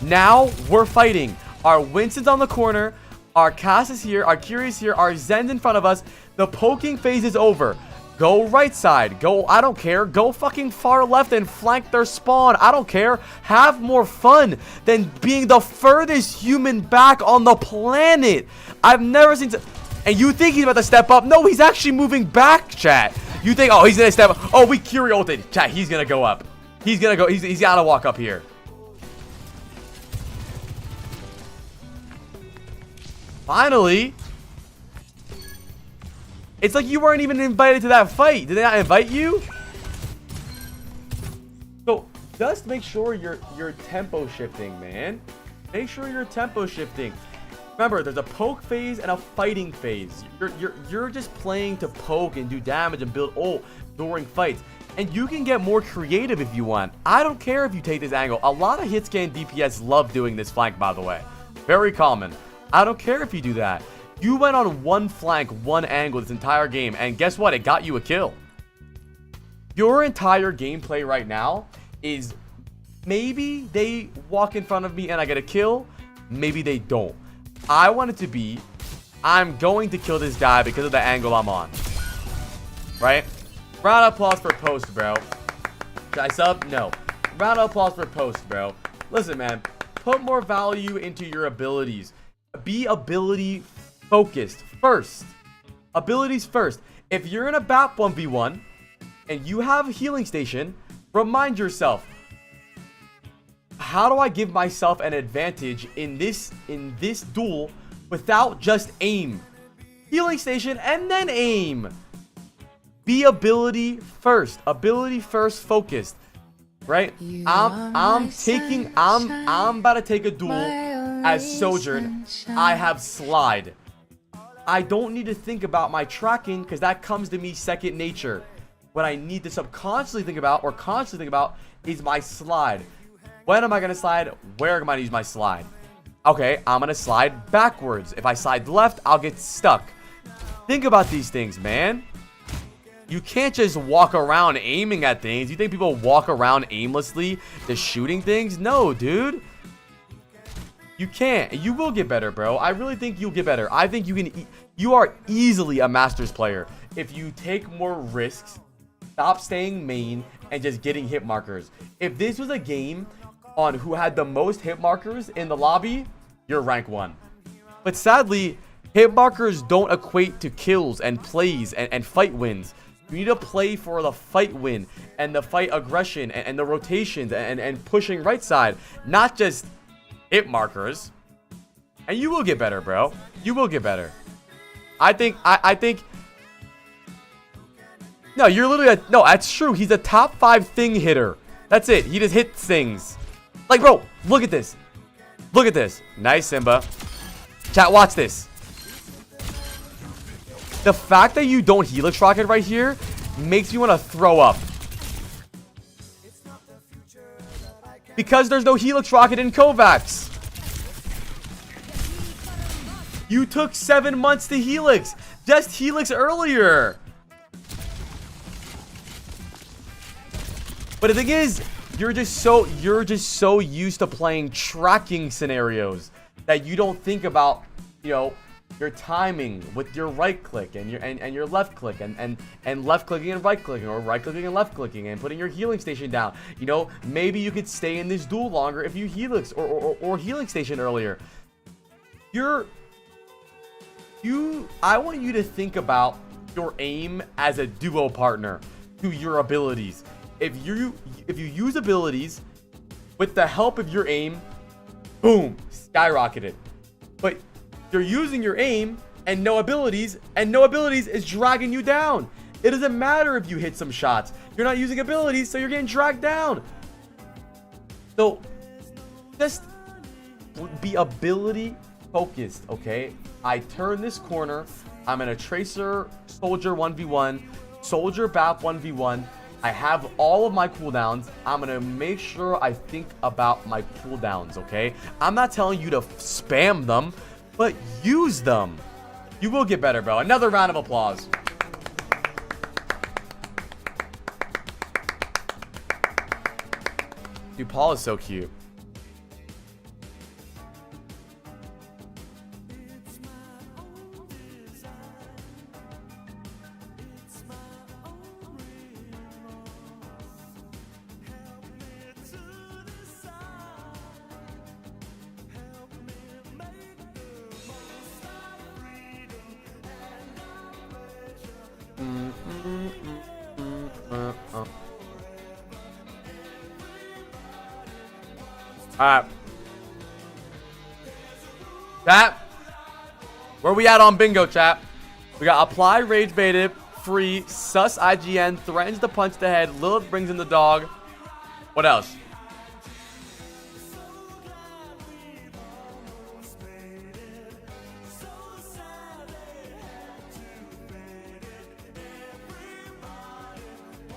Now we're fighting. Our Winston's on the corner. Our Cass is here. Our Kiri is here. Our Zen's in front of us. The poking phase is over. Go right side. Go, I don't care. Go fucking far left and flank their spawn. I don't care. Have more fun than being the furthest human back on the planet. I've never seen... And you think he's about to step up. No, he's actually moving back, chat. You think, oh, he's going to step up. Oh, we Kiri ulted. Chat, he's going to go up. He's going to go. He's got to walk up here. Finally. It's like you weren't even invited to that fight. Did they not invite you? So just make sure you're tempo shifting, man. Make sure you're tempo shifting. Remember, there's a poke phase and a fighting phase. You're just playing to poke and do damage and build ult during fights. And you can get more creative if you want. I don't care if you take this angle. A lot of hit scan DPS love doing this flank, by the way. Very common. I don't care if you do that. You went on one flank, one angle this entire game, and guess what? It got you a kill. Your entire gameplay right now is maybe they walk in front of me and I get a kill. Maybe they don't. I want it to be, I'm going to kill this guy because of the angle I'm on. Right? Round of applause for post, bro. Should I sub? No. Round of applause for post, bro. Listen, man. Put more value into your abilities. Be ability focused first. Abilities first. If you're in a BAP 1v1 and you have a healing station, remind yourself, how do I give myself an advantage in this duel without just aim? Healing station and then aim. Be ability first. Ability first focused. Right? I'm about to take a duel as Sojourn. I have slide. I don't need to think about my tracking because that comes to me second nature. What I need to subconsciously think about or consciously think about is my slide. When am I going to slide? Where am I going to use my slide? Okay, I'm going to slide backwards. If I slide left, I'll get stuck. Think about these things, man. You can't just walk around aiming at things. You think people walk around aimlessly just shooting things? No, dude. You can't. You will get better, bro. I really think you'll get better. I think you are easily a Masters player if you take more risks, stop staying main, and just getting hit markers. If this was a game on who had the most hit markers in the lobby, you're rank 1. But sadly, hit markers don't equate to kills and plays and fight wins. You need to play for the fight win and the fight aggression and the rotations and pushing right side, not just hit markers. And you will get better, bro. You will get better. I think no, you're literally no, that's true. He's a top 5 thing hitter. That's it. He just hits things. Like, bro, look at this. Look at this. Nice, Simba. Chat, watch this. The fact that you don't Helix Rocket right here makes me want to throw up. Because there's no Helix Rocket in Kovacs. You took 7 months to Helix. Just Helix earlier. But the thing is, you're just so used to playing tracking scenarios that you don't think about, you know, your timing with your right click and your left click and left clicking and right clicking, or right clicking and left clicking, and putting your healing station down. You know, maybe you could stay in this duel longer if you Helix or healing station earlier. I want you to think about your aim as a duo partner to your abilities. If you use abilities with the help of your aim, boom, skyrocketed. But you're using your aim and no abilities is dragging you down. It doesn't matter if you hit some shots. You're not using abilities, so you're getting dragged down. So just be ability focused, okay? I turn this corner. I'm in a Tracer Soldier 1v1, Soldier BAP 1v1. I have all of my cooldowns. I'm gonna make sure I think about my cooldowns, okay? I'm not telling you to spam them, but use them. You will get better, bro. Another round of applause. Dude, Paul is so cute. Alright. Chat. Where we at on bingo, chat? We got apply, rage baited, free, sus IGN, threatens to punch the head, Lilith brings in the dog. What else?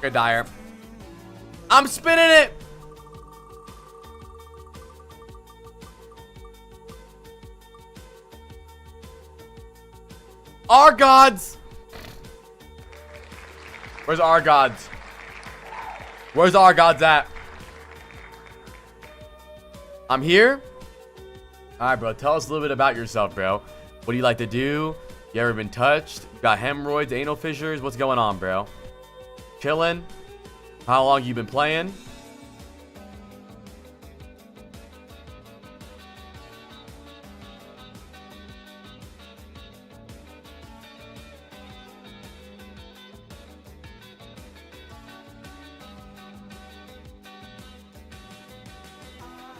Good Dyer. I'm spinning it. Our gods. Where's our gods? Where's our gods at? I'm here. All right, bro. Tell us a little bit about yourself, bro. What do you like to do? You ever been touched? You got hemorrhoids, anal fissures? What's going on, bro? Chilling? How long you been playing?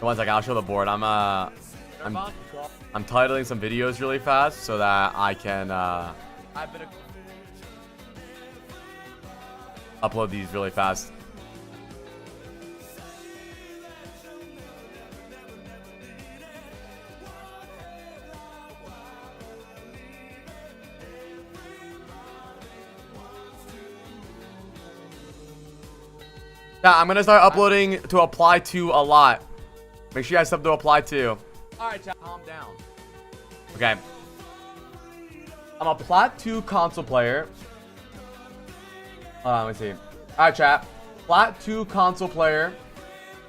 One second, I'll show the board. I'm titling some videos really fast so that I can upload these really fast. Yeah, I'm gonna start uploading to apply to a lot. Make sure you have stuff to apply to. Alright, chat, calm down. Okay. I'm a Plat 2 console player. Let me see. Alright, chat. Plat 2 console player.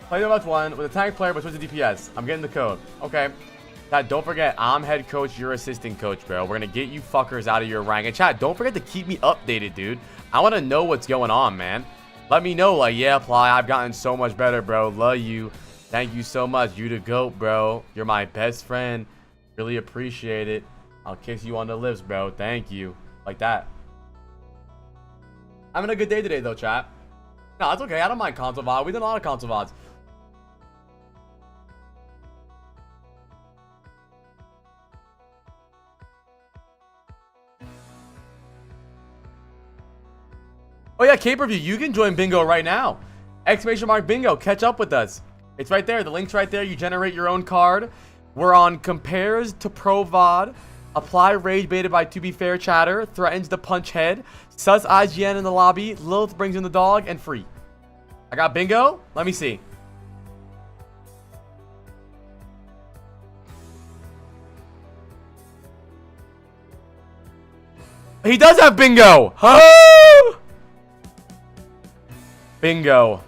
Play the Overwatch 1 with a tank player but switch to DPS. I'm getting the code. Okay. Chat, don't forget, I'm head coach, you're assistant coach, bro. We're gonna get you fuckers out of your rank. And chat, don't forget to keep me updated, dude. I wanna know what's going on, man. Let me know, like, yeah, Ply, I've gotten so much better, bro. Love you. Thank you so much. You the GOAT, bro. You're my best friend. Really appreciate it. I'll kiss you on the lips, bro. Thank you. Like that. Having a good day today, though, chat. No, it's okay. I don't mind console VOD. We did a lot of console VODs. Oh, yeah, Cape-Per-View. You can join Bingo right now. ! Bingo. Catch up with us. It's right there. The link's right there. You generate your own card. We're on compares to pro VOD. Apply rage baited by To Be Fair chatter. Threatens to punch head. Sus IGN in the lobby. Lilith brings in the dog. And free. I got bingo. Let me see. He does have bingo. Bingo.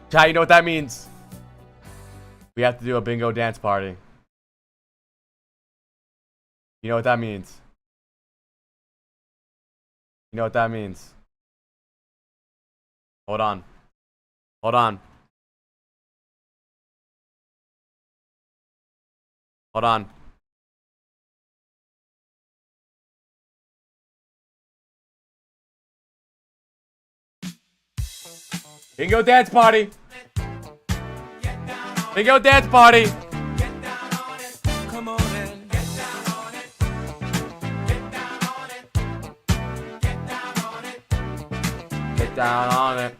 Chat, you know what that means? We have to do a bingo dance party. You know what that means? You know what that means? Hold on. Hold on. Hold on. Bingo dance party. Bingo dance party. Come on and get down on it. Get down on it. Get down on it. Get down on it.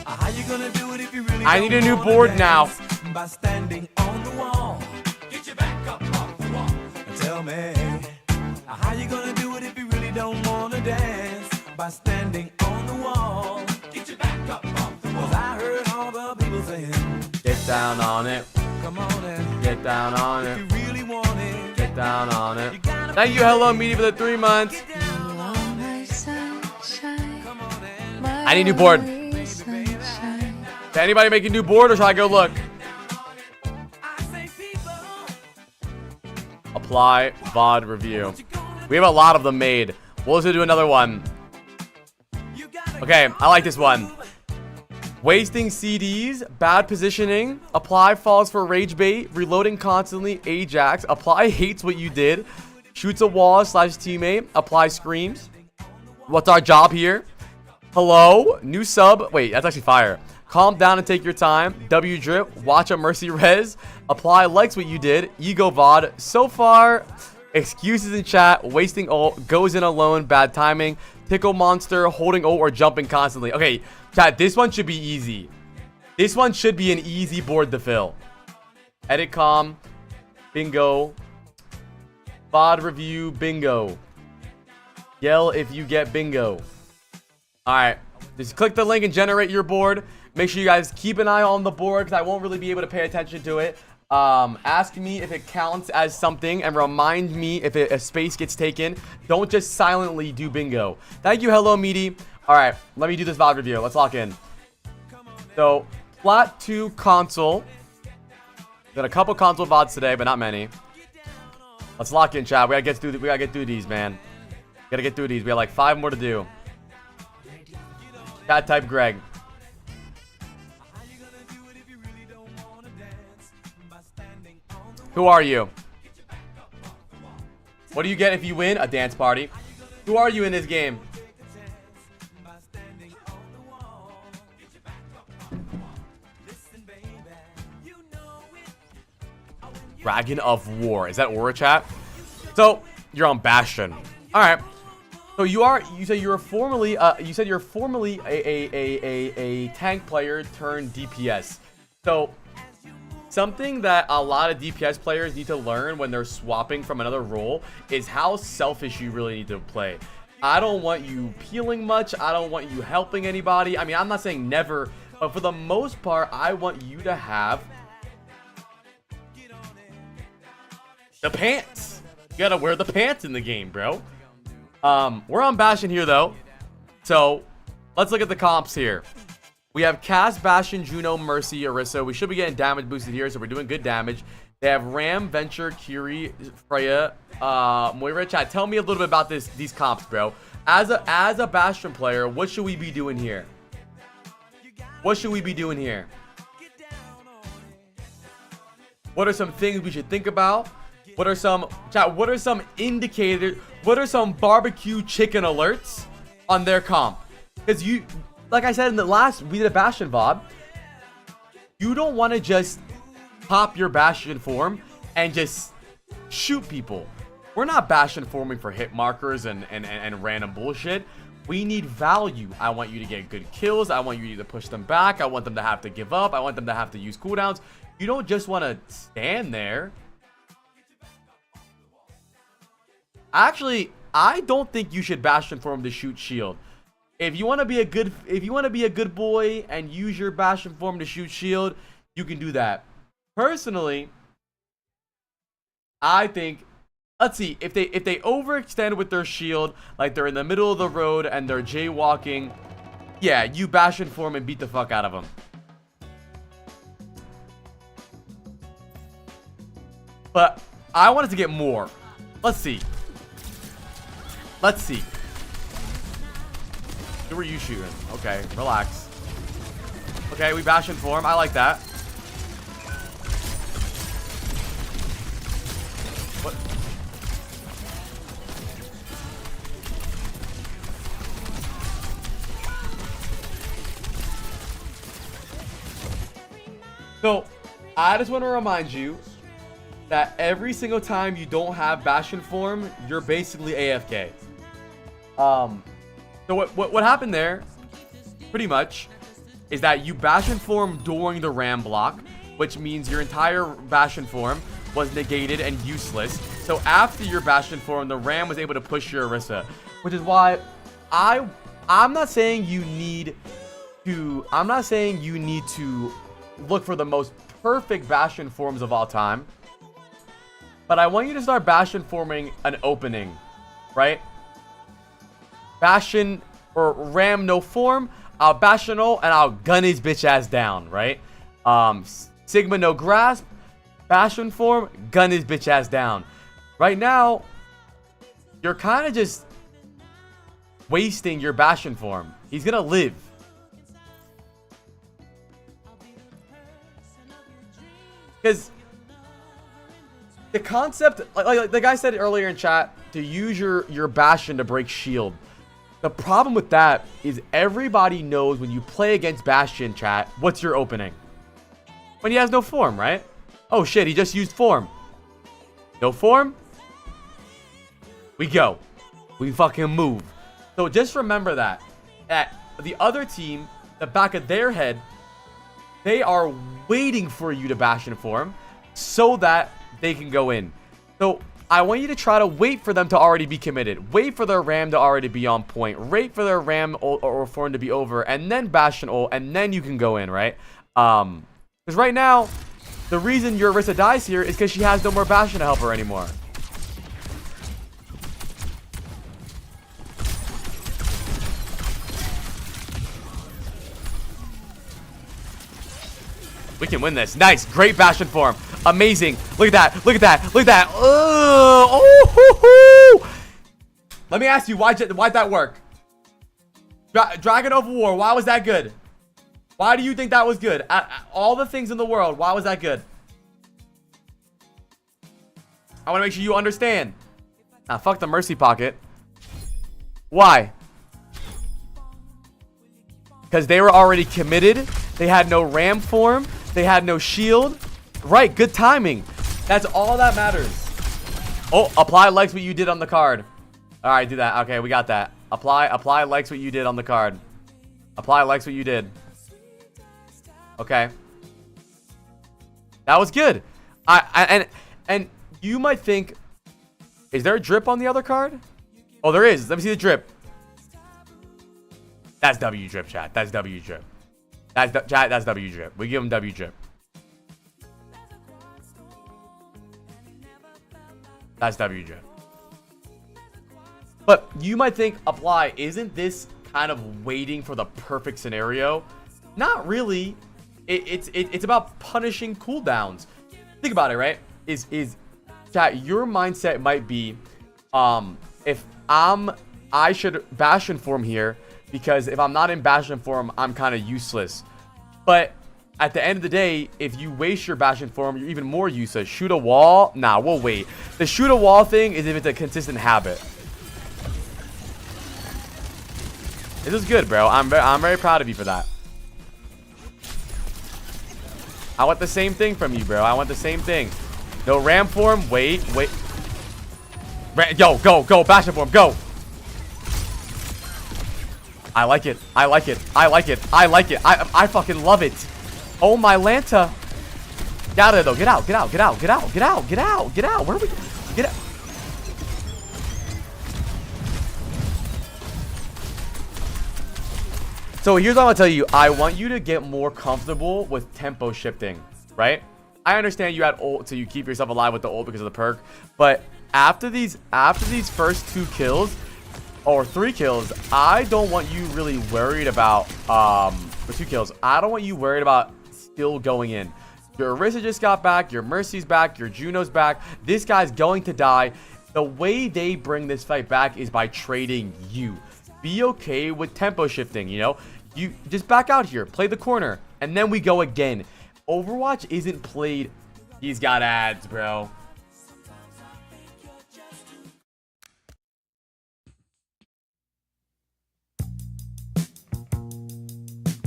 How you gonna do it if you really I need a don't new wanna board dance? now. By standing on the wall. Get your back up off the wall. And tell me, how you gonna do it if you really don't wanna dance? By standing on the wall. Get your back up off the wall. 'Cause I heard all the people saying, Get down on it. come on and Get down on if it. you really want it. Get down on it. You gotta Thank you, Hello Media, for the 3 months. get down You on are my sunshine, Come on and my I need a new board. only sunshine. Did anybody make a new board or should I go look? I say people. Apply VOD review. We have a lot of them made. We'll also do another one. You gotta Okay, I like this one. Wasting CDs, bad positioning, apply falls for rage bait, reloading constantly, Ajax, apply hates what you did, shoots a wall / teammate, apply screams. What's our job here? Hello, new sub. Wait, that's actually fire. Calm down and take your time. W drip, watch a mercy res, apply likes what you did, ego VOD. So far, excuses in chat, wasting ult, goes in alone, bad timing, tickle monster, holding ult or jumping constantly. Okay, chat, this one should be easy. This one should be an easy board to fill. Edit com, bingo, VOD review, bingo. Yell if you get bingo. Alright, just click the link and generate your board. Make sure you guys keep an eye on the board because I won't really be able to pay attention to it. Ask me if it counts as something and remind me if a space gets taken. Don't just silently do bingo. Thank you, Hello Meaty. Alright, let me do this VOD review. Let's lock in. So, Plat 2 console. Got a couple console VODs today, but not many. Let's lock in, chat. We gotta get through these, man. We gotta get through these. We have like 5 more to do. Chat, type Greg. Who are you? What do you get if you win? A dance party. Who are you in this game? Dragon of War. Is that Aura chat? So you're on Bastion. All right. So you said you're formerly a tank player turned DPS. So something that a lot of DPS players need to learn when they're swapping from another role is how selfish you really need to play. I don't want you peeling much. I don't want you helping anybody. I mean, I'm not saying never, but for the most part, I want you to have the pants. You gotta wear the pants in the game, bro. We're on Bastion here, though. So, let's look at the comps here. We have Cass, Bastion, Juno, Mercy, Orisa. We should be getting damage boosted here, so we're doing good damage. They have Ram, Venture, Kiri, Freya, Moira. Chat, tell me a little bit about these comps, bro. As a Bastion player, what should we be doing here? What should we be doing here? What are some things we should think about? What are some indicators? What are some barbecue chicken alerts on their comp? Because you, like I said in the last, we did a Bastion VOD. You don't want to just pop your Bastion form and just shoot people. We're not Bastion forming for hit markers and random bullshit. We need value. I want you to get good kills. I want you to push them back. I want them to have to give up. I want them to have to use cooldowns. You don't just want to stand there. Actually, I don't think you should Bastion form to shoot shield. If you want to be a good boy and use your Bastion form to shoot shield, you can do that. Personally, I think let's see, if they overextend with their shield, like they're in the middle of the road and they're jaywalking, yeah, you Bastion form and beat the fuck out of them. But I wanted to get more. Let's see. Let's see. Who were you shooting? Okay, relax. Okay, we Bastion form. I like that. What? So, I just want to remind you that every single time you don't have Bastion form, you're basically AFK. So what happened there, pretty much, is that you Bastion form during the ram block, which means your entire Bastion form was negated and useless. So after your Bastion form, the ram was able to push your Orisa, which is why I'm not saying you need to look for the most perfect Bastion forms of all time. But I want you to start Bastion forming an opening, right? Bastion or ram no form, I'll Bastion ult and I'll gun his bitch ass down, right? Sigma no grasp, Bastion form, gun his bitch ass down. Right now, you're kind of just wasting your Bastion form. He's gonna live. Because the concept, like the guy said earlier in chat, to use your Bastion to break shield. The problem with that is everybody knows when you play against Bastion, chat, what's your opening? When he has no form, right? Oh shit, he just used form. No form? We go. We fucking move. So just remember that. At the other team, the back of their head, they are waiting for you to Bastion form so that they can go in. So I want you to try to wait for them to already be committed. Wait for their ram to already be on point. Wait for their ram or form to be over, and then Bastion ult, and then you can go in, right? Because right now, the reason your Orisa dies here is because she has no more Bastion to help her anymore. We can win this. Nice. Great Bastion form. Amazing. Look at that. Look at that. Look at that. Oh, hoo, hoo. Let me ask you, why'd that work? Dragon of War, why was that good? Why do you think that was good? All the things in the world, why was that good? I want to make sure you understand. Nah, fuck the Mercy Pocket. Why? Because they were already committed. They had no ram form. They had no shield. Right, good timing. That's all that matters. Oh, apply likes what you did on the card. All right, do that. Okay, we got that. Apply likes what you did on the card. Apply likes what you did. Okay. That was good. And you might think, is there a drip on the other card? Oh, there is. Let me see the drip. That's W drip, chat. That's W drip. Chat, that's W drip. We give him W drip. That's W drip. But you might think, apply, isn't this kind of waiting for the perfect scenario? Not really. It's about punishing cooldowns. Think about it, right? Chat, your mindset might be, if I should Bastion form here, because if I'm not in Bastion form, I'm kind of useless. But at the end of the day, if you waste your Bastion form, you're even more useless. Shoot a wall? Nah, we'll wait. The shoot a wall thing is if it's a consistent habit. This is good, bro. I'm very proud of you for that. I want the same thing from you, bro. I want the same thing. No ram form. Wait. Yo, go. Bastion form, go. I like it. I fucking love it. Oh my Lanta. Get out of there though. Get out. Where are we? Get out. So here's what I'm gonna tell you. I want you to get more comfortable with tempo shifting, right? I understand you had ult, so you keep yourself alive with the ult because of the perk, but after these first 2 kills or 3 kills, I don't want you really worried about for 2 kills. I don't want you worried about still going in. Your Orisa just got back, your Mercy's back, your Juno's back. This guy's going to die. The way they bring this fight back is by trading you. Be okay with tempo shifting, you know? You just back out here, play the corner, and then we go again. Overwatch isn't played. He's got ads, bro.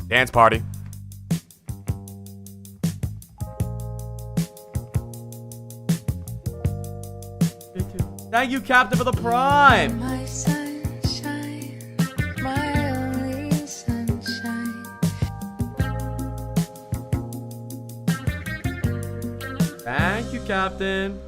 Dance party. Thank you, Captain, for the prime. My sunshine, my only sunshine. Thank you, Captain.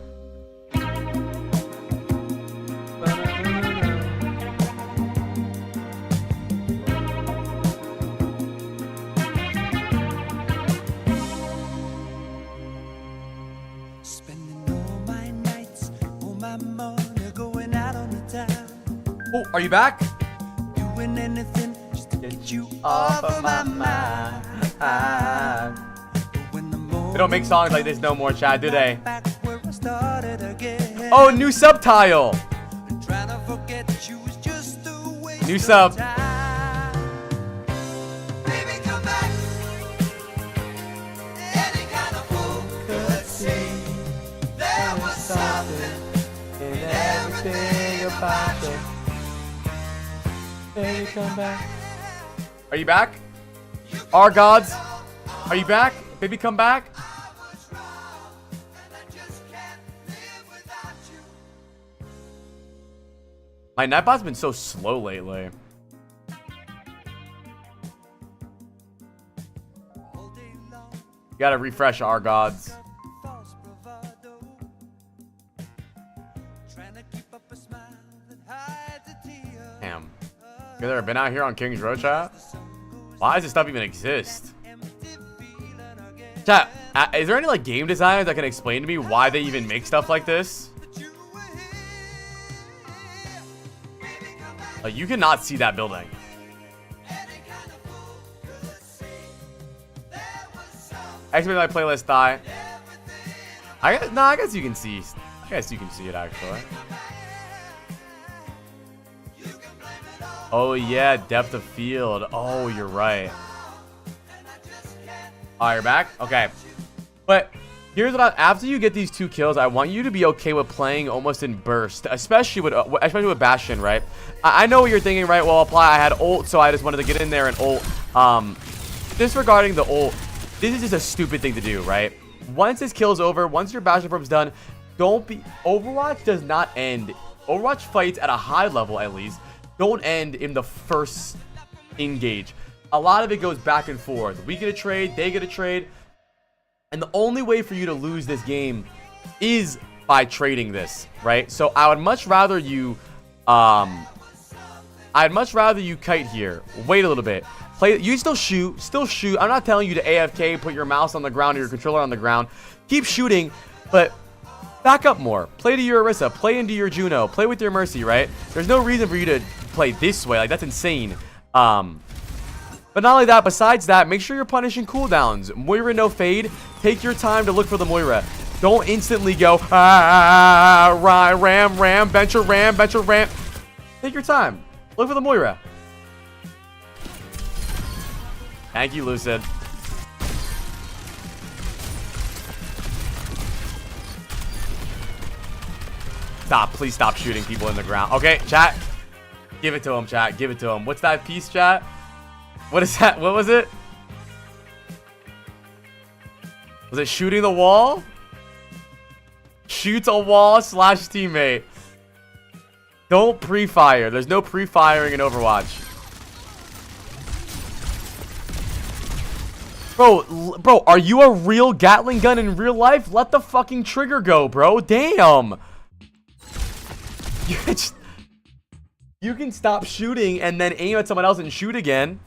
Spending all my nights, all my money going out on the town. Oh, are you back? Doing anything just to get you off of my mind. When the They don't make songs like this no more, Chad, do they? back where I started again. Oh, new subtitle. Trying to forget you was just a waste New of sub. time. Baby, come back. Any kind of fool could see there was something in everything about you. Baby, come back. Are you back? Our gods, are you back? Baby, come back. My Nightbot's been so slow lately. You gotta refresh our gods. Damn. You ever been out here on King's Road, chat? Why does this stuff even exist? Chat, is there any like game designers that can explain to me why they even make stuff like this? Like, you cannot see that building. Actually, my playlist die. I guess you can see. I guess you can see it actually. Oh yeah, depth of field. Oh, you're right. Oh, you're back? Okay. But here's what after you get these 2 kills, I want you to be okay with playing almost in burst, especially with Bastion, right? I know what you're thinking, right? Well, I had ult, so I just wanted to get in there and ult. Disregarding the ult, this is just a stupid thing to do, right? Once this kill's over, once your Bastion form's done, don't be. Overwatch does not end. Overwatch fights at a high level, at least, don't end in the first engage. A lot of it goes back and forth. We get a trade, they get a trade. And the only way for you to lose this game is by trading this, right? So I would much rather you kite here. Wait a little bit. Play. You still shoot. I'm not telling you to AFK, put your mouse on the ground or your controller on the ground. Keep shooting, but back up more. Play to your Orisa. Play into your Juno. Play with your Mercy, right? There's no reason for you to play this way. Like, that's insane. But not only that, besides that, make sure you're punishing cooldowns. Moira no fade. Take your time to look for the Moira. Don't instantly go, ram, bench a ram. Take your time. Look for the Moira. Thank you, Lucid. Stop. Please stop shooting people in the ground. Okay, chat. Give it to him, chat. Give it to him. What's that piece, chat? What is that? What was it? Was it shooting the wall? Shoots a wall / teammate. Don't pre-fire. There's no pre-firing in Overwatch. Bro, are you a real Gatling gun in real life? Let the fucking trigger go, bro. Damn. You can stop shooting and then aim at someone else and shoot again.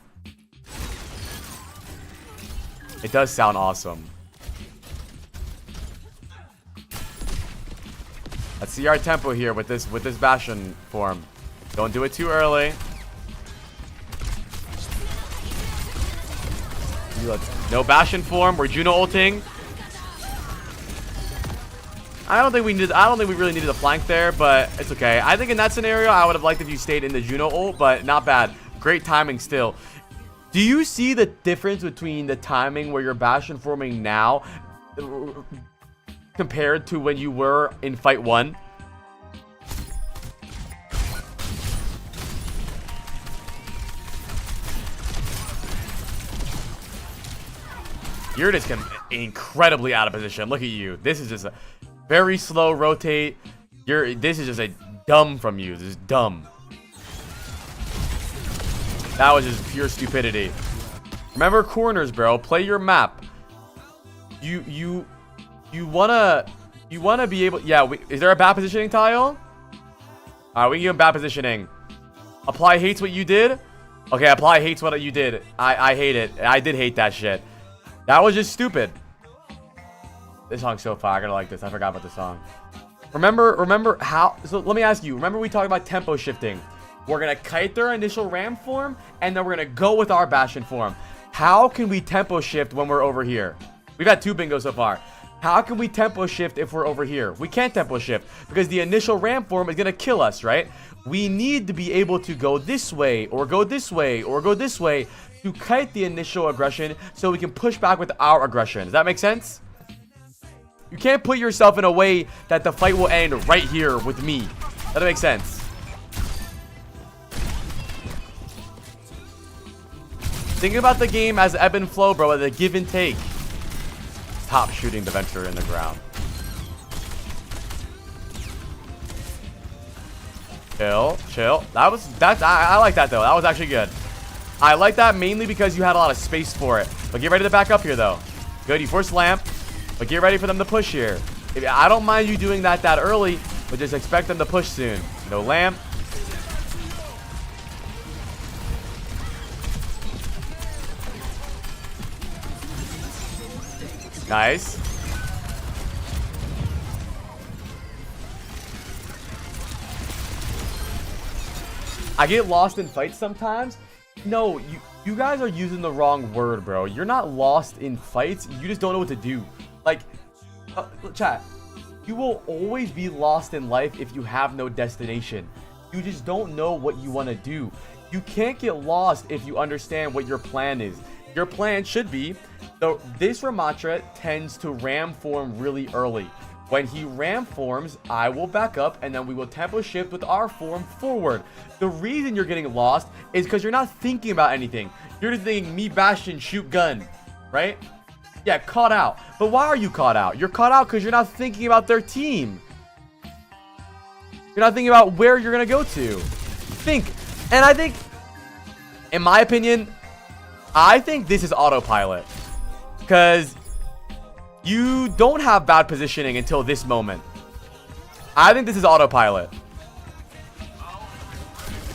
It does sound awesome. Let's see our tempo here with this Bastion form. Don't do it too early. No Bastion form. We're Juno ulting. I don't think we really needed a flank there, but it's okay. I think in that scenario, I would have liked if you stayed in the Juno ult, but not bad. Great timing still. Do you see the difference between the timing where you're Bastion forming now compared to when you were in fight 1? You're just incredibly out of position. Look at you. This is just a very slow rotate. This is just a dumb from you. This is dumb. That was just pure stupidity. Remember corners, bro. Play your map. You wanna be able. Yeah. Is there a bad positioning tile? All right, we can give him bad positioning. Apply hates what you did. Okay, apply hates what you did. I hate it. I did hate that shit. That was just stupid. This song's so fire. I gotta like this. I forgot about the song. Remember how? So let me ask you. Remember we talked about tempo shifting. We're gonna kite their initial ram form, and then we're gonna go with our Bastion form. How can we tempo shift when we're over here? We've had 2 bingos so far. How can we tempo shift if we're over here? We can't tempo shift because the initial ram form is gonna kill us, right? We need to be able to go this way, or go this way, or go this way to kite the initial aggression so we can push back with our aggression. Does that make sense? You can't put yourself in a way that the fight will end right here with me. That makes sense. Think about the game as ebb and flow, bro, as a give and take. Top shooting the Venture in the ground. Chill. I like that though. That was actually good. I like that mainly because you had a lot of space for it. But get ready to back up here though. Good, you forced lamp. But get ready for them to push here. I don't mind you doing that early, but just expect them to push soon. No lamp. Nice. I get lost in fights sometimes. No, you guys are using the wrong word, bro. You're not lost in fights. You just don't know what to do. Like, chat, you will always be lost in life if you have no destination. You just don't know what you want to do. You can't get lost if you understand what your plan is. Your plan should be, this Ramatra tends to ram form really early. When he ram forms, I will back up and then we will tempo shift with our form forward. The reason you're getting lost is because you're not thinking about anything. You're just thinking, me Bastion, shoot gun, right? Yeah, caught out. But why are you caught out? You're caught out because you're not thinking about their team. You're not thinking about where you're going to go to. Think. And I think, in my opinion, I think this is autopilot. Because you don't have bad positioning until this moment. I think this is autopilot.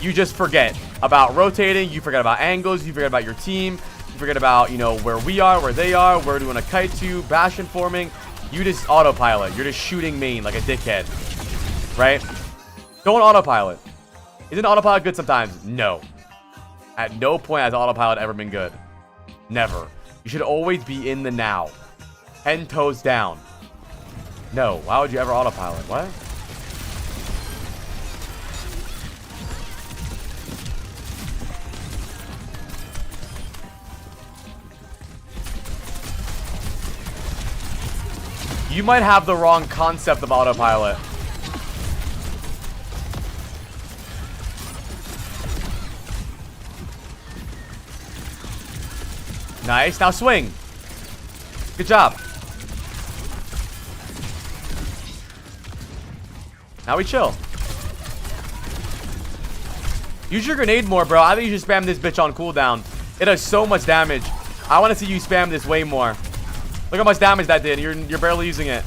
You just forget about rotating. You forget about angles. You forget about your team. You forget about, you know, where we are, where they are, where do we want to kite to, Bastion forming. You just autopilot. You're just shooting main like a dickhead. Right? Don't autopilot. Isn't autopilot good sometimes? No. At no point has autopilot ever been good. Never. You should always be in the now. 10 toes down. No. Why would you ever autopilot? What? You might have the wrong concept of autopilot. Nice. Now swing. Good job. Now we chill. Use your grenade more, bro. I think you should spam this bitch on cooldown. It does so much damage. I want to see you spam this way more. Look how much damage that did. You're barely using it.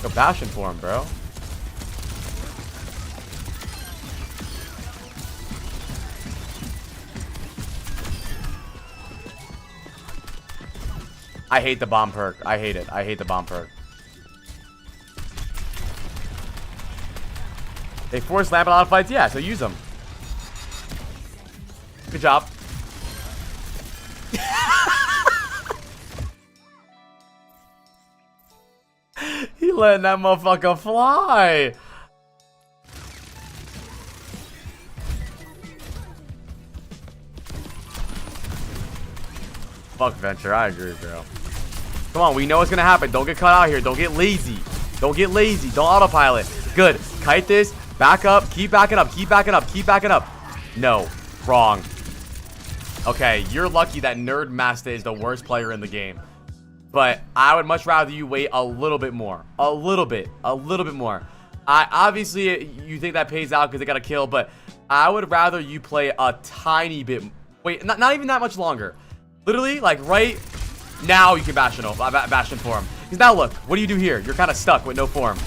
Go Bastion for him, bro. I hate the bomb perk. I hate it. I hate the bomb perk. They force lamp in a lot of fights. Yeah, so use them. Good job. He letting that motherfucker fly. Fuck Venture, I agree, bro. Come on, we know what's gonna happen. Don't get caught out here. Don't get lazy. Don't get lazy. Don't autopilot. Good. Kite this. Back up. Keep backing up. Keep backing up. Keep backing up. No. Wrong. Okay, you're lucky that Nerd Master is the worst player in the game. But I would much rather you wait a little bit more. A little bit more. Obviously, you think that pays out because they got a kill, but I would rather you play a tiny bit. Wait, not even that much longer. Literally, like right now, you can Bastion form. Because now look, what do you do here? You're kind of stuck with no form.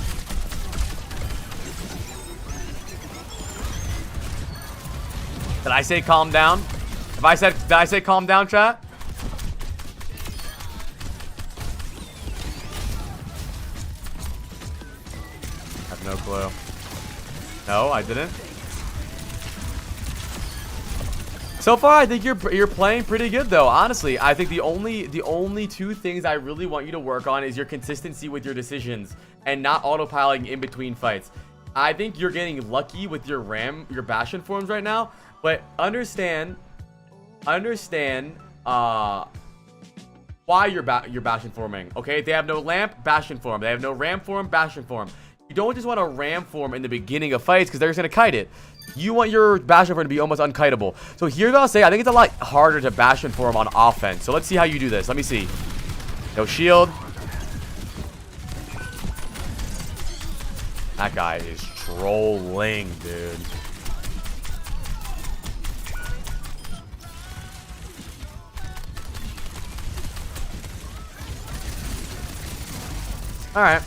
Did I say calm down? Did I say calm down, chat? I have no clue. No, I didn't. So far, I think you're playing pretty good, though. Honestly, I think the only two things I really want you to work on is your consistency with your decisions and not autopiloting in between fights. I think you're getting lucky with your Bastion forms right now, but understand why you're Bastion forming. Okay, they have no lamp, Bastion form. They have no ram form, Bastion form. You don't just want to ram form in the beginning of fights because they're just gonna kite it. You want your Bastion form to be almost unkiteable. So here's what I'll say. I think it's a lot harder to Bastion form on offense. So let's see how you do this. Let me see. No shield. That guy is trolling, dude. All right.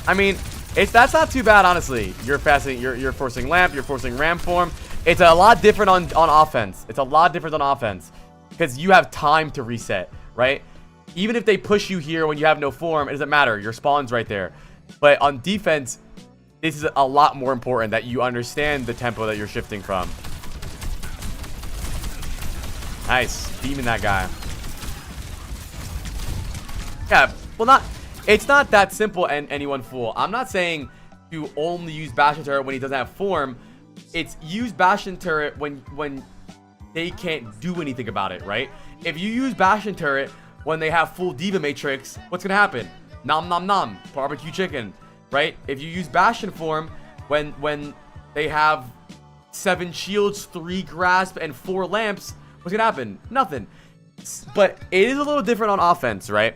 I mean, that's not too bad, honestly. You're forcing lamp, you're forcing ram form. It's a lot different on offense. It's a lot different on offense because you have time to reset, right? Even if they push you here when you have no form, it doesn't matter. Your spawn's right there. But on defense, this is a lot more important that you understand the tempo that you're shifting from. Nice, beaming that guy. Yeah, well, it's not that simple and anyone fool. I'm not saying to only use Bastion turret when he doesn't have form. It's use Bastion turret when they can't do anything about it, right? If you use Bastion turret when they have full Diva Matrix, what's gonna happen? Nom nom nom, barbecue chicken, right? If you use Bastion form when they have 7 shields, 3 grasp, and 4 lamps, what's gonna happen? Nothing. But it is a little different on offense, right?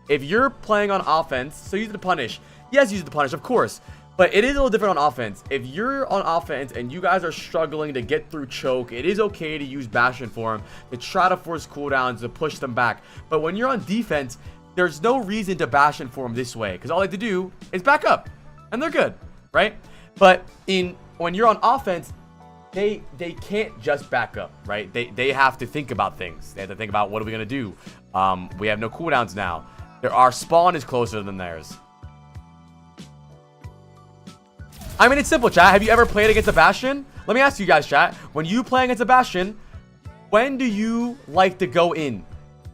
If you're playing on offense, so use it to punish. Yes, use it to punish, of course. But it is a little different on offense. If you're on offense and you guys are struggling to get through choke, it is okay to use Bastion form to try to force cooldowns, to push them back. But when you're on defense, there's no reason to Bastion form this way. Because all they have to do is back up. And they're good, right? But when you're on offense, they can't just back up, right? They have to think about things. They have to think about, what are we going to do? We have no cooldowns now. Our spawn is closer than theirs. I mean, it's simple, chat. Have you ever played against a Bastion? Let me ask you guys, chat. When you play against a Bastion, when do you like to go in?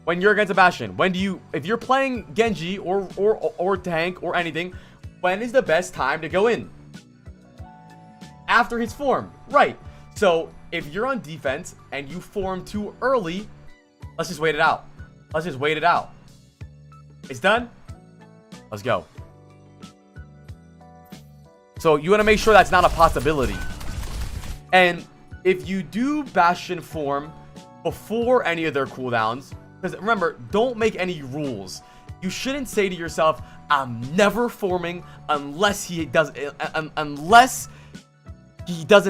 When you're against a Bastion, when do you, if you're playing Genji or tank or anything, when is the best time to go in? After his form, right? So if you're on defense and you form too early, let's just wait it out. Let's just wait it out. It's done. Let's go. So you want to make sure that's not a possibility. And if you do Bastion form before any of their cooldowns, because remember, don't make any rules. You shouldn't say to yourself, I'm never forming unless he doesn't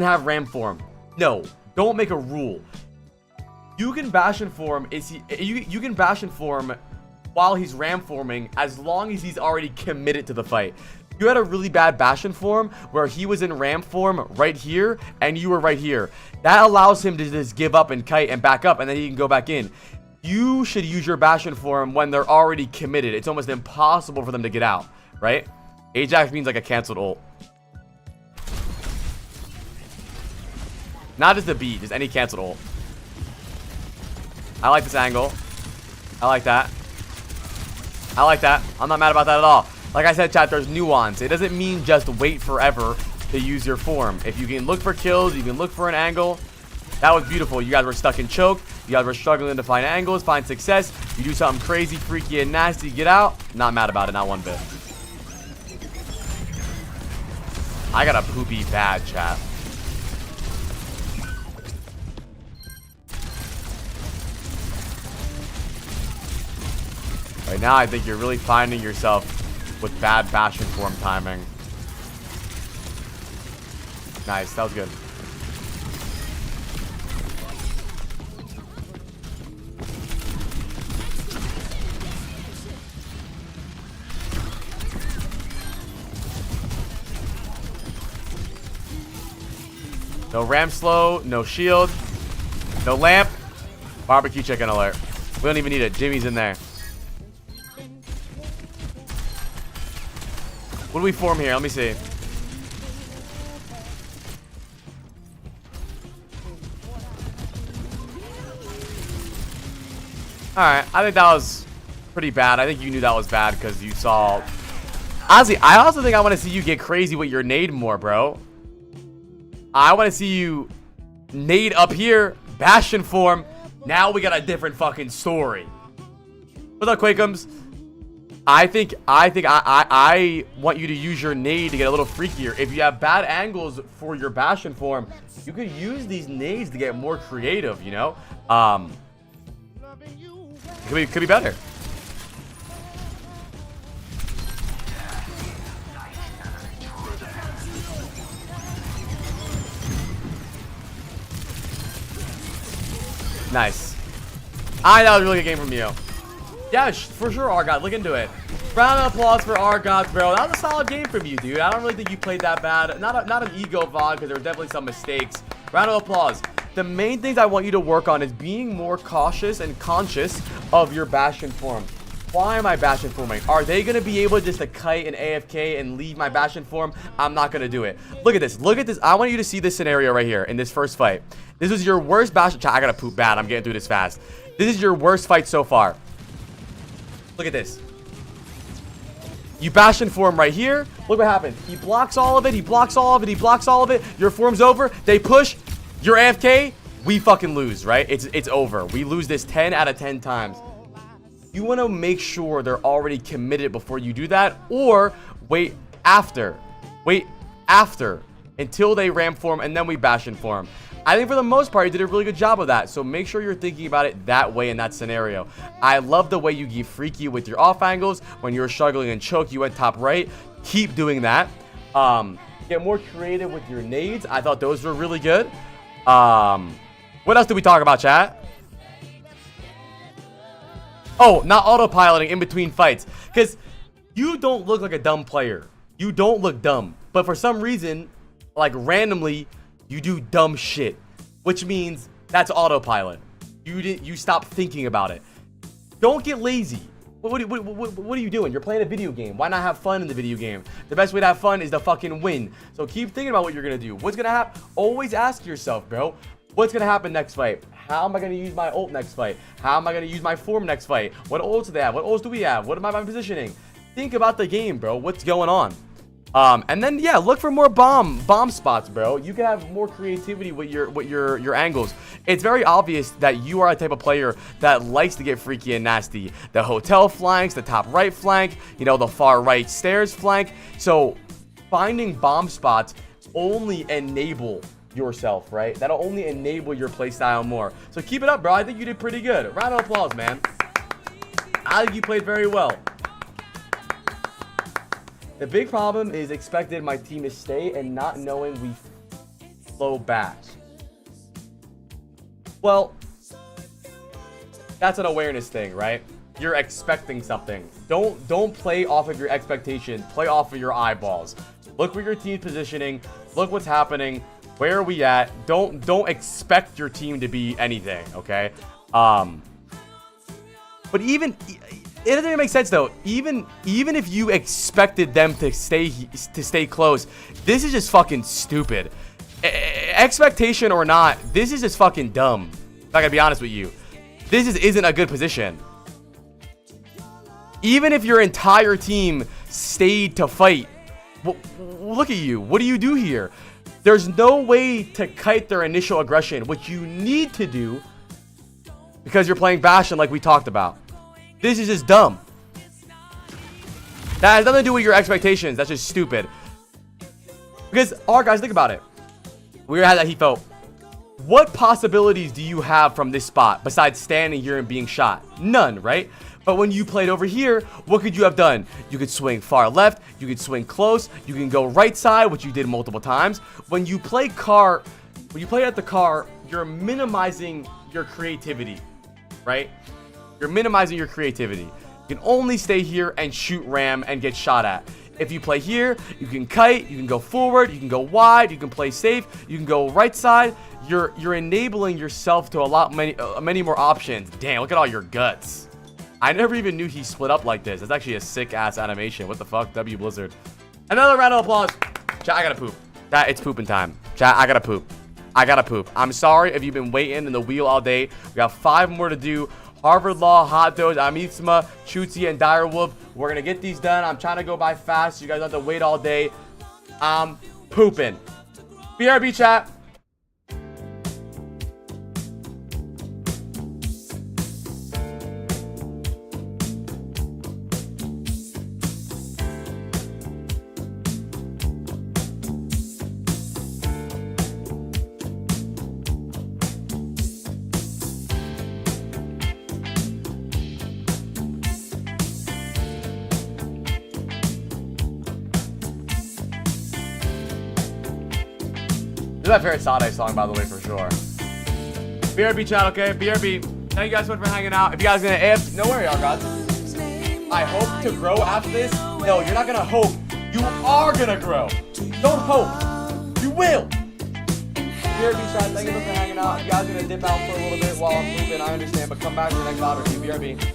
have ram form. No, don't make a rule. You can Bastion form you can Bastion form while he's ram forming as long as he's already committed to the fight. You had a really bad Bastion form where he was in ram form right here and you were right here. That allows him to just give up and kite and back up and then he can go back in. You should use your Bastion form when they're already committed. It's almost impossible for them to get out, right? Ajax means like a canceled ult. Not just the beat, just any canceled ult. I like this angle. I like that. I like that. I'm not mad about that at all. Like I said, chat, there's nuance. It doesn't mean just wait forever to use your form. If you can look for kills, you can look for an angle. That was beautiful. You guys were stuck in choke. You guys were struggling to find angles, find success. You do something crazy, freaky, and nasty, get out. Not mad about it, not one bit. I got a poopy bad, chat. Right now, I think you're really finding yourself with bad Bastion form timing. Nice, that was good. No ram slow, no shield, no lamp. Barbecue chicken alert. We don't even need it. Jimmy's in there. What do we form here? Let me see. Alright, I think that was pretty bad. I think you knew that was bad because you saw... Honestly, I also think I want to see you get crazy with your nade more, bro. I want to see you nade up here, Bastion form. Now we got a different fucking story. What's up, Quakeums? I want you to use your nade to get a little freakier. If you have bad angles for your Bastion form, you could use these nades to get more creative, you know? Could be better. Nice. That was a really good game from you. Yeah, for sure, Argot. Look into it. Round of applause for Argot, bro. That was a solid game from you, dude. I don't really think you played that bad. Not an ego VOD, because there were definitely some mistakes. Round of applause. The main things I want you to work on is being more cautious and conscious of your Bastion form. Why am I Bastion forming? Are they going to be able just to kite and AFK and leave my Bastion form? I'm not going to do it. Look at this. Look at this. I want you to see this scenario right here in this first fight. This is your worst Bastion. I got to poop bad. I'm getting through this fast. This is your worst fight so far. Look at this. You Bastion form right here. Look what happens. He blocks all of it. He blocks all of it. He blocks all of it. Your form's over. They push. You're AFK. We fucking lose, right? It's over. We lose this 10 out of 10 times. You want to make sure they're already committed before you do that, or wait after. Wait after until they ram form and then we Bastion form. I think for the most part, you did a really good job of that. So make sure you're thinking about it that way in that scenario. I love the way you get freaky with your off angles. When you were struggling and choke, you went top right. Keep doing that. Get more creative with your nades. I thought those were really good. What else did we talk about, chat? Oh, not autopiloting in between fights. Because you don't look like a dumb player. You don't look dumb. But for some reason, like randomly, you do dumb shit. Which means that's autopilot. You stop thinking about it. Don't get lazy. What are you doing? You're playing a video game. Why not have fun in the video game? The best way to have fun is to fucking win. So keep thinking about what you're going to do. What's going to happen? Always ask yourself, bro. What's going to happen next fight? How am I going to use my ult next fight? How am I going to use my form next fight? What ults do they have? What ults do we have? What am I positioning? Think about the game, bro. What's going on? And then, yeah, look for more bomb spots, bro. You can have more creativity with your angles. It's very obvious that you are a type of player that likes to get freaky and nasty. The hotel flanks, the top right flank, you know, the far right stairs flank. So finding bomb spots only enable yourself, right? That'll only enable your playstyle more. So keep it up, bro. I think you did pretty good. Round of applause, man. I think you played very well. The big problem is expecting my team to stay and not knowing we flow back. Well, that's an awareness thing, right? You're expecting something. Don't play off of your expectations. Play off of your eyeballs. Look where your team's positioning. Look what's happening. Where are we at? Don't expect your team to be anything, okay? But even it doesn't even make sense though. Even if you expected them to stay close, this is just fucking stupid. expectation or not, this is just fucking dumb. If I gotta be honest with you. This isn't a good position. Even if your entire team stayed to fight, look at you. What do you do here? There's no way to kite their initial aggression, which you need to do because you're playing Bastion like we talked about. This is just dumb. That has nothing to do with your expectations. That's just stupid. Because, alright guys, think about it. We had that heat felt. What possibilities do you have from this spot besides standing here and being shot? None, right? But when you played over here, what could you have done? You could swing far left, you could swing close, you can go right side, which you did multiple times. When you play at the car, you're minimizing your creativity, right? You're minimizing your creativity. You can only stay here and shoot ram and get shot at. If you play here, you can kite, you can go forward, you can go wide, you can play safe, you can go right side. You're enabling yourself to many more options. Damn, look at all your guts. I never even knew he split up like this. It's actually a sick ass animation. What the fuck? W Blizzard. Another round of applause. Chat, I gotta poop. Chat, it's pooping time. Chat, I gotta poop. I gotta poop. I'm sorry if you've been waiting in the wheel all day. We got 5 more to do. Harvard Law, Hot Doge, Amitsma, Chutzi, and Direwolf. We're gonna get these done. I'm trying to go by fast. You guys don't have to wait all day. I'm pooping. BRB chat. This is my favorite Sade song, by the way, for sure. BRB chat, okay? BRB. Thank you guys so much for hanging out. If you guys are gonna AF, know where you are, guys. I hope to grow after this. No, you're not gonna hope. You are gonna grow. Don't hope. You will. BRB chat, thank you for hanging out. If you guys are gonna dip out for a little bit while I'm moving, I understand, but come back to the next live review. BRB.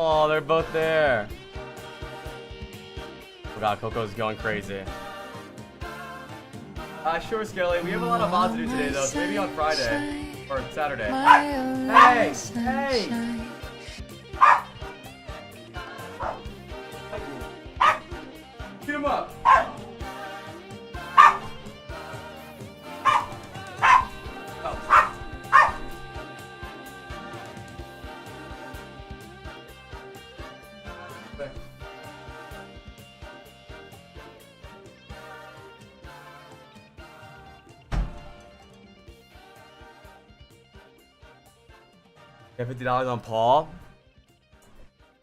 Oh, they're both there. Oh god, Coco's going crazy. Sure, Skelly. We have a lot of VODs to do today, though. So maybe on Friday or Saturday. Hey! Hey! Get him up! Get $50 on Paul.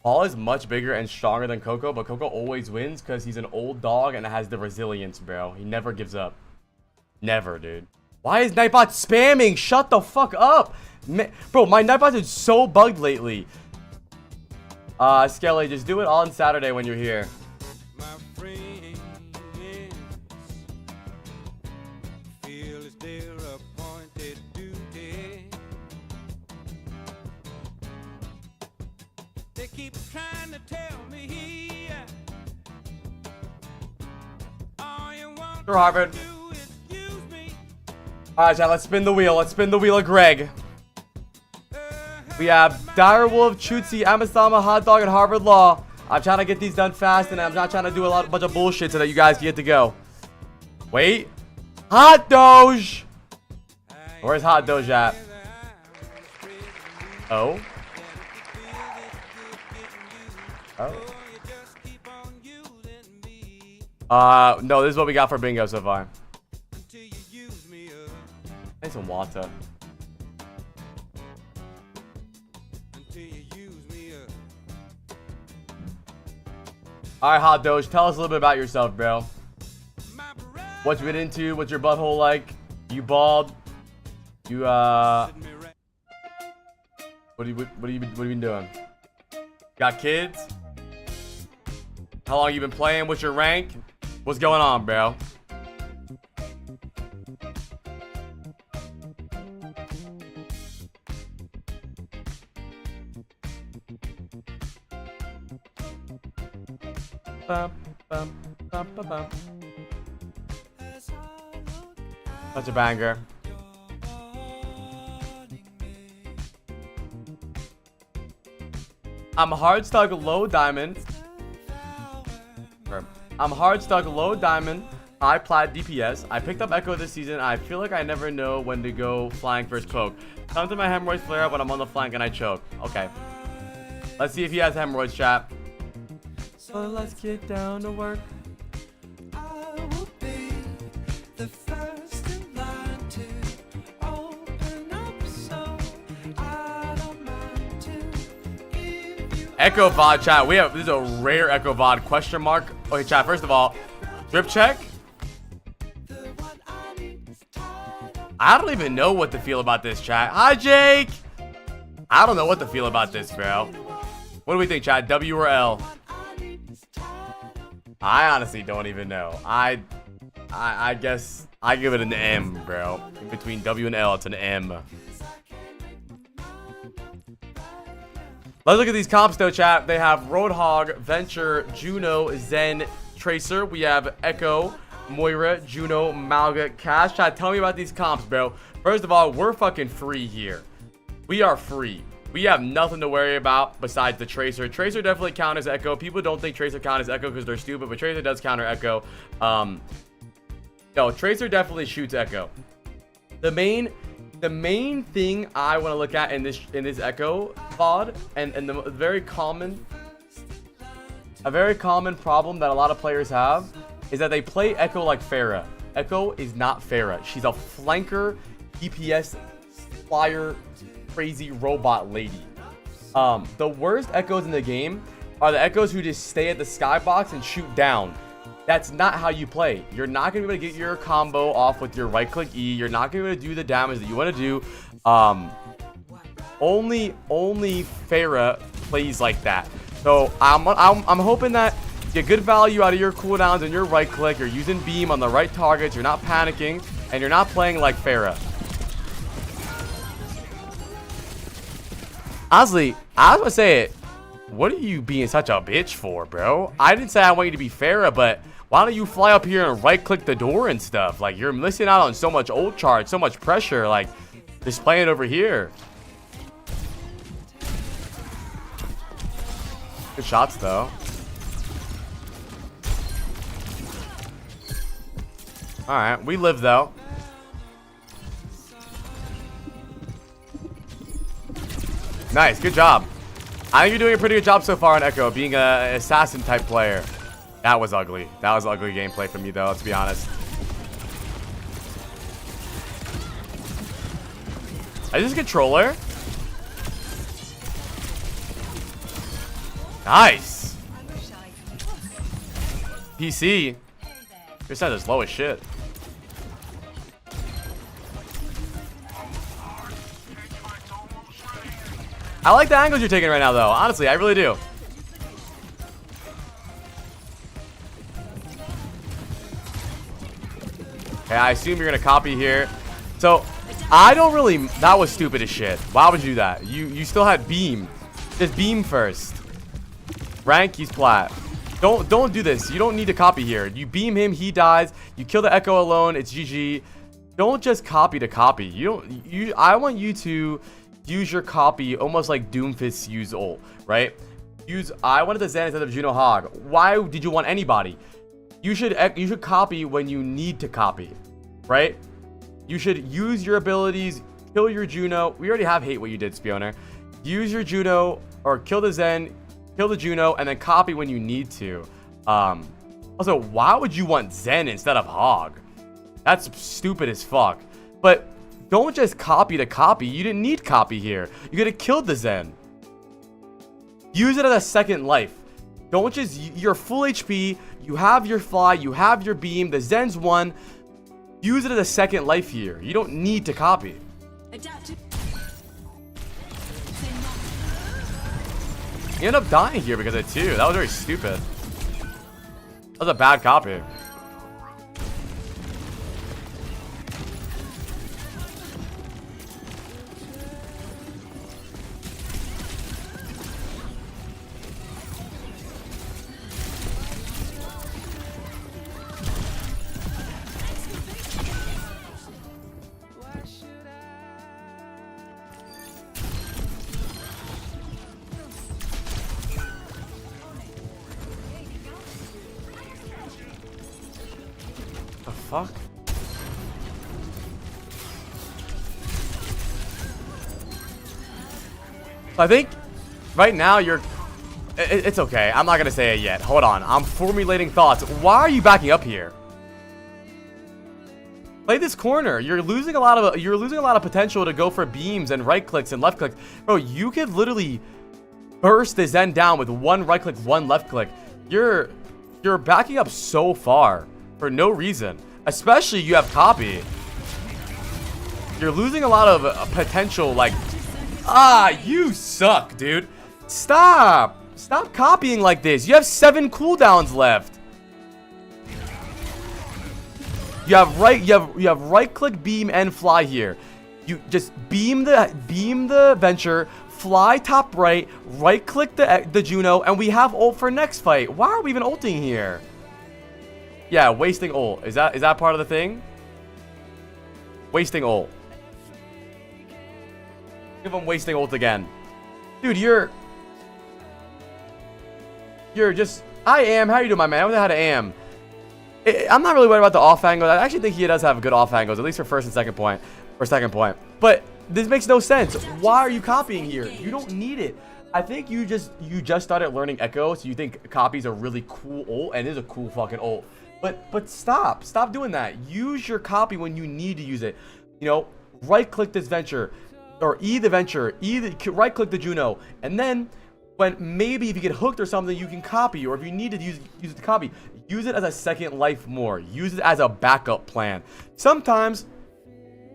Paul is much bigger and stronger than Coco, but Coco always wins because he's an old dog and has the resilience, bro. He never gives up. Never, dude. Why is Nightbot spamming? Shut the fuck up. Bro, my Nightbot is so bugged lately. Skelly, just do it on Saturday when you're here. My friends feel it's their appointed duty. They keep trying to tell me all you want Sure, Harvard. to do is use me. Alright, chat, let's spin the wheel. Let's spin the wheel of Greg. We have Direwolf, Chutzi, Amasama, Hot Dog, and Harvard Law. I'm trying to get these done fast, and I'm not trying to do a bunch of bullshit so that you guys get to go. Wait. Hot Doge! Where's Hot Doge at? Oh? Oh? No, this is what we got for bingo so far. I need some water. Alright, Hot Doge, tell us a little bit about yourself, bro. What you been into? What's your butthole like? You bald? You, What have you been doing? Got kids? How long you been playing? What's your rank? What's going on, bro? Such a banger. I'm hard stuck low diamond. I'm hard stuck low diamond, high plat DPS. I picked up Echo this season. I feel like I never know when to go flying first poke. Sometimes my hemorrhoids flare up when I'm on the flank and I choke. Okay. Let's see if he has hemorrhoids, chat. So let's get down to work. I will be the first in line to open up, so I don't mind to give you Echo VOD, chat. This is a rare Echo VOD question mark. Okay, chat. First of all, drip check. I don't even know what to feel about this, chat. Hi, Jake. I don't know what to feel about this, bro. What do we think, chat? W or L? I honestly don't even know. I guess I give it an M, bro. In between W and L, it's an M. Let's look at these comps though, chat. They have Roadhog, Venture, Juno, Zen, Tracer. We have Echo, Moira, Juno, Malga, Cash. Chat, tell me about these comps, bro. First of all, we're fucking free here. We are free. We have nothing to worry about besides the Tracer. Tracer definitely counters Echo. People don't think Tracer counters Echo because they're stupid, but Tracer does counter Echo. No, Tracer definitely shoots Echo. The main thing I want to look at in this Echo VOD, and the very common problem that a lot of players have is that they play Echo like Pharah. Echo is not Pharah. She's a flanker, DPS, flyer, crazy robot lady. The worst Echoes in the game are the Echoes who just stay at the skybox and shoot down. That's not how you play. You're not gonna be able to get your combo off with your right click E. You're not gonna be able to do the damage that you want to do. Only Pharah plays like that. So I'm hoping that you get good value out of your cooldowns and your right click. You're using beam on the right targets. You're not panicking, and you're not playing like Pharah. Honestly, I was gonna say it. What are you being such a bitch for, bro? I didn't say I want you to be Pharah, but why don't you fly up here and right-click the door and stuff? Like, you're missing out on so much ult charge, so much pressure. Like, just play it over here. Good shots, though. Alright, we live, though. Nice, good job. I think you're doing a pretty good job so far on Echo, being an assassin-type player. That was ugly. That was ugly gameplay from you, though, let's be honest. Is this a controller? Nice. PC. Your set is low as shit. I like the angles you're taking right now, though. Honestly, I really do. Okay, I assume you're gonna copy here. So, I don't really. That was stupid as shit. Why would you do that? You still had beam. Just beam first. Rank, he's plat. Don't do this. You don't need to copy here. You beam him, he dies. You kill the Echo alone. It's GG. Don't just copy to copy. I want you to use your copy almost like Doomfist use ult, right? I wanted the Zen instead of Juno Hog. Why did you want anybody? You should copy when you need to copy, right? You should use your abilities, kill your Juno. We already have hate what you did, Spioner. Use your Juno or kill the Zen, kill the Juno, and then copy when you need to. Also, why would you want Zen instead of Hog? That's stupid as fuck. But don't just copy to copy. You didn't need copy here. You could have killed the Zen. Use it as a second life. Don't just, you're full HP. You have your fly. You have your beam. The Zen's one. Use it as a second life here. You don't need to copy. You end up dying here because of it too. That was very stupid. That was a bad copy. The fuck? I think right now it's okay. I'm not gonna say it yet. Hold on. I'm formulating thoughts. Why are you backing up here? Play this corner. You're losing a lot of potential to go for beams and right clicks and left clicks. Bro, you could literally burst the Zen down with one right click, one left click. You're backing up so far for no reason. Especially you have copy. You're losing a lot of potential. Like, you suck, dude. Stop copying like this. You have 7 cooldowns left. You have right click, beam, and fly here. You just beam the Venture, fly top right click the Juno, and we have ult for next fight. Why are we even ulting here? Yeah, wasting ult. Is that part of the thing? Wasting ult. Give him wasting ult again. Dude, you're just... I am. How you doing, my man? I don't know how to am. I'm not really worried about the off angles. I actually think he does have good off angles, at least for first and second point. Or second point. But this makes no sense. Why are you copying here? You don't need it. I think you just started learning Echo, so you think copy's a really cool ult, and it is a cool fucking ult. But stop doing that. Use your copy when you need to use it. You know, right click this Venture or E the Venture, right click the Juno, and then when maybe if you get hooked or something, you can copy, or if you need to use it to copy, use it as a second life more. Use it as a backup plan. Sometimes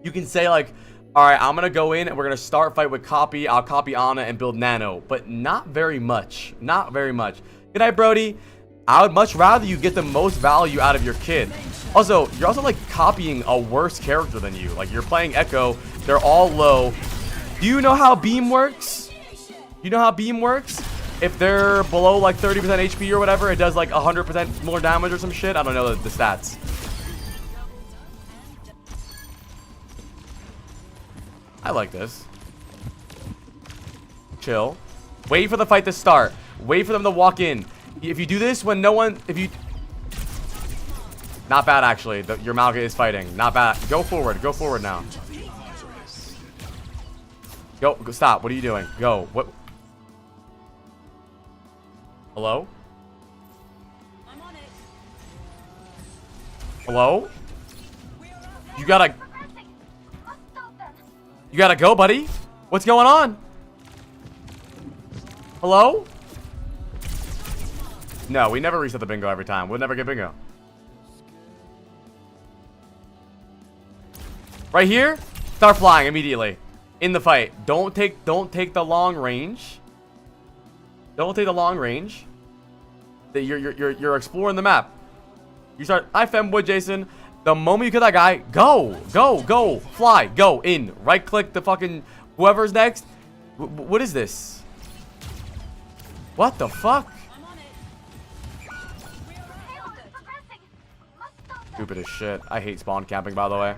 you can say like, all right, I'm gonna go in and we're gonna start fight with copy. I'll copy Ana and build Nano, but not very much. Not very much. Good night, Brody. I would much rather you get the most value out of your kid. Also, you're also like copying a worse character than you. Like, you're playing Echo, they're all low. Do you know how beam works? You know how beam works? if they're below like 30% HP or whatever, it does like 100% more damage or some shit. I don't know the stats. I like this. Chill. Wait for the fight to start. Wait for them to walk in. If you do this when no one... Not bad, actually. Your Malga is fighting. Not bad. Go forward. Go forward now. Go. Stop. What are you doing? Go. What? Hello? Hello? You gotta go, buddy. What's going on? Hello? No, we never reset the bingo every time. We'll never get bingo. Right here, start flying immediately in the fight. Don't take the long range. Don't take the long range. You're exploring the map. You start. Hi, femboy Jason. The moment you kill that guy, go, fly, go in. Right click the fucking whoever's next. What is this? What the fuck? Stupid as shit. I hate spawn camping, by the way.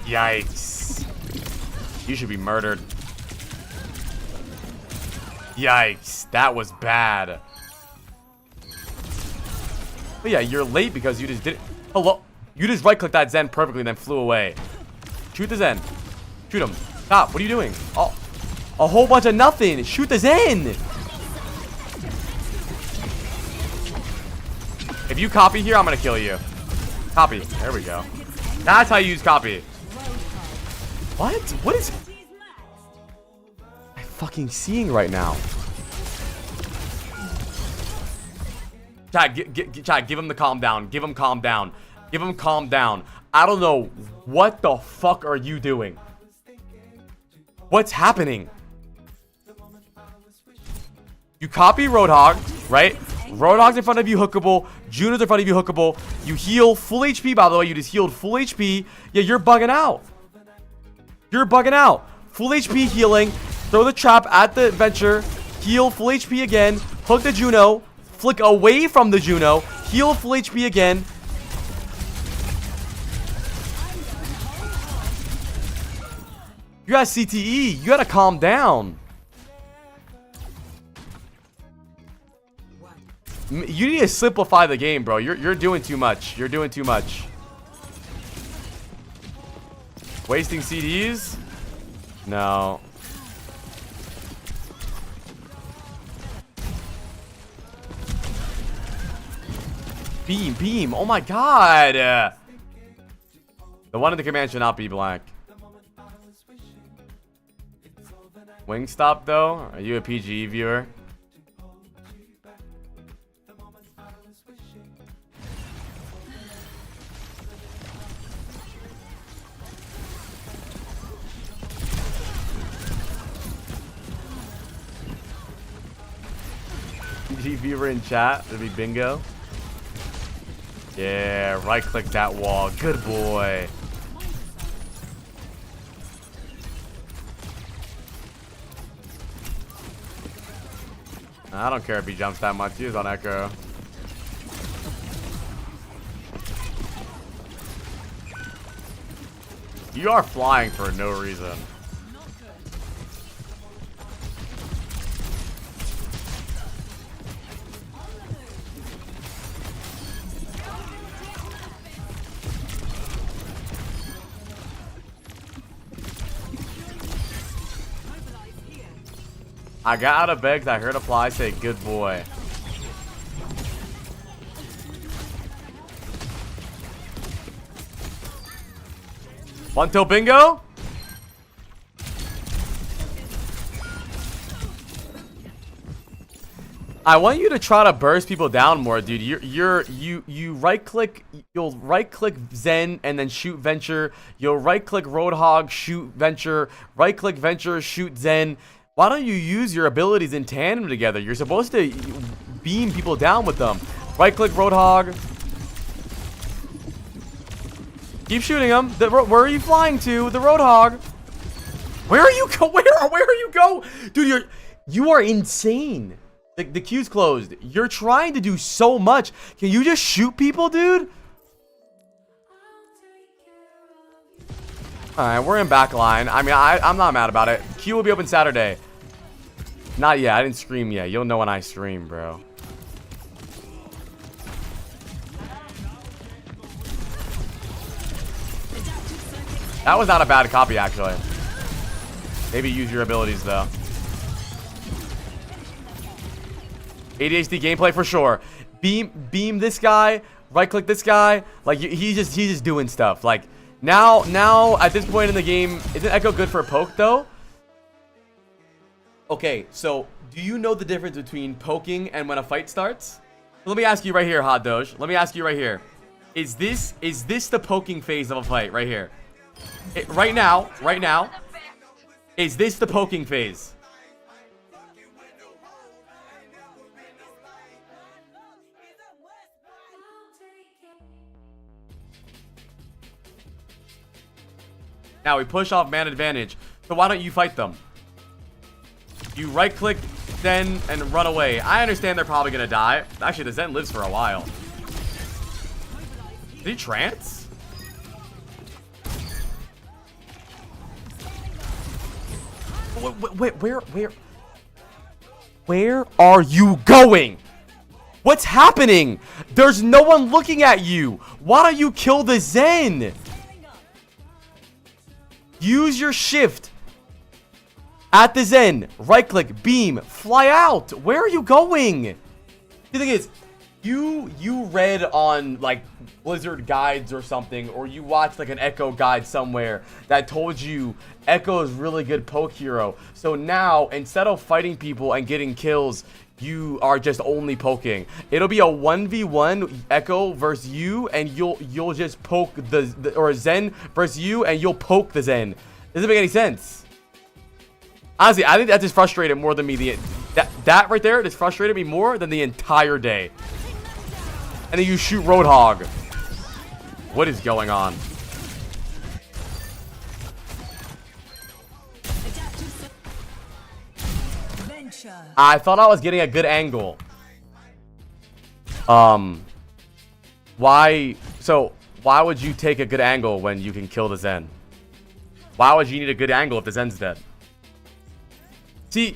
Yikes. You should be murdered. Yikes. That was bad. But yeah, you're late because you just did it. Hello? You just right-clicked that Zen perfectly and then flew away. Shoot the Zen. Shoot him. Stop. What are you doing? Oh, a whole bunch of nothing. Shoot the Zen. If you copy here, I'm going to kill you. Copy. There we go. That's how you use copy. What? What is... I'm fucking seeing right now. Chat, give him the calm down. Give him calm down. Give him calm down. I don't know. What the fuck are you doing? What's happening? You copy Roadhog, right? Roadhog's in front of you, hookable. Juno's in front of you, hookable. You heal full HP, by the way. You just healed full HP. Yeah, you're bugging out. You're bugging out. Full HP healing. Throw the trap at the Venture. Heal full HP again. Hook the Juno. Flick away from the Juno. Heal full HP again. You got CTE. You gotta calm down. You need to simplify the game, bro. You're doing too much. You're doing too much. Wasting CDs? No. Beam. Oh my god. The one in the command should not be black. Wingstop though? Are you a PG viewer? PG viewer in chat. It'll be bingo. Yeah, right click that wall. Good boy. I don't care if he jumps that much. He is on Echo. You are flying for no reason. I got out of bed because I heard apply say good boy. One till bingo. I want you to try to burst people down more, dude. You right click, you'll right click Zen and then shoot Venture. You'll right click Roadhog, shoot Venture. Right click Venture, shoot Zen. Why don't you use your abilities in tandem together? You're supposed to beam people down with them. Right click Roadhog. Keep shooting them. Where are you flying to? The Roadhog. Where are you go? Where are you go? Dude, you are insane. The queue's closed. You're trying to do so much. Can you just shoot people, dude? Alright, we're in back line. I mean, I'm not mad about it. Queue will be open Saturday. Not yet. I didn't stream yet. You'll know when I stream, bro. That was not a bad copy, actually. Maybe use your abilities, though. ADHD gameplay for sure. Beam this guy. Right click this guy. Like, he's just doing stuff. Like, now at this point in the game, isn't Echo good for a poke, though? Okay, so do you know the difference between poking and when a fight starts? Let me ask you right here, Hot Doge. Let me ask you right here. Is this the poking phase of a fight right here? Right now, is this the poking phase? Now we push off man advantage. So why don't you fight them? You right click Zen and run away. I understand they're probably gonna die. Actually, the Zen lives for a while. Is he trance? Wait, where are you going? What's happening? There's no one looking at you. Why don't you kill the Zen? Use your shift at the Zen. Right click, beam, fly out. Where are you going? The thing is, you read on like Blizzard guides or something, or you watched like an Echo guide somewhere that told you Echo is really good poke hero. So now instead of fighting people and getting kills, you are just only poking. It'll be a 1v1 Echo versus you, and you'll just poke the or Zen versus you, and you'll poke the Zen. Doesn't make any sense. Honestly, I think that just frustrated more than me. That right there just frustrated me more than the entire day. And then you shoot Roadhog. What is going on? I thought I was getting a good angle. Why would you take a good angle when you can kill the Zen? Why would you need a good angle if the Zen's dead? See,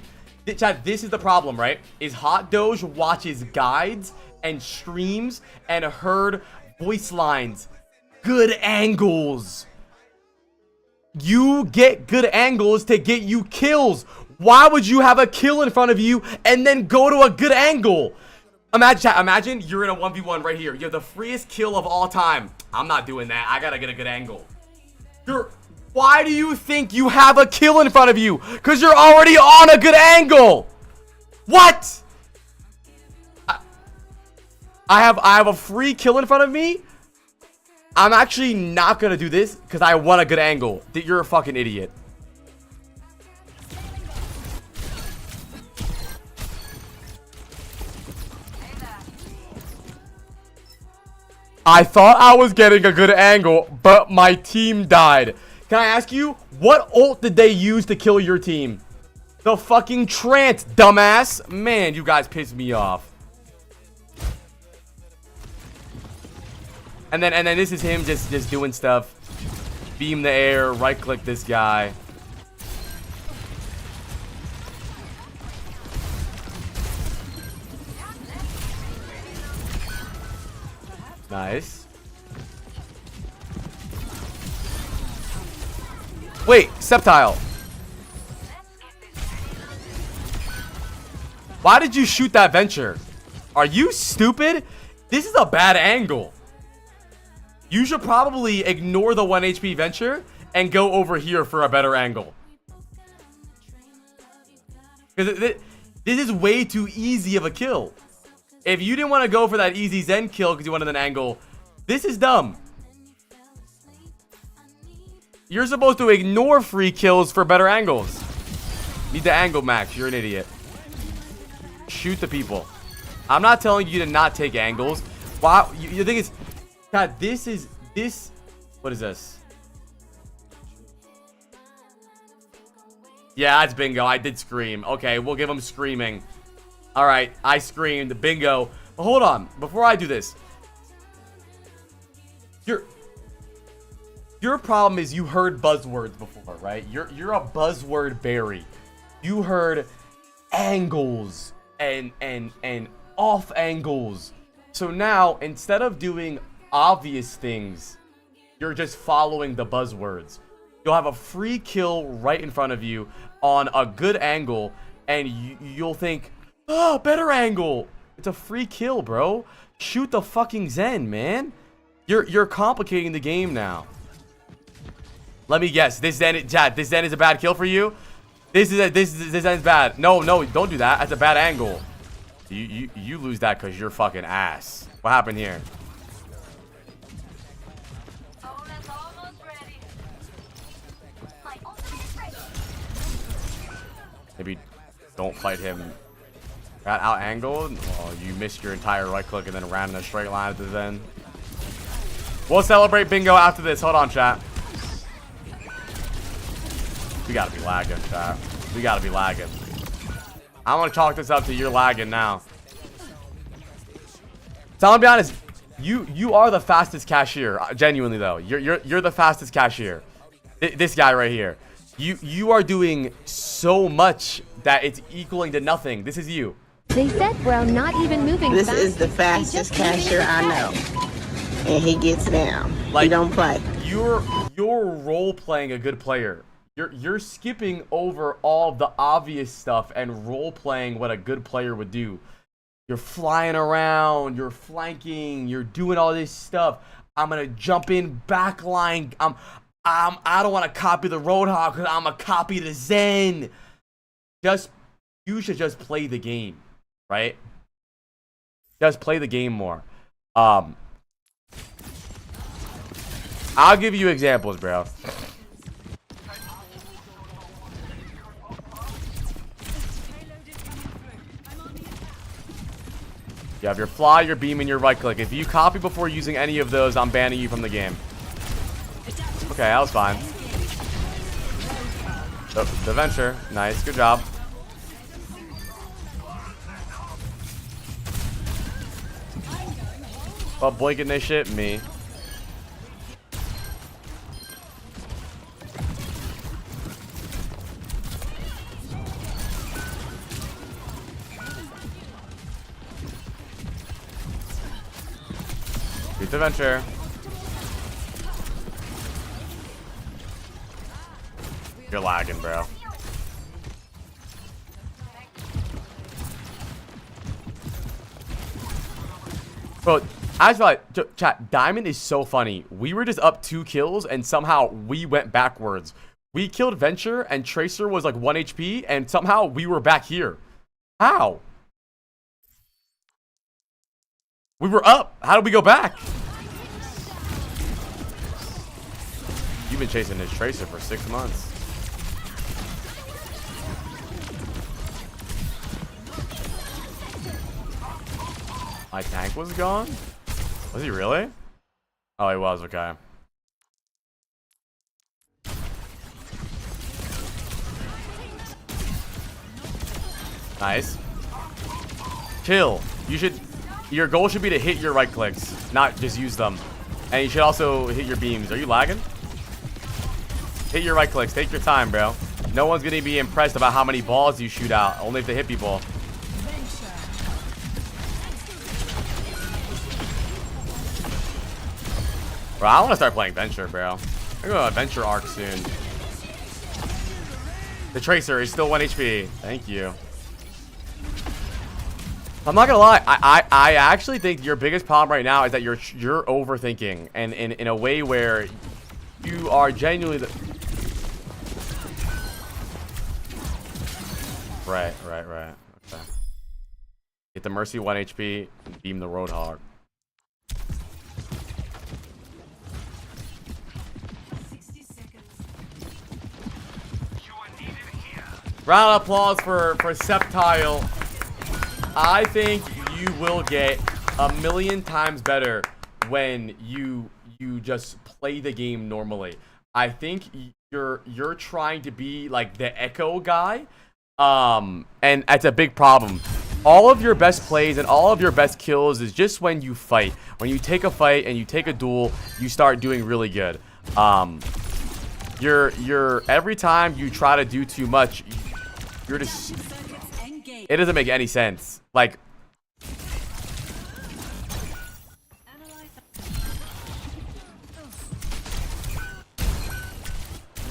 chat, this is the problem, right? Is Hot Doge watches guides and streams and heard voice lines. Good angles. You get good angles to get you kills. Why would you have a kill in front of you and then go to a good angle? Imagine you're in a 1v1 right here. You have the freest kill of all time. I'm not doing that. I gotta get a good angle. Why do you think you have a kill in front of you? Because you're already on a good angle. What? I have a free kill in front of me. I'm actually not gonna do this because I want a good angle. You're a fucking idiot. I thought I was getting a good angle, but my team died. Can I ask you, what ult did they use to kill your team? The fucking trance, dumbass. Man, you guys pissed me off. And then this is him just doing stuff. Beam the air, right click this guy. Nice. Wait, Septile. Why did you shoot that venture? Are you stupid? This is a bad angle. You should probably ignore the 1 HP venture and go over here for a better angle. Because this is way too easy of a kill. If you didn't want to go for that easy Zen kill because you wanted an angle, this is dumb. You're supposed to ignore free kills for better angles. Need the angle max. You're an idiot. Shoot the people. I'm not telling you to not take angles. Wow, the thing is, God, this. What is this? Yeah, that's bingo. I did scream. Okay, we'll give him screaming. All right, I screamed. Bingo. But hold on. Before I do this. Your problem is you heard buzzwords before, right? You're a buzzword berry. You heard angles and off angles. So now, instead of doing obvious things, you're just following the buzzwords. You'll have a free kill right in front of you on a good angle, and you'll think, oh, better angle. It's a free kill, bro. Shoot the fucking Zen, man. You're complicating the game now. Let me guess. This Zen is a bad kill for you. This Zen is bad. No, don't do that. That's a bad angle. You lose that because you're fucking ass. What happened here? Maybe don't fight him. Got out angled. Oh, you missed your entire right click and then ran in a straight line at the Zen. We'll celebrate bingo after this. Hold on, chat. We gotta be lagging, chat. We gotta be lagging. I want to chalk this up to you're lagging now. So I'm gonna be honest. You are the fastest cashier. Genuinely though, you're the fastest cashier. This guy right here. You are doing so much that it's equaling to nothing. This is you. They said we're not even moving. This fast. is the fastest cashier I know. And he gets down. Like, he don't play. You're role playing a good player. You're skipping over all the obvious stuff and role playing what a good player would do. You're flying around, you're flanking, you're doing all this stuff. I'm gonna jump in backline. I don't want to copy the Roadhog because I'm gonna copy the Zen. You should just play the game, right? Just play the game more. I'll give you examples, bro. You have your fly, your beam, and your right click. If you copy before using any of those, I'm banning you from the game. Okay, that was fine. The venture. Nice. Good job. Well, blinking this shit, me. Beat the venture. You're lagging, bro. Bro, I feel like, chat, Diamond is so funny. We were just up 2 kills and somehow we went backwards. We killed Venture and Tracer was like 1 HP and somehow we were back here. How? We were up. How did we go back? You've been chasing this Tracer for 6 months. My tank was gone? Was he really? Oh, he was. Okay. Nice. Chill. Your goal should be to hit your right clicks, not just use them. And you should also hit your beams. Are you lagging? Hit your right clicks. Take your time, bro. No one's going to be impressed about how many balls you shoot out. Only if they hit people. Bro, I want to start playing Venture, bro. I'm going to a Venture arc soon. The Tracer is still 1 HP. Thank you. I'm not gonna lie. I actually think your biggest problem right now is that you're overthinking, and in a way where you are genuinely the... Right. Okay. Get the Mercy 1 HP and beam the Roadhog. Round of applause for Septile. I think you will get a million times better when you just play the game normally. I think you're trying to be like the Echo guy, and that's a big problem. All of your best plays and all of your best kills is just when you fight. When you take a fight and you take a duel, you start doing really good. You're every time you try to do too much, you're just, it doesn't make any sense. Like,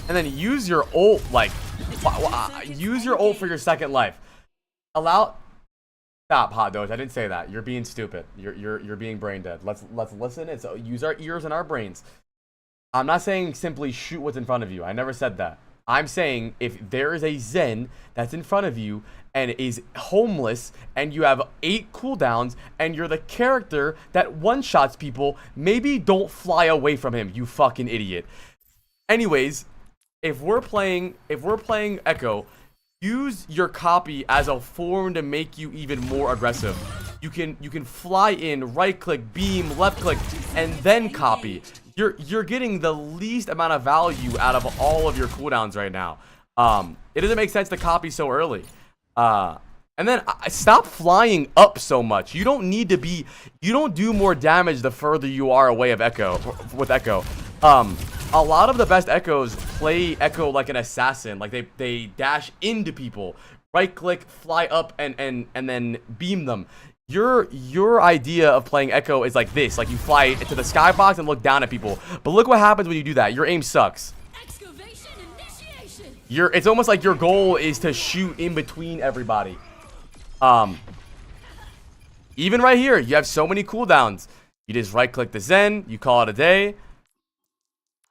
and then use your ult, like, use your ult for your second life. Stop, Hot Doge. I didn't say that. You're being stupid. You're being brain dead. Let's listen. It's use our ears and our brains. I'm not saying simply shoot what's in front of you. I never said that. I'm saying if there is a Zen that's in front of you and is homeless and you have 8 cooldowns and you're the character that one-shots people, maybe don't fly away from him, you fucking idiot. Anyways, if we're playing Echo, use your copy as a form to make you even more aggressive. You can fly in, right click, beam, left click, and then copy. You're getting the least amount of value out of all of your cooldowns right now. It doesn't make sense to copy so early. And then stop flying up so much. You don't need to be. You don't do more damage the further you are away of Echo. With Echo, a lot of the best Echoes play Echo like an assassin. Like they dash into people, right click, fly up, and then beam them. Your idea of playing Echo is like this. Like you fly into the skybox and look down at people. But look what happens when you do that. Your aim sucks. It's almost like your goal is to shoot in between everybody. Even right here, you have so many cooldowns. You just right click the Zen, you call it a day.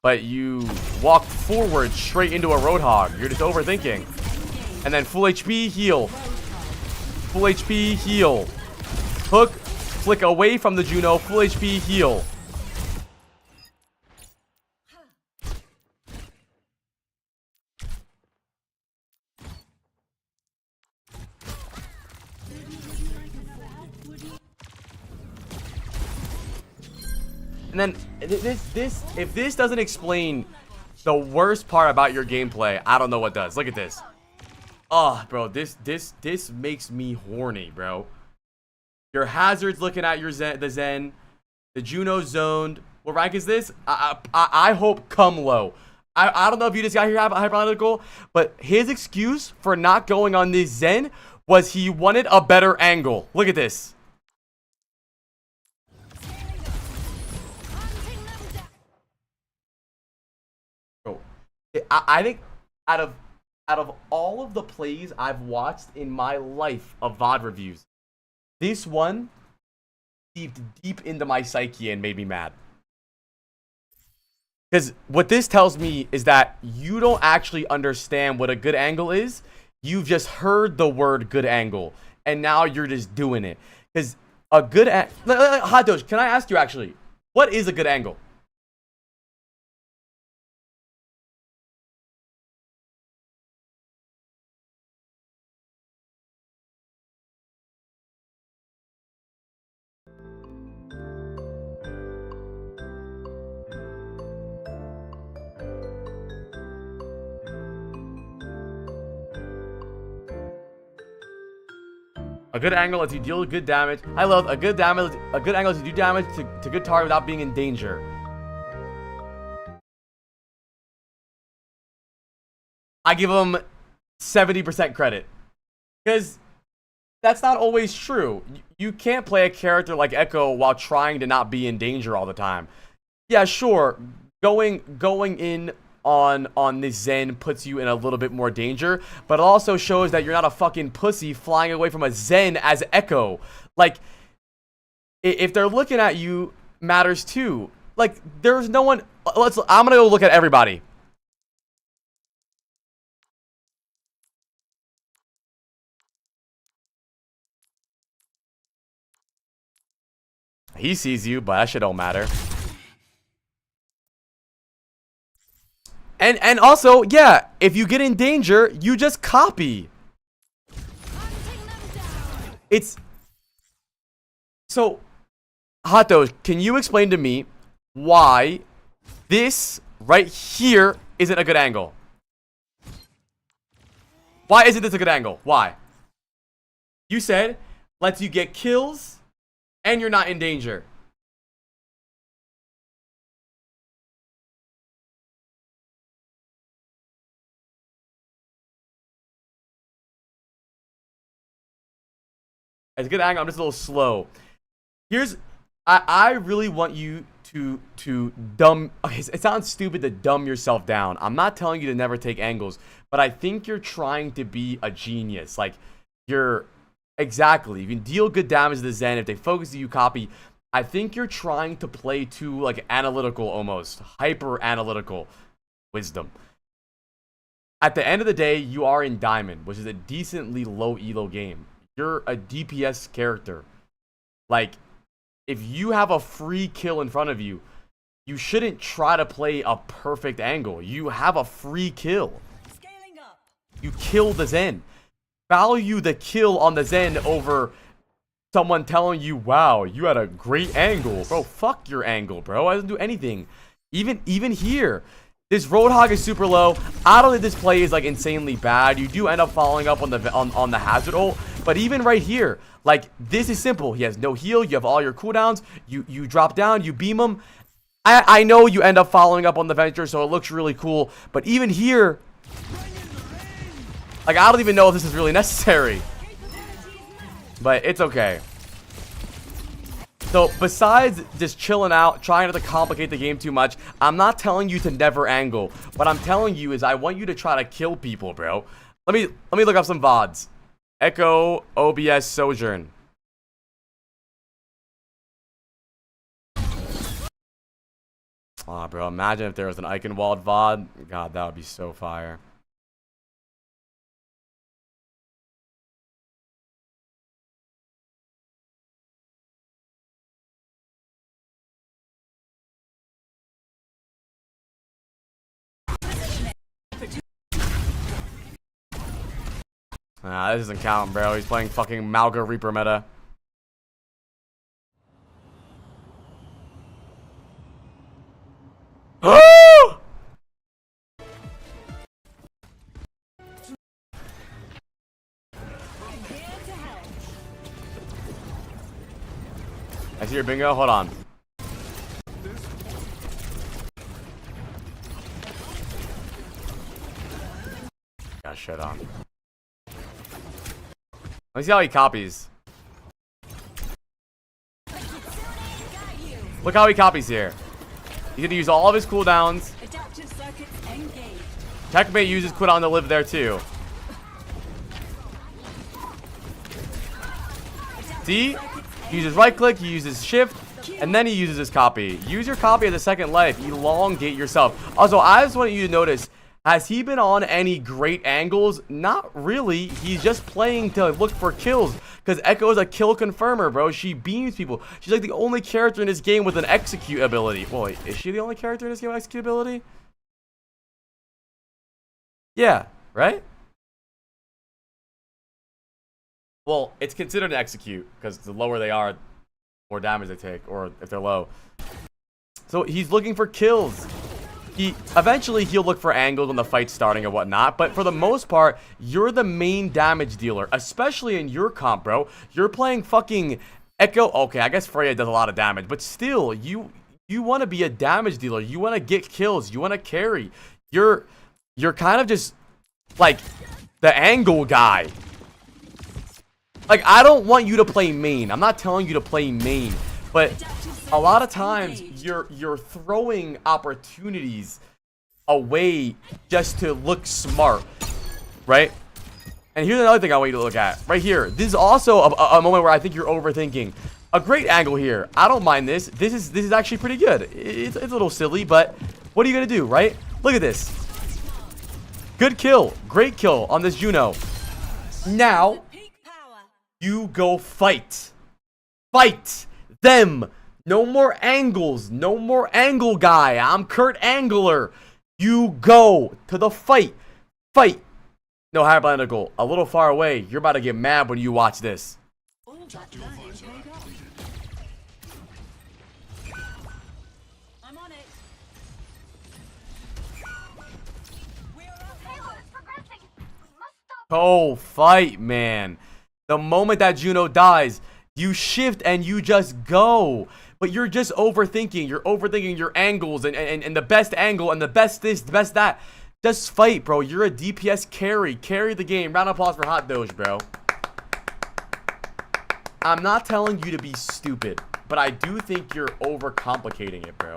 But you walk forward straight into a Roadhog. You're just overthinking. And then full HP, heal. Full HP, heal. Hook, flick away from the Juno, full HP, heal. And then if this doesn't explain the worst part about your gameplay, I don't know what does. Look at this. Oh, bro, this makes me horny, bro. Your Hazard's looking at your the Zen. The Juno's zoned. What rank is this? I hope come low. I don't know if you just got here hyperanalytical, but his excuse for not going on this Zen was he wanted a better angle. Look at this. I think out of all of the plays I've watched in my life of VOD reviews, this one seeped deep into my psyche and made me mad. Because what this tells me is that you don't actually understand what a good angle is. You've just heard the word good angle, and now you're just doing it. Because a good Hot Doge, can I ask you actually, what is a good angle? A good angle lets you deal good damage. I love a good angle lets you do damage to good target without being in danger. I give them 70% credit. Because that's not always true. You can't play a character like Echo while trying to not be in danger all the time. Yeah, sure. Going in on this Zen puts you in a little bit more danger, but it also shows that you're not a fucking pussy flying away from a Zen as Echo. Like, if they're looking at you, matters too. Like, there's no one. I'm gonna go look at everybody. He sees you, but that shit don't matter. And also, yeah, if you get in danger, you just copy. It's so, Hot Doge, can you explain to me why this right here isn't a good angle. Why isn't this a good angle? Why? You said lets you get kills and you're not in danger. It's a good angle. I'm just a little slow. Here's, I really want you to dumb. Okay, it sounds stupid to dumb yourself down. I'm not telling you to never take angles, but I think you're trying to be a genius. Like you're exactly. You can deal good damage to the Zen if they focus you copy. I think you're trying to play too like analytical, almost hyper analytical wisdom. At the end of the day, you are in Diamond, which is a decently low elo game. You're a DPS character. Like, if you have a free kill in front of you, you shouldn't try to play a perfect angle. You have a free kill. You kill the Zen. Value the kill on the Zen over someone telling you, wow, you had a great angle. Bro, fuck your angle, bro. It doesn't do anything. Even here. This Roadhog is super low. I don't think this play is like insanely bad. You do end up following up on the hazard ult, but even right here, like this is simple. He has no heal. You have all your cooldowns. You drop down. You beam him. I know you end up following up on the Venture, so it looks really cool. But even here, like I don't even know if this is really necessary. But it's okay. So, besides just chilling out, trying not to complicate the game too much, I'm not telling you to never angle. What I'm telling you is I want you to try to kill people, bro. Let me look up some VODs. Echo, OBS, Sojourn. Aw, bro, imagine if there was an Eichenwald VOD. God, that would be so fire. Nah, this doesn't count, bro. He's playing fucking Malga Reaper meta. I see your bingo. Hold on. Got shit on. Let me see how he copies. Look how he copies here. He's gonna use all of his cooldowns. Checkmate uses cooldown to live there too. See? He uses right click, he uses shift, and then he uses his copy. Use your copy as a second life. Elongate yourself. Also, I just want you to notice, has he been on any great angles? Not really. He's just playing to look for kills. Because Echo is a kill confirmer, bro. She beams people. She's like the only character in this game with an execute ability. Well, wait, is she the only character in this game with execute ability? Yeah, right? Well, it's considered an execute. Because the lower they are, the more damage they take. Or if they're low. So he's looking for kills. Eventually he'll look for angles when the fight's starting and whatnot, but for the most part, you're the main damage dealer, especially in your comp, bro. You're playing fucking Echo. Okay, I guess Freya does a lot of damage, but still, you want to be a damage dealer. You want to get kills. You want to carry. You're kind of just like the angle guy. Like, I don't want you to play main. I'm not telling you to play main, but a lot of times you're throwing opportunities away just to look smart, right? And here's another thing I want you to look at right here. This is also a moment where I think you're overthinking. A great angle here. I don't mind this. This is actually pretty good. It's a little silly, but what are you gonna do, right? Look at this. Good kill. Great kill on this Juno. Now you go fight. Fight them. No more angles. No more angle guy. I'm Kurt Angler. You go to the fight. Fight. No, hypothetical. A little far away. You're about to get mad when you watch this. Go fight, man. The moment that Juno dies, you shift and you just go. But you're just overthinking. You're overthinking your angles and the best angle and the best this, the best that. Just fight, bro. You're a DPS carry. Carry the game. Round of applause for Hot Doge, bro. I'm not telling you to be stupid, but I do think you're overcomplicating it, bro.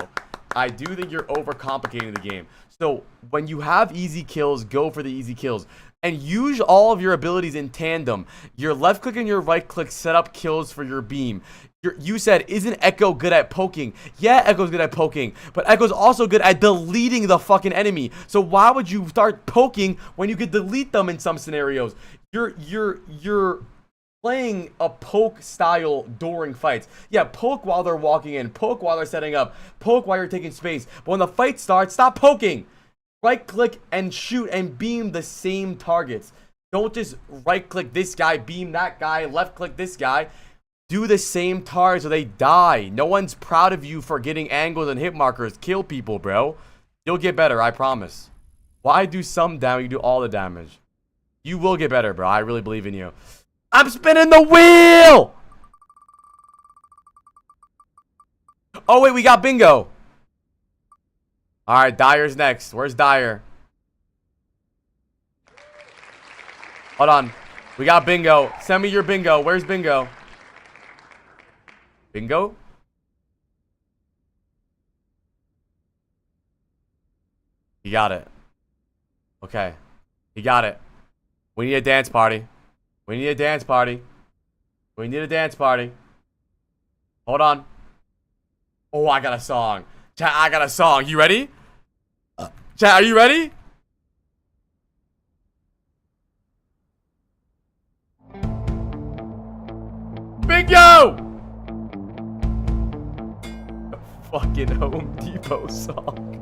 I do think you're overcomplicating the game. So when you have easy kills, go for the easy kills. And use all of your abilities in tandem. Your left click and your right click set up kills for your beam. You said, isn't Echo good at poking? Yeah, Echo's good at poking. But Echo's also good at deleting the fucking enemy. So why would you start poking when you could delete them in some scenarios? You're playing a poke style during fights. Yeah, poke while they're walking in. Poke while they're setting up. Poke while you're taking space. But when the fight starts, stop poking. Right click and shoot and beam the same targets. Don't just right click this guy, beam that guy, left click this guy. Do the same targets so they die. No one's proud of you for getting angles and hit markers. Kill people, bro. You'll get better, I promise. Why do some damage? You do all the damage. You will get better, bro. I really believe in you. I'm spinning the wheel! Oh, wait, we got bingo. Alright, Dyer's next. Where's Dyer? Hold on. We got bingo. Send me your bingo. Where's bingo? Bingo? You got it. Okay. You got it. We need a dance party. We need a dance party. We need a dance party. Hold on. Oh, I got a song. Chat, I got a song. You ready? Chat, are you ready? Bingo! Fucking Home Depot song.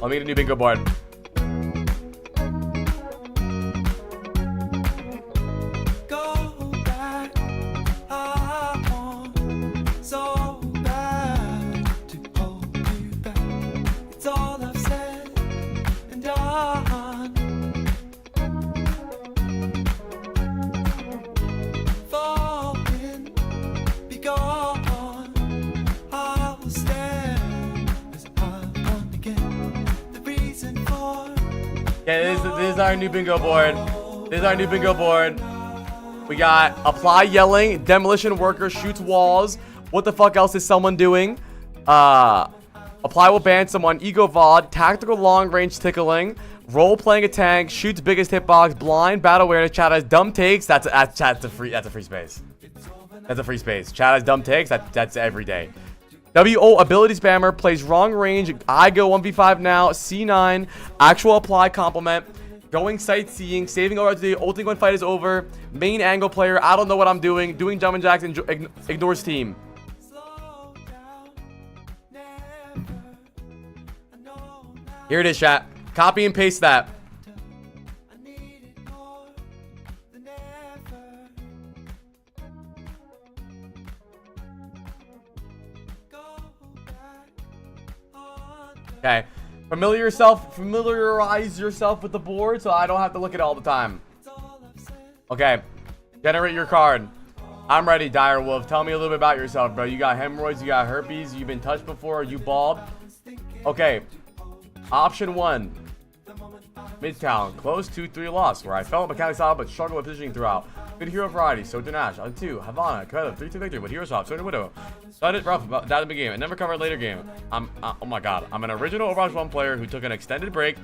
Let me get a new bingo board. Go back, I want so bad to hold you back. It's all I've said and done. Falling, be gone. I will stand as I want again. The reason for Yeah, this is our new bingo board. This is our new bingo board. We got apply yelling, demolition worker shoots walls. What the fuck else is someone doing? Apply will ban someone, ego VOD, tactical long range tickling, role playing a tank, shoots biggest hitbox, blind, battle awareness, chat has dumb takes. That's a free space. That's a free space. Chat has dumb takes. That's every day. WO ability spammer plays wrong range. I go 1v5 now. C9 actual apply compliment. Going sightseeing, saving over the ulting when fight is over. Main angle player. I don't know what I'm doing. Doing jumping jacks and ignores team. Here it is, chat. Copy and paste that. Okay. Familiarize yourself with the board so I don't have to look at it all the time. Okay. Generate your card. I'm ready, Dire Wolf. Tell me a little bit about yourself, bro. You got hemorrhoids, you got herpes, you've been touched before, are you bald? Okay. Option 1. Midtown. Close 2-3 loss, where I fell mechanic style but struggled with positioning throughout. Good hero variety. Sojourn Ash. On 2. Havana. Competitive. 3-2 victory with hero swap. Sojourn Widow. Started rough about that in the game and never covered later game. Oh my god. I'm an original Overwatch 1 player who took an extended break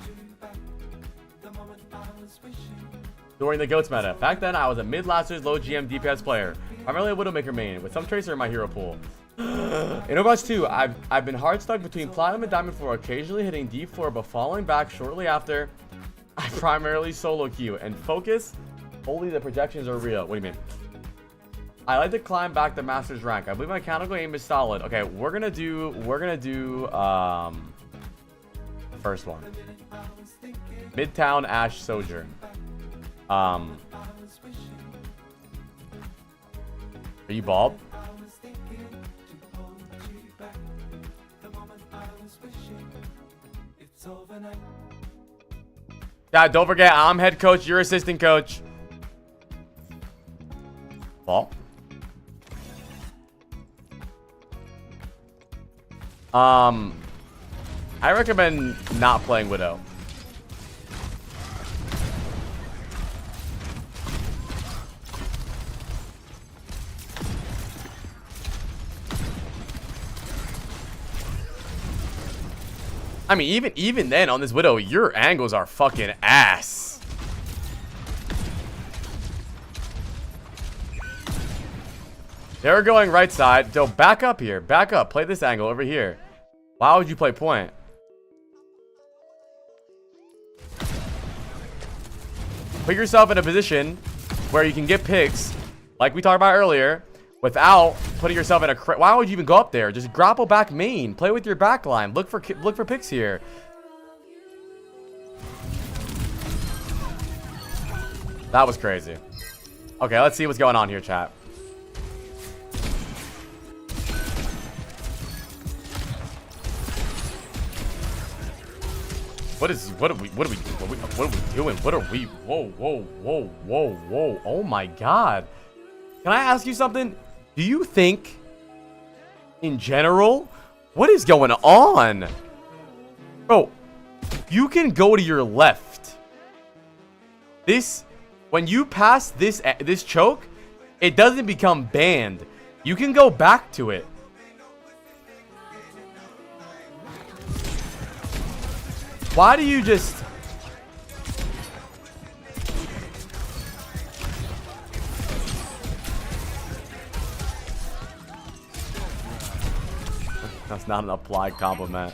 during the GOATS meta. Back then, I was a mid-last year's low GM DPS player. Primarily a Widowmaker main, with some Tracer in my hero pool. In Overwatch 2, I've been hard stuck between Platinum and Diamond 4, occasionally hitting D4 but falling back shortly after. I primarily solo queue and focus. Only the projections are real. What do you mean? I like to climb back the master's rank. I believe my mechanical aim is solid. Okay, we're gonna do the first one. Midtown Ash Sojourn. Are you bald? Yeah, don't forget, I'm head coach, you're assistant coach. Ball. I recommend not playing Widow. I mean, even then on this Widow, your angles are fucking ass. They're going right side. So back up here. Back up. Play this angle over here. Why would you play point? Put yourself in a position where you can get picks, like we talked about earlier, without putting yourself in a. Why would you even go up there? Just grapple back main. Play with your back line. Look for picks here. That was crazy. Okay, let's see what's going on here, chat. What are we doing? What are we? Whoa. Oh my God. Can I ask you something? Do you think, in general, what is going on? Bro, you can go to your left. When you pass this choke, it doesn't become banned. You can go back to it. Why do you just... That's not an applied compliment.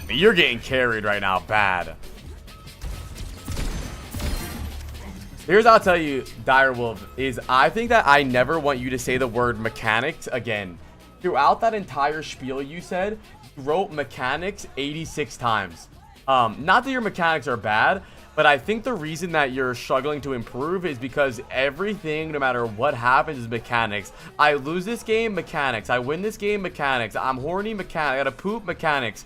You're getting carried right now, bad. Here's what I'll tell you, Direwolf, is I think that I never want you to say the word mechanics again. Throughout that entire spiel you said, you wrote mechanics 86 times. Not that your mechanics are bad, but I think the reason that you're struggling to improve is because everything, no matter what happens, is mechanics. I lose this game, mechanics. I win this game, mechanics. I'm horny, mechanics. I gotta poop, mechanics.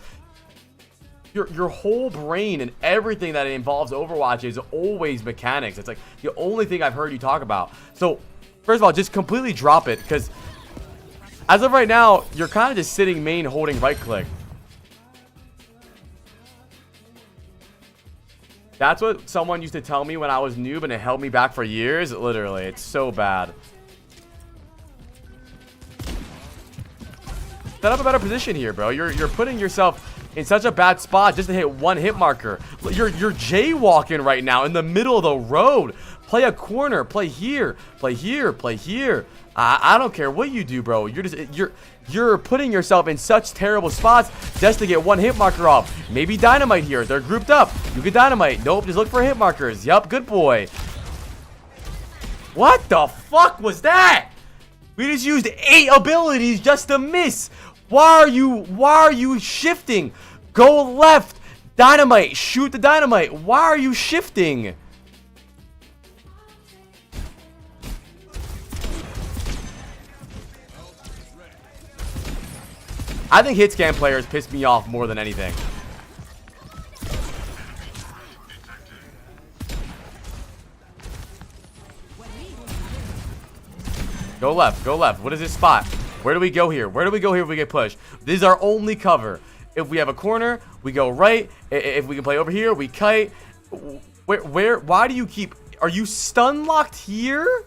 Your whole brain and everything that involves Overwatch is always mechanics. It's like the only thing I've heard you talk about. So, first of all, just completely drop it, because as of right now, you're kind of just sitting main holding right click. That's what someone used to tell me when I was noob, and it held me back for years. Literally, it's so bad. Set up a better position here, bro. You're putting yourself in such a bad spot just to hit one hit marker. You're jaywalking right now in the middle of the road. Play a corner. Play here. Play here. Play here. I don't care what you do, bro. You're putting yourself in such terrible spots just to get one hit marker off. Maybe dynamite here. They're grouped up. You could dynamite. Nope. Just look for hit markers. Yup. Good boy. What the fuck was that? We just used 8 abilities just to miss. Why are you shifting? Go left. Dynamite. Shoot the dynamite. Why are you shifting? I think hit scan players piss me off more than anything. Go left. Go left. What is this spot? Where do we go here? Where do we go here if we get pushed? This is our only cover. If we have a corner, we go right. If we can play over here, we kite. Why do you keep... Are you stun locked here?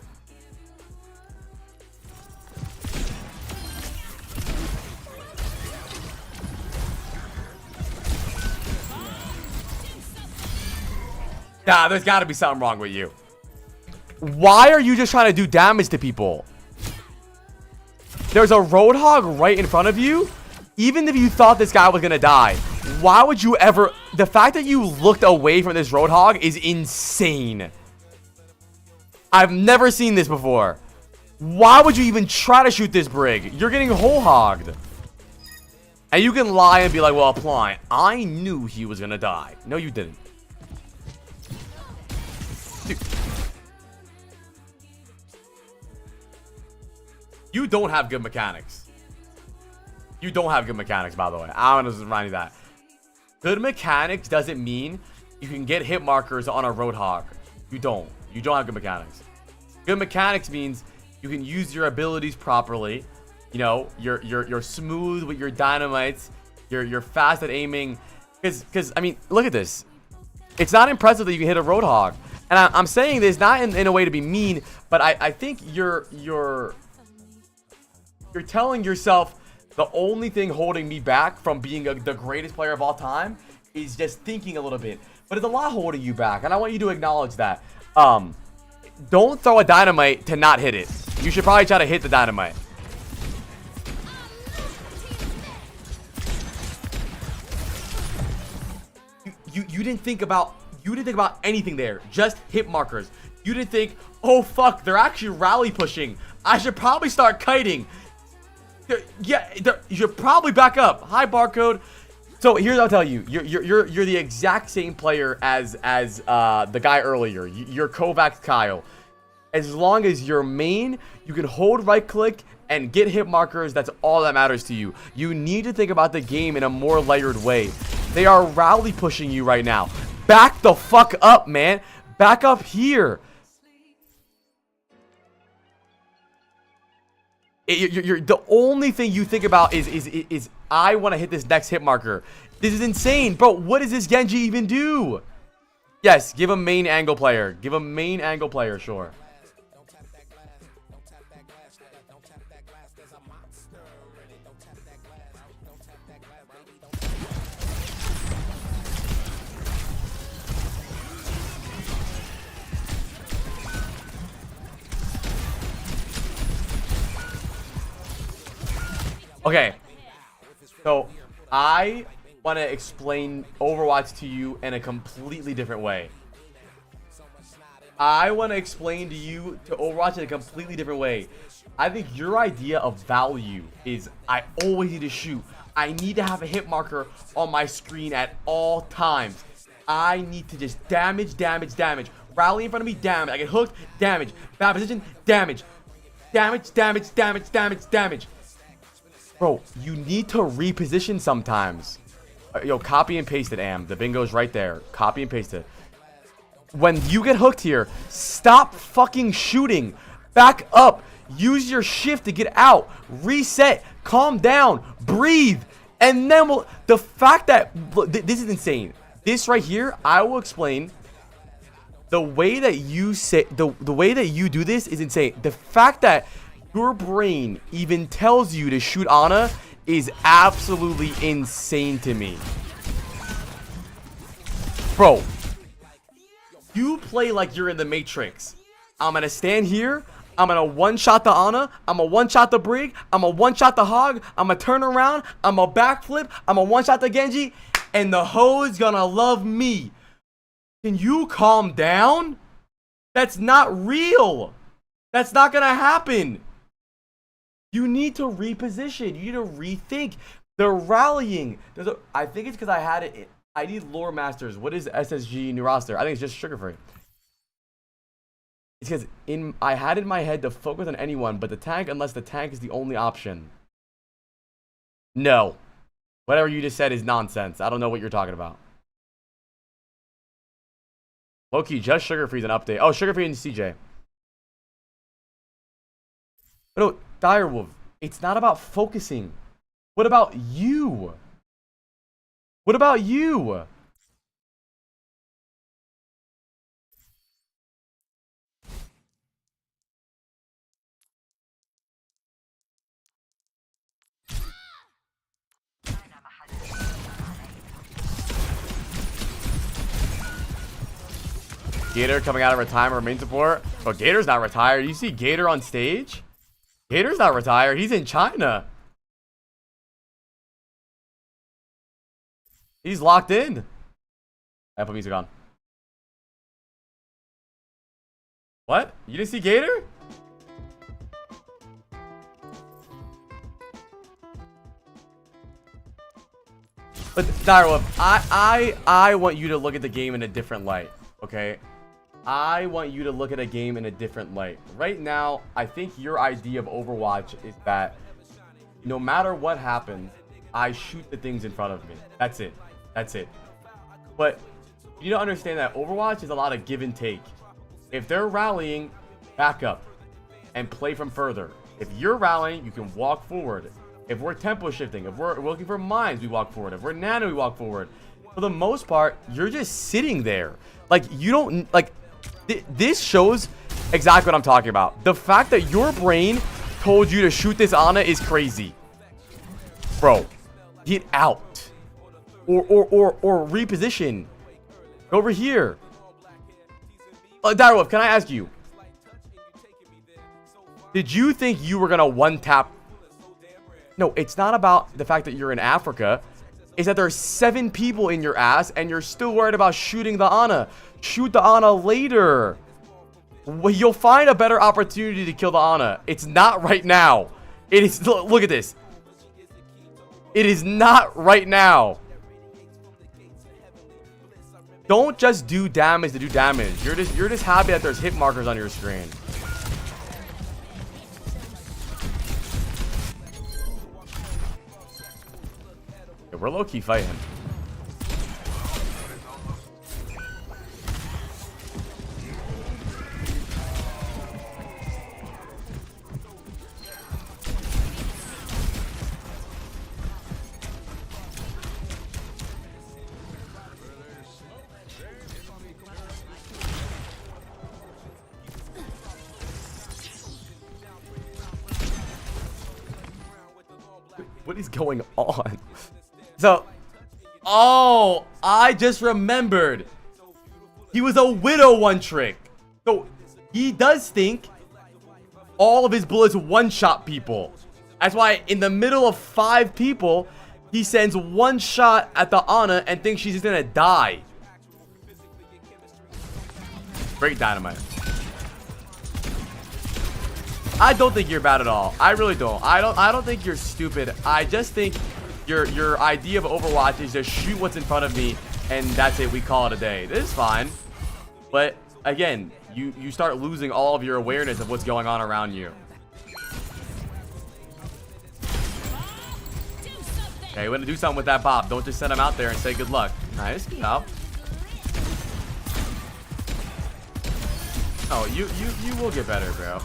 Nah, there's got to be something wrong with you. Why are you just trying to do damage to people? There's a Roadhog right in front of you. Even if you thought this guy was going to die, why would you ever... The fact that you looked away from this Roadhog is insane. I've never seen this before. Why would you even try to shoot this Brig? You're getting whole hogged. And you can lie and be like, well, apply. I knew he was going to die. No, you didn't. Dude. You don't have good mechanics. You don't have good mechanics, by the way. I want to just remind you that. Good mechanics doesn't mean you can get hit markers on a Roadhog. You don't. You don't have good mechanics. Good mechanics means you can use your abilities properly. You know, you're smooth with your dynamites. You're fast at aiming. Because I mean, look at this. It's not impressive that you can hit a Roadhog. And I'm saying this not in a way to be mean, but I think you're telling yourself the only thing holding me back from being the greatest player of all time is just thinking a little bit. But it's a lot holding you back, and I want you to acknowledge that. Don't throw a dynamite to not hit it. You should probably try to hit the dynamite. You didn't think about anything there. Just hit markers. You didn't think, oh fuck, they're actually rally pushing. I should probably start kiting. Yeah, you should probably back up. Hi, barcode. So here's what I'll tell you. You're the exact same player as the guy earlier. You're Kovacs Kyle. As long as you're main, you can hold right click and get hit markers. That's all that matters to you. You need to think about the game in a more layered way. They are rally pushing you right now. Back the fuck up, man. Back up here. You're the only thing you think about is I want to hit this next hit marker. This is insane, bro. What does this Genji even do? Yes, give him main angle player. Give him main angle player, sure. Okay, so I want to explain Overwatch to you in a completely different way. I want to explain to you to Overwatch in a completely different way. I think your idea of value is I always need to shoot. I need to have a hit marker on my screen at all times. I need to just damage. Rally in front of me, damage. I get hooked, damage. Bad position, damage. Damage. Bro, you need to reposition sometimes. Yo, copy and paste it, Am. The bingo's right there. Copy and paste it. When you get hooked here, stop fucking shooting. Back up. Use your shift to get out. Reset. Calm down. Breathe. And then the fact that... Look, this is insane. This right here, I will explain. The way that you say... The way that you do this is insane. The fact that... your brain even tells you to shoot Ana is absolutely insane to me. Bro, you play like you're in the Matrix. I'm gonna stand here. I'm gonna one-shot the Ana. I'm gonna one-shot the Brig. I'm gonna one-shot the Hog. I'm gonna turn around. I'm gonna backflip. I'm gonna one-shot the Genji. And the hoe's gonna love me. Can you calm down? That's not real. That's not gonna happen. You need to reposition. You need to rethink. They're rallying. I think it's because I had it. I need lore masters. What is SSG new roster? I think it's just sugar free. It's because I had it in my head to focus on anyone but the tank, unless the tank is the only option. No. Whatever you just said is nonsense. I don't know what you're talking about. Low-key, just sugar free is an update. Oh, sugar free and CJ. No, Direwolf, it's not about focusing. What about you? What about you? Gator coming out of retirement, main support. Oh, Gator's not retired. You see Gator on stage? Gator's not retired. He's in China. He's locked in. I put music on. What? You didn't see Gator? But Direwolf, I want you to look at the game in a different light. Okay? I want you to look at a game in a different light. Right now, I think your idea of Overwatch is that no matter what happens, I shoot the things in front of me. That's it. That's it. But you need to understand that Overwatch is a lot of give and take. If they're rallying, back up and play from further. If you're rallying, you can walk forward. If we're tempo shifting, if we're looking for mines, we walk forward. If we're nano, we walk forward. For the most part, you're just sitting there. Like, you don't, like, this shows exactly what I'm talking about. The fact that your brain told you to shoot this Ana is crazy. Bro, get out. Or reposition. Over here. Direwolf, can I ask you? Did you think you were gonna one-tap? No, it's not about the fact that you're in Africa. It's that there's 7 people in your ass and you're still worried about shooting the Ana. Shoot the Ana later. Well, you'll find a better opportunity to kill the Ana. It's not right now. It is. Look at this. It is not right now. Don't just do damage to do damage. You're just happy that there's hit markers on your screen. Yeah, we're low-key fighting. What is going on? So, oh, I just remembered. He was a widow one trick. So, he does think all of his bullets one-shot people. That's why in the middle of 5 people, he sends one shot at the Ana and thinks she's just gonna die. Great dynamite. I don't think you're bad at all. I really don't. I don't think you're stupid. I just think your idea of Overwatch is just shoot what's in front of me and that's it. We call it a day. This is fine. But again, you start losing all of your awareness of what's going on around you. Okay, we're gonna do something with that Bob. Don't just send him out there and say good luck. Nice. Good job. Oh, you will get better, bro.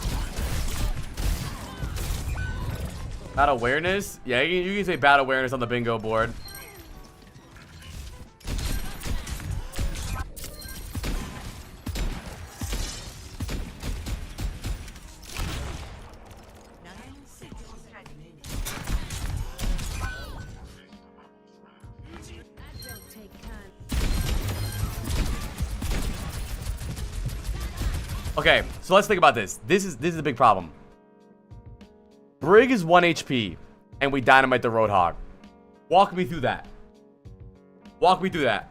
Bad awareness? Yeah, you can say bad awareness on the bingo board. Okay, so let's think about this. This is a big problem. Brig is 1 HP, and we dynamite the Roadhog. Walk me through that. Walk me through that.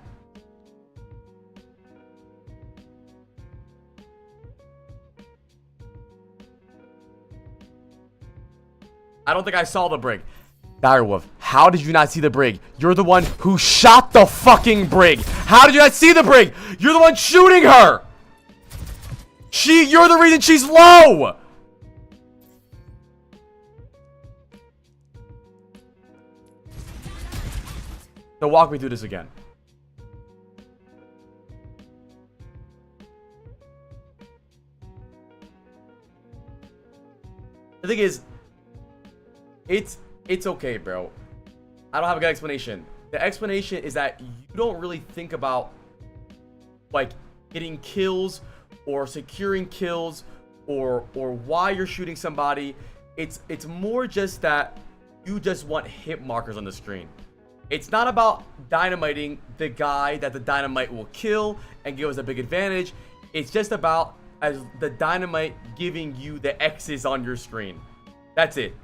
I don't think I saw the Brig. Direwolf, how did you not see the Brig? You're the one who shot the fucking Brig. How did you not see the Brig? You're the one shooting her. You're the reason she's low. So walk me through this again. The thing is, it's okay, bro. I don't have a good explanation. The explanation is that you don't really think about like getting kills or securing kills or why you're shooting somebody. It's more just that you just want hit markers on the screen. It's not about dynamiting the guy that the dynamite will kill and give us a big advantage. It's just about as the dynamite giving you the X's on your screen. That's it.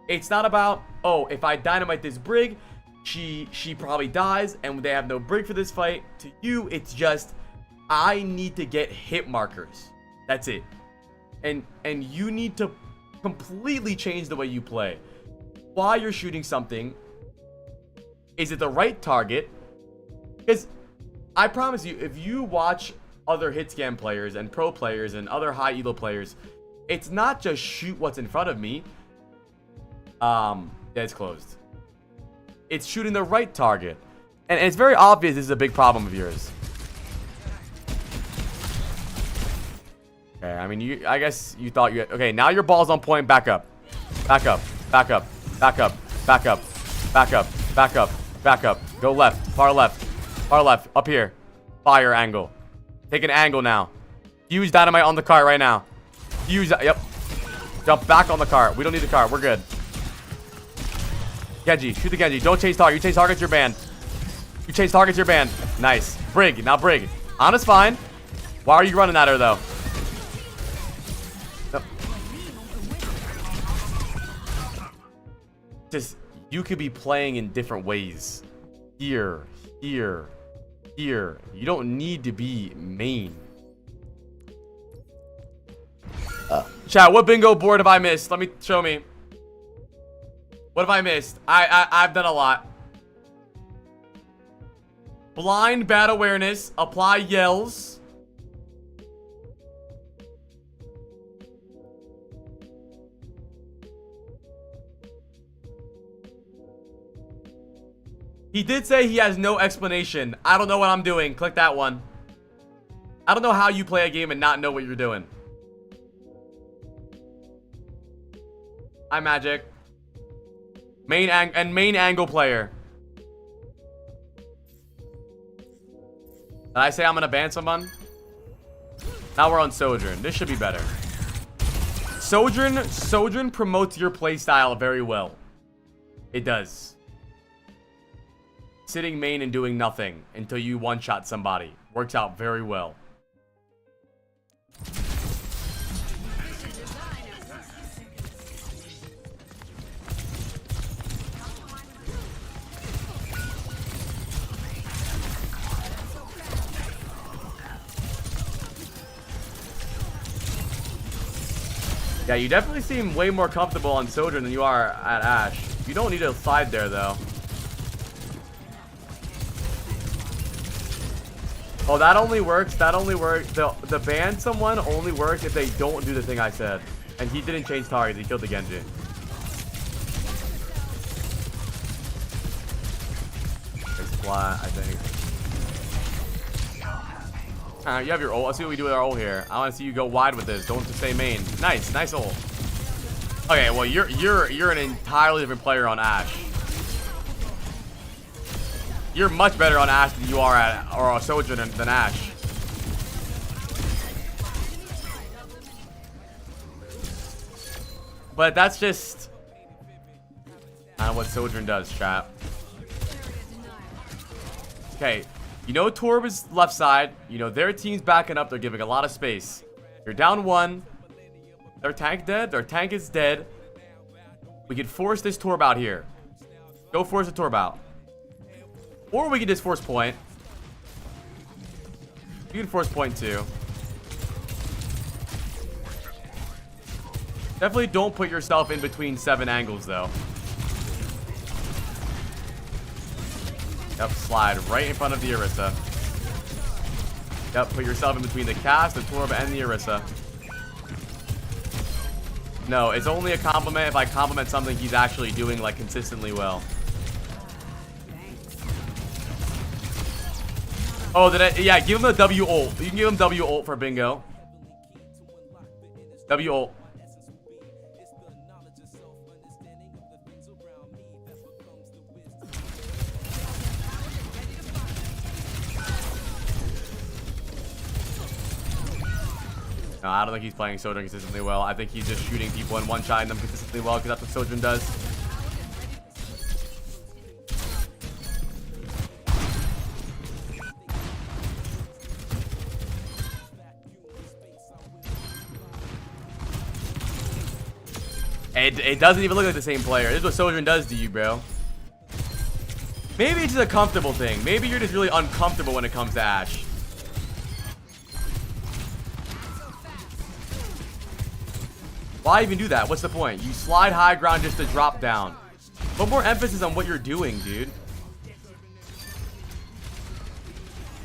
It's not about, oh, if I dynamite this Brig, she probably dies and they have no Brig for this fight. To you, it's just, I need to get hit markers. That's it. And you need to completely change the way you play. While you're shooting something, is it the right target? Because I promise you, if you watch other hit scan players and pro players and other high elo players, it's not just shoot what's in front of me. Yeah, it's closed. It's shooting the right target. And it's very obvious this is a big problem of yours. Okay, I mean, I guess you thought you... Okay, now your ball's on point. Back up. Back up. Back up. Back up. Back up. Back up. Back up. Back up. Go left. Far left. Far left. Up here. Fire angle. Take an angle now. Use dynamite on the cart right now. Use that. Yep. Jump back on the cart. We don't need the cart. We're good. Genji. Shoot the Genji. Don't chase target. You chase targets, you're banned. You chase targets, you're banned. Nice. Brig. Now Brig. Ana's fine. Why are you running at her, though? No. Just, you could be playing in different ways. Here. Here. Here. You don't need to be main. Chat, what bingo board have I missed? Let me show me. What have I missed? I've done a lot. Blind bad awareness. Apply yells. He did say he has no explanation. I don't know what I'm doing. Click that one. I don't know how you play a game and not know what you're doing. Hi, Magic. Main angle player. Did I say I'm gonna ban someone? Now we're on Sojourn. This should be better. Sojourn promotes your playstyle very well. It does. Sitting main and doing nothing until you one-shot somebody. Works out very well. Yeah, you definitely seem way more comfortable on Sojourn than you are at Ashe. You don't need to slide there, though. Oh, that only works. That only works. The ban someone only works if they don't do the thing I said. And he didn't change targets. He killed the Genji. It's flat, I think. You have your ult. Let's see what we do with our ult here. I want to see you go wide with this. Don't just stay main. Nice, nice ult. Okay, well you're an entirely different player on Ashe. You're much better on Ashe than you are at or Sojourn than Ashe. But that's just what Sojourn does, chat. Okay. You know Torb is left side. You know their team's backing up. They're giving a lot of space. You're down one. Their tank dead. Their tank is dead. We can force this Torb out here. Go force the Torb out. Or we can just force point. You can force point too. Definitely don't put yourself in between 7 angles though. Yep, slide right in front of the Orisa. Yep, put yourself in between the cast, the Torb, and the Orisa. No, it's only a compliment if I compliment something he's actually doing like consistently well. Oh, yeah, give him the W ult. You can give him W ult for bingo. W ult. No, I don't think he's playing Sojourn consistently well. I think he's just shooting people and one-shotting them consistently well because that's what Sojourn does. It doesn't even look like the same player. This is what Sojourn does to you, bro. Maybe it's just a comfortable thing. Maybe you're just really uncomfortable when it comes to Ashe. Why even do that? What's the point? You slide high ground just to drop down. Put more emphasis on what you're doing, dude.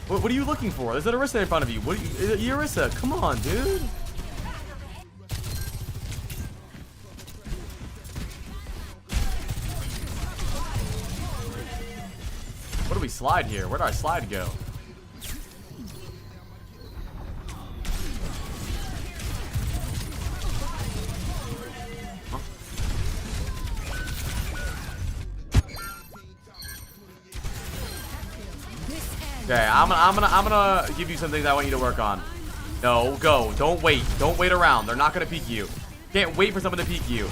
What are you looking for? There's an Orisa in front of you. What are you, Orisa? Come on, dude. What do we slide here? Where did our slide go? Okay, I'm gonna give you some things I want you to work on. No, go. Don't wait. Don't wait around. They're not gonna peek you. Can't wait for someone to peek you.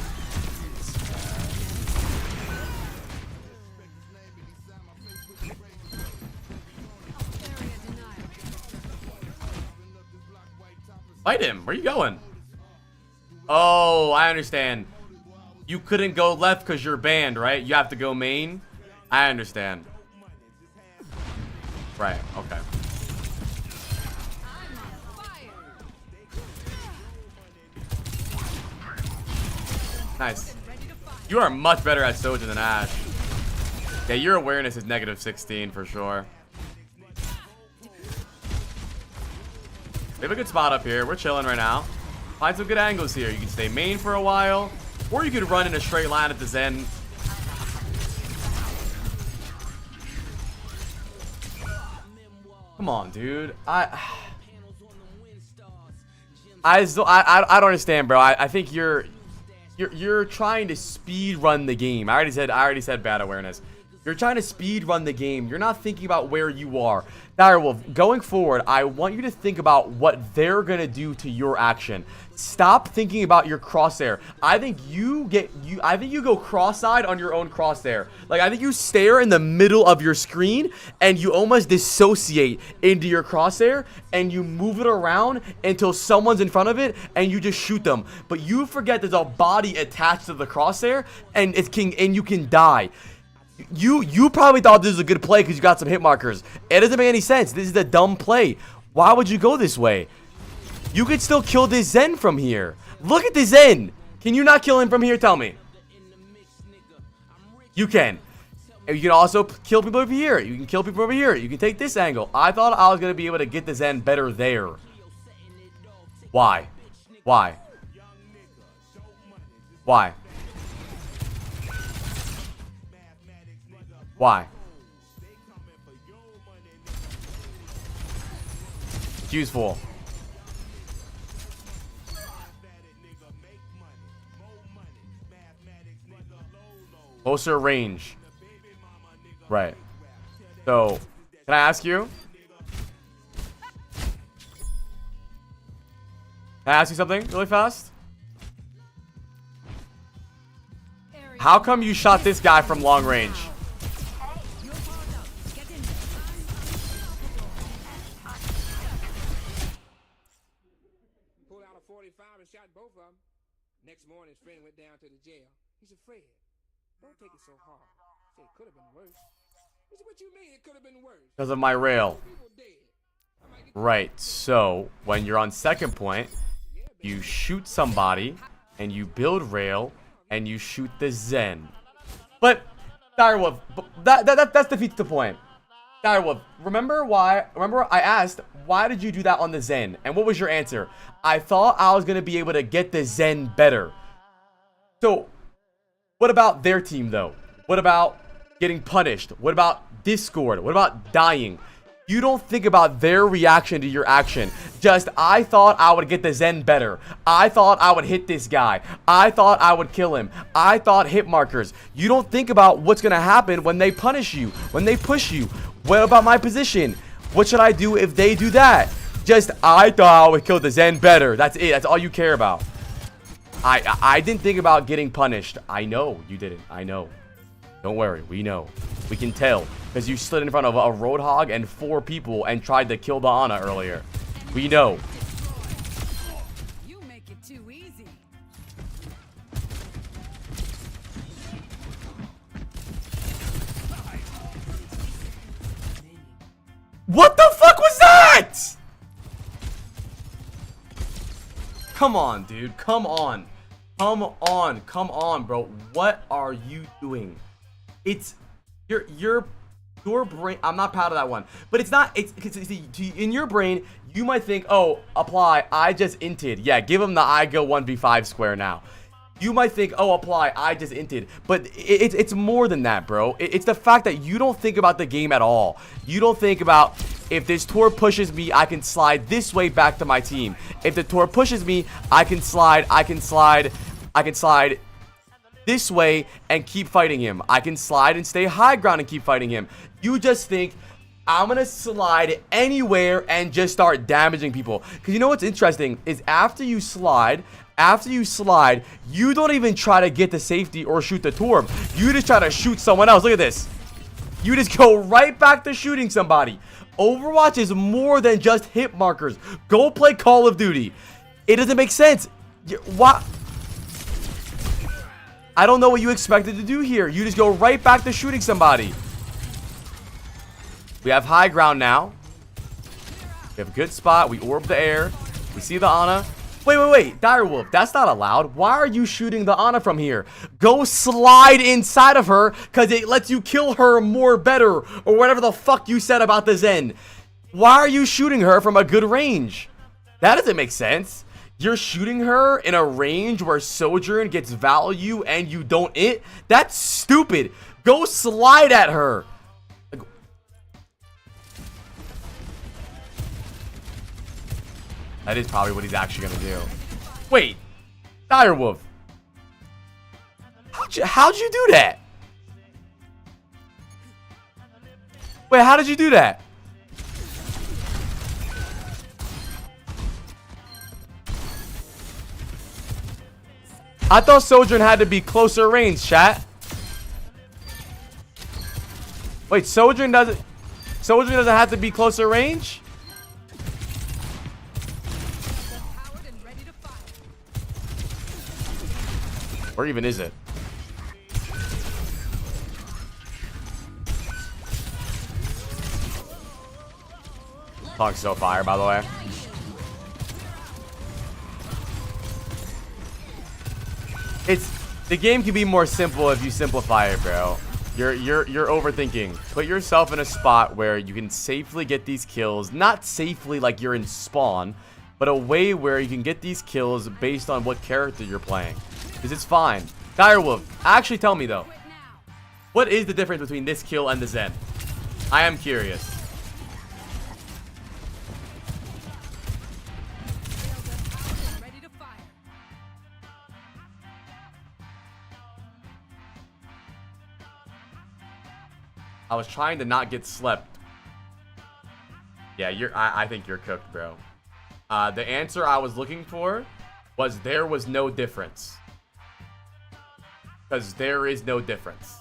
Fight him. Where are you going? Oh, I understand. You couldn't go left because you're banned, right? You have to go main. I understand. Right, okay. Nice. You are much better at Sojourn than Ash. Yeah, your awareness is -16 for sure. We have a good spot up here. We're chilling right now. Find some good angles here. You can stay main for a while, or you could run in a straight line at the Zen. Come on, dude. I don't understand, bro. I think you're trying to speed run the game. I already said bad awareness. You're trying to speed run the game. You're not thinking about where you are. Direwolf, going forward, I want you to think about what they're gonna do to your action. Stop thinking about your crosshair. I think you go cross-eyed on your own crosshair. Like, I think you stare in the middle of your screen and you almost dissociate into your crosshair and you move it around until someone's in front of it and you just shoot them. But you forget there's a body attached to the crosshair and you can die. You probably thought this was a good play because you got some hit markers. It doesn't make any sense. This is a dumb play. Why would you go this way? You could still kill this Zen from here. Look at this Zen. Can you not kill him from here? Tell me. You can. And you can also kill people over here. You can kill people over here. You can take this angle. I thought I was going to be able to get the Zen better there. Why? Why? Why? Why? Q's full. Closer range. Right. So, can I ask you? Can I ask you something really fast? How come you shot this guy from long range? Next morning, his friend went down to the jail. He said, Fred, don't take it so hard. He said, it could have been worse. He said, what you mean it could have been worse? Because of my rail. Right, so when you're on second point, you shoot somebody, and you build rail, and you shoot the Zen. But, Direwolf, that defeats the point. Direwolf, remember I asked, why did you do that on the Zen? And what was your answer? I thought I was going to be able to get the Zen better. So, what about their team, though? What about getting punished? What about Discord? What about dying? You don't think about their reaction to your action. Just, I thought I would get the Zen better. I thought I would hit this guy. I thought I would kill him. I thought hit markers. You don't think about what's going to happen when they punish you, when they push you. What about my position? What should I do if they do that? Just, I thought I would kill the Zen better. That's it. That's all you care about. I didn't think about getting punished. I know you didn't. I know. Don't worry. We know. We can tell. Because you slid in front of a Roadhog and 4 people and tried to kill the Ana earlier. We know. You make it too easy. What the fuck was that? Come on, dude. Come on. Come on. Come on, bro. What are you doing? It's... You're your brain, I'm not proud of that one, but it's not, it's in your brain, you might think, oh, apply, I just inted. Yeah, give him the I go 1v5 square now. You might think, oh, apply, I just inted. But it's more than that, bro. It's the fact that you don't think about the game at all. You don't think about, if this tour pushes me, I can slide this way back to my team. If the tour pushes me, I can slide this way and keep fighting him. I can slide and stay high ground and keep fighting him. You just think, I'm gonna slide anywhere and just start damaging people. Because you know what's interesting is after you slide, you don't even try to get the safety or shoot the torb. You just try to shoot someone else. Look at this. You just go right back to shooting somebody. Overwatch is more than just hit markers. Go play Call of Duty. It doesn't make sense. What? I don't know what you expected to do here. You just go right back to shooting somebody. We have high ground now. We have a good spot. We orb the air. We see the Ana. Wait. Direwolf, that's not allowed. Why are you shooting the Ana from here? Go slide inside of her because it lets you kill her more better. Or whatever the fuck you said about the Zen. Why are you shooting her from a good range? That doesn't make sense. You're shooting her in a range where Sojourn gets value and you don't it? That's stupid. Go slide at her. That is probably what he's actually gonna do. Wait, Direwolf. How'd you do that? Wait, how did you do that? I thought Sojourn had to be closer range, chat. Wait, Sojourn doesn't have to be closer range? Or even is it? Punk's so fire, by the way. The game can be more simple if you simplify it, bro. You're overthinking. Put yourself in a spot where you can safely get these kills. Not safely like you're in spawn, but a way where you can get these kills based on what character you're playing. Because it's fine. Direwolf, actually tell me though. What is the difference between this kill and the Zen? I am curious. I was trying to not get slept. Yeah, I think you're cooked, bro. The answer I was looking for was there was no difference. Because there is no difference.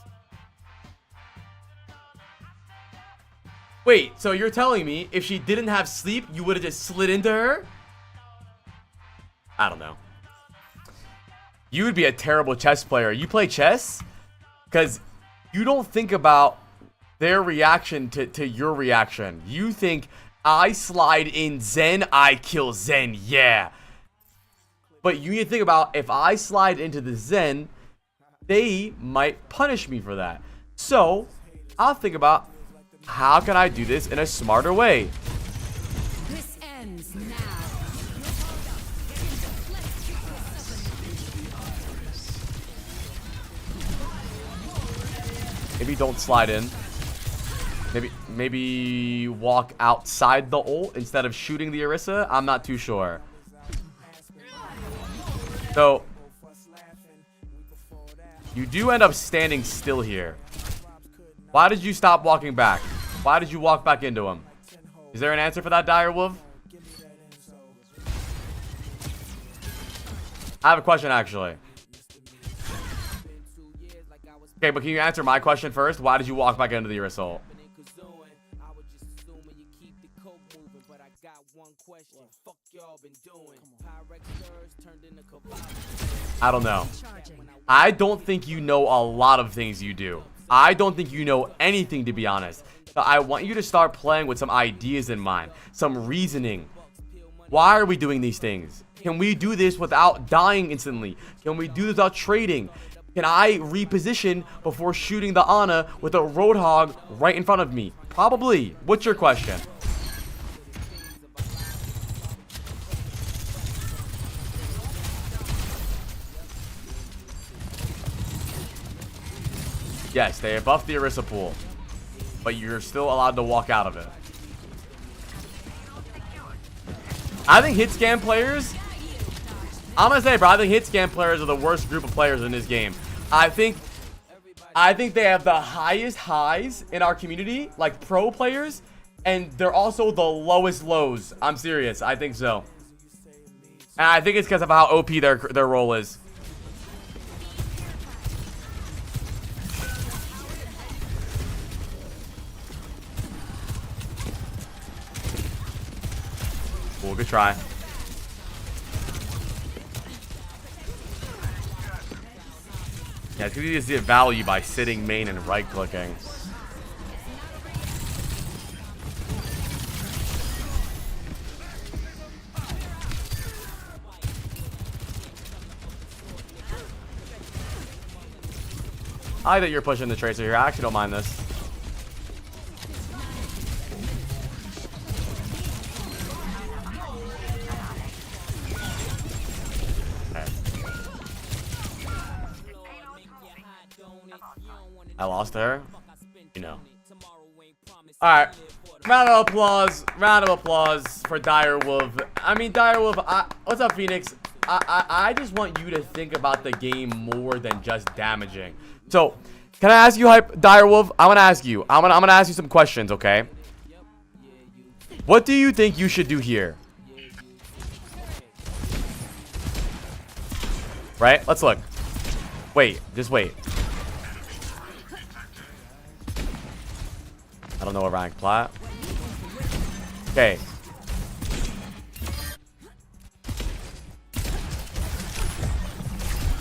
Wait, so you're telling me if she didn't have sleep, you would have just slid into her? I don't know. You would be a terrible chess player. You play chess? Because you don't think about their reaction to your reaction. You think, I slide in Zen, I kill Zen, yeah. But you need to think about, if I slide into the Zen, they might punish me for that. So, I'll think about, how can I do this in a smarter way? This ends now. Maybe don't slide in. Maybe walk outside the ult instead of shooting the Orisa. I'm not too sure. So you do end up standing still here. Why did you stop walking back? Why did you walk back into him? Is there an answer for that, Direwolf? I have a question, actually. Okay, but can you answer my question first? Why did you walk back into the Orisa? I don't know. I don't think you know a lot of things you do. I don't think you know anything, to be honest. So I want you to start playing with some ideas in mind, some reasoning. Why are we doing these things? Can we do this without dying instantly? Can we do this without trading? Can I reposition before shooting the Ana with a Roadhog right in front of me? Probably. What's your question? Yes, they buffed the Orisa pool, but you're still allowed to walk out of it. I think hit scan players, I'm gonna say, bro, I think hit scan players are the worst group of players in this game. I think they have the highest highs in our community, like pro players, and they're also the lowest lows. I'm serious. I think so. And I think it's because of how OP their role is. Cool, good try. Yeah, it's because you just get value by sitting main and right clicking. I like that you're pushing the tracer here. I actually don't mind this. I lost her. You know. Alright. Round of applause. Round of applause for Direwolf. I mean, Direwolf, what's up, Phoenix? I just want you to think about the game more than just damaging. So, can I ask you, Direwolf? I want to ask you. I'm gonna ask you some questions, okay? What do you think you should do here? Right? Let's look. Wait. Just wait. I don't know what rank plat. Okay.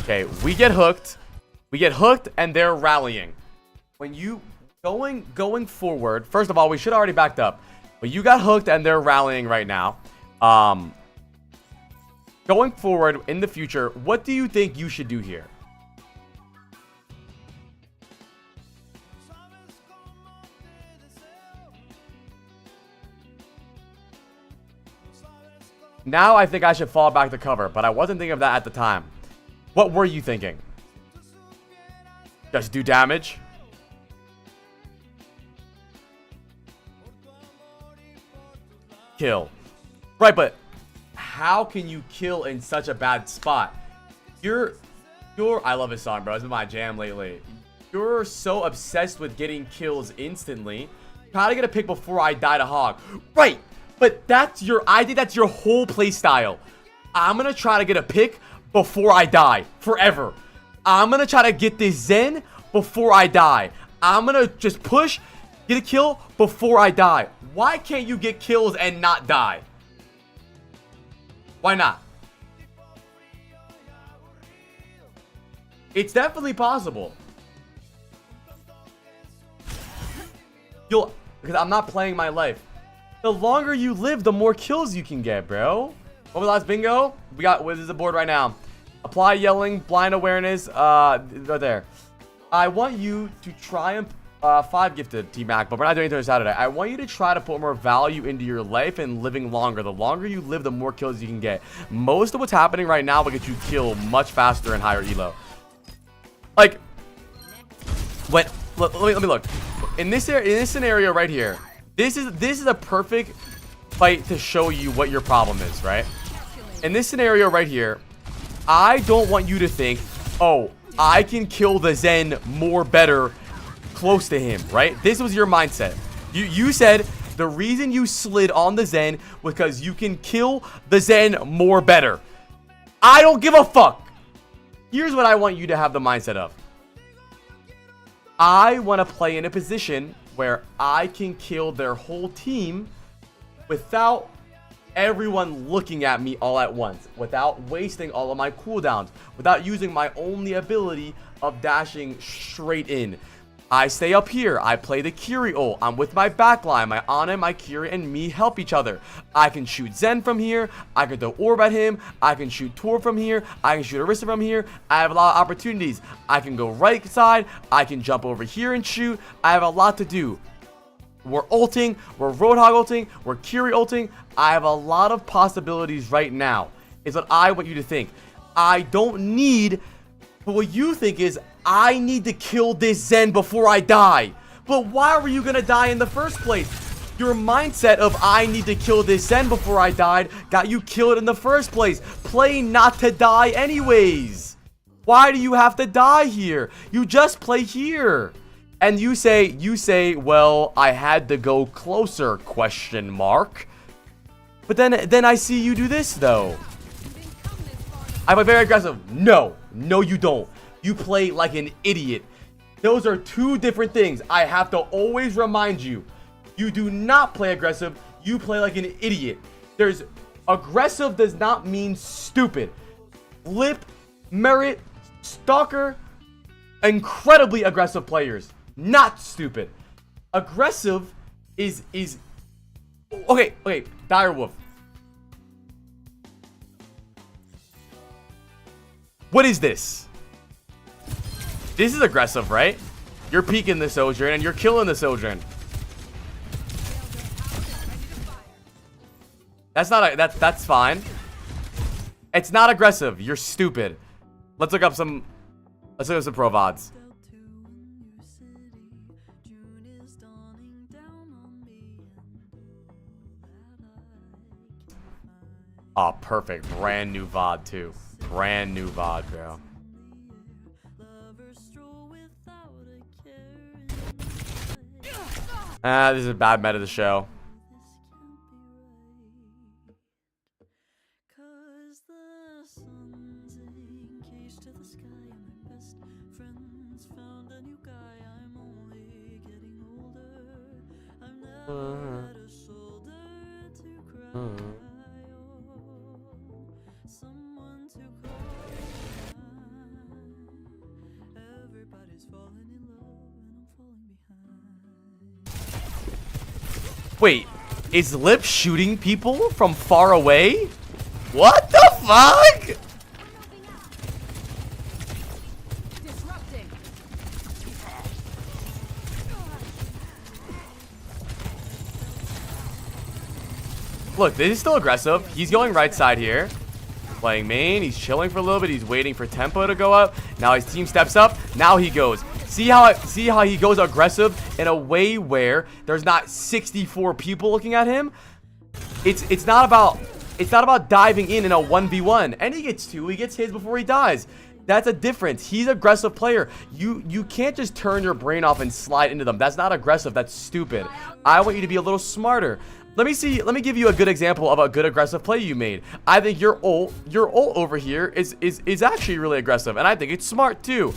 Okay, we get hooked. We get hooked and they're rallying. When you going forward, first of all, we should have already backed up. But you got hooked and they're rallying right now. Going forward in the future, what do you think you should do here? Now I think I should fall back to cover, but I wasn't thinking of that at the time. What were you thinking? Just do damage? Kill. Right, but how can you kill in such a bad spot? I love this song, bro. It's been my jam lately. You're so obsessed with getting kills instantly. Try to get a pick before I die to Hog. Right! But I think that's your whole play style. I'm gonna try to get a pick before I die. Forever. I'm gonna try to get this Zen before I die. I'm gonna just push, get a kill before I die. Why can't you get kills and not die? Why not? It's definitely possible. Because I'm not playing my life. The longer you live, the more kills you can get, bro. What was the last bingo? We got, what is the board right now? Apply yelling, blind awareness, right there. I want you to triumph 5 gifted, T-Mac, but we're not doing anything on Saturday. I want you to try to put more value into your life and living longer. The longer you live, the more kills you can get. Most of what's happening right now will get you killed much faster and higher elo. Like, let me look. In this scenario right here, this is a perfect fight to show you what your problem is, right? In this scenario right here, I don't want you to think, oh, I can kill the Zen more better close to him, right? This was your mindset. You said the reason you slid on the Zen was because you can kill the Zen more better. I don't give a fuck. Here's what I want you to have the mindset of. I want to play in a position where I can kill their whole team without everyone looking at me all at once, without wasting all of my cooldowns, without using my only ability of dashing straight in. I stay up here. I play the Kiri ult. I'm with my backline. My Ana, my Kiri, and me help each other. I can shoot Zen from here. I can throw Orb at him. I can shoot Tor from here. I can shoot Orisa from here. I have a lot of opportunities. I can go right side. I can jump over here and shoot. I have a lot to do. We're ulting. We're Roadhog ulting. We're Kiri ulting. I have a lot of possibilities right now, is what I want you to think. I don't need... But what you think is, I need to kill this Zen before I die. But why were you going to die in the first place? Your mindset of, I need to kill this Zen before I died, got you killed in the first place. Play not to die anyways. Why do you have to die here? You just play here. And you say, well, I had to go closer, question mark. But then I see you do this, though. I play very aggressive. No, you don't. You play like an idiot. Those are two different things. I have to always remind you. You do not play aggressive. You play like an idiot. There's aggressive does not mean stupid. Lip, Merit, Stalker, incredibly aggressive players. Not stupid. Aggressive is okay, Direwolf. What is this? This is aggressive, right? You're peeking the Sojourn and you're killing the Sojourn. That's not that's fine. It's not aggressive. You're stupid. Let's look up some pro VODs. Oh, perfect. Brand new VOD too. Brand new VOD, bro. This is a bad meta to show. Wait, is Lip shooting people from far away? What the fuck? Disrupting. Look, this is still aggressive. He's going right side here. Playing main. He's chilling for a little bit. He's waiting for tempo to go up. Now his team steps up. Now he goes. See how he goes aggressive in a way where there's not 64 people looking at him. It's not about diving in a 1v1. And he gets 2. He gets his before he dies. That's a difference. He's an aggressive player. You can't just turn your brain off and slide into them. That's not aggressive. That's stupid. I want you to be a little smarter. Let me give you a good example of a good aggressive play you made. I think your ult over here is actually really aggressive, and I think it's smart too.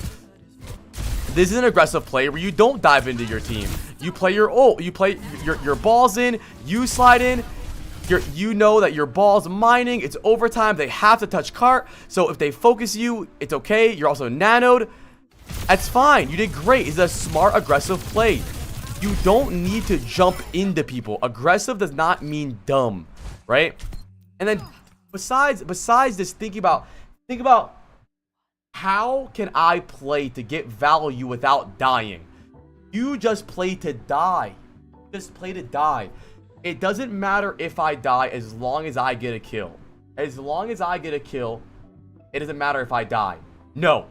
This is an aggressive play where you don't dive into your team. You play your ult. You play your balls in. You slide in. You know that your ball's mining. It's overtime. They have to touch cart. So if they focus you, it's okay. You're also nanoed. That's fine. You did great. It's a smart aggressive play. You don't need to jump into people. Aggressive does not mean dumb, right? And then besides this, think about how can I play to get value without dying? You just play to die. Just play to die. It doesn't matter if I die as long as I get a kill. As long as I get a kill, it doesn't matter if I die. No.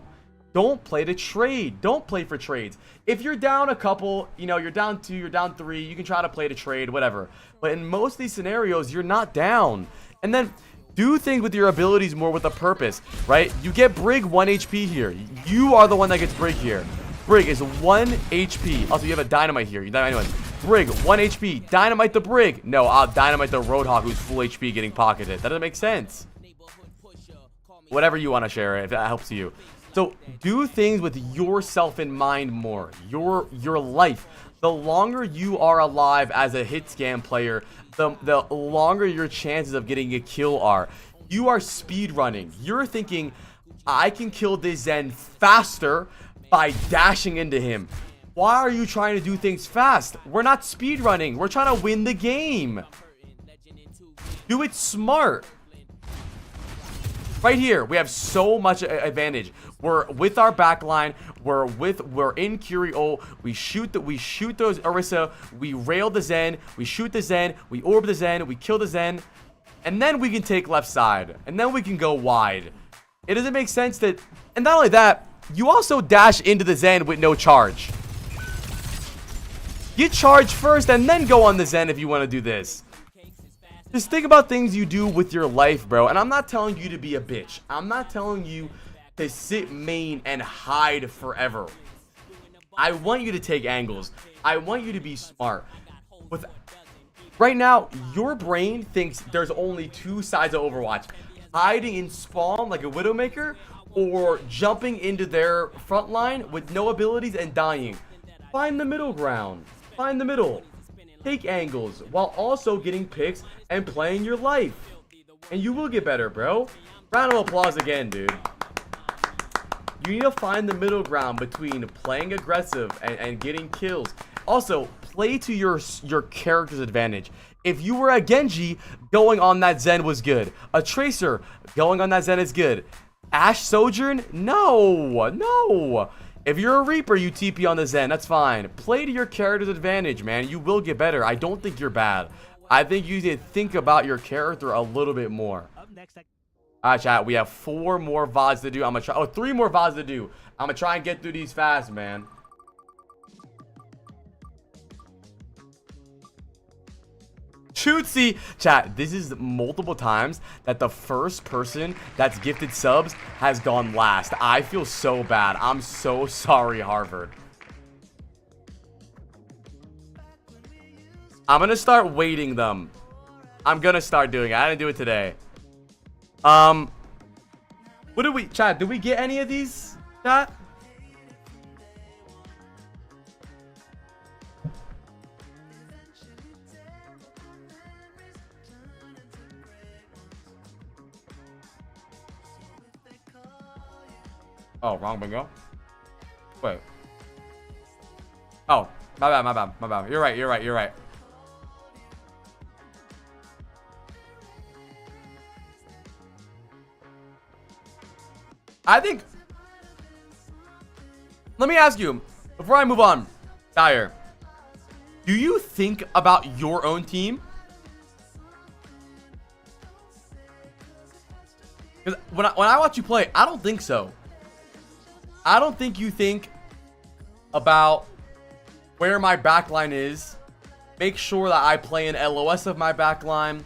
Don't play to trade. Don't play for trades. If you're down a couple, you're down 2, you're down 3, you can try to play to trade, whatever. But in most of these scenarios, you're not down. And then do things with your abilities more with a purpose, right? You get Brig 1 HP here. You are the one that gets Brig here. Brig is 1 HP. Also, you have a Dynamite here. Anyway, Brig, 1 HP. Dynamite the Brig. No, I'll Dynamite the Roadhog who's full HP getting pocketed. That doesn't make sense. Whatever you want to share, if that helps you. So do things with yourself in mind more. Your life. The longer you are alive as a hit scan player, the longer your chances of getting a kill are. You are speed running. You're thinking, I can kill this Zen faster by dashing into him. Why are you trying to do things fast? We're not speedrunning. We're trying to win the game. Do it smart. Right here, we have so much advantage. We're with our backline. We're in Curio. We shoot those Orisa. We rail the Zen. We shoot the Zen. We orb the Zen. We kill the Zen. And then we can take left side. And then we can go wide. It doesn't make sense that... And not only that, you also dash into the Zen with no charge. You charge first and then go on the Zen if you want to do this. Just think about things you do with your life, bro. And I'm not telling you to be a bitch. I'm not telling you to sit main and hide forever. I want you to take angles. I want you to be smart. Right now, your brain thinks there's only two sides of Overwatch. Hiding in spawn like a Widowmaker, or jumping into their front line with no abilities and dying. Find the middle ground. Find the middle. Take angles while also getting picks and playing your life. And you will get better, bro. Round of applause again, dude. You need to find the middle ground between playing aggressive and getting kills. Also, play to your character's advantage. If you were a Genji, going on that Zen was good. A Tracer, going on that Zen is good. Ashe Sojourn? No. If you're a Reaper, you TP on the Zen. That's fine. Play to your character's advantage, man. You will get better. I don't think you're bad. I think you need to think about your character a little bit more. Alright, chat. We have 4 more VODs to do. I'm gonna try. Oh, 3 more VODs to do. I'm gonna try and get through these fast, man. Chootsie, chat, this is multiple times that the first person that's gifted subs has gone last. I feel so bad. I'm so sorry, Harvard. I'm gonna start weighting them. I'm gonna start doing it. I didn't do it today. What did we, chat, did we get any of these, chat? Oh, wrong bingo. Wait. Oh, my bad. You're right. I think... Let me ask you, before I move on, Dyer, do you think about your own team? Because when I watch you play, I don't think so. I don't think you think about where my backline is. Make sure that I play an LOS of my backline.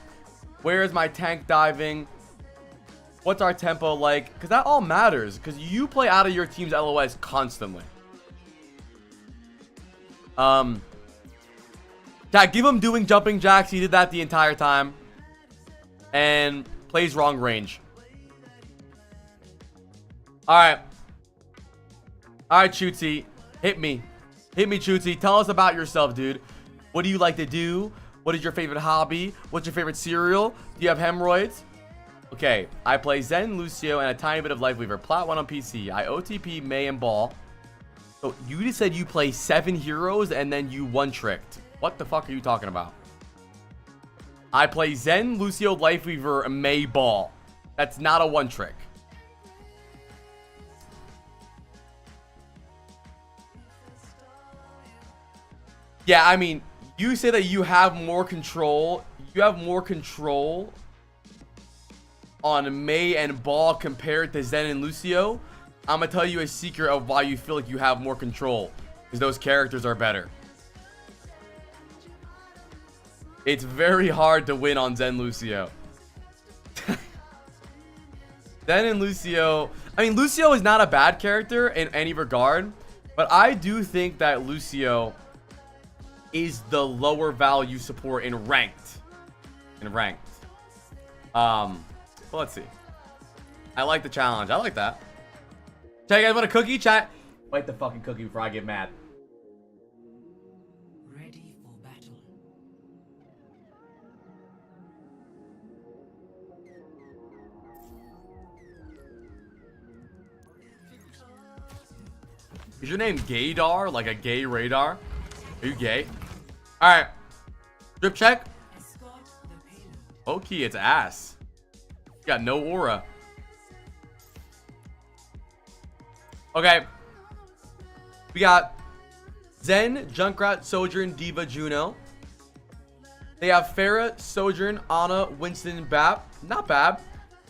Where is my tank diving? What's our tempo like? Because that all matters. Because you play out of your team's LOS constantly. Dad, give him doing jumping jacks. He did that the entire time. And plays wrong range. Alright. Alright, Chootsie. Hit me, Chootsie. Tell us about yourself, dude. What do you like to do? What is your favorite hobby? What's your favorite cereal? Do you have hemorrhoids? Okay, I play Zen, Lucio, and a tiny bit of Lifeweaver. Plat 1 on PC. I OTP, May, and Ball. So you just said you play 7 heroes and then you one-tricked. What the fuck are you talking about? I play Zen, Lucio, Lifeweaver, and May, Ball. That's not a one-trick. Yeah, I mean, you say that you have more control. You have more control on May and Ball compared to Zen and Lucio. I'm gonna tell you a secret of why you feel like you have more control. Because those characters are better. It's very hard to win on Zen Lucio. Zen and Lucio... I mean, Lucio is not a bad character in any regard. But I do think that Lucio is the lower value support in ranked. Well, let's see. I like the challenge. I like that. Chat, you guys want a cookie? Chat. Bite the fucking cookie before I get mad. Ready for battle. Is your name Gaydar? Like a gay radar? Are you gay? Alright. Drip check. Okay, it's ass. Got no aura. Okay. We got Zen, Junkrat, Sojourn, Diva, Juno. They have Pharah, Sojourn, Ana, Winston, Bap. Not bad.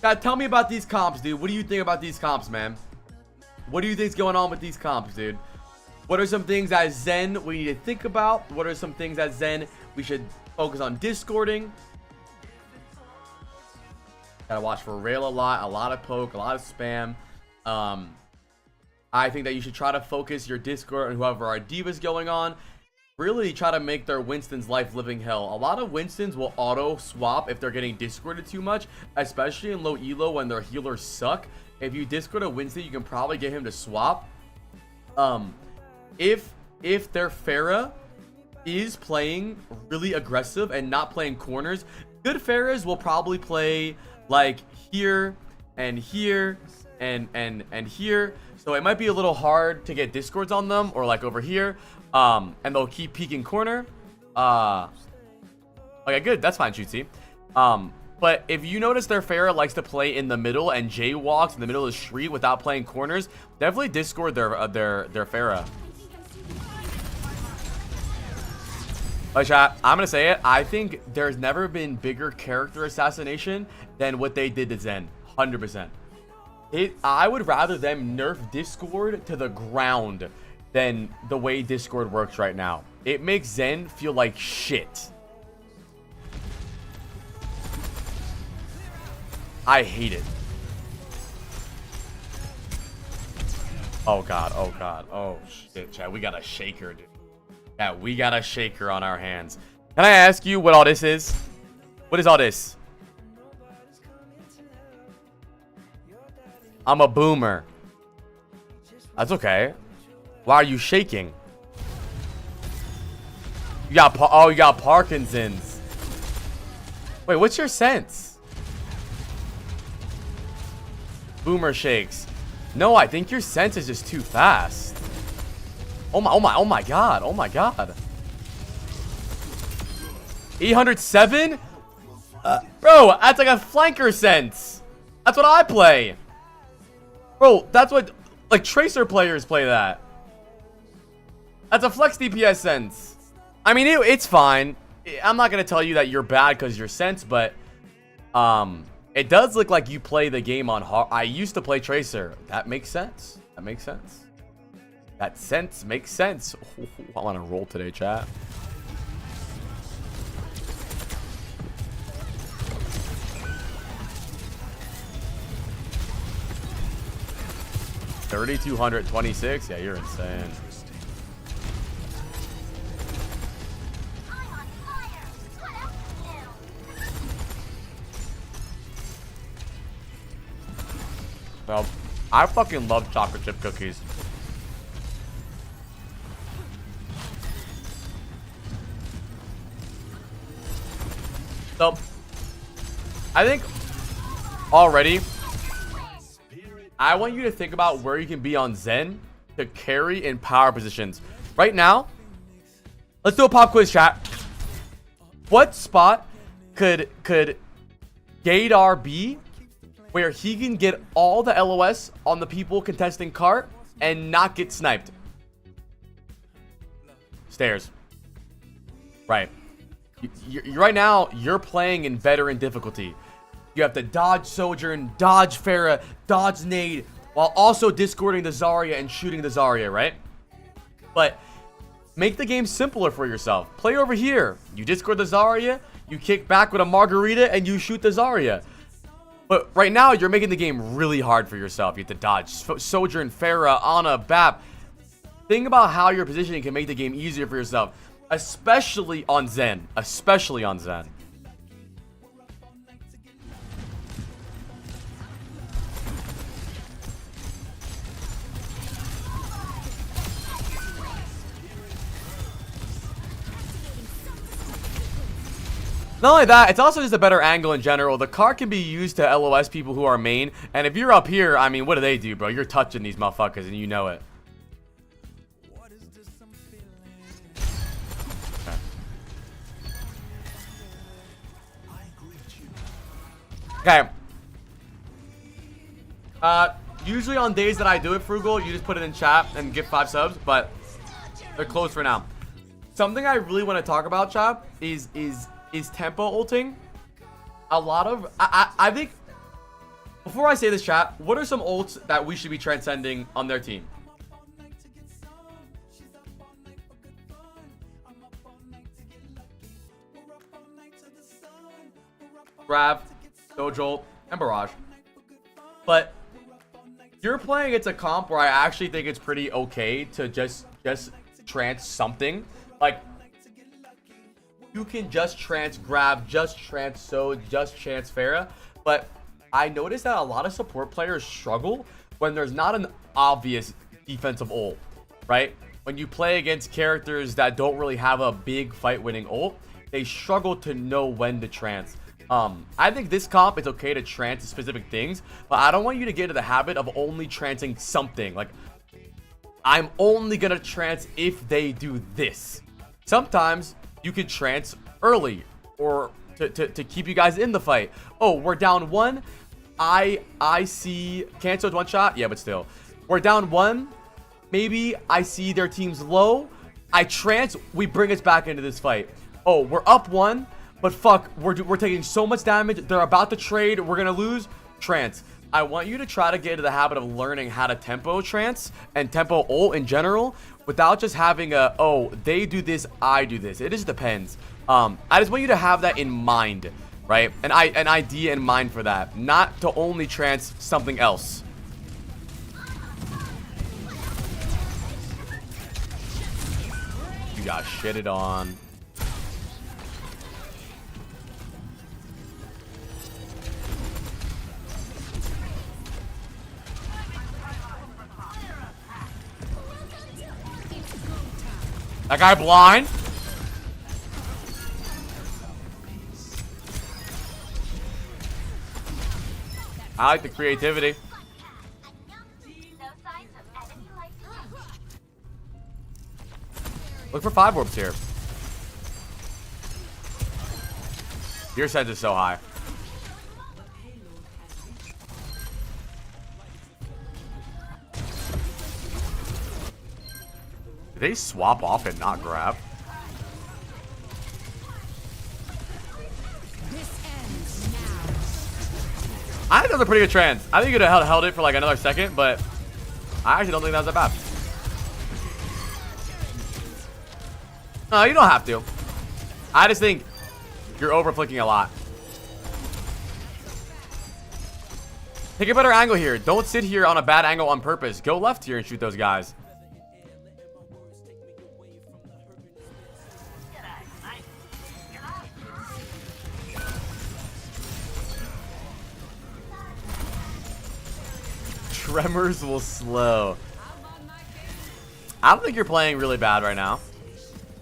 God, tell me about these comps, dude. What do you think about these comps, man? What do you think's going on with these comps, dude? What are some things that Zen we need to think about? What are some things that Zen we should focus on discording? Gotta watch for rail a lot of poke, a lot of spam. I think that you should try to focus your Discord on whoever our divas going on. Really try to make their Winston's life living hell. A lot of Winstons will auto swap if they're getting discorded too much, especially in low elo when their healers suck. If you discord a Winston, you can probably get him to swap. If their Pharah is playing really aggressive and not playing corners, good Pharahs will probably play like here and here and here. So it might be a little hard to get discords on them, or like over here. And they'll keep peeking corner. Okay, good. That's fine, Shootsy. But if you notice their Pharah likes to play in the middle and jaywalks in the middle of the street without playing corners, definitely discord their Pharah. But chat, I'm gonna say it. I think there's never been bigger character assassination than what they did to Zen. 100%. I would rather them nerf Discord to the ground than the way Discord works right now. It makes Zen feel like shit. I hate it. Oh god, oh god, oh shit, chat. We got a shaker, dude. Yeah, we got a shaker on our hands. Can I ask you what all this is? What is all this? I'm a boomer. That's okay. Why are you shaking? You got Parkinson's. Wait, what's your sense? Boomer shakes. No, I think your sense is just too fast. Oh my god. Oh my god. 807? Bro, that's like a flanker sense. That's what I play. Bro, that's what like Tracer players play that. That's a flex DPS sense. I mean, it's fine. I'm not gonna tell you that you're bad because you're sense, but it does look like you play the game on hard. I used to play Tracer. That makes sense. That makes sense. That sense makes sense. Ooh, I want to roll today, chat. $3,226. Yeah, you're insane. Well, I fucking love chocolate chip cookies. So, I think already, I want you to think about where you can be on Zen to carry in power positions. Right now, let's do a pop quiz, chat. What spot could Gaydar be where he can get all the LOS on the people contesting cart and not get sniped? Stairs. Right. Right now, you're playing in veteran difficulty. You have to dodge Sojourn, dodge Pharah, dodge Nade, while also discording the Zarya and shooting the Zarya, right? But make the game simpler for yourself. Play over here. You discord the Zarya, you kick back with a Margarita, and you shoot the Zarya. But right now, you're making the game really hard for yourself. You have to dodge Sojourn, Pharah, Ana, Bap. Think about how your positioning can make the game easier for yourself. Especially on Zen. Especially on Zen. Not only that, it's also just a better angle in general. The cart can be used to LOS people who are main. And if you're up here, I mean, what do they do, bro? You're touching these motherfuckers and you know it. Okay. Usually on days that I do it, Frugal, you just put it in chat and give 5 subs, but they're closed for now. Something I really want to talk about, chat, is tempo ulting. A lot of I think before I say this, chat, what are some ults that we should be transcending on their team? Grav, Sojourn, and Barrage. But you're playing against a comp where I actually think it's pretty okay to just trance something. Like, you can just trance Grav, just trance Soj, just trance Pharah. But I noticed that a lot of support players struggle when there's not an obvious defensive ult, right? When you play against characters that don't really have a big fight-winning ult, they struggle to know when to trance. I think this comp, it's okay to trance specific things, but I don't want you to get into the habit of only trancing something. Like, I'm only gonna trance if they do this. Sometimes you can trance early or to keep you guys in the fight. Oh, we're down 1. I see canceled 1 shot. Yeah, but still, we're down 1. Maybe I see their team's low. I trance. We bring us back into this fight. Oh, we're up 1. But fuck, we're taking so much damage. They're about to trade. We're gonna lose. Trance. I want you to try to get into the habit of learning how to tempo trance and tempo ult in general without just having a, oh, they do this, I do this. It just depends. I just want you to have that in mind, right? An idea in mind for that, not to only trance something else. You got shitted on. That guy blind. I like the creativity. Look for 5 orbs here. Your sense is so high. Did they swap off and not grab? I think that was a pretty good trance. I think you could have held it for like another second, but I actually don't think that was that bad. No, you don't have to. I just think you're over flicking a lot. Take a better angle here. Don't sit here on a bad angle on purpose. Go left here and shoot those guys. Tremors will slow. I don't think you're playing really bad right now.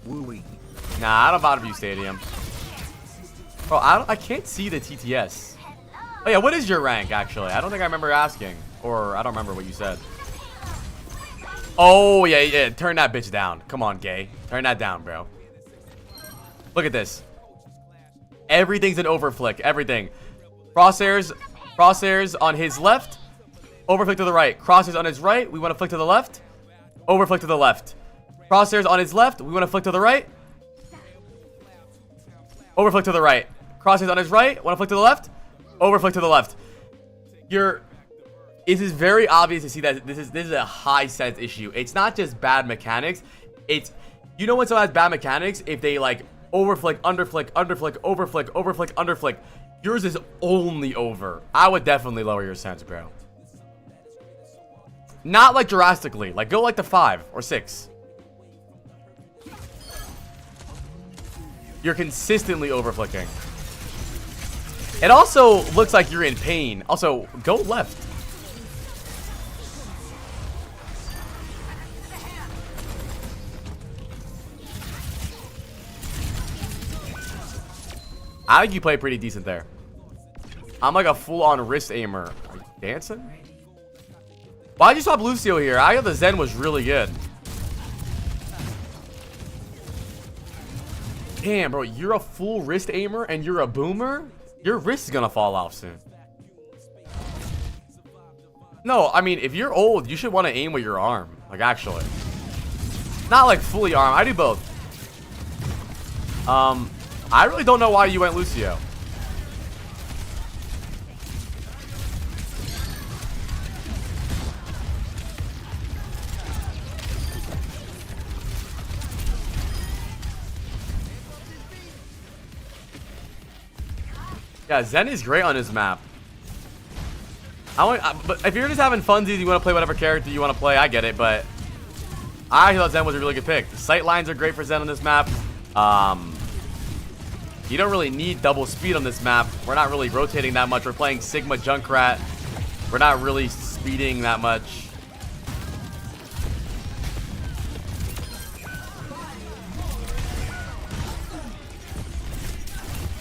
Nah, I don't bottom view stadium. Bro, I can't see the TTS. Oh yeah, what is your rank actually? I don't think I remember asking, or I don't remember what you said. Oh yeah, turn that bitch down. Come on, gay. Turn that down, bro. Look at this. Everything's an overflick. Everything. Crosshairs on his left. Overflick to the right. Crosshairs on his right. We want to flick to the left. Overflick to the left. Crosshairs on his left. We want to flick to the right. Overflick to the right. Crosshairs on his right. Want to flick to the left. Overflick to the left. It is very obvious to see that this is a high sense issue. It's not just bad mechanics. It's, you know when someone has bad mechanics, if they like overflick, underflick, overflick, underflick. Yours is only over. I would definitely lower your sense, bro. Not like drastically. Like, go like to 5 or 6. You're consistently overflicking. It also looks like you're in pain. Also, go left. I think you play pretty decent there. I'm like a full-on wrist aimer. Are you dancing? Why'd you swap Lucio here? I thought the Zen was really good. Damn, bro, you're a full wrist aimer and you're a boomer? your wrist is gonna fall off soon. No, I mean, if you're old, you should want to aim with your arm. Like, actually. Not like fully arm. I do both. I really don't know why you went Lucio. Yeah, Zen is great on this map. But if you're just having funsies, you want to play whatever character you want to play, I get it. But I thought Zen was a really good pick. The sight lines are great for Zen on this map. You don't really need double speed on this map. We're not really rotating that much. We're playing Sigma Junkrat. We're not really speeding that much.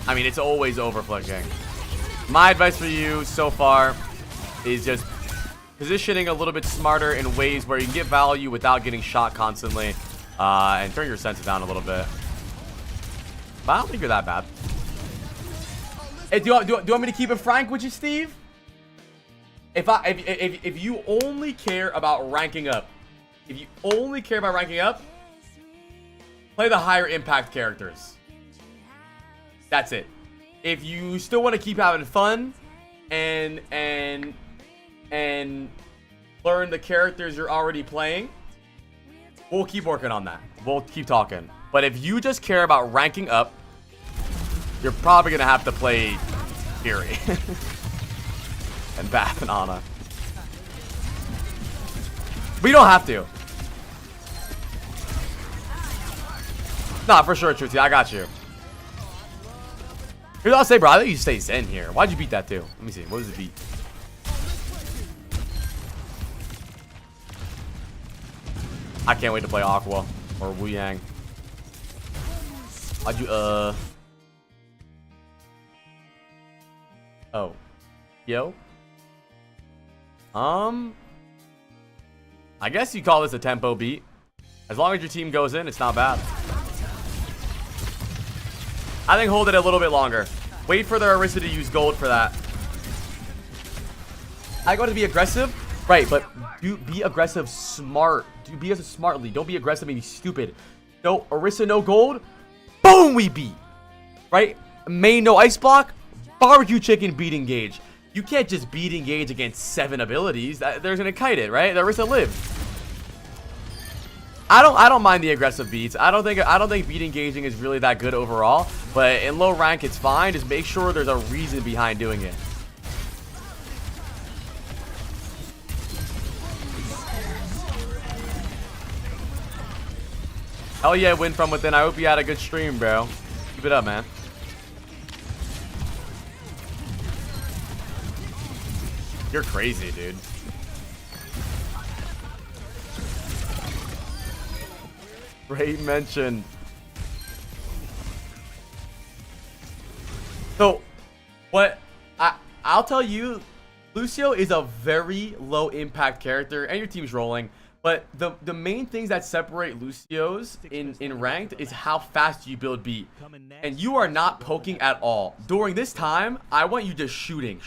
I mean, it's always overflicking. My advice for you so far is just positioning a little bit smarter in ways where you can get value without getting shot constantly, and turn your senses down a little bit. But I don't think you're that bad. Hey, do you want me to keep it frank with you, Steve? If you only care about ranking up, play the higher impact characters. That's it. If you still want to keep having fun and learn the characters you're already playing, we'll keep working on that. We'll keep talking. But if you just care about ranking up, you're probably gonna have to play Fury and Bath and Ana. But you don't have to. Nah, for sure, Truty. I got you. Here's what I'll say, bro. I think you stay Zen here. Why'd you beat that too? Let me see. What was the beat? I can't wait to play Aqua or Wu Yang. Why'd you, Oh. Yo? I guess you call this a tempo beat. As long as your team goes in, it's not bad. I think hold it a little bit longer. Wait for the Orisa to use gold for that. I go to be aggressive. Right, but do be aggressive smart. Do be aggressive smartly. Don't be aggressive and be stupid. No Orisa, no gold. Boom, we beat. Right? Main, no ice block. Barbecue chicken, beat engage. You can't just beat engage against 7 abilities. They're gonna kite it, right? The Orisa lives. I don't mind the aggressive beats. I don't think beat engaging is really that good overall. But in low rank, it's fine. Just make sure there's a reason behind doing it. Hell yeah, win from within. I hope you had a good stream, bro. Keep it up, man. You're crazy, dude. Great mention. So, I'll tell you, Lucio is a very low impact character, and your team's rolling. But the main things that separate Lucios in ranked is how fast you build beat. And you are not poking at all. During this time, I want you just shooting.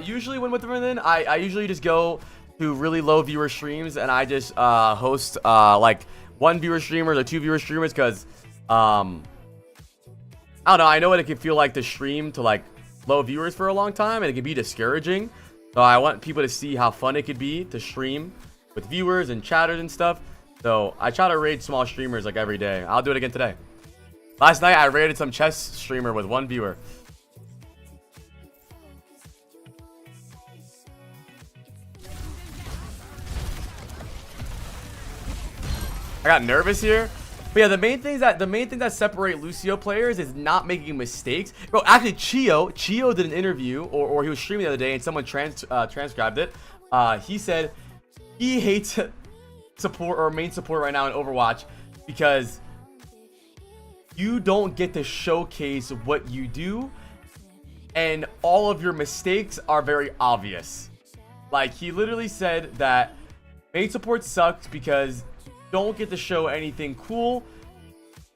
Usually when with within, I usually just go to really low viewer streams and I just host like 1 viewer streamers or 2 viewer streamers, because I don't know, I know what it can feel like to stream to like low viewers for a long time, and it can be discouraging. So I want people to see how fun it could be to stream with viewers and chatters and stuff. So I try to raid small streamers like every day. I'll do it again today. Last night I raided some chess streamer with 1 viewer. I got nervous here. But yeah, the main thing that separate Lucio players is not making mistakes. Bro, actually Chio did an interview, or he was streaming the other day, and someone transcribed it. He said he hates support or main support right now in Overwatch because you don't get to showcase what you do, and all of your mistakes are very obvious. Like, he literally said that main support sucks because don't get to show anything cool,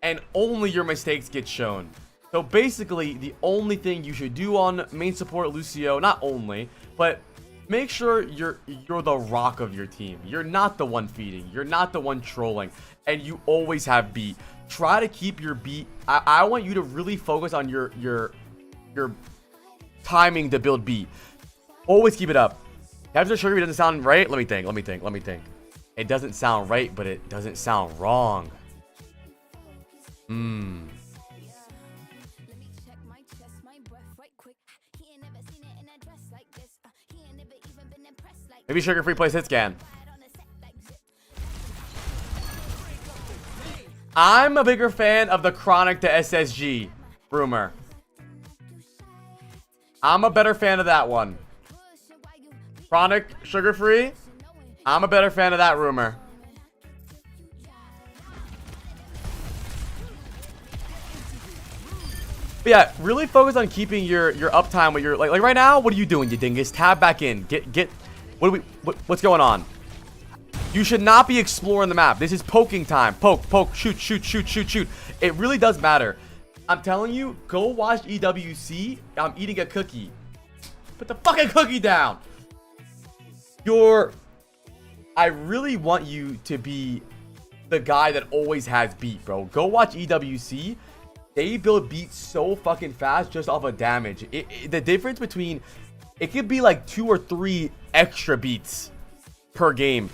and only your mistakes get shown. So basically, the only thing you should do on main support Lucio, not only, but make sure you're the rock of your team. You're not the one feeding. You're not the one trolling. And you always have beat. Try to keep your beat. I want you to really focus on your timing to build beat. Always keep it up. Capture Sugar doesn't sound right. Let me think. It doesn't sound right, but it doesn't sound wrong. Maybe Sugar Free plays hit scan. I'm a bigger fan of the Chronic to SSG rumor. I'm a better fan of that one. Chronic Sugar Free. I'm a better fan of that rumor. But yeah, really focus on keeping your uptime with your like right now. What are you doing, you dingus? Tab back in. Get. What's going on? You should not be exploring the map. This is poking time. Poke, shoot. It really does matter. I'm telling you, go watch EWC. I'm eating a cookie. Put the fucking cookie down. I really want you to be the guy that always has beat, bro. Go watch EWC. They build beats so fucking fast just off of damage. The difference between, it could be like 2 or 3 extra beats per game.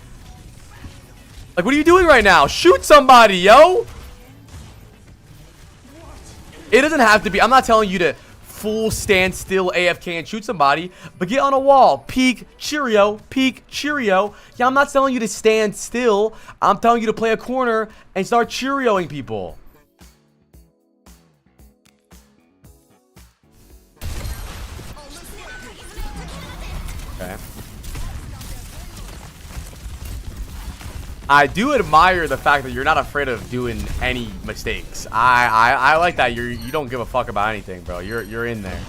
Like, what are you doing right now? Shoot somebody, yo! It doesn't have to be. I'm not telling you to full stand still AFK and shoot somebody, but get on a wall. Peek, cheerio. Yeah, I'm not telling you to stand still. I'm telling you to play a corner and start cheerioing people. Okay. I do admire the fact that you're not afraid of doing any mistakes. I like that you don't give a fuck about anything, bro. You're in there.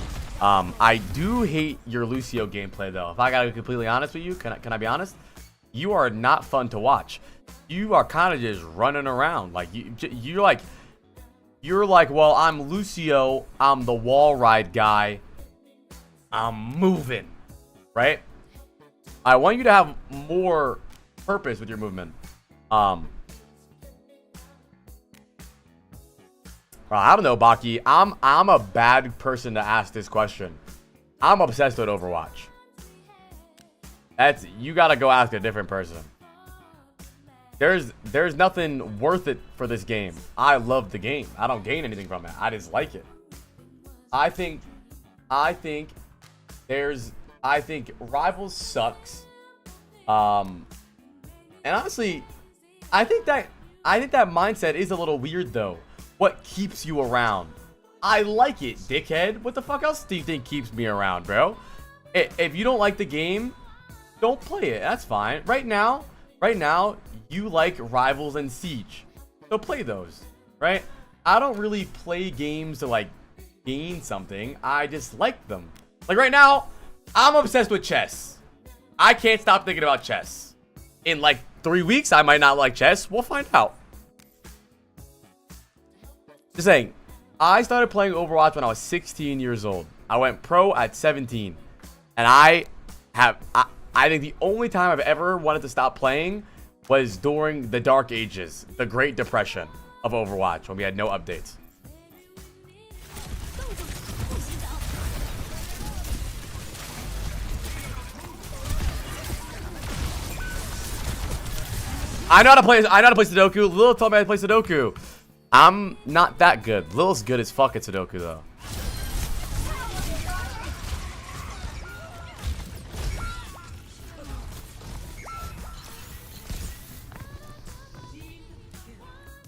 I do hate your Lucio gameplay though. If I gotta be completely honest with you, can I be honest? You are not fun to watch. You are kind of just running around like you're like, well, I'm Lucio. I'm the wall ride guy. I'm moving, right? I want you to have more purpose with your movement. I don't know, Baki. I'm a bad person to ask this question. I'm obsessed with Overwatch. You gotta go ask a different person. There's nothing worth it for this game. I love the game. I don't gain anything from it. I just like it. I think Rivals sucks. And honestly, I think that mindset is a little weird though. What keeps you around? I like it, dickhead. What the fuck else do you think keeps me around, bro? If you don't like the game, don't play it. That's fine. Right now, you like Rivals and Siege. So play those, right? I don't really play games to like gain something. I just like them. Like right now, I'm obsessed with chess. I can't stop thinking about chess. In like 3 weeks, I might not like chess. We'll find out. Just saying, I started playing Overwatch when I was 16 years old. I went pro at 17. And I think the only time I've ever wanted to stop playing was during the dark ages, the Great Depression of Overwatch, when we had no updates. I know how to play Sudoku. Lil told me how to play Sudoku. I'm not that good. Lil's good as fuck at Sudoku though.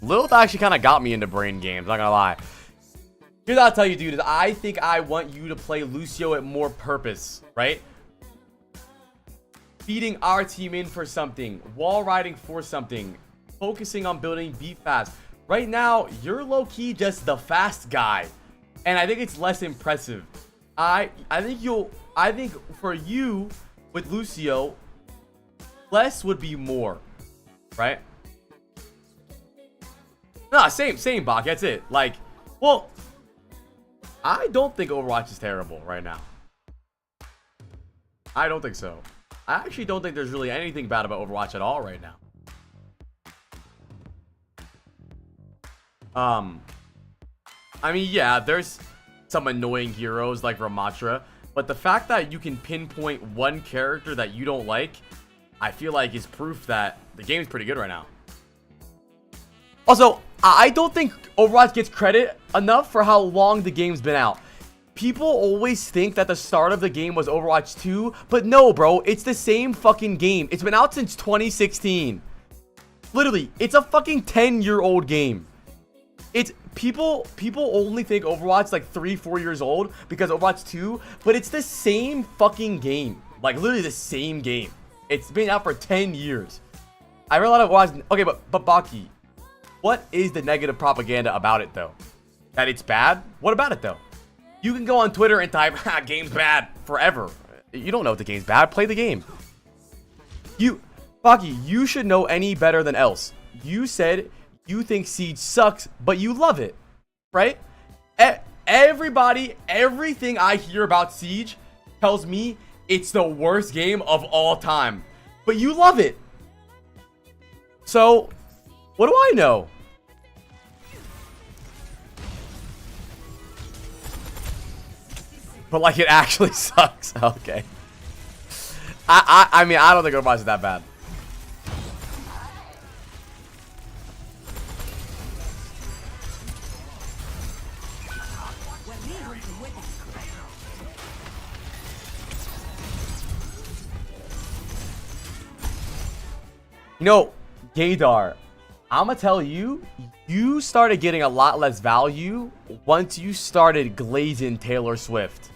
Lil actually kind of got me into brain games, not gonna lie. Here's what I'll tell you, dude, is I think I want you to play Lucio at more purpose, right? Feeding our team in for something, wall riding for something, focusing on building beat fast. Right now, you're low-key just the fast guy, and I think it's less impressive. I think for you with Lucio, less would be more, right? Nah, same, Bach. That's it. Like, well, I don't think Overwatch is terrible right now. I don't think so. I actually don't think there's really anything bad about Overwatch at all right now. I mean, yeah, there's some annoying heroes like Ramatra, but the fact that you can pinpoint one character that you don't like, I feel like is proof that the game's pretty good right now. Also, I don't think Overwatch gets credit enough for how long the game's been out. People always think that the start of the game was Overwatch 2, but no, bro, it's the same fucking game. It's been out since 2016. Literally, it's a fucking 10-year-old game. It's people only think Overwatch like 3-4 years old because Overwatch 2, but it's the same fucking game. Like literally the same game. It's been out for 10 years. I read a lot of Overwatch. Okay, but Baki, what is the negative propaganda about it though? That it's bad? What about it though? You can go on Twitter and type, "Ha, game's bad," forever. You don't know if the game's bad. Play the game. Baki, you should know any better than else. You said you think Siege sucks, but you love it, right? Everybody, everything I hear about Siege tells me it's the worst game of all time, but you love it. So, what do I know? But like it actually sucks. Okay. I mean, I don't think Overwatch is that bad. You know, Gaydar, I'ma tell you, you started getting a lot less value once you started glazing Taylor Swift.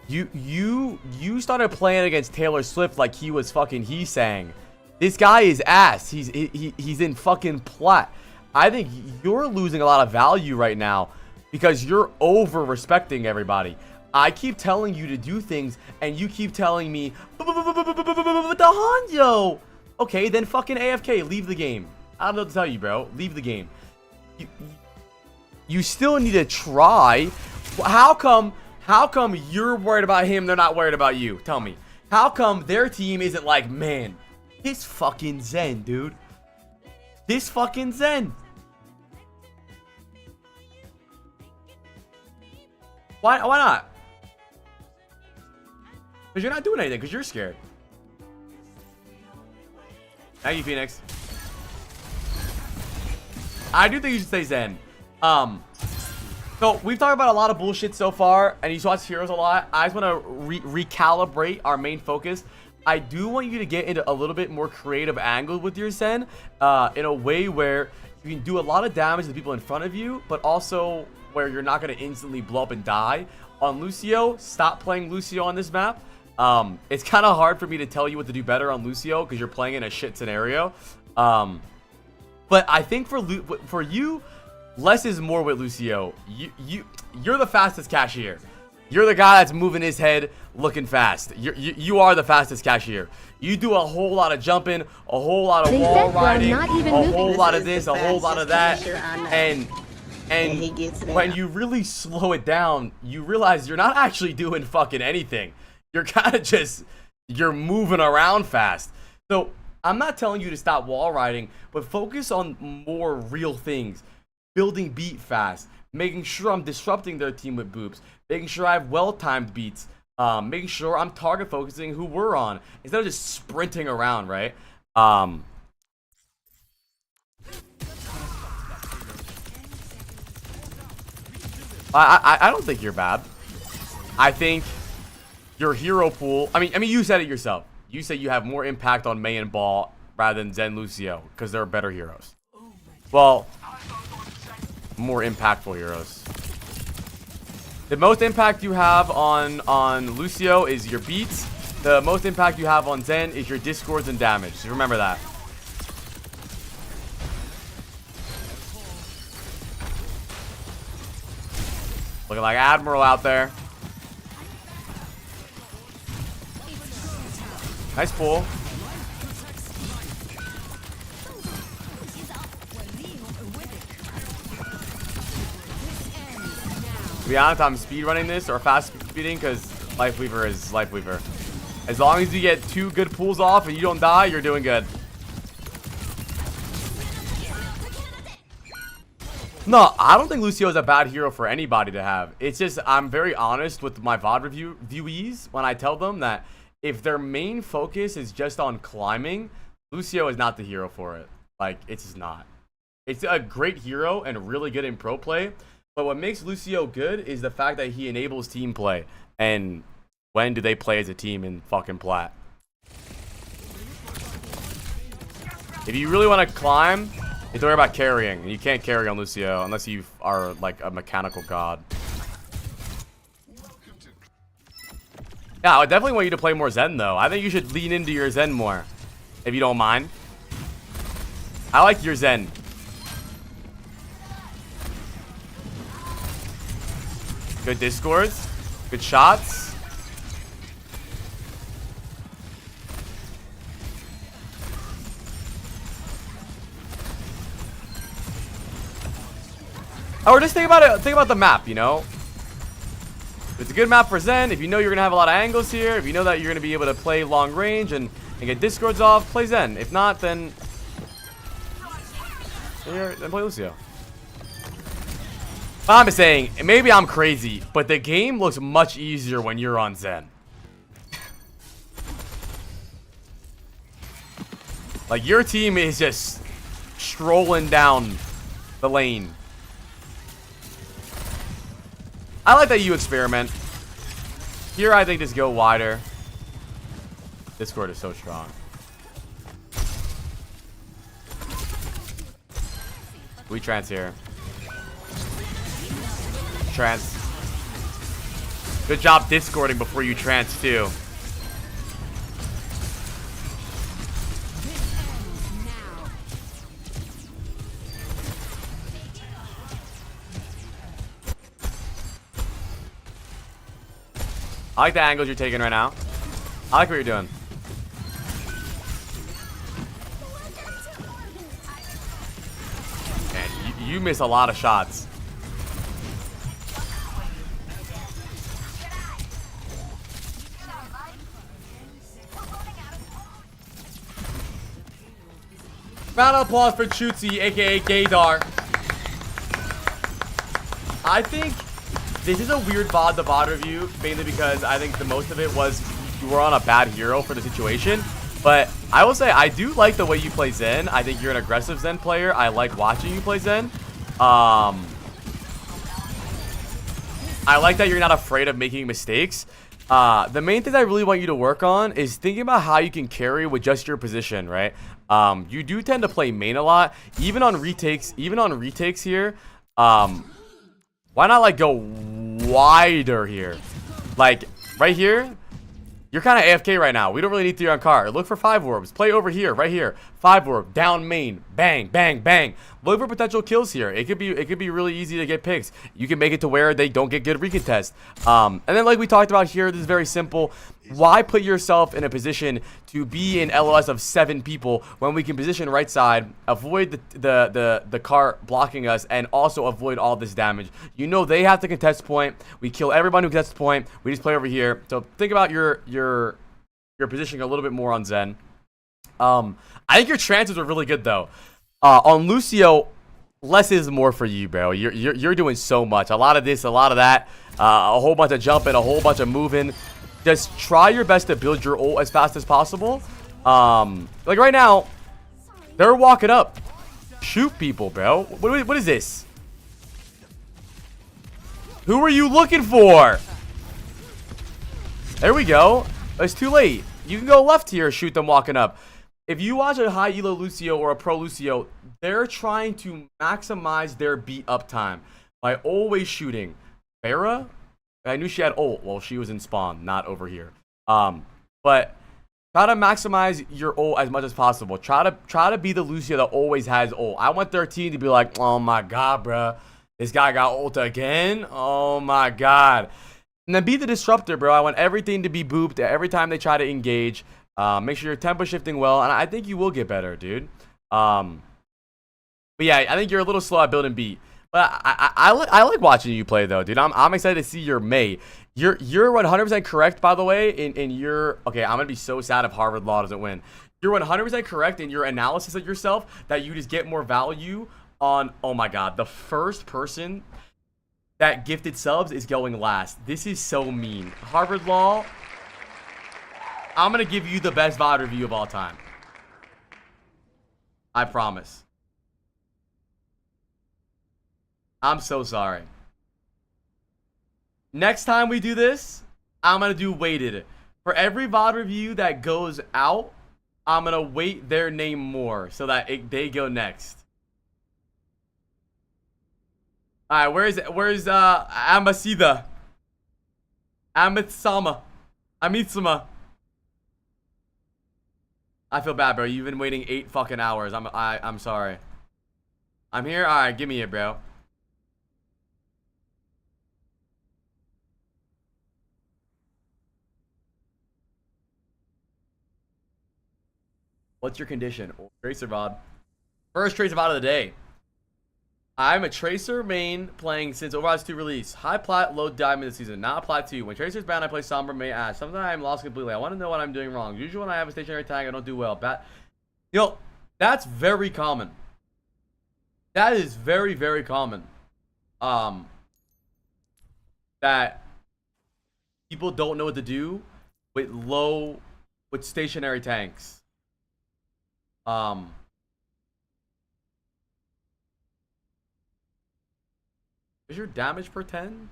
You started playing against Taylor Swift like he was fucking he-sang. This guy is ass. He's in fucking plat. I think you're losing a lot of value right now because you're over-respecting everybody. I keep telling you to do things and you keep telling me the Hanzo. Okay, then fucking AFK, leave the game. I don't know what to tell you, bro. Leave the game. You still need to try. How come you're worried about him, they're not worried about you? Tell me. How come their team isn't like, man, this fucking Zen, dude. This fucking Zen. Why not? Because you're not doing anything, because you're scared. Thank you, Phoenix. I do think you should stay Zen. So we've talked about a lot of bullshit so far, and you watch heroes a lot. I just want to recalibrate our main focus. I do want you to get into a little bit more creative angles with your Zen, in a way where you can do a lot of damage to the people in front of you, but also where you're not going to instantly blow up and die. On Lucio, stop playing Lucio on this map. It's kind of hard for me to tell you what to do better on Lucio because you're playing in a shit scenario. But I think for you, less is more with Lucio. You're the fastest cashier. You're the guy that's moving his head looking fast. You are the fastest cashier. You do a whole lot of jumping, a whole lot of wall riding, a whole lot of this, a whole lot of that. And when you really slow it down, you realize you're not actually doing fucking anything. You're kind of just, you're moving around fast. So I'm not telling you to stop wall riding, but focus on more real things. Building beat fast, making sure I'm disrupting their team with boops, making sure I have well-timed beats, making sure I'm target focusing who we're on instead of just sprinting around, right? I don't think you're bad. I think your hero pool, I mean you said it yourself. You said you have more impact on Mei and Ball rather than Zen Lucio because they're better heroes. Well, more impactful heroes. The most impact you have on Lucio is your beats. The most impact you have on Zen is your discords and damage. So remember that. Looking like Admiral out there. Nice pull. To be honest, I'm speed running this or fast speeding because Life Weaver is Life Weaver. As long as you get 2 good pulls off and you don't die, you're doing good. No, I don't think Lucio is a bad hero for anybody to have. It's just I'm very honest with my VOD viewees when I tell them that if their main focus is just on climbing, Lucio is not the hero for it. Like, it's just not. It's a great hero and really good in pro play. But what makes Lucio good is the fact that he enables team play. And when do they play as a team in fucking plat? If you really want to climb, you have to worry about carrying. And you can't carry on Lucio unless you are like a mechanical god. Yeah, I would definitely want you to play more Zen though. I think you should lean into your Zen more, if you don't mind. I like your Zen. Good discords. Good shots. Or just think about it. Think about the map, you know? It's a good map for Zen. If you know you're going to have a lot of angles here, if you know that you're going to be able to play long range and get discords off, play Zen. If not, then play Lucio. I'm just saying, maybe I'm crazy, but the game looks much easier when you're on Zen. Like, your team is just strolling down the lane. I like that you experiment. Here, I think just go wider. Discord is so strong. We trans here. Trans. Good job discording before you trans too. I like the angles you're taking right now. I like what you're doing. Man, you miss a lot of shots. Round of applause for Chutzi, aka Gaydar. I think this is a weird VOD, the VOD review, mainly because I think the most of it was you were on a bad hero for the situation. But I will say I do like the way you play Zen. I think you're an aggressive Zen player. I like watching you play Zen. I like that you're not afraid of making mistakes. The main thing I really want you to work on is thinking about how you can carry with just your position, right? You do tend to play main a lot, even on retakes here. Why not like go wider here? Like right here, you're kind of AFK right now. We don't really need 3 on car. Look for 5 orbs. Play over here, right here. 5 orb, down main, bang, bang, bang. Look for potential kills here. It could be really easy to get picks. You can make it to where they don't get good recontest. And then like we talked about here, this is very simple. Why put yourself in a position to be in LOS of 7 people when we can position right side, avoid the car blocking us, and also avoid all this damage? You know they have to contest point. We kill everyone who contests point. We just play over here. So think about your positioning a little bit more on Zen. I think your transfers are really good though. On Lucio, less is more for you, bro. You're doing so much. A lot of this, a lot of that, a whole bunch of jumping, a whole bunch of moving. Just try your best to build your ult as fast as possible. Like right now, they're walking up. Shoot people, bro. What is this? Who are you looking for? There we go. It's too late. You can go left here, shoot them walking up. If you watch a high elo Lucio or a pro Lucio, they're trying to maximize their beat up time by always shooting. Farah, I knew she had ult. Well, she was in spawn, not over here. But try to maximize your ult as much as possible. Try to be the Lucio that always has ult. I want their team to be like, oh my god, bruh, this guy got ult again. Oh my god. And then be the disruptor, bro. I want everything to be booped every time they try to engage. Make sure you're tempo shifting well, and I think you will get better, dude. But yeah, I think you're a little slow at building beat. But I like watching you play though, dude. I'm excited to see your May. You're 100% correct, by the way. In your okay, I'm gonna be so sad if Harvard Law doesn't win. You're 100% correct in your analysis of yourself that you just get more value on. Oh my God, the first person that gifted subs is going last. This is so mean. Harvard Law, I'm gonna give you the best VOD review of all time. I promise. I'm so sorry. Next time we do this, I'm gonna do weighted. For every VOD review that goes out, I'm gonna weight their name more so that they go next. Alright, where's Amasida? Amitsuma. I feel bad, bro. You've been waiting 8 fucking hours. I'm sorry. I'm here. Alright, give me it, bro. What's your condition? Tracer VOD. First Tracer VOD of the day. I'm a Tracer main playing since Overwatch 2 release. High plat, low diamond this season. Not plat 2. When Tracer's banned, I play Sombra main Ash. Sometimes I'm lost completely. I want to know what I'm doing wrong. Usually when I have a stationary tag, I don't do well. You know, that's very common. That is very, very common. That people don't know what to do with stationary tanks. Is your damage per 10?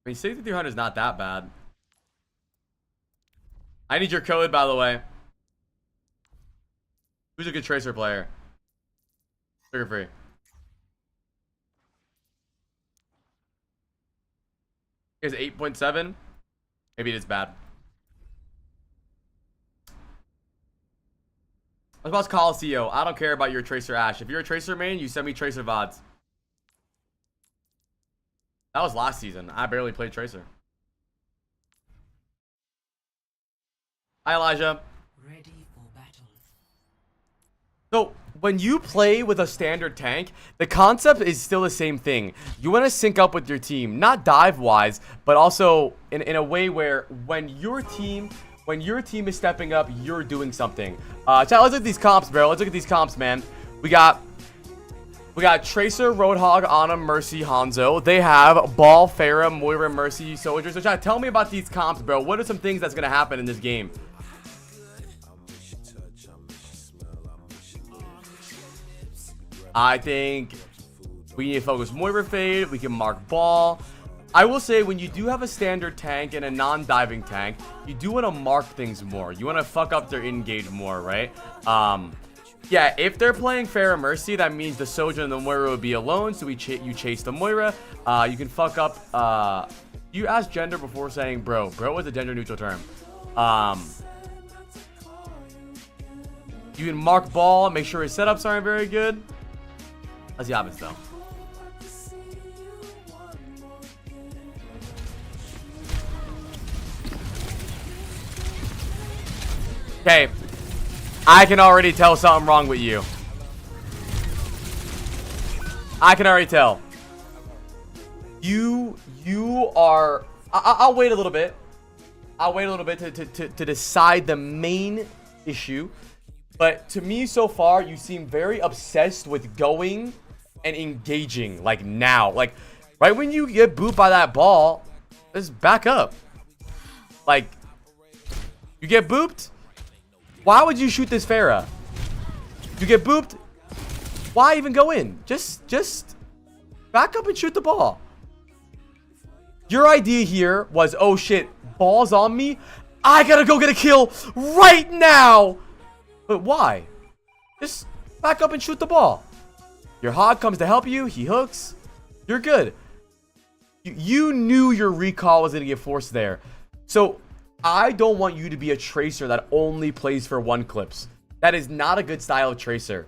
I mean, 6300 is not that bad. I need your code, by the way. Who's a good Tracer player? Trigger free. Here's 8.7. Maybe it is bad. What about Coliseum? I don't care about your Tracer Ash. If you're a Tracer main, you send me Tracer VODs. That was last season. I barely played Tracer. Hi, Elijah. Ready for battle. So, when you play with a standard tank, the concept is still the same thing. You want to sync up with your team. Not dive-wise, but also in a way where when your team is stepping up, you're doing something. Chat, let's look at these comps, bro. Let's look at these comps, man. We got Tracer, Roadhog, Ana, Mercy, Hanzo. They have Ball, Pharah, Moira, Mercy, Sojourn. So chat, tell me about these comps, bro. What are some things that's gonna happen in this game? I think we need to focus Moira fade. We can mark Ball. I will say, when you do have a standard tank and a non-diving tank, you do want to mark things more. You want to fuck up their engage more, right? Yeah, if they're playing Pharah Mercy, that means the Sojourn and the Moira would be alone, so you chase the Moira. You can fuck up... you asked gender before saying bro. Bro was a gender-neutral term. You can mark Ball, make sure his setups aren't very good. Let's see what happens, though. Okay, I can already tell something wrong with you. I can already tell. You are... I'll wait a little bit. I'll wait a little bit to decide the main issue. But to me, so far, you seem very obsessed with going and engaging. Like now. Like, right when you get booped by that ball, just back up. Like, you get booped? Why would you shoot this Pharah? You get booped? Why even go in? Just back up and shoot the ball. Your idea here was, oh shit, ball's on me. I gotta go get a kill right now. But why? Just back up and shoot the ball. Your hog comes to help you. He hooks. You're good. You knew your recall was gonna get forced there. So I don't want you to be a Tracer that only plays for one clips. That is not a good style of Tracer.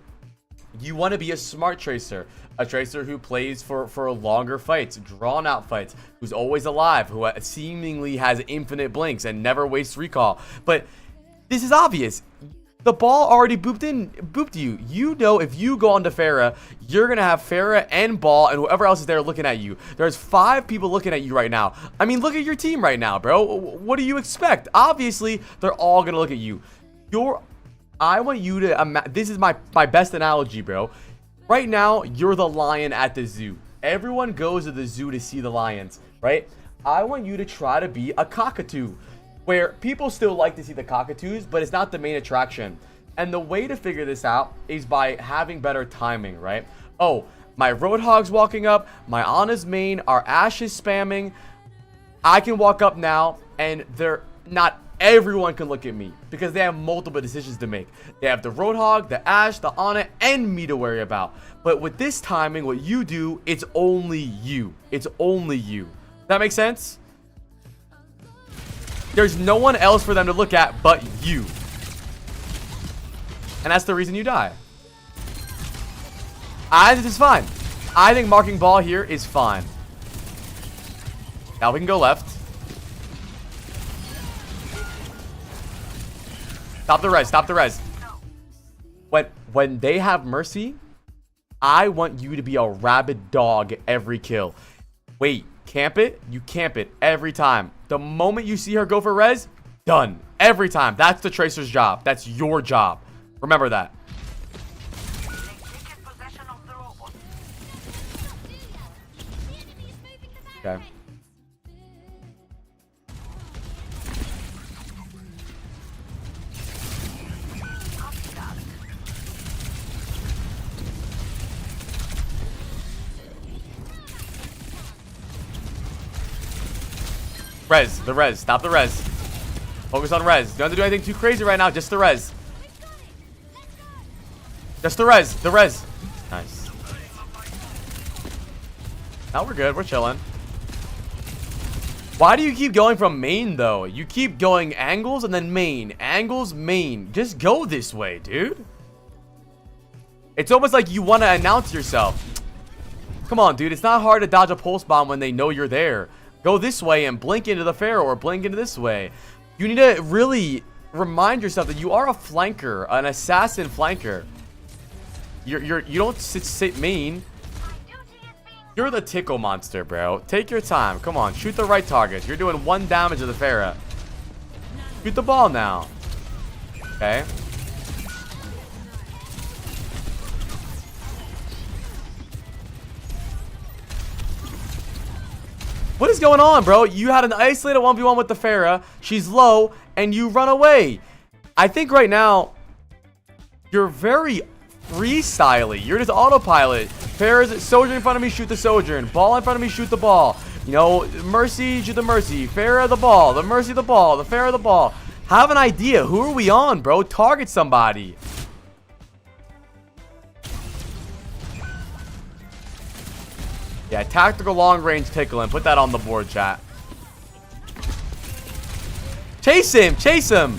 You want to be a smart Tracer. A Tracer who plays for longer fights, drawn out fights, who's always alive, who seemingly has infinite blinks and never wastes recall. But this is obvious. The ball already booped you. You know if you go onto Pharah, you're going to have Pharah and ball and whoever else is there looking at you. There's 5 people looking at you right now. I mean, look at your team right now, bro. What do you expect? Obviously, they're all going to look at you. I want you to, this is my best analogy, bro. Right now, you're the lion at the zoo. Everyone goes to the zoo to see the lions, right? I want you to try to be a cockatoo, where people still like to see the cockatoos, but it's not the main attraction. And the way to figure this out is by having better timing, right? Oh, my Roadhog's walking up, my Ana's main, our Ashe is spamming. I can walk up now, and not everyone can look at me because they have multiple decisions to make. They have the Roadhog, the Ashe, the Ana, and me to worry about. But with this timing, what you do, it's only you. It's only you. Does that make sense? There's no one else for them to look at but you. And that's the reason you die. I think it's fine. I think marking ball here is fine. Now we can go left. Stop the res. Stop the res. When they have Mercy, I want you to be a rabid dog every kill. Wait. Camp it. You camp it every time. The moment you see her go for res, done. Every time. That's the Tracer's job. That's your job. Remember that. Okay. Res, the res, stop the res. Focus on res. Don't have to do anything too crazy right now, just the res. Just the res, the res. Nice. Now we're good, we're chilling. Why do you keep going from main though? You keep going angles and then main. Angles, main. Just go this way, dude. It's almost like you want to announce yourself. Come on, dude. It's not hard to dodge a pulse bomb when they know you're there. Go this way and blink into the Pharah or blink into this way. You need to really remind yourself that you are a flanker, an assassin flanker. You don't sit main. You're the tickle monster, bro. Take your time. Come on, shoot the right targets. You're doing 1 damage to the Pharah. Shoot the ball now. Okay. What is going on, bro? You had an isolated 1v1 with the Pharah. She's low, and you run away. I think right now, you're very freestyly. You're just autopilot. Pharah's Sojourn in front of me, shoot the Sojourn. Ball in front of me, shoot the ball. You know, Mercy, shoot the Mercy. Pharah the ball. The Mercy the ball. The Pharah the ball. Have an idea. Who are we on, bro? Target somebody. Yeah, tactical long range tickle and put that on the board, chat. Chase him, chase him.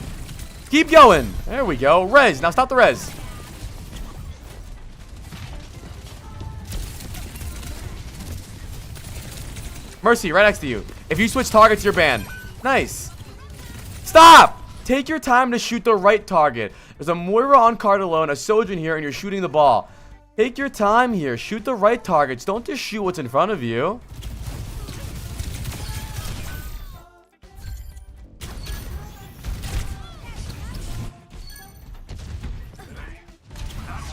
Keep going. There we go. Res. Now stop the res. Mercy, right next to you. If you switch targets, you're banned. Nice. Stop. Take your time to shoot the right target. There's a Moira on card alone, a Sojourn here, and you're shooting the ball. Take your time here. Shoot the right targets. Don't just shoot what's in front of you.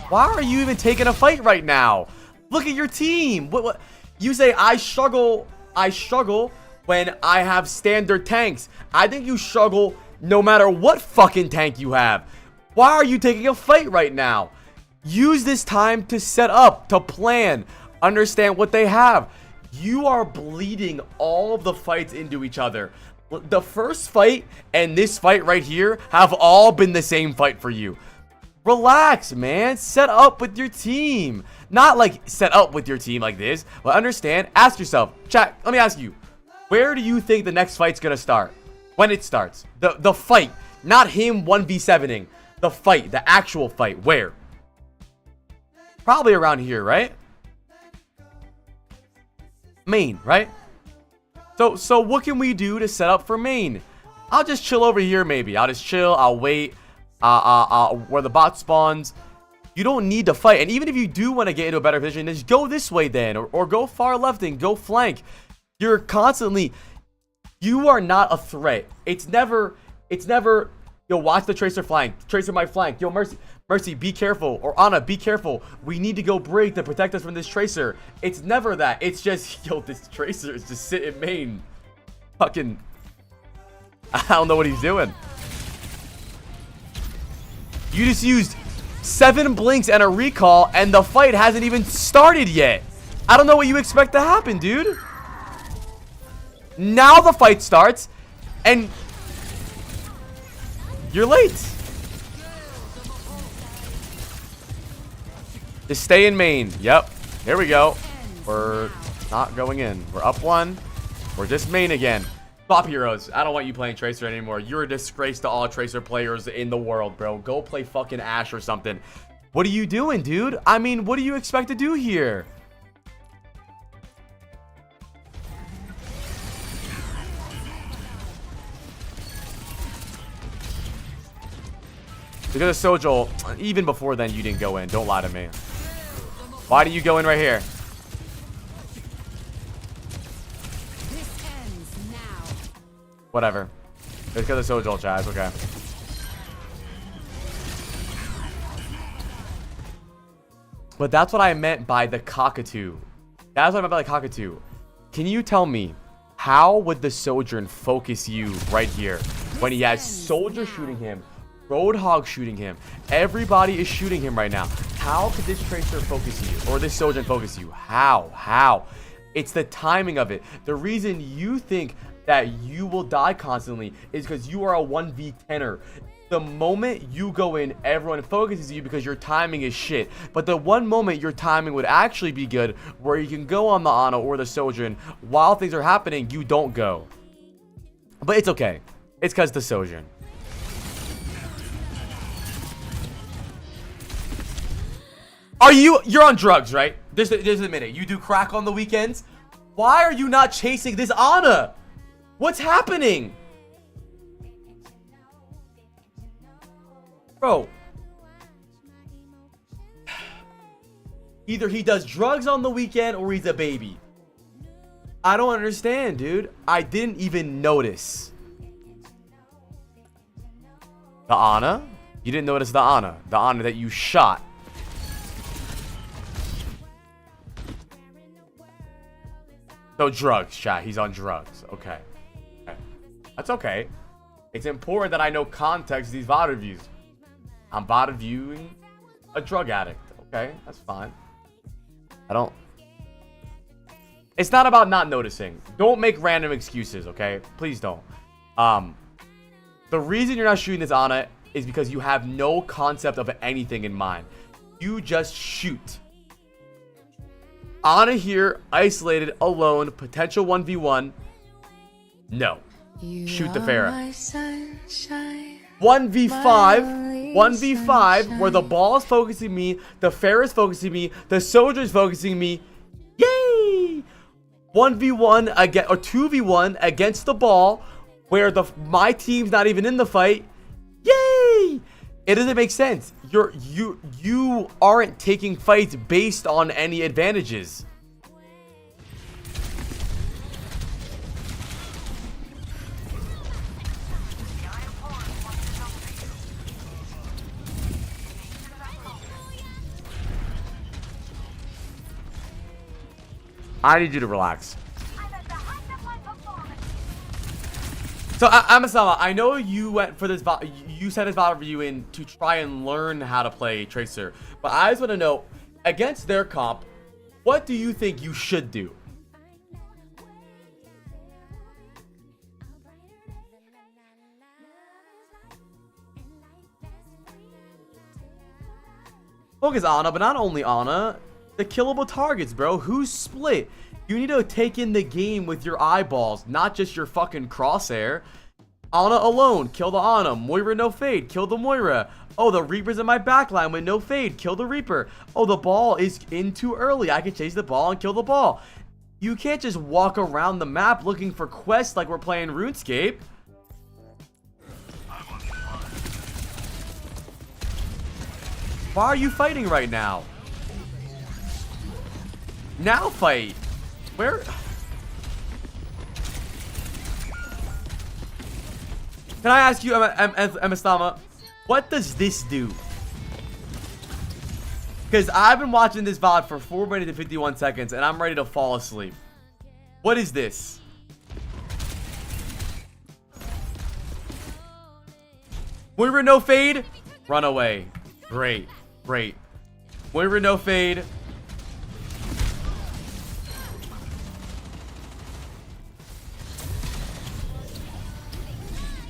Why are you even taking a fight right now? Look at your team. What? You say I struggle when I have standard tanks. I think you struggle no matter what fucking tank you have. Why are you taking a fight right now? Use this time to set up, to plan, understand what they have. You are bleeding all of the fights into each other. The first fight and this fight right here have all been the same fight for you. Relax, man. Set up with your team. Not like set up with your team like this, but understand. Ask yourself, chat, let me ask you, where do you think the next fight's gonna start? When it starts. The fight. Not him 1v7ing. The fight. The actual fight. Where? Probably around here, right? Main, right? So what can we do to set up for main? I'll just chill over here maybe. I'll just chill. I'll wait. where the bot spawns. You don't need to fight. And even if you do want to get into a better position, just go this way then. Or go far left and go flank. You're constantly... You are not a threat. It's never... Yo, watch the Tracer flank. Tracer might flank. Yo, Mercy, be careful. Or Ana, be careful. We need to go break to protect us from this Tracer. It's never that. It's just... Yo, this Tracer is just sitting main. Fucking... I don't know what he's doing. You just used 7 blinks and a recall, and the fight hasn't even started yet. I don't know what you expect to happen, dude. Now the fight starts, and you're late. Just stay in main. Yep. Here we go. We're not going in. We're up 1. We're just main again. Swap heroes. I don't want you playing Tracer anymore. You're a disgrace to all Tracer players in the world, bro. Go play fucking Ashe or something. What are you doing, dude? I mean, what do you expect to do here? Because of Sojourn, even before then, you didn't go in. Don't lie to me. Why do you go in right here? Whatever. It's because of Sojourn, Chaz. Okay. But that's what I meant by the cockatoo. That's what I meant by the cockatoo. Can you tell me, how would the Sojourn focus you right here when he has Soldier shooting him, Roadhog shooting him, everybody is shooting him right now? How could this Tracer focus you, or this Sojourn focus you? How? It's the timing of it. The reason you think that you will die constantly is because you are a 1v10er. The moment you go in, everyone focuses you because your timing is shit. But the one moment your timing would actually be good, where you can go on the Ana or the Sojourn while things are happening, you don't go. But it's okay. It's because the Sojourn. You're on drugs, right? Just admit it. You do crack on the weekends? Why are you not chasing this Ana? What's happening? Bro. Either he does drugs on the weekend or he's a baby. I don't understand, dude. I didn't even notice. The Ana? You didn't notice the Ana. The Ana that you shot. So drugs, chat. He's on drugs. Okay. That's okay. It's important that I know context of these VOD reviews. I'm VOD reviewing a drug addict. Okay, that's fine. It's not about not noticing. Don't make random excuses, okay? Please don't. The reason you're not shooting this Ana is because you have no concept of anything in mind. You just shoot. Ana here, isolated, alone, potential 1v1. No. Shoot the Pharah. 1v5, where the ball is focusing me, the Pharah is focusing me, the Soldier is focusing me. Yay! 1v1 again, or 2v1 against the ball, where my team's not even in the fight. Yay! It doesn't make sense. You aren't taking fights based on any advantages. I need you to relax. So, Amasama, I know you went for this, you sent this VOD review in to try and learn how to play Tracer. But I just want to know, against their comp, what do you think you should do? Focus Ana, but not only Ana. The killable targets, bro. Who's split? You need to take in the game with your eyeballs, not just your fucking crosshair. Ana alone, kill the Ana. Moira no fade, kill the Moira. Oh, the Reaper's in my backline with no fade, kill the Reaper. Oh, the ball is in too early. I can chase the ball and kill the ball. You can't just walk around the map looking for quests like we're playing RuneScape. Why are you fighting right now? Now fight. Where? Can I ask you, Emistama, what does this do? Because I've been watching this VOD for 4 minutes and 51 seconds, and I'm ready to fall asleep. What is this? Whenever no fade, run away. Great, great. Whenever no fade.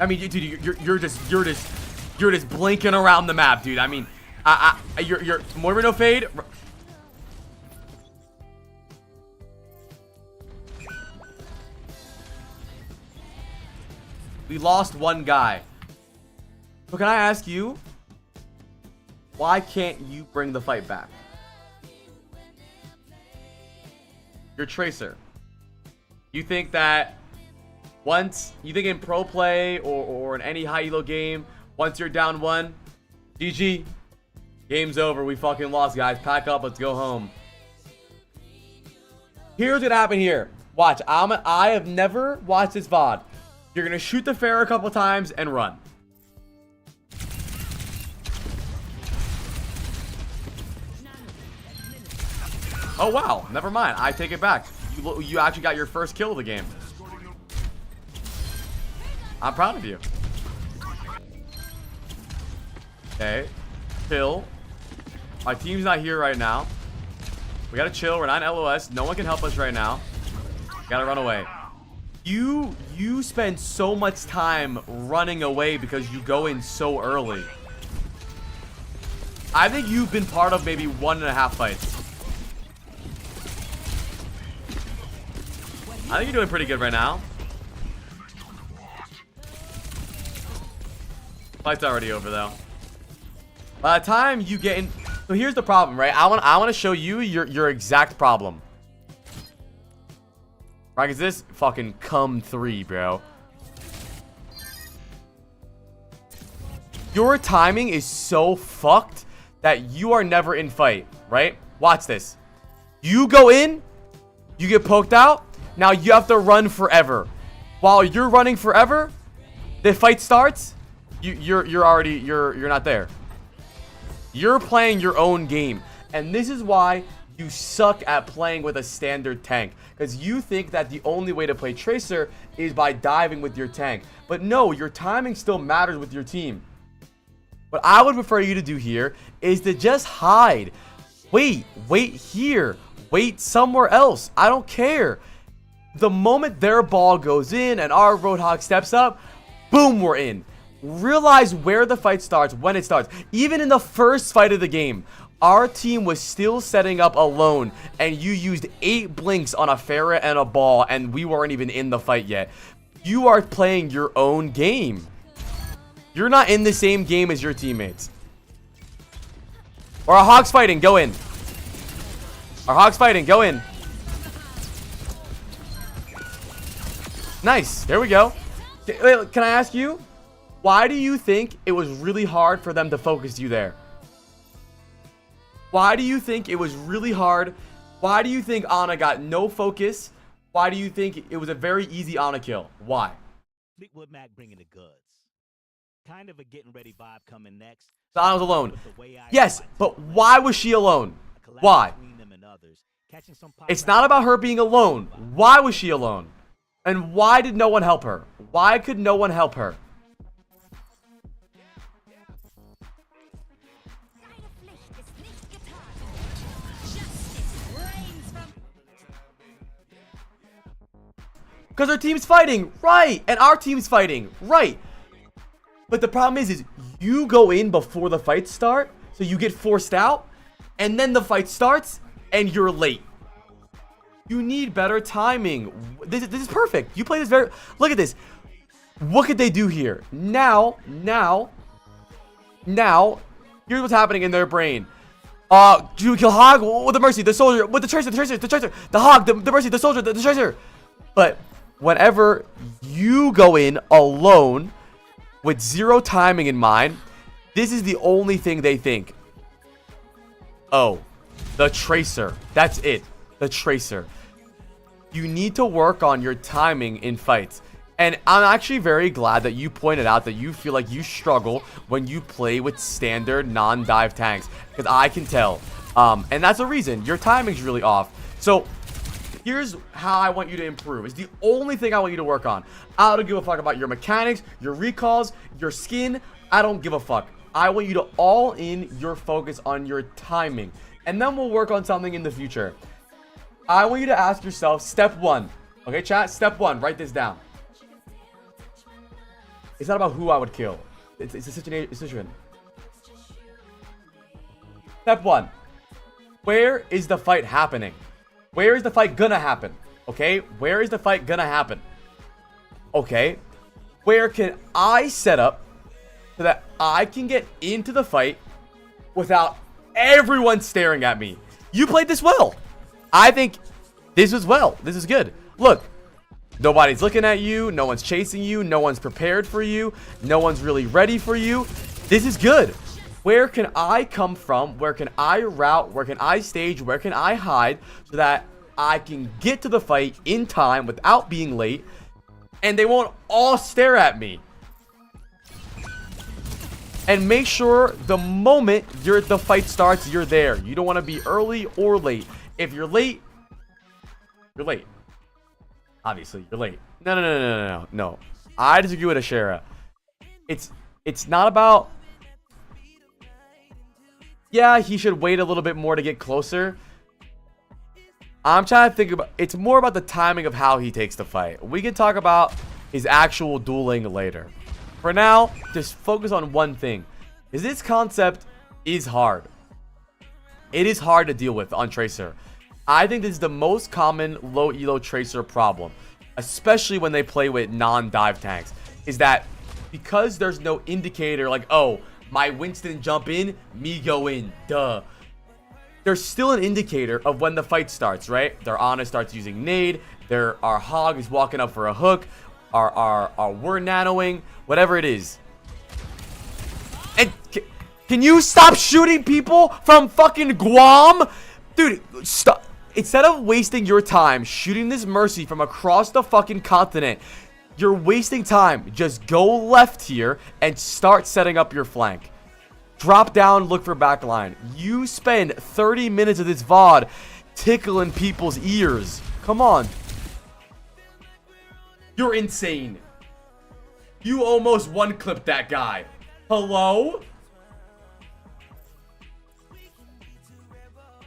I mean, dude, you're just blinking around the map, dude. I mean, you're more no fade. We lost one guy. So can I ask you, why can't you bring the fight back? You're Tracer. You think that once, you think in pro play or in any high elo game, once you're down one, GG, game's over, we fucking lost, guys. Pack up, let's go home. Here's what happened here. Watch, I have never watched this VOD. You're gonna shoot the fair a couple times and run. Oh wow, never mind. I take it back. You actually got your first kill of the game. I'm proud of you. Okay, chill. My team's not here right now. We gotta chill. We're not in LOS. No one can help us right now. Gotta run away. You spend so much time running away because you go in so early. I think you've been part of maybe 1.5 fights. I think you're doing pretty good right now. Fight's already over though. By the time you get in, so here's the problem, right? I want to show you your exact problem. Right? Cause this fucking cum 3, bro. Your timing is so fucked that you are never in fight, right? Watch this. You go in, you get poked out. Now you have to run forever. While you're running forever, the fight starts. You're not there. You're playing your own game, and this is why you suck at playing with a standard tank, because you think that the only way to play Tracer is by diving with your tank. But no, your timing still matters with your team. What I would prefer you to do here is to just hide. Wait here. Wait somewhere else. I don't care. The moment their ball goes in and our Roadhog steps up, boom, we're in. Realize where the fight starts, when it starts. Even in the first fight of the game, our team was still setting up alone, and you used 8 blinks on a Pharah and a ball, and we weren't even in the fight yet. You are playing your own game. You're not in the same game as your teammates. Or our Hog's fighting, go in. Our Hog's fighting, go in. Nice, there we go. Can I ask you, why do you think it was really hard for them to focus you there? Why do you think it was really hard? Why do you think Ana got no focus? Why do you think it was a very easy Ana kill? Why? Fleetwood Mac bringing the goods. Kind of a getting ready vibe coming next. So Ana was alone. Yes, but why was she alone? Why? It's not about her being alone. Why was she alone? And why did no one help her? Why could no one help her? Because our team's fighting, right? And our team's fighting, right? But the problem is you go in before the fight start, so you get forced out, and then the fight starts, and you're late. You need better timing. This is perfect. You play this very... Look at this. What could they do here? Now, here's what's happening in their brain. Do we kill Hog? With the Mercy, the Soldier, with the Tracer, the Hog, the Mercy, the Soldier, the Tracer. But whenever you go in alone with 0 timing in mind, this is the only thing they think. Oh, the tracer. That's it. The tracer. You need to work on your timing in fights. And I'm actually very glad that you pointed out that you feel like you struggle when you play with standard non-dive tanks. Because I can tell. And that's the reason. Your timing's really off. So, here's how I want you to improve. It's the only thing I want you to work on. I don't give a fuck about your mechanics, your recalls, your skin. I don't give a fuck. I want you to all in your focus on your timing. And then we'll work on something in the future. I want you to ask yourself, step 1. Okay, chat? Step 1. Write this down. It's not about who I would kill. It's a situation. Step 1. Where is the fight happening? Where is the fight gonna happen? Okay? Where is the fight gonna happen? Okay. Where can I set up so that I can get into the fight without everyone staring at me? You played this well. I think this was well. This is good. Look, nobody's looking at you. No one's chasing you. No one's prepared for you. No one's really ready for you. This is good. Where can I come from? Where can I route? Where can I stage? Where can I hide so that I can get to the fight in time without being late and they won't all stare at me? And make sure the moment the fight starts, you're there. You don't want to be early or late. If you're late, you're late. Obviously, you're late. No. I disagree with Ashera. It's not about... Yeah, he should wait a little bit more to get closer. I'm trying to think about... It's more about the timing of how he takes the fight. We can talk about his actual dueling later. For now, just focus on one thing. Is this concept is hard. It is hard to deal with on Tracer. I think this is the most common low elo Tracer problem. Especially when they play with non-dive tanks. Is that because there's no indicator like, oh, my Winston jump in, me go in. Duh. There's still an indicator of when the fight starts, right? Their Ana starts using nade. Our Hog is walking up for a hook. We're nanoing. Whatever it is. And can you stop shooting people from fucking Guam? Dude, stop. Instead of wasting your time shooting this Mercy from across the fucking continent, you're wasting time. Just go left here and start setting up your flank. Drop down, look for backline. You spend 30 minutes of this VOD tickling people's ears. Come on. You're insane. You almost one-clipped that guy. Hello?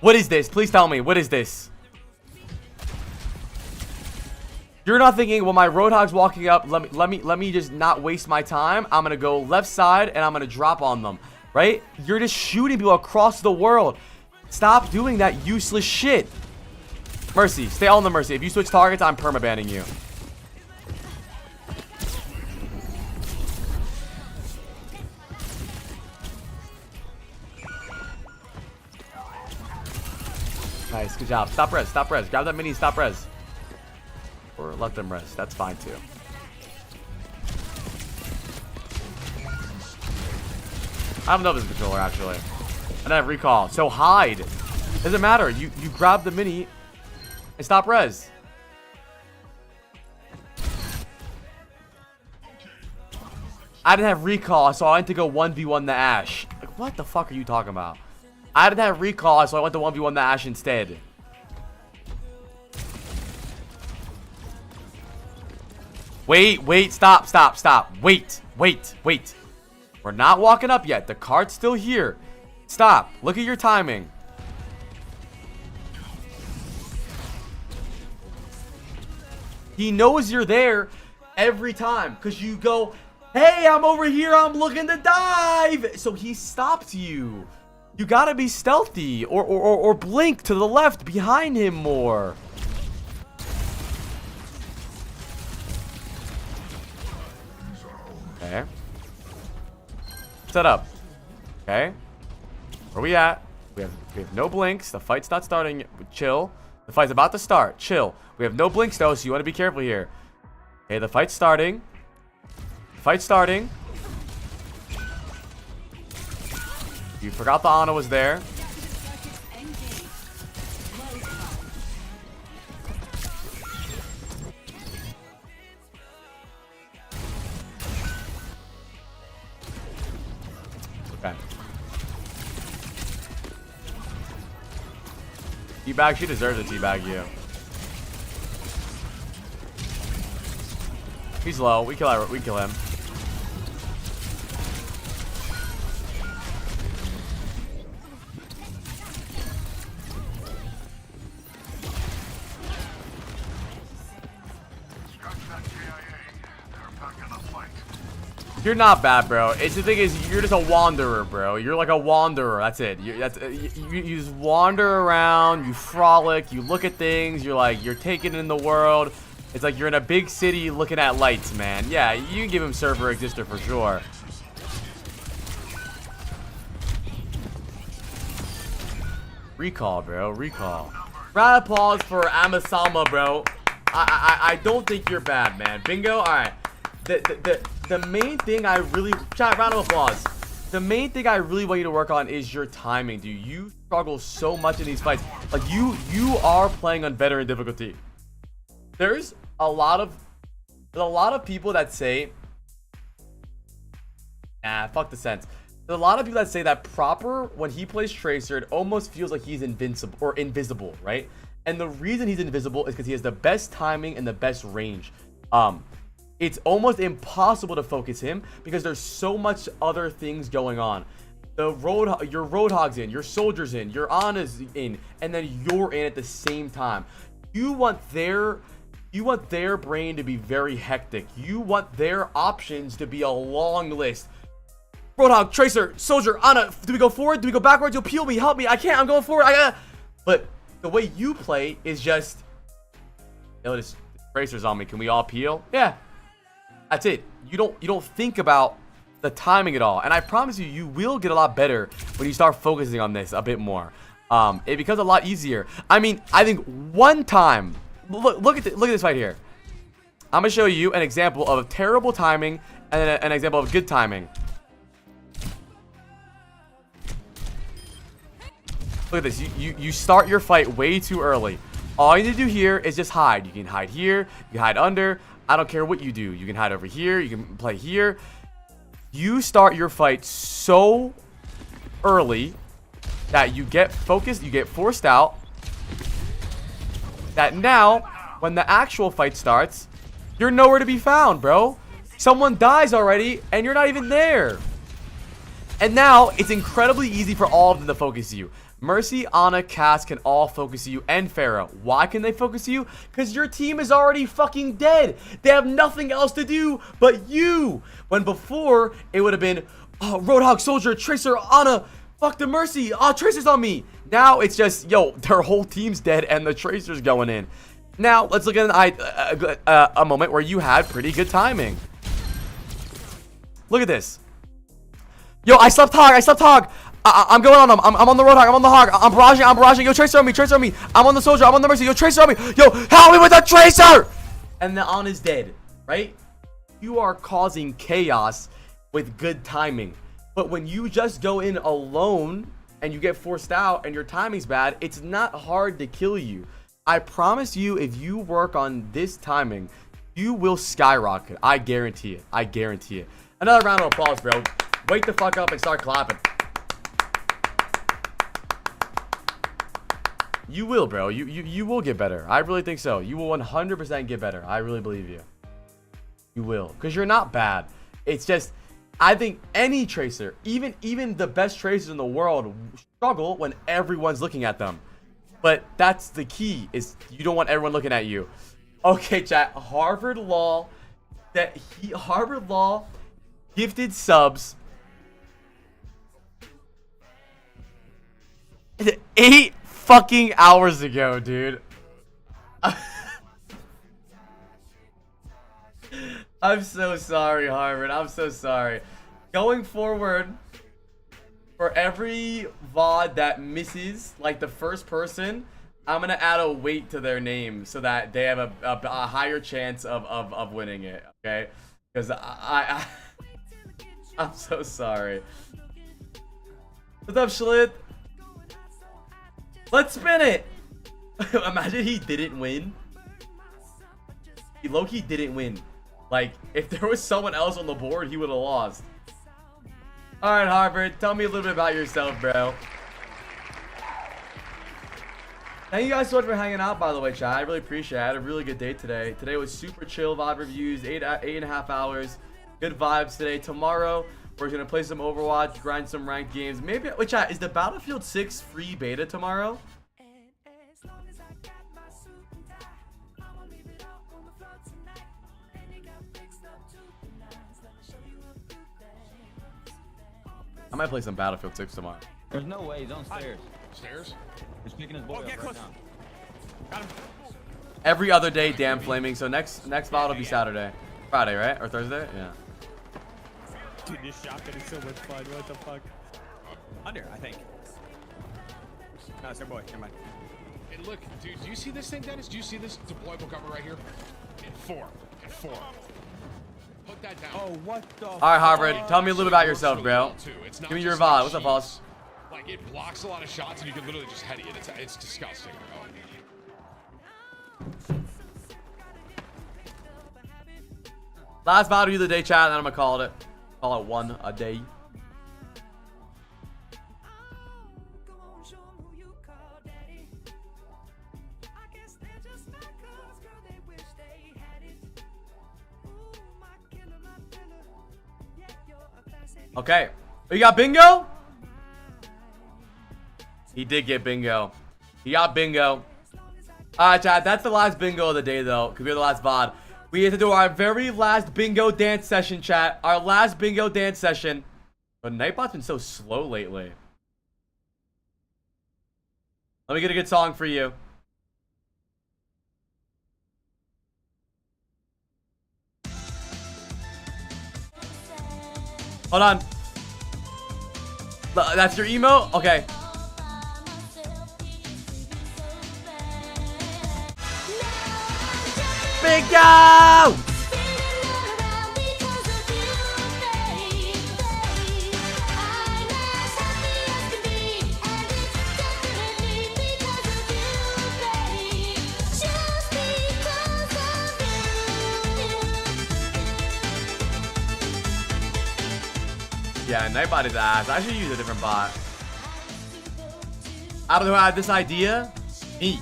What is this? Please tell me. What is this? You're not thinking, well, my Roadhog's walking up. Let me just not waste my time. I'm gonna go left side and I'm gonna drop on them. Right? You're just shooting people across the world. Stop doing that useless shit. Mercy. Stay on the Mercy. If you switch targets, I'm permabanning you. Nice, good job. Stop res, stop res. Grab that mini, stop res. Or let them res. That's fine too. I don't know this controller actually. I don't have recall. So hide. Doesn't matter. You grab the mini and stop res. I didn't have recall, so I went to go 1v1 the Ashe. Like, what the fuck are you talking about? I didn't have recall, so I went to 1v1 the Ashe instead. Wait, stop. Wait. We're not walking up yet. The cart's still here. Stop. Look at your timing. He knows you're there every time because you go, hey, I'm over here. I'm looking to dive. So he stopped you. You gotta be stealthy or blink to the left behind him more. Okay. Set up. Okay. Where we at? We have no blinks. The fight's not starting yet. Chill. The fight's about to start. Chill. We have no blinks though, so you want to be careful here. Okay, the fight's starting. Fight's starting. You forgot the Ana was there. teabag. She deserves a teabag you. He's low. We kill her. We kill him. You're not bad, bro. It's the thing is, you're just a wanderer, bro. You're like a wanderer. That's it. You just wander around. You frolic. You look at things. You're like, you're taking in the world. It's like you're in a big city looking at lights, man. Yeah, you can give him server exister for sure. Recall, bro. Recall. Round of applause for Amasama, bro. I don't think you're bad, man. Bingo. All right. The main thing I really round of applause. The main thing I really want you to work on is your timing, dude. You struggle so much in these fights. Like you are playing on veteran difficulty. There's a lot of people that say, fuck the sense. There's a lot of people that say that Proper, when he plays Tracer, it almost feels like he's invincible or invisible, right? And the reason he's invisible is because he has the best timing and the best range. It's almost impossible to focus him because there's so much other things going on. Your Roadhog's in, your Soldier's in, your Ana's in, and then you're in at the same time. You want their brain to be very hectic. You want their options to be a long list. Roadhog, Tracer, Soldier, Ana. Do we go forward? Do we go backwards? You'll peel me, help me. I can't. I'm going forward. But the way you play is just, this Tracer's on me. Can we all peel? Yeah. That's it. You don't think about the timing at all. And I promise you, you will get a lot better when you start focusing on this a bit more. It becomes a lot easier. I mean, I think one time, look at this fight here. I'm gonna show you an example of terrible timing and then an example of good timing. Look at this. You start your fight way too early. All you need to do here is just hide. You can hide here. You can hide under. I don't care what you do. You can hide over here. You can play here. You start your fight so early that you get focused, you get forced out, that now, when the actual fight starts, you're nowhere to be found, bro. Someone dies already, and you're not even there. And now, it's incredibly easy for all of them to focus you. Mercy, Ana, Cass can all focus you, and Pharah. Why can they focus you? Because your team is already fucking dead. They have nothing else to do but you. When before, it would have been, oh, Roadhog, Soldier, Tracer, Ana, fuck the Mercy. Oh, Tracer's on me. Now it's just, yo, their whole team's dead and the Tracer's going in. Now, let's look at a moment where you had pretty good timing. Look at this. Yo, I slept hog. I'm going on him. I'm on the Roadhog. I'm on the Hog. I'm barraging. Yo, Tracer on me. I'm on the Soldier. I'm on the Mercy. Yo, Tracer on me. Yo, help me with the Tracer! And the Ana's dead, right? You are causing chaos with good timing. But when you just go in alone and you get forced out and your timing's bad, it's not hard to kill you. I promise you, if you work on this timing, you will skyrocket. I guarantee it. Another round of applause, bro. Wake the fuck up and start clapping. You will, bro. You will get better. I really think so. You will 100% get better. I really believe you. You will. Because you're not bad. It's just, I think any Tracer, even the best Tracers in the world, struggle when everyone's looking at them. But that's the key, is you don't want everyone looking at you. Okay, chat. Harvard Law gifted subs 8 fucking hours ago, dude. I'm so sorry, Harvard. I'm so sorry. Going forward, for every VOD that misses, like the first person, I'm gonna add a weight to their name so that they have a higher chance of winning it. Okay? Because I'm so sorry. What's up, Schlitt? Let's spin it. Imagine he didn't win. He low-key didn't win. Like, if there was someone else on the board, he would have lost. Alright, Harvard, tell me a little bit about yourself, bro. Thank you guys so much for hanging out, by the way, chat. I really appreciate it. I had a really good day today. Today was super chill VOD reviews, 8.5 hours. Good vibes today. Tomorrow, we're going to play some Overwatch, grind some ranked games. Maybe, wait, chat, is the Battlefield 6 free beta tomorrow? I might play some Battlefield 6 tomorrow. There's no way. He's on stairs. Stairs? He's picking his boy up right now. Got him. Every other day, damn flaming. So next VOD will be Saturday. Friday, right? Or Thursday? Yeah. Dude, this shotgun is so much fun. What the fuck? Under, I think. No, it's their boy. Never mind. Hey, look, dude, do you see this thing, Dennis? Do you see this deployable cover right here? In 4. Put that down. Oh, what the? All right, Harvard. Tell me a little bit about yourself, bro. It's not Give me your just VOD. like What's up, sheets. boss? Like, it blocks a lot of shots, and you can literally just heady it. It's disgusting, bro. Last VOD of the day, chat, and then I'm gonna call it one a day. Okay, you got bingo? He did get bingo. He got bingo. Alright, chat, that's the last bingo of the day, though. Could be the last VOD. We have to do our very last bingo dance session, chat. Our last bingo dance session. But Nightbot's been so slow lately. Let me get a good song for you. Hold on. That's your emo? Okay. Bingo! Yeah, Nightbot is ass. I should use a different bot. I don't know who had this idea. Me.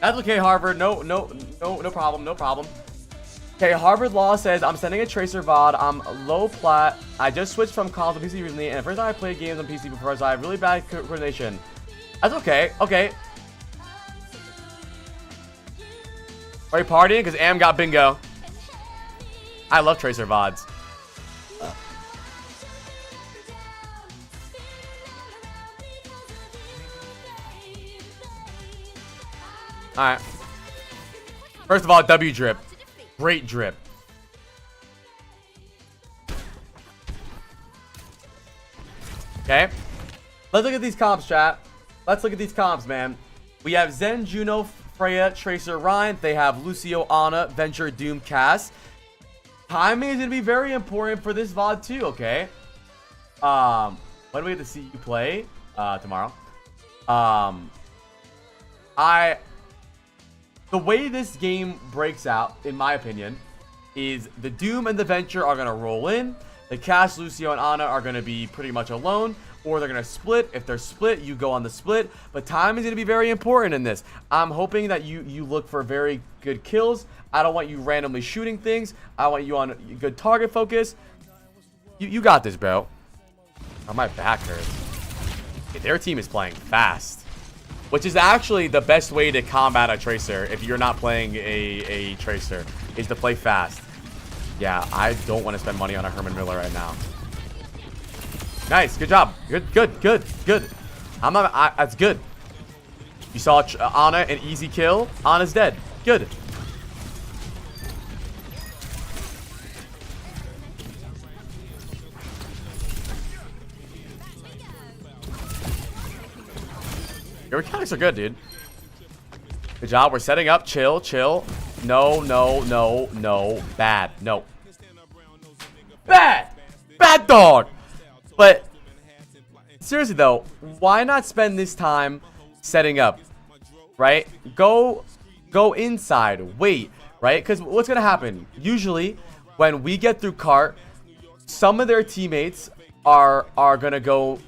That's okay, Harvard. No problem. No problem. Okay, Harvard Law says, I'm sending a Tracer VOD. I'm low plat. I just switched from console to PC recently, and the first time I played games on PC before, so I have really bad coordination. That's okay. Okay. Are you partying? Because Am got bingo. I love Tracer VODs. Alright. First of all, W drip. Great drip. Okay. Let's look at these comps, chat. Let's look at these comps, man. We have Zen, Juno, Freya, Tracer, Ryan. They have Lucio, Ana, Venture, Doom, Cass. Timing is going to be very important for this VOD too, okay? When do we get to see you play? Tomorrow. The way this game breaks out, in my opinion, is the Doom and the Venture are going to roll in. The Cass, Lucio, and Ana are going to be pretty much alone. Or they're going to split. If they're split, you go on the split. But time is going to be very important in this. I'm hoping that you look for very good kills. I don't want you randomly shooting things. I want you on good target focus. You got this, bro. Oh, my back hurts. Okay, their team is playing fast. Which is actually the best way to combat a Tracer if you're not playing a Tracer. Is to play fast. Yeah, I don't want to spend money on a Herman Miller right now. Nice, good job. Good. That's good. You saw Ana, an easy kill. Ana's dead. Good. Your mechanics are good, dude. Good job. We're setting up. Chill. No. Bad. No. Bad dog. But seriously though, why not spend this time setting up, right? Go inside, wait, right? Because what's gonna happen? Usually, when we get through cart, some of their teammates are gonna go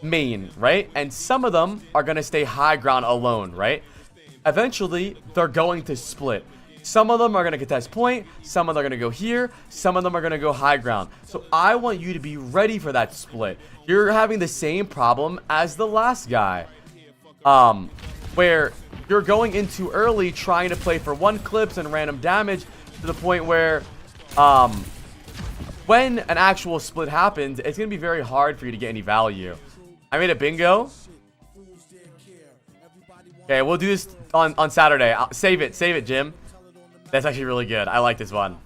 main, right? And some of them are going to stay high ground alone, right? Eventually, they're going to split. Some of them are going to contest point, some of them are going to go here, some of them are going to go high ground. So I want you to be ready for that split. You're having the same problem as the last guy, where you're going in too early trying to play for 1 clips and random damage to the point where when an actual split happens, it's going to be very hard for you to get any value. I made a bingo. Okay, we'll do this on Saturday. Save it, Jim. That's actually really good. I like this one.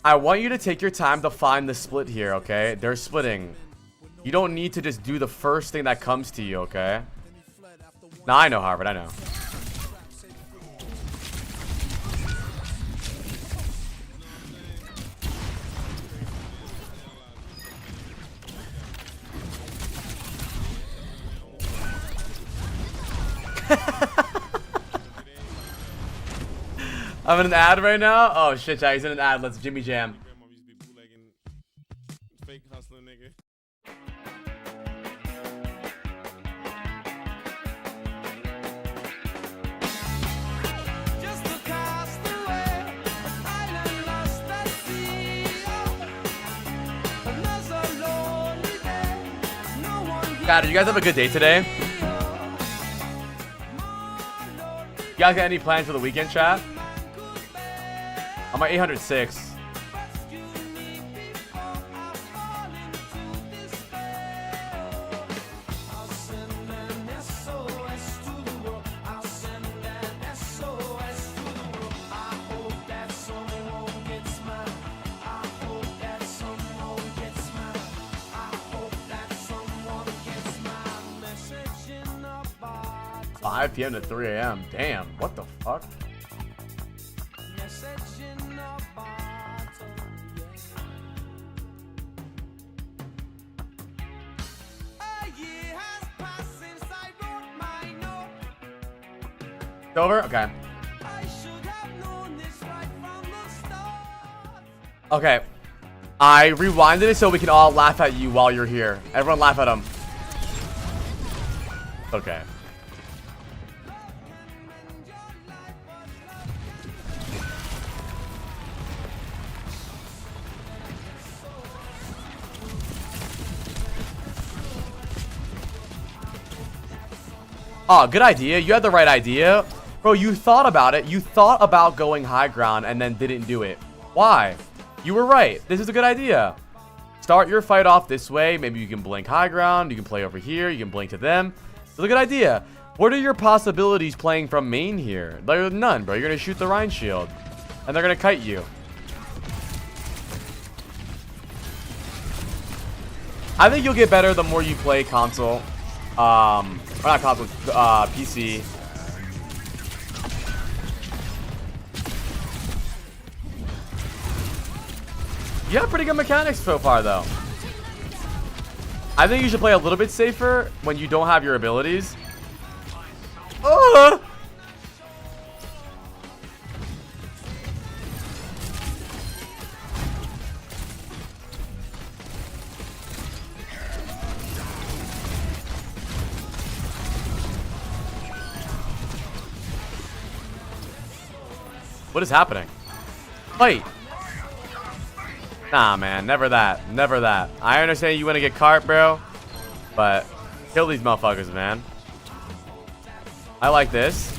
I want you to take your time to find the split here, okay? They're splitting. You don't need to just do the first thing that comes to you, okay? Nah, I know, Harvard, I know. I'm in an ad right now. Oh shit, Jack, he's in an ad. Let's Jimmy Jam. Fake hustler nigga. God, did you guys have a good day today? You guys got any plans for the weekend, chat? I'm at 806. $5 p.m. to 3 a.m. Damn, what the fuck? Over? Okay. Okay. I rewinded it so we can all laugh at you while you're here. Everyone laugh at him. Okay. Oh, good idea. You had the right idea. Bro, you thought about it. You thought about going high ground and then didn't do it. Why? You were right. This is a good idea. Start your fight off this way. Maybe you can blink high ground. You can play over here. You can blink to them. It's a good idea. What are your possibilities playing from main here? There are none, bro. You're going to shoot the Rhine shield. And they're going to kite you. I think you'll get better the more you play console. Or not console, PC. You have pretty good mechanics so far, though. I think you should play a little bit safer when you don't have your abilities. What is happening? Wait. Nah, man. Never that. Never that. I understand you want to get cart, bro. But kill these motherfuckers, man. I like this.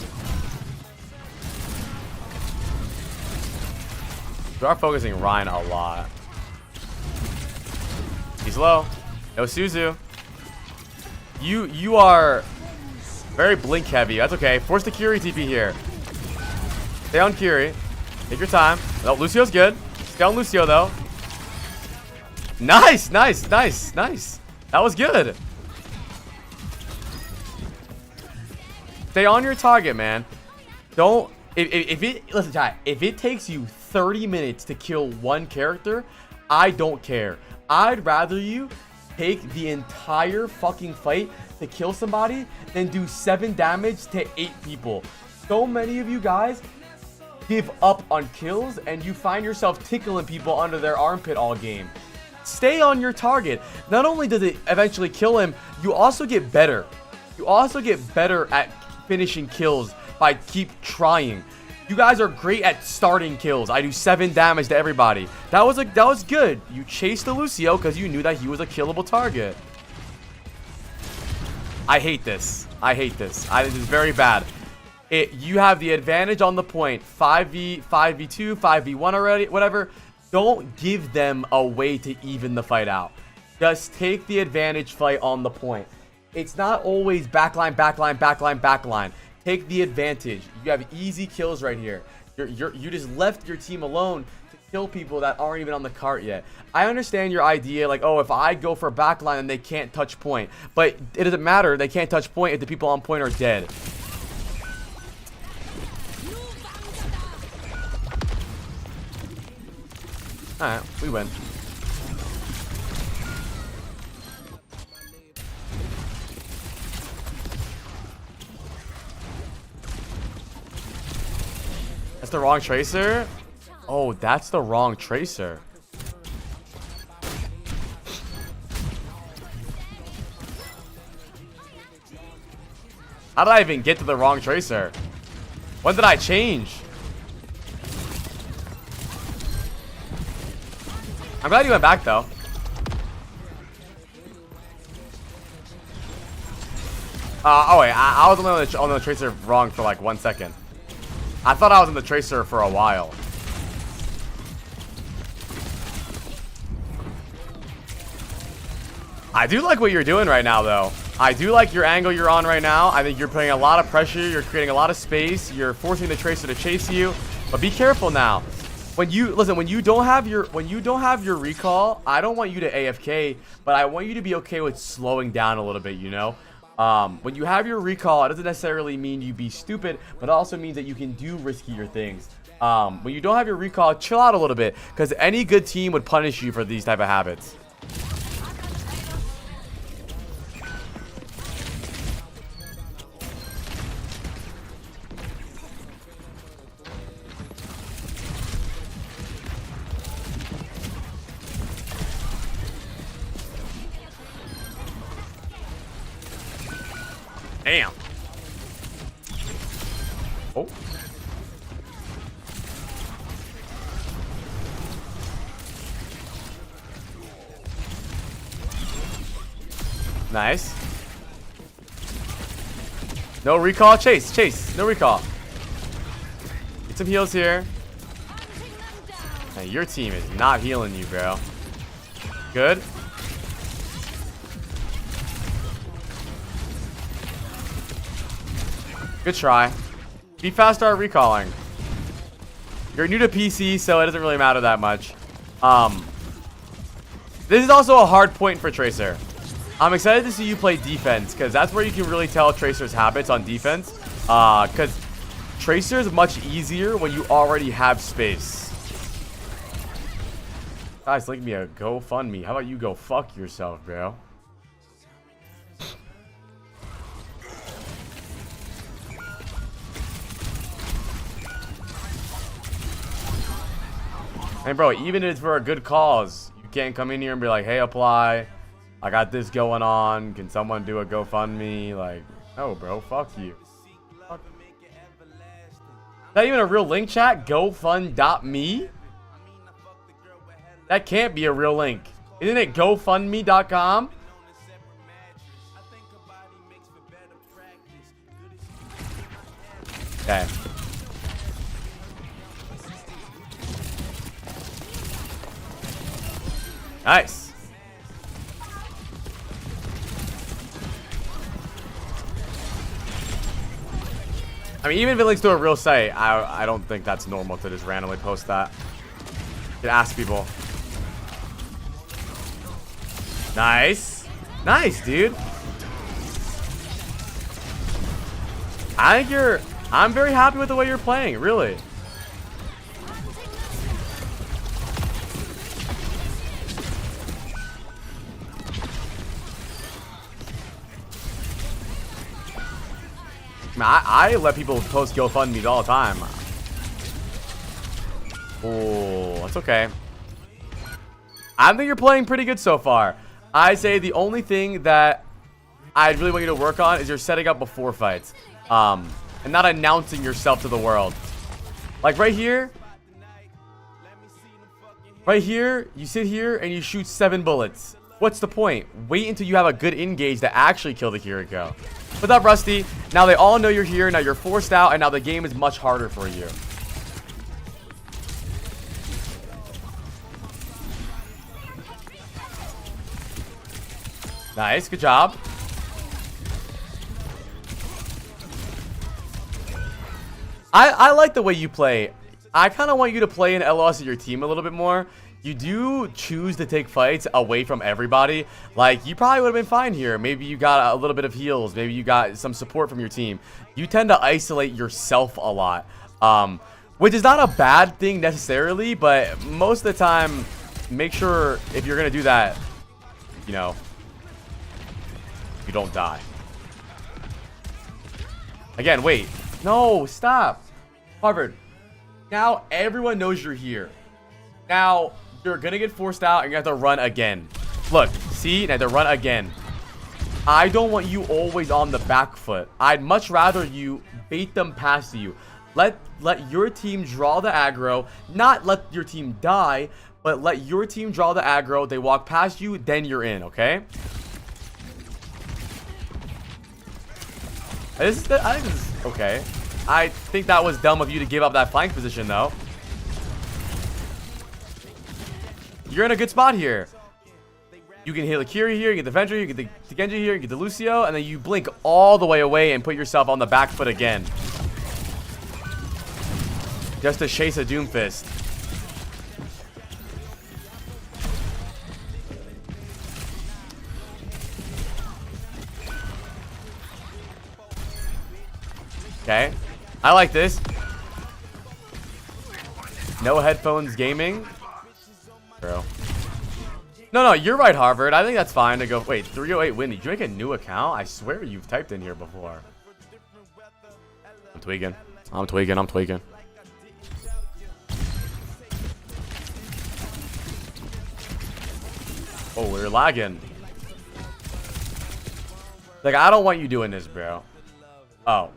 We are focusing Rhine a lot. He's low. No Suzu. You are very blink heavy. That's okay. Force the Curie TP here. Stay on Curie. Take your time. No, Lucio's good. Stay on Lucio, though. Nice, nice, nice, nice. That was good. Stay on your target, man. Don't... Listen, chat. If it takes you 30 minutes to kill one character, I don't care. I'd rather you take the entire fucking fight to kill somebody than do 7 damage to 8 people. So many of you guys give up on kills and you find yourself tickling people under their armpit all game. Stay on your target. Not only does it eventually kill him, you also get better. You also get better at finishing kills by keep trying. You guys are great at starting kills. I do 7 damage to everybody. That was good. You chased the Lucio because you knew that he was a killable target. I hate this. I hate this. This is very bad. You have the advantage on the point. 5v2, 5v1 already, whatever. Don't give them a way to even the fight out. Just take the advantage fight on the point. It's not always backline, backline, backline, backline. Take the advantage. You have easy kills right here. You just left your team alone to kill people that aren't even on the cart yet. I understand your idea, like, oh, if I go for backline, then they can't touch point. But it doesn't matter. They can't touch point if the people on point are dead. Alright, we win. That's the wrong tracer? Oh, that's the wrong tracer. How did I even get to the wrong tracer? When did I change? I'm glad you went back though. Oh wait, I was only on the tracer wrong for like 1 second. I thought I was in the tracer for a while. I do like what you're doing right now though. I do like your angle you're on right now. I think you're putting a lot of pressure. You're creating a lot of space. You're forcing the tracer to chase you. But be careful now. When you don't have your recall, I don't want you to AFK, but I want you to be okay with slowing down a little bit, you know? When you have your recall, it doesn't necessarily mean you be stupid, but it also means that you can do riskier things. When you don't have your recall, chill out a little bit, because any good team would punish you for these type of habits. Damn. Oh. Nice. No recall. Chase. Chase. No recall. Get some heals here. Hey, your team is not healing you, bro. Good. Good try. Be fast start recalling. You're new to PC, so it doesn't really matter that much. This is also a hard point for Tracer. I'm excited to see you play defense, because that's where you can really tell Tracer's habits on defense. Because Tracer is much easier when you already have space. Guys, link me a GoFundMe. How about you go fuck yourself, bro? And bro, even if it's for a good cause, you can't come in here and be like, hey, apply. I got this going on. Can someone do a GoFundMe? Like, no, bro, fuck you. Fuck. Is that even a real link, chat? GoFund.me? That can't be a real link. Isn't it GoFundMe.com? Okay. Nice. I mean, even if it links to a real site, I don't think that's normal to just randomly post that. You can ask people. Nice. Nice, dude. I'm very happy with the way you're playing, really. I let people post GoFundMes all the time. Oh, that's okay. I think you're playing pretty good so far. I say the only thing that I really want you to work on is you're setting up before fights. And not announcing yourself to the world. Like right here. Right here, you sit here and you shoot 7 bullets. What's the point? Wait until you have a good engage to actually kill the Kiriko. What's up, Rusty? Now they all know you're here. Now you're forced out, and now the game is much harder for you. Nice, good job. I like the way you play. I kind of want you to play and LOS your team a little bit more. You do choose to take fights away from everybody. Like, you probably would have been fine here. Maybe you got a little bit of heals. Maybe you got some support from your team. You tend to isolate yourself a lot. Which is not a bad thing necessarily, but most of the time, make sure if you're going to do that, you know, you don't die. Again, wait. No, stop. Harvard. Now everyone knows you're here. Now you're gonna get forced out and you have to run again. Look, see? Now to run again. I don't want you always on the back foot. I'd much rather you bait them past you. Let your team draw the aggro. Not let your team die, but let your team draw the aggro. They walk past you, then you're in, okay? I think this is okay. I think that was dumb of you to give up that flank position, though. You're in a good spot here. You can hit the Kiri here, you get the Venture, you get the Genji here, you get the Lucio, and then you blink all the way away and put yourself on the back foot again. Just to chase a Doomfist. Okay, I like this. No headphones gaming, bro. No, you're right, Harvard. I think that's fine to go. Wait, 308 win. Did you make a new account? I swear you've typed in here before. I'm tweaking. I'm tweaking. Oh, we're lagging. Like, I don't want you doing this, bro. Oh.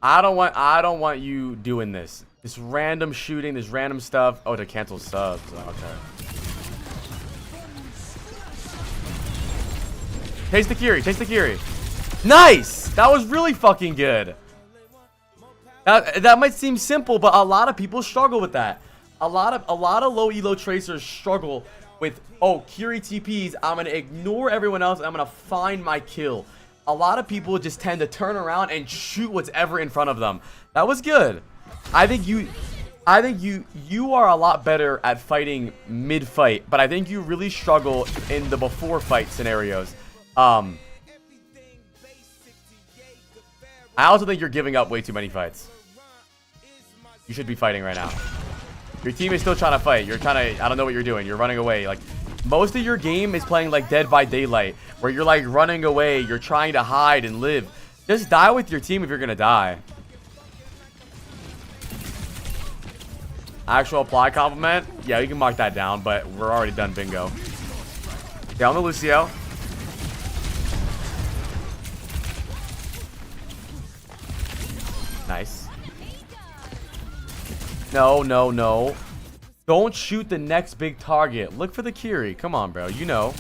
I don't want you doing this. This random shooting, this random stuff. Oh, to cancel subs. Okay. Taste the Kiri. Nice! That was really fucking good. That might seem simple, but a lot of people struggle with that. A lot of low elo tracers struggle with, oh, Kiri TPs, I'm gonna ignore everyone else and I'm gonna find my kill. A lot of people just tend to turn around and shoot what's ever in front of them. That was good. I think you are a lot better at fighting mid-fight, but I think you really struggle in the before fight scenarios. I also think you're giving up way too many fights. You should be fighting right now. Your team is still trying to fight. You're trying to, I don't know what you're doing. You're running away. Like, most of your game is playing like Dead by Daylight, where you're like running away. You're trying to hide and live. Just die with your team if you're going to die. Actual apply compliment. Yeah, you can mark that down, but we're already done bingo. Down the Lucio. Nice. No. Don't shoot the next big target. Look for the Kiri. Come on, bro. You know.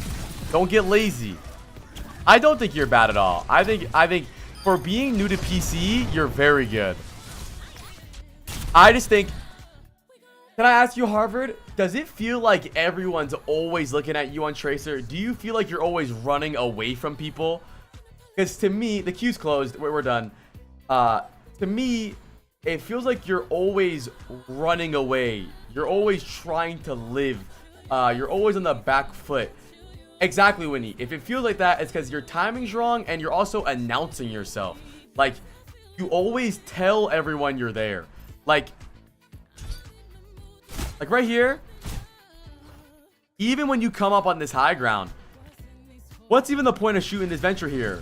Don't get lazy. I don't think you're bad at all. I think for being new to PC, you're very good. I just think... Can I ask you, Harvard? Does it feel like everyone's always looking at you on Tracer? Do you feel like you're always running away from people? Because to me, the queue's closed. We're done. To me, it feels like you're always running away. You're always trying to live. You're always on the back foot. Exactly, Winnie. If it feels like that, it's because your timing's wrong and you're also announcing yourself. Like, you always tell everyone you're there. Like right here, even when you come up on this high ground, what's even the point of shooting this Venture here?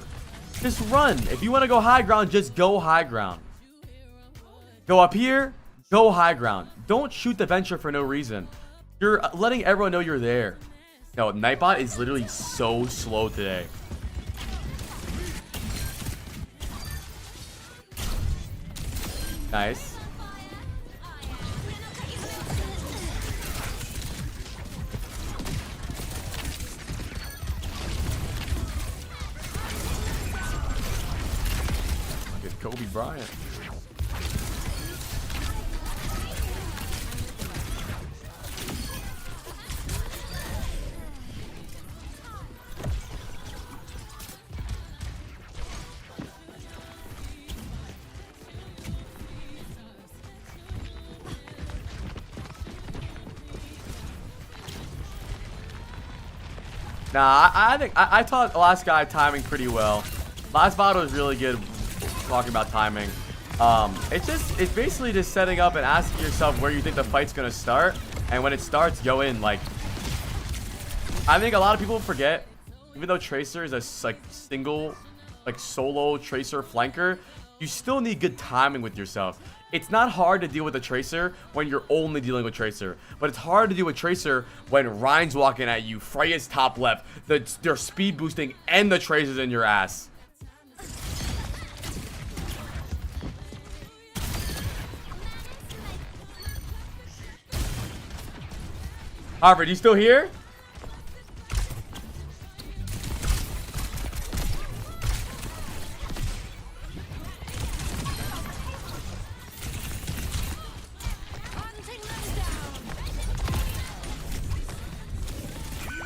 Just run. If you want to go high ground, just go high ground. Go up here, go high ground. Don't shoot the venture for no reason. You're letting everyone know you're there. No, Nightbot is literally so slow today. Nice. Look at Kobe Bryant. Nah, I think I taught the last guy timing pretty well. Last VOD was really good talking about timing. It's basically just setting up and asking yourself where you think the fight's gonna start, and when it starts, go in. Like, I think a lot of people forget, even though Tracer is a single, solo Tracer flanker, you still need good timing with yourself. It's not hard to deal with a Tracer when you're only dealing with Tracer. But it's hard to deal with Tracer when Ryan's walking at you, Freya's top left, they're speed boosting, and the Tracer's in your ass. Harvard, you still here?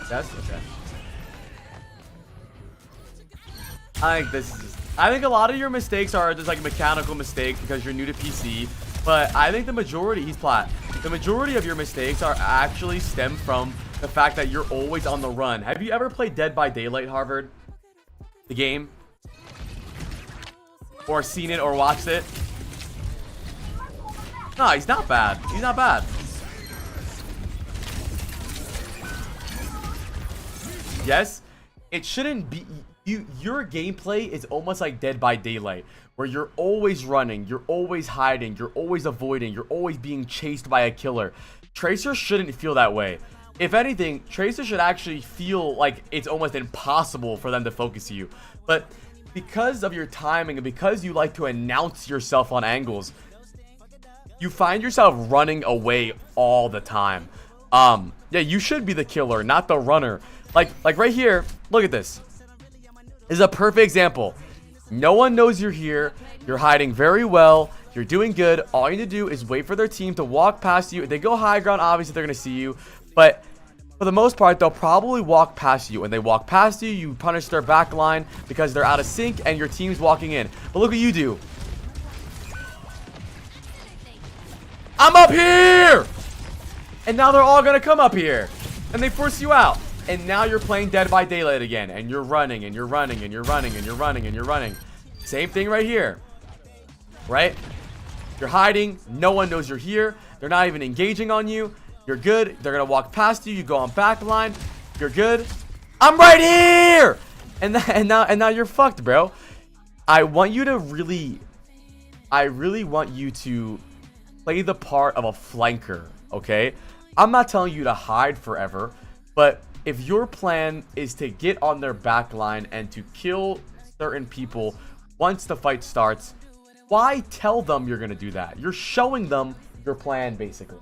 That's okay. I think a lot of your mistakes are just like mechanical mistakes because you're new to PC. But I think the majority, he's plat. The majority of your mistakes are actually stem from the fact that you're always on the run. Have you ever played Dead by Daylight, Harvard? The game? Or seen it or watched it? No, he's not bad. He's not bad. Yes, it shouldn't be. Your gameplay is almost like Dead by Daylight, where you're always running, you're always hiding, you're always avoiding, you're always being chased by a killer. Tracer shouldn't feel that way. If anything, Tracer should actually feel like it's almost impossible for them to focus you. But because of your timing and because you like to announce yourself on angles, you find yourself running away all the time. Yeah, you should be the killer, not the runner. Like right here, look at this. This is a perfect example. No one knows you're here. You're hiding very well. You're doing good. All you need to do is wait for their team to walk past you. If they go high ground, obviously they're going to see you. But for the most part, they'll probably walk past you. When they walk past you, you punish their back line because they're out of sync and your team's walking in. But look what you do. I'm up here! And now they're all going to come up here. And they force you out. And now you're playing Dead by Daylight again. And you're running, and you're running, and you're running, and you're running, and you're running. Same thing right here. Right? You're hiding. No one knows you're here. They're not even engaging on you. You're good. They're going to walk past you. You go on back line. You're good. I'm right here! And now you're fucked, bro. I really want you to play the part of a flanker, okay? I'm not telling you to hide forever, but if your plan is to get on their back line and to kill certain people once the fight starts, why tell them you're going to do that? You're showing them your plan, basically.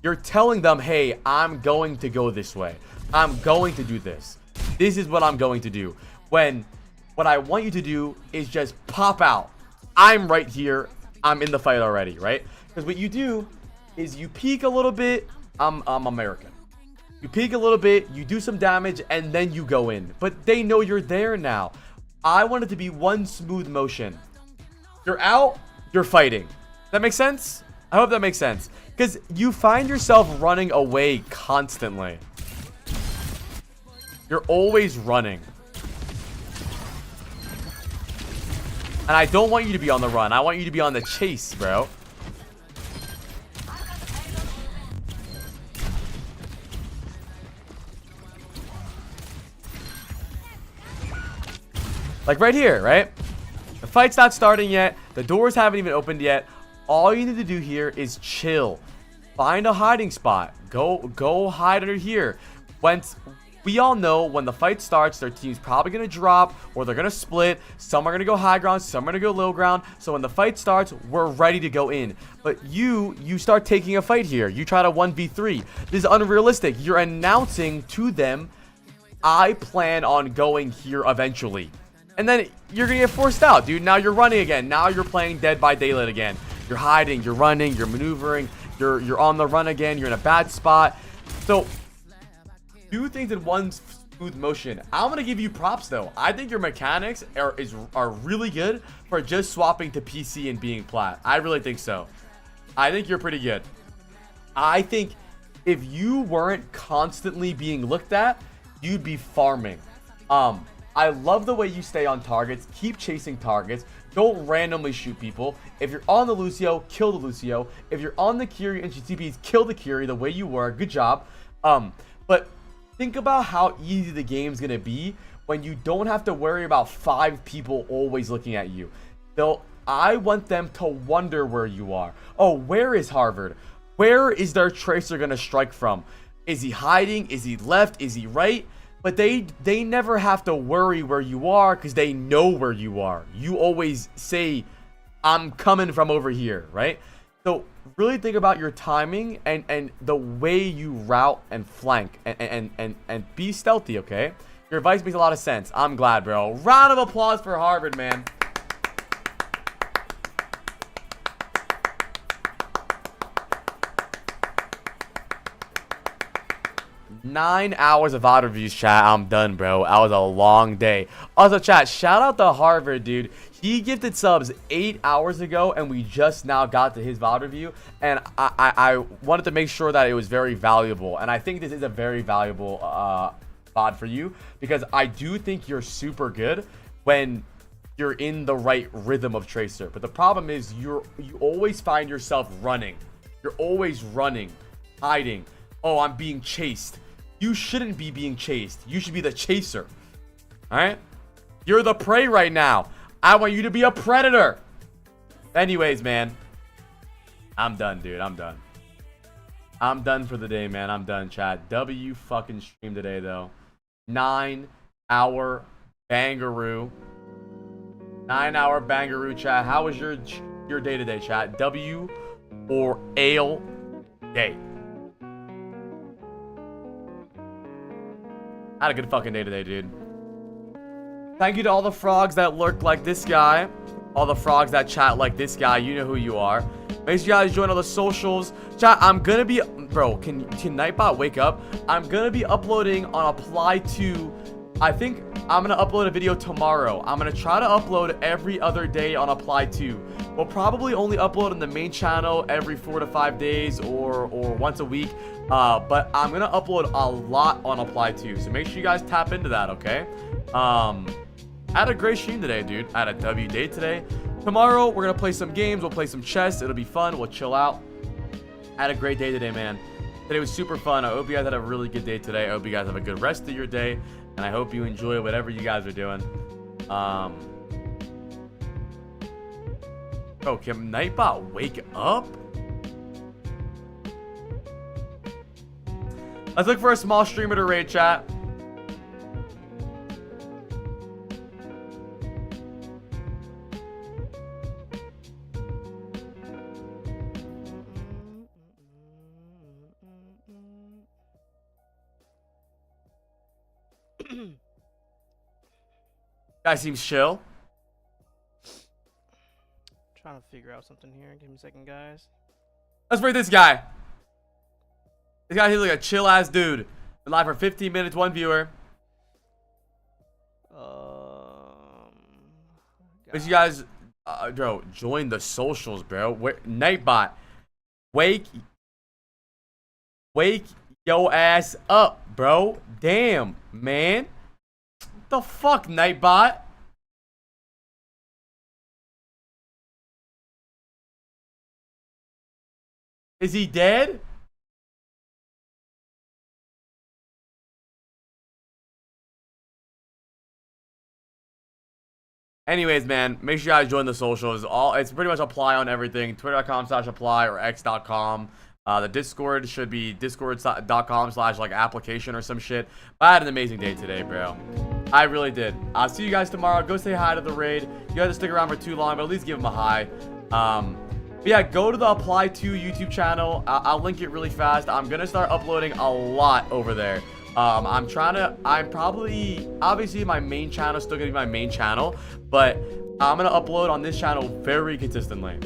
You're telling them, hey, I'm going to go this way. I'm going to do this. This is what I'm going to do. When what I want you to do is just pop out. I'm right here. I'm in the fight already, right? Because what you do is you peek a little bit. I'm American. You peek a little bit, you do some damage, and then you go in. But they know you're there now. I want it to be one smooth motion. You're out, you're fighting. That makes sense? I hope that makes sense. Because you find yourself running away constantly. You're always running. And I don't want you to be on the run. I want you to be on the chase, bro. Like right here, right? The fight's not starting yet. The doors haven't even opened yet. All you need to do here is chill. Find a hiding spot. Go hide under here. Once we all know when the fight starts, their team's probably going to drop or they're going to split. Some are going to go high ground, some are going to go low ground. So when the fight starts, we're ready to go in. But you start taking a fight here. You try to 1v3. This is unrealistic. You're announcing to them, I plan on going here eventually. And then you're going to get forced out, dude. Now you're running again. Now you're playing Dead by Daylight again. You're hiding, you're running, you're maneuvering, you're on the run again. You're in a bad spot. So do things in one smooth motion. I'm gonna give you props though. I think your mechanics are really good for just swapping to PC and being plat. I really think so. I think you're pretty good. I think if you weren't constantly being looked at, you'd be farming. I love the way you stay on targets. Keep chasing targets. Don't randomly shoot people. If you're on the Lucio, kill the Lucio. If you're on the Kiri and GTPs, kill the Kiri the way you were. Good job. But think about how easy the game's gonna be when you don't have to worry about 5 people always looking at you. I want them to wonder where you are. Oh, where is Harvard? Where is their tracer gonna strike from? Is he hiding? Is he left? Is he right? But they never have to worry where you are because they know where you are. You always say, I'm coming from over here, right? So really think about your timing and the way you route and flank and be stealthy, okay? Your advice makes a lot of sense. I'm glad, bro. Round of applause for Harvard, man. Nine hours of Vod Reviews, chat. I'm done, bro. That was a long day. Also, chat, shout out to Harvard, dude. He gifted subs 8 hours ago, and we just now got to his Vod review. And I wanted to make sure that it was very valuable. And I think this is a very valuable VOD for you, because I do think you're super good when you're in the right rhythm of Tracer. But the problem is you always find yourself running. You're always running, hiding. Oh, I'm being chased. You shouldn't be being chased. You should be the chaser. All right? You're the prey right now. I want you to be a predator. Anyways, man. I'm done, dude. I'm done. I'm done for the day, man. I'm done, chat. W fucking stream today, though. 9-hour bangaroo. 9-hour bangaroo, chat. How was your day today, chat? W or ale day? I had a good fucking day today, dude. Thank you to all the frogs that lurk like this guy. All the frogs that chat like this guy. You know who you are. Make sure you guys join all the socials. Chat, I'm gonna be... Bro, can Nightbot wake up? I'm gonna be uploading on Apply to... I think I'm gonna upload a video tomorrow. I'm gonna try to upload every other day on Apply to. We'll probably only upload on the main channel every 4 to 5 days or once a week. But I'm gonna upload a lot on Apply to. So make sure you guys tap into that, okay? I had a great stream today, dude. I had a W day today. Tomorrow, we're gonna play some games. We'll play some chess. It'll be fun. We'll chill out. I had a great day today, man. Today was super fun. I hope you guys had a really good day today. I hope you guys have a good rest of your day. And I hope you enjoy whatever you guys are doing. Bro, can Nightbot wake up? Let's look for a small streamer to raid, chat. Guy seems chill. Trying to figure out something here. Give me a second, guys. Let's rate this guy. This guy, he's like a chill ass dude. Been live for 15 minutes, 1 viewer. But you guys, bro, join the socials, bro. Nightbot, wake your ass up, bro. Damn, man. What the fuck, Nightbot? Is he dead? Anyways, man, make sure you guys join the socials. It's pretty much apply on everything. Twitter.com/apply or X.com. The Discord should be discord.com/application or some shit. But I had an amazing day today, bro. I really did. I'll see you guys tomorrow. Go say hi to the raid. You guys to stick around for too long, but at least give them a hi. But yeah, go to the Apply To YouTube channel. I'll link it really fast. I'm gonna start uploading a lot over there. Obviously my main channel is still gonna be my main channel, but I'm gonna upload on this channel very consistently.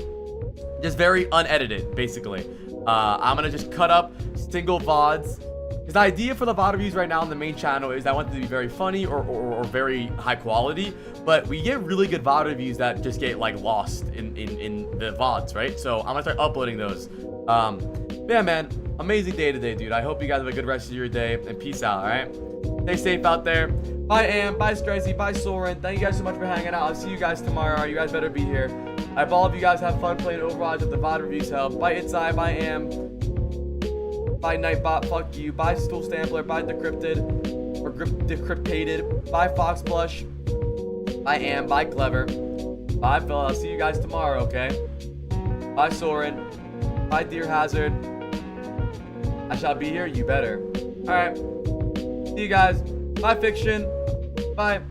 Just very unedited, basically. I'm gonna just cut up single VODs. Because the idea for the VOD reviews right now on the main channel is I want them to be very funny or very high quality, but we get really good VOD reviews that just get like lost in the VODs, right? So I'm gonna start uploading those. Yeah, man, amazing day today, dude. I hope you guys have a good rest of your day, and peace out, all right? Stay safe out there. Bye, Am. Bye, Stressy. Bye, Soren. Thank you guys so much for hanging out. I'll see you guys tomorrow. You guys better be here. I hope all of you guys have fun playing Overwatch if the VOD reviews help. Bye, Inside. Bye, Am. Bye, Nightbot. Fuck you. Bye, Stool Stampler. Bye, Decrypted. Or Decryptated. Bye, Fox Blush. Bye, Am. Bye, Clever. Bye, Phil. I'll see you guys tomorrow, okay? Bye, Soren. Bye, Deer Hazard. I shall be here. You better. All right. See you guys. Bye, Fiction. Bye.